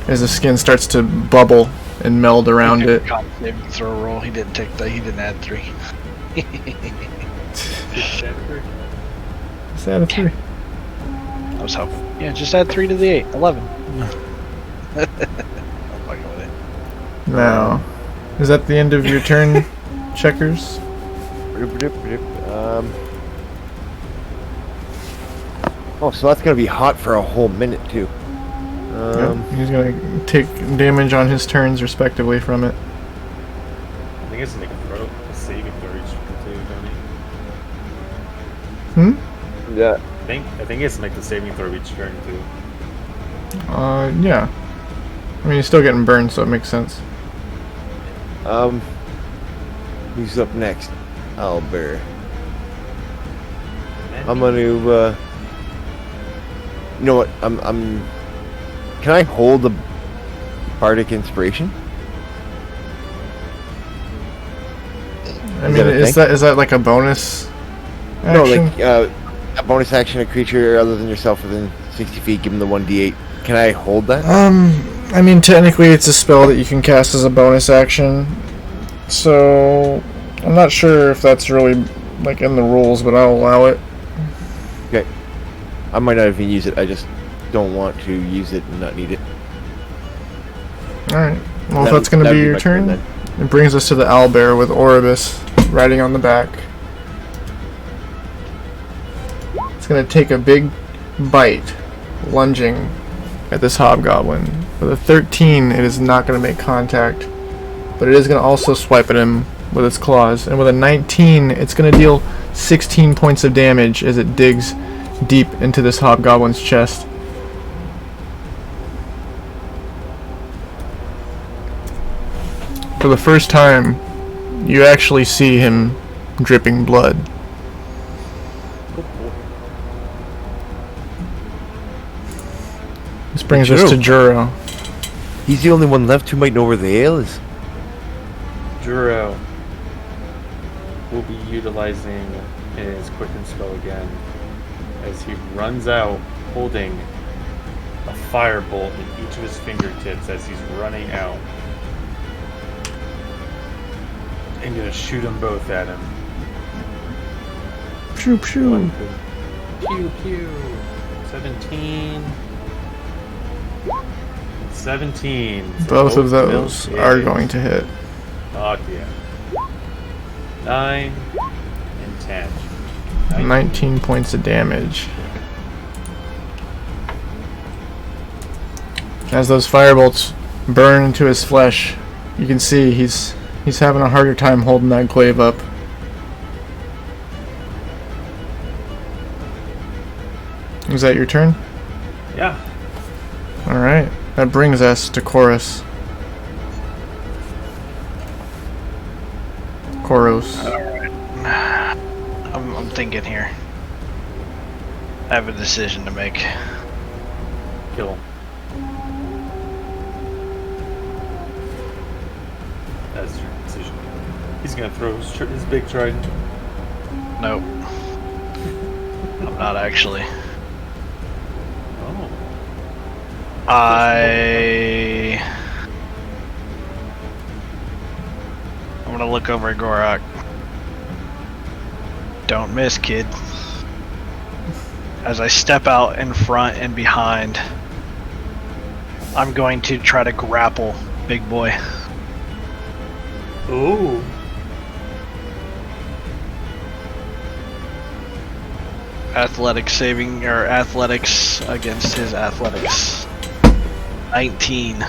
as the skin starts to bubble and meld around it. Con saving throw roll. He didn't take that. He didn't add 3. Just add a 3. I was hoping. Yeah, just add 3 to the 8. 11. I'm fucking with it. Now, is that the end of your turn, Checkers? Oh, so that's gonna be hot for a whole minute too. Yep, he's going to take damage on his turns respectively from it. I think it's to make a saving throw each turn too, don't he? Yeah. I think it's to make the saving throw each turn too. Yeah. I mean, he's still getting burned, so it makes sense. Who's up next? Albert. I'm gonna, you know what? Can I hold the Bardic Inspiration? I mean, is that like a bonus action? No, like a bonus action, a creature other than yourself within 60 feet, give him the 1d8. Can I hold that? I mean, technically it's a spell that you can cast as a bonus action, so I'm not sure if that's really like in the rules, but I'll allow it. Okay. I might not even use it. I just don't want to use it and not need it. Alright. Well, if that's going to be your turn, it brings us to the owlbear with Oribus riding on the back. It's going to take a big bite, lunging at this hobgoblin. With a 13, it is not going to make contact, but it is going to also swipe at him with its claws. And with a 19, it's going to deal 16 points of damage as it digs deep into this hobgoblin's chest. For the first time, you actually see him dripping blood. This brings us to Juro. He's the only one left who might know where the ale is. Juro will be utilizing his quicken spell again as he runs out holding a firebolt in each of his fingertips as he's running out. I'm gonna shoot them both at him. Pew pew. Pew pew. 17. 17. So Both of those are going to hit. Oh yeah. 9 and 10. 19 points of damage. As those firebolts burn into his flesh, you can see he's having a harder time holding that glaive up. Is that your turn? Yeah. Alright. That brings us to Chorus. Koros. I'm thinking here. I have a decision to make. kill. That's your decision. He's gonna throw his big trident. Nope. I'm not actually. Oh. I'm gonna look over at Gorak. Don't miss, kid. As I step out in front and behind, I'm going to try to grapple Big Boy. Ooh. Athletics against his athletics. 19.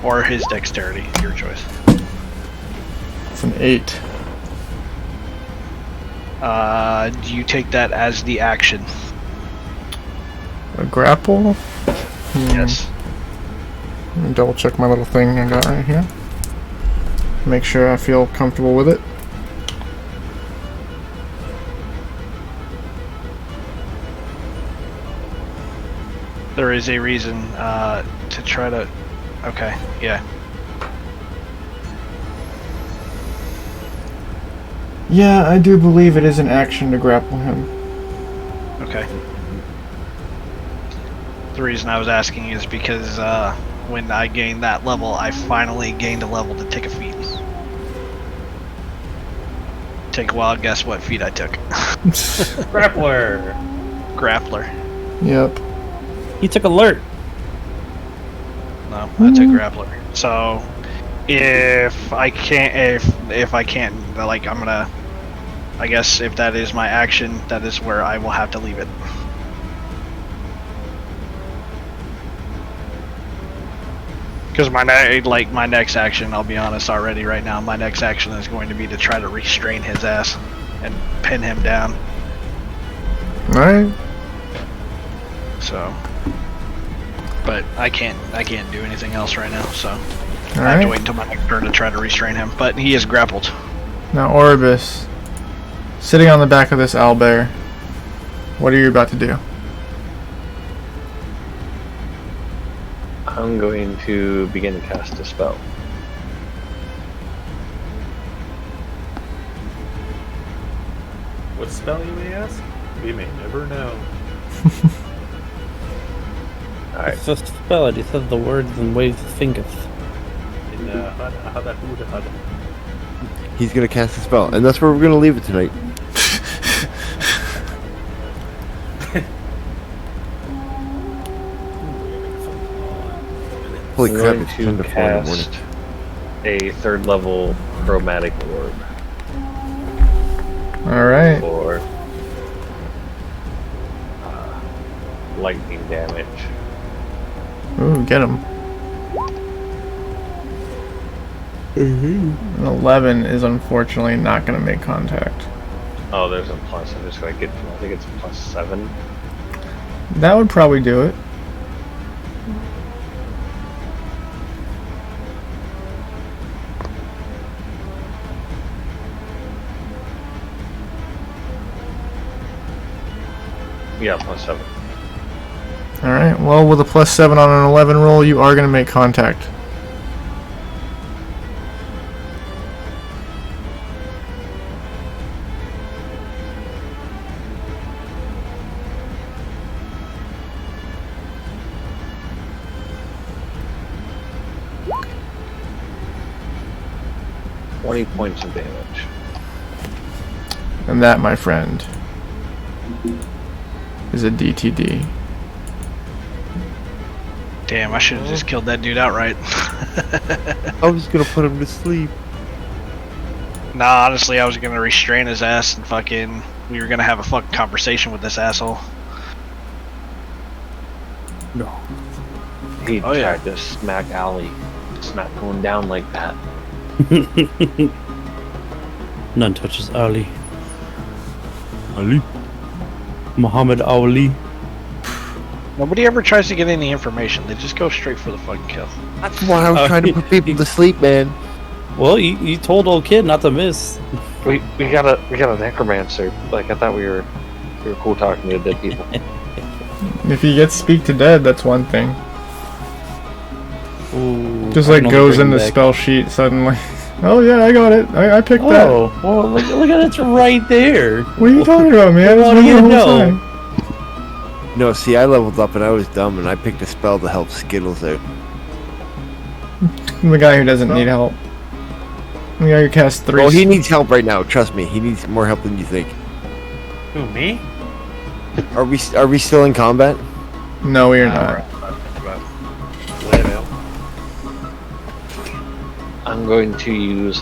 Or his dexterity, your choice. It's an 8. Do you take that as the action? A grapple? Yes. Let me double check my little thing I got right here. Make sure I feel comfortable with it. There is a reason to try to... Okay, yeah. Yeah, I do believe it is an action to grapple him. Okay. The reason I was asking is because when I gained that level, I finally gained a level to take a feat. Take a wild guess what feat I took. Grappler. Grappler. Yep. He took alert. No, I took grappler. So if I can't, like, I'm gonna. I guess if that is my action, that is where I will have to leave it. Because my next action, I'll be honest already right now, my next action is going to be to try to restrain his ass and pin him down. Alright. So, but I can't do anything else right now. So I have to Alright. wait until my next turn to try to restrain him. But he is grappled. Now, Orbis, sitting on the back of this owlbear, what are you about to do? I'm going to begin to cast a spell. What spell, you may ask? We may never know. Alright. It's just a spell. It says the words and waves the fingers. In Hada. He's gonna cast a spell, and that's where we're gonna leave it tonight. Holy I'm crap! going It's to 10 to 4 in the morning. cast a 3rd level chromatic orb Alright. for lightning damage. Ooh, get him. An 11 is unfortunately not going to make contact. Oh, there's a plus. I'm just gonna get. I think it's +7. That would probably do it. Yeah, +7. Alright, well, with a +7 on an 11 roll, you are going to make contact. Twenty points of damage. And that, my friend, is a DTD. Damn, I should have just killed that dude outright. I was gonna put him to sleep. Nah, honestly, I was gonna restrain his ass and fucking. We were gonna have a fucking conversation with this asshole. He Oh, yeah. tried to smack Ali. It's not going down like that. None touches Ali. Ali. Muhammad Ali. Nobody ever tries to get any information. They just go straight for the fucking kill. That's why I was trying to put people to sleep, man. Well, you told old kid not to miss. We got a necromancer. Like I thought we were cool talking to dead people. If he gets speak to dead, that's one thing. Ooh, Just I like can only goes bring in the back- spell sheet suddenly. Oh yeah, I got it. I picked that. Oh, well, look at it right there. What are you talking about, man? What It's do been you the know? whole time. No, see, I leveled up and I was dumb, and I picked a spell to help Skittles out. I'm the guy who doesn't need help. The guy who casts 3. Oh, he needs help right now. Trust me, he needs more help than you think. Who, me? Are we still in combat? No, we are not. I'm going to use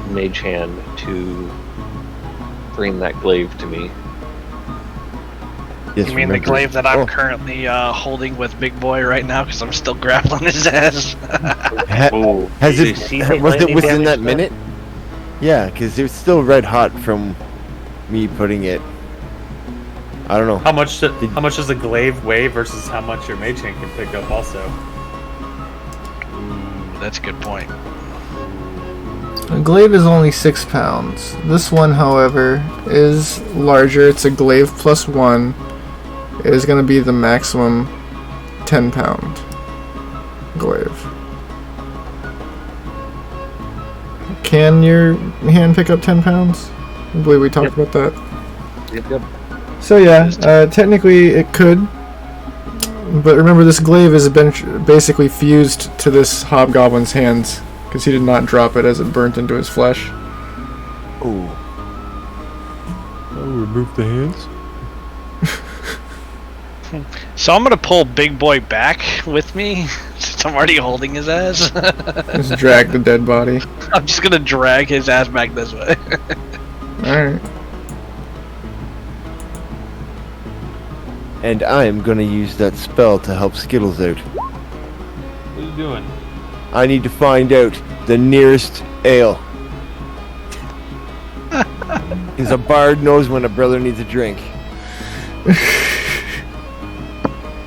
Mage Hand to bring that glaive to me. Yes, You mean the remember. glaive that I'm Oh, currently holding with Big Boy right now because I'm still grappling his ass? Ooh, Has did you it? see the Was it lightning within damage that done? minute? Yeah, because it's still red hot from me putting it. I don't know. How much does a glaive weigh versus how much your mage hand can pick up also? Ooh, that's a good point. A glaive is only 6 pounds. This one, however, is larger. It's a glaive plus 1. It is going to be the maximum 10-pound glaive. Can your hand pick up 10 pounds? I believe we talked about that. Yep. So yeah, technically it could. But remember, this glaive has been basically fused to this hobgoblin's hands, because he did not drop it as it burnt into his flesh. Oh. Oh, remove the hands? So I'm gonna pull Big Boy back with me since I'm already holding his ass. Just drag the dead body. I'm just gonna drag his ass back this way. Alright. And I am gonna use that spell to help Skittles out. What are you doing? I need to find out the nearest ale. Because a bard knows when a brother needs a drink.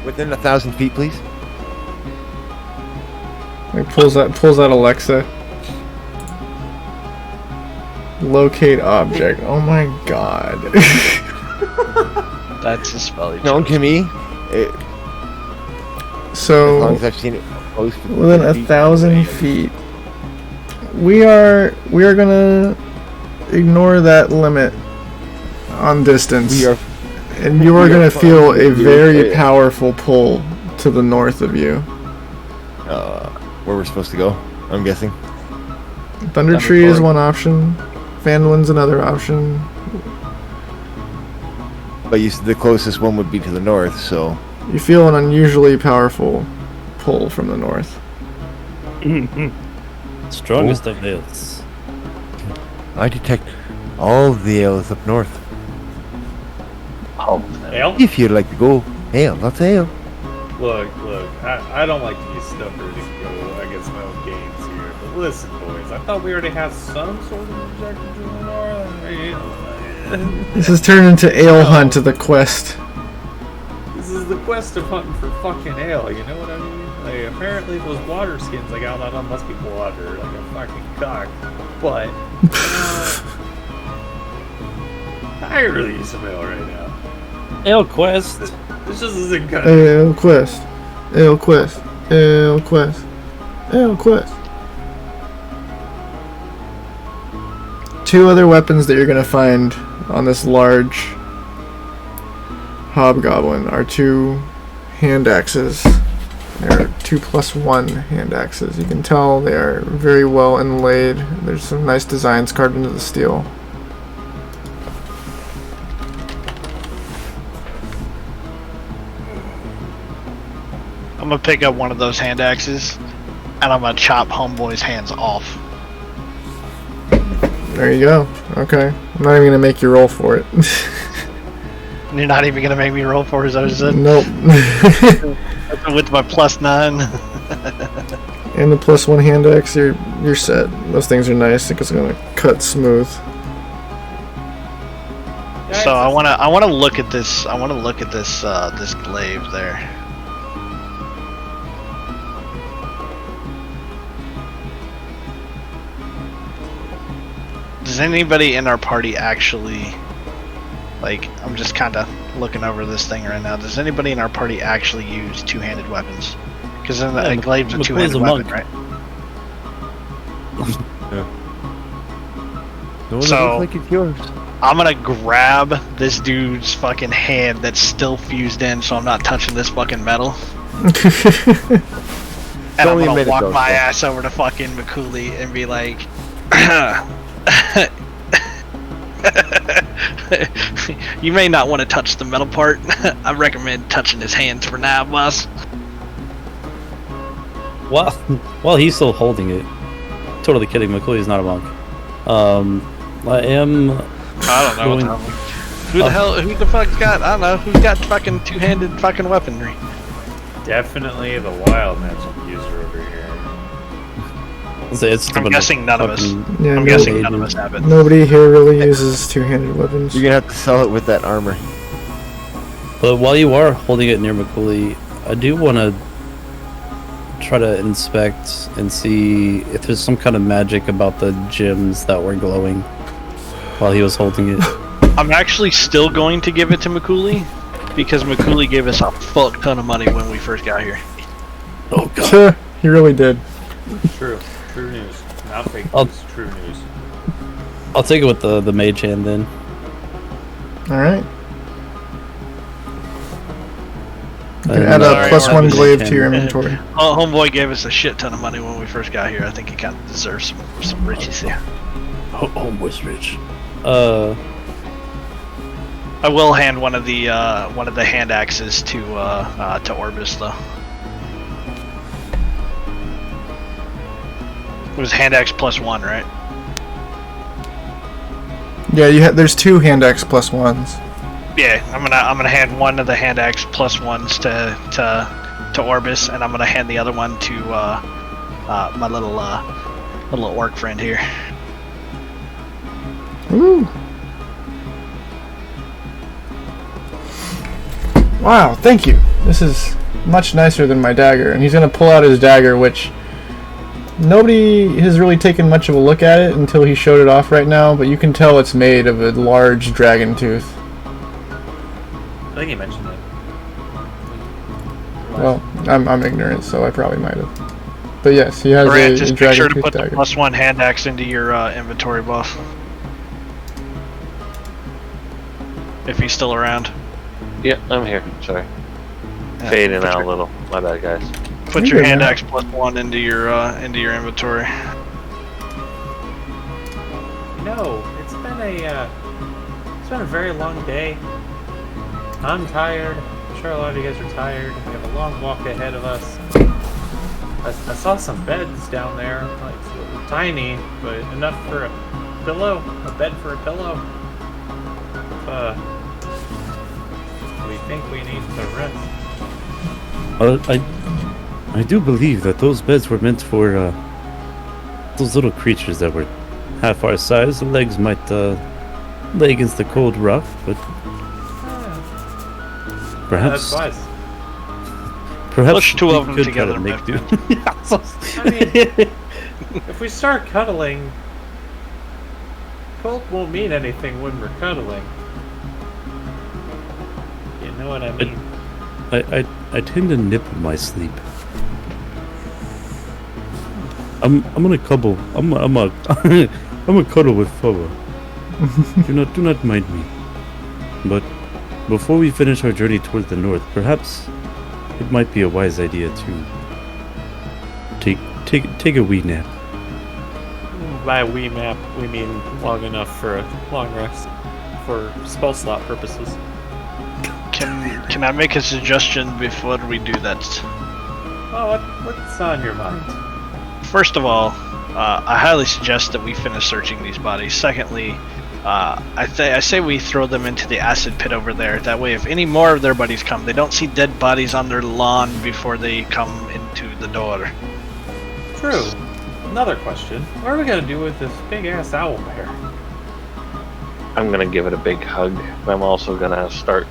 Within 1,000 feet, please. Like pulls out Alexa. Locate object. Oh my god. That's a spell. he Oh. Known chose. to me. As long So as I've seen it close to within 1,000 feet, we are gonna ignore that limit on distance. We are. And you are we are gonna feel fine. a very Yeah. powerful pull to the north of you. Where we're supposed to go, I'm guessing. Thunder Tree is one option. Fanwin's another option. But you said the closest one would be to the north, so. You feel an unusually powerful pull from the north. Strongest of ales. I detect all the ales up north. Oh, Ale? If you'd like to go, ale, that's ale. Look, I don't like to be stubborn and go against my own games here, but listen, boys, I thought we already had some sort of objective to the north. This has turned into Ale Hunt to the quest. This is the quest of hunting for fucking ale, you know what I mean? Like, apparently those water skins I got on them must be water, like a fucking cock. But, I really need some ale right now. Ale quest. This just isn't good. Ale quest. Ale quest. Ale quest. Ale quest. 2 other weapons that you're gonna find on this large hobgoblin are 2 hand axes. They're 2+1 hand axes. You can tell they are very well inlaid. There's some nice designs carved into the steel. I'm gonna pick up one of those hand axes, and I'm gonna chop Homeboy's hands off. There you go. Okay. I'm not even gonna make you roll for it. You're not even gonna make me roll for his own. Nope. With my +9. And the +1 hand axe, you're set. Those things are nice because they're gonna cut smooth. So I wanna look at this. I wanna look at this this glaive there. Does anybody in our party actually Like, I'm just kind of looking over this thing right now. Does anybody in our party actually use two-handed weapons? Because then Yeah, a glaive's a McCoy's two-handed a weapon, monk. right? No one So- looks like it's yours. I'm gonna grab this dude's fucking hand that's still fused in, so I'm not touching this fucking metal. And I'm only a gonna minute, walk though, my so. ass over to fucking Mchuli and be like, you may not want to touch the metal part. I recommend touching his hands for now, boss. While he's still holding it, totally kidding. McCoy's not a monk. I am. I don't know. Going- Who the fuck's got? I don't know. Who's got fucking two-handed fucking weaponry? Definitely the wild magic user over here. It's I'm guessing none of us. Yeah, I'm no- guessing none of us have it. Nobody here really uses two-handed weapons. You're gonna have to sell it with that armor. But while you are holding it near McCooley, I do want to try to inspect and see if there's some kind of magic about the gems that were glowing while he was holding it. I'm actually still going to give it to Mchuli because Mchuli gave us a fuck ton of money when we first got here. Oh god. He really did. True. True news. Not fake I'll- news. True news. I'll take it with the mage hand then. Alright. You can And, add Sorry, a +1 Marcus. glaive to your inventory. Oh, homeboy gave us a shit ton of money when we first got here. I think he kind of deserves some riches here. Homeboy's rich. I will hand one of the hand axes to Orbis though. It was hand axe +1, right? Yeah, there's 2 hand axe +1s. Yeah, I'm gonna hand one of the hand axe +1s to Orbis, and I'm gonna hand the other one to my little orc friend here. Ooh. Wow, thank you. This is much nicer than my dagger. And he's gonna pull out his dagger, which nobody has really taken much of a look at it until he showed it off right now, but you can tell it's made of a large dragon tooth. I think he mentioned it. Well, I'm ignorant, so I probably might have. But yes, he has Grant, a just make dragon sure to tooth put the dagger. +1 hand axe into your inventory, boss. If he's still around. Yeah, I'm here. Sorry. Yeah, Fading put out a your- little. My bad, guys. Put You're your good, hand man. axe +1 into your inventory. You know, it's been a very long day. I'm tired. I'm sure a lot of you guys are tired. We have a long walk ahead of us. I saw some beds down there, like tiny, but enough for a pillow. A bed for a pillow. We think we need to rest. I do believe that those beds were meant for those little creatures that were half our size. The legs might lay against the cold rock, but perhaps That's wise. perhaps Push two we of them could try together, to make do. I mean, if we start cuddling, cold won't mean anything when we're cuddling. You know what I mean? I tend to nip in my sleep. I'm gonna cuddle. I'm a cuddle with Foa. do not mind me. But before we finish our journey toward the north, perhaps it might be a wise idea to take a wee nap. By wee map, we mean long enough for a long rest for spell slot purposes. Can I make a suggestion before we do that? Oh, what's on your mind? First of all, I highly suggest that we finish searching these bodies. Secondly, I say we throw them into the acid pit over there. That way, if any more of their buddies come, they don't see dead bodies on their lawn before they come into the door. True. Another question. What are we gonna do with this big ass owl bear? I'm gonna give it a big hug, but I'm also gonna start.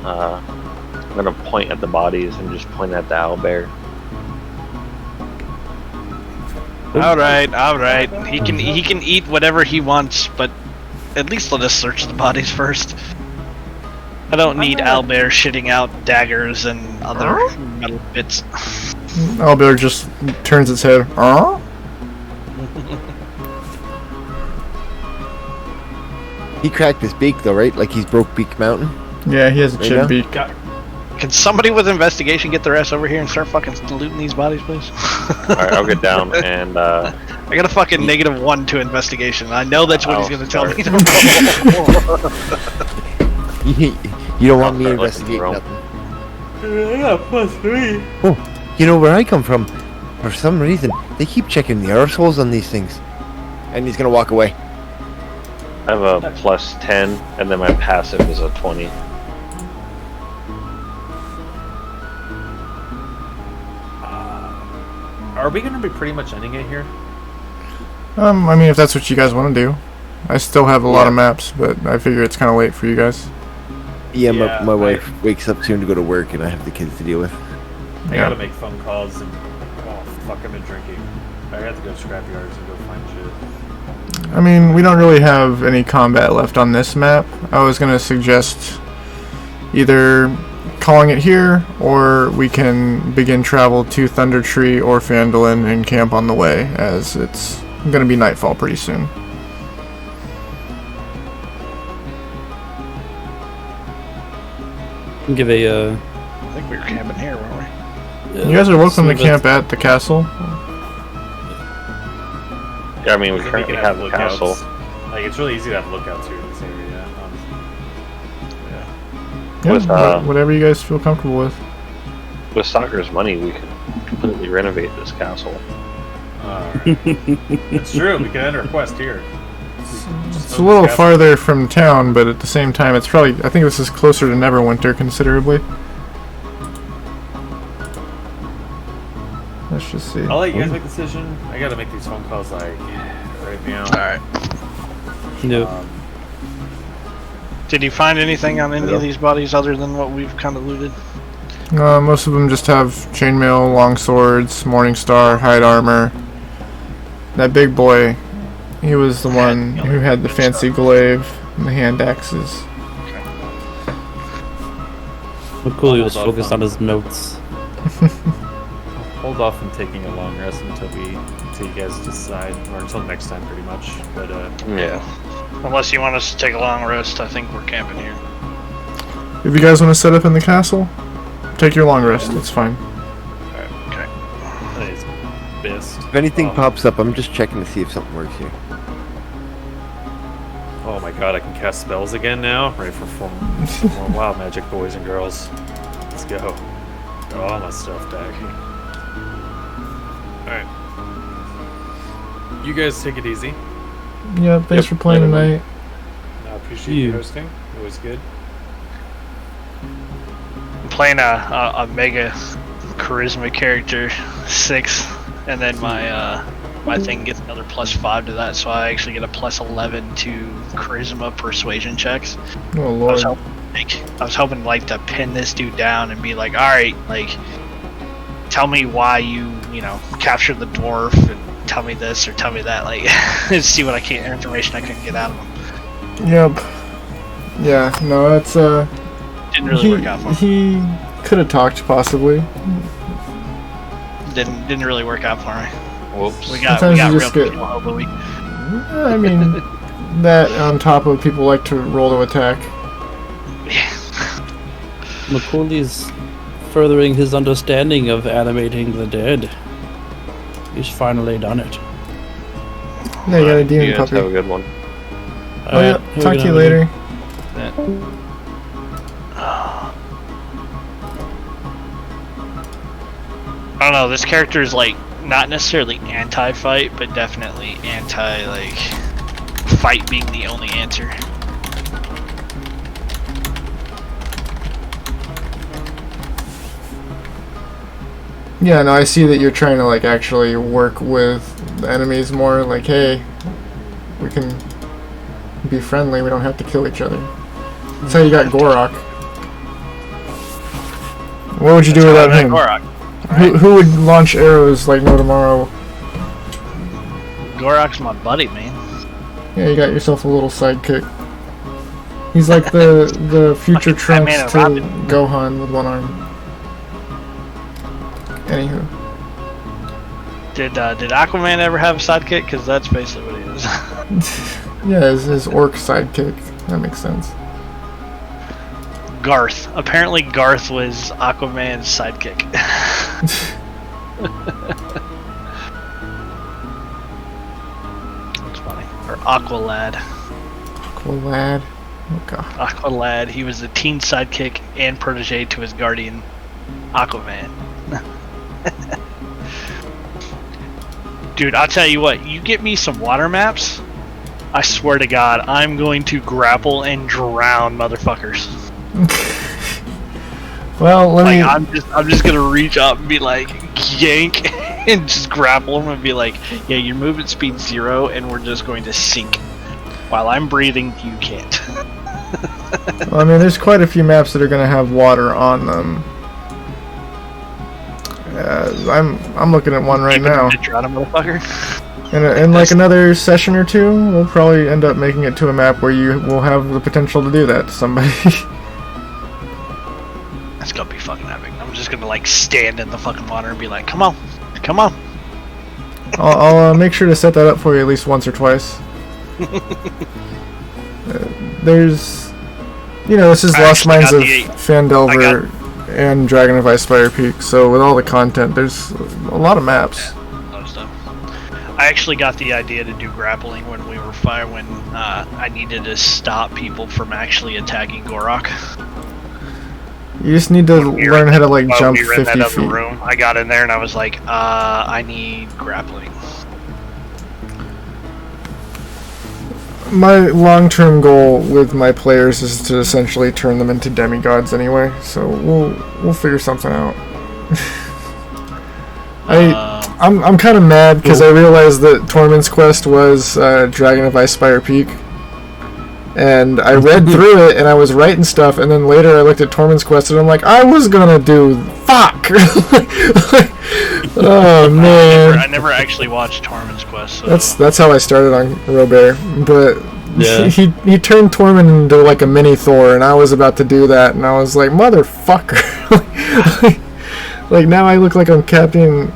I'm gonna point at the bodies and just point at the owlbear. All right. He can eat whatever he wants, but at least let us search the bodies first. I don't need not- owlbear shitting out daggers and other metal bits. Owlbear just turns its head. He cracked his beak though, right? Like he's broke Beak Mountain. Yeah, he has a Right chip now? beak. Can somebody with investigation get their ass over here and start fucking looting these bodies, please? Alright, I'll get down and I got a fucking -1 to investigation. I know that's what he's I'll gonna tell me. start. To You don't want me I'll start looking investigating through 'em. nothing. Yeah, +3. Oh, you know where I come from? For some reason, they keep checking the arseholes on these things. And he's gonna walk away. I have a +10, and then my passive is a 20. Are we gonna be pretty much ending it here? I mean, if that's what you guys want to do. I still have a lot of maps, but I figure it's kind of late for you guys. Yeah, Yeah, my wife wakes up soon to go to work, and I have the kids to deal with. I Yeah. gotta make phone calls and fuck, I've been drinking. I have to go to scrapyards and go find shit. I mean, we don't really have any combat left on this map. I was gonna suggest either calling it here, or we can begin travel to Thunder Tree or Phandalin and camp on the way, as it's gonna be nightfall pretty soon. Give a I think we were camping here, weren't we? You guys are welcome to so camp at the castle. Yeah, I mean, we I think currently can have the lookouts. castle. Like, it's really easy to have lookouts here in this area. Yeah, With, whatever you guys feel comfortable with. With Soccer's money, we could completely renovate this castle. Alright. It's true, we can end our quest here. It's a little farther from town, but at the same time, it's probably. I think this is closer to Neverwinter considerably. Let's just see. I'll let you guys make the decision. I gotta make these phone calls, like, right now. Alright. no. Did you find anything on any of these bodies other than what we've kind of looted? Most of them just have chainmail, long swords, Morningstar, hide armor. That big boy, he was the one who had the fancy glaive and the hand axes. McCooley was focused on his notes. Hold off on taking a long rest until you guys decide, or until next time, pretty much. But Yeah. Unless you want us to take a long rest, I think we're camping here. If you guys want to set up in the castle, take your long rest. It's fine. Okay. that is best. If anything pops up, I'm just checking to see if something works here. Oh my god, I can cast spells again now. Ready for more wild magic, boys and girls. Let's go. Got all my stuff back. Alright. You guys take it easy. Yeah, thanks for playing tonight. I appreciate you hosting. It was good. I'm playing a mega charisma character, 6, and then my thing gets another +5 to that, so I actually get a +11 to charisma persuasion checks. Oh I lord. was hoping like to pin this dude down and be like, all right, like, tell me why you captured the dwarf, and tell me this or tell me that, like, and see what information I can get out of him. Yep. Yeah, no, that's Didn't really work out for me. he could have talked possibly. Didn't really work out for me. Whoops. We got Sometimes you real just get- people over the week. I mean, that on top of people like to roll to attack. McCooley's furthering his understanding of animating the dead. He's finally done it. Yeah, you got a You demon guys puppy. have a good one. Oh yeah, talk to you later. I don't know, this character is like not necessarily anti-fight, but definitely anti like fight being the only answer. Yeah, no, I see that you're trying to like actually work with the enemies more. Like, hey, we can be friendly. We don't have to kill each other. That's how you got Gorok. What would you do without him? Who would launch arrows like no tomorrow? Gorok's my buddy, man. Yeah, you got yourself a little sidekick. He's like the future Fucking Batman Trunks and to Robin. Gohan with one arm. Anywho. Did Aquaman ever have a sidekick? Because that's basically what he is. Yeah, his orc sidekick. That makes sense. Garth. Apparently Garth was Aquaman's sidekick. That's funny. Or Aqualad. Aqualad. Oh god. Aqualad. He was the teen sidekick and protege to his guardian, Aquaman. Dude, I'll tell you what. You get me some water maps, I swear to God, I'm going to grapple and drown motherfuckers. Well, let me. I'm just gonna reach up and be like yank and just grapple them and be like, yeah, your movement speed 0 and we're just going to sink. While I'm breathing, you can't. Well, I mean, there's quite a few maps that are gonna have water on them. I'm looking at one right now. Drown a motherfucker. In like another session or two, we'll probably end up making it to a map where you will have the potential to do that to somebody. That's gonna be fucking epic. I'm just gonna like stand in the fucking water and be like, come on, come on. I'll make sure to set that up for you at least once or twice. There's, this is Lost Mines of Phandelver and Dragon of Icefire Peak, so with all the content, there's a lot of maps. I actually got the idea to do grappling when we were when I needed to stop people from actually attacking Gorok. You just need to learn how to like jump 50 that other feet. Room. I got in there and I was like, I need grappling. My long-term goal with my players is to essentially turn them into demigods anyway, so we'll figure something out. I'm kind of mad because I realized that Tormund's quest was Dragon of Icefire Peak, and I read through it and I was writing stuff, and then later I looked at Tormund's quest and I'm like, I was gonna do fuck. Oh man! I never actually watched Tormund's quest. So. That's how I started on Robert, but Yeah. he turned Tormund into like a mini Thor, and I was about to do that, and I was like, motherfucker! Like now I look like I'm copying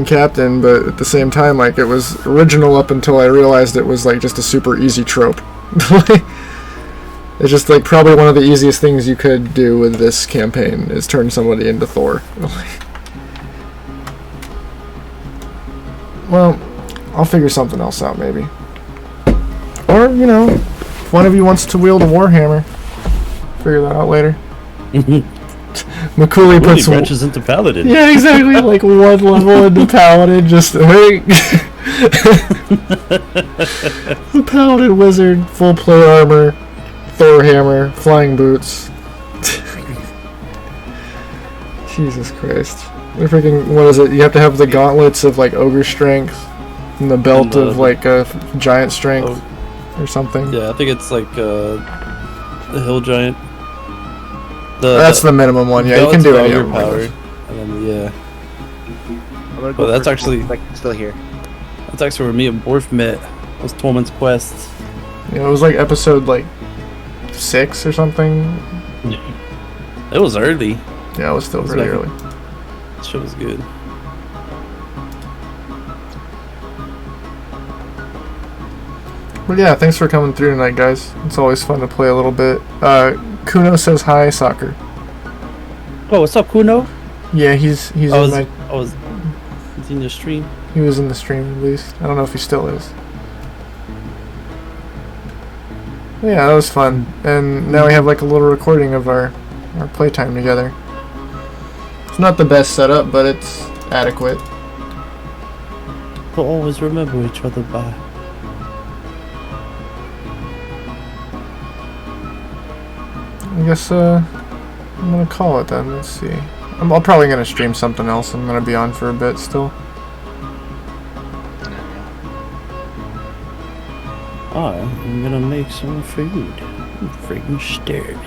Captain, but at the same time, like it was original up until I realized it was like just a super easy trope. It's just like probably one of the easiest things you could do with this campaign is turn somebody into Thor. Well, I'll figure something else out maybe. Or, if one of you wants to wield a warhammer, figure that out later. Mchuli puts branches into paladin. Yeah, exactly. Like one level into paladin, just wait. The paladin wizard, full plate armor, Thor hammer, flying boots. Jesus Christ! What is it? You have to have the gauntlets of like ogre strength, and the belt of like giant strength, or something. Yeah, I think it's like the hill giant. That's the minimum one. Yeah, you can do any of them. Powered. And then, yeah. I'm gonna go Well, that's for actually- like still here. That's actually where me and Borf met. Was Tormund's quest. Yeah, it was like episode like 6 or something. It was early. Yeah, it was still pretty early. That shit was good. But yeah, thanks for coming through tonight, guys. It's always fun to play a little bit. Kuno says hi, soccer. Oh, what's up, Kuno? Yeah, he's in my. He's in your stream. He was in the stream at least. I don't know if he still is. But yeah, that was fun. And now we have like a little recording of our playtime together. It's not the best setup, but it's adequate. We'll always remember each other by. I guess I'm gonna call it then. Let's see. I'm probably gonna stream something else. I'm gonna be on for a bit still. I'm gonna make some food. I'm freaking starving.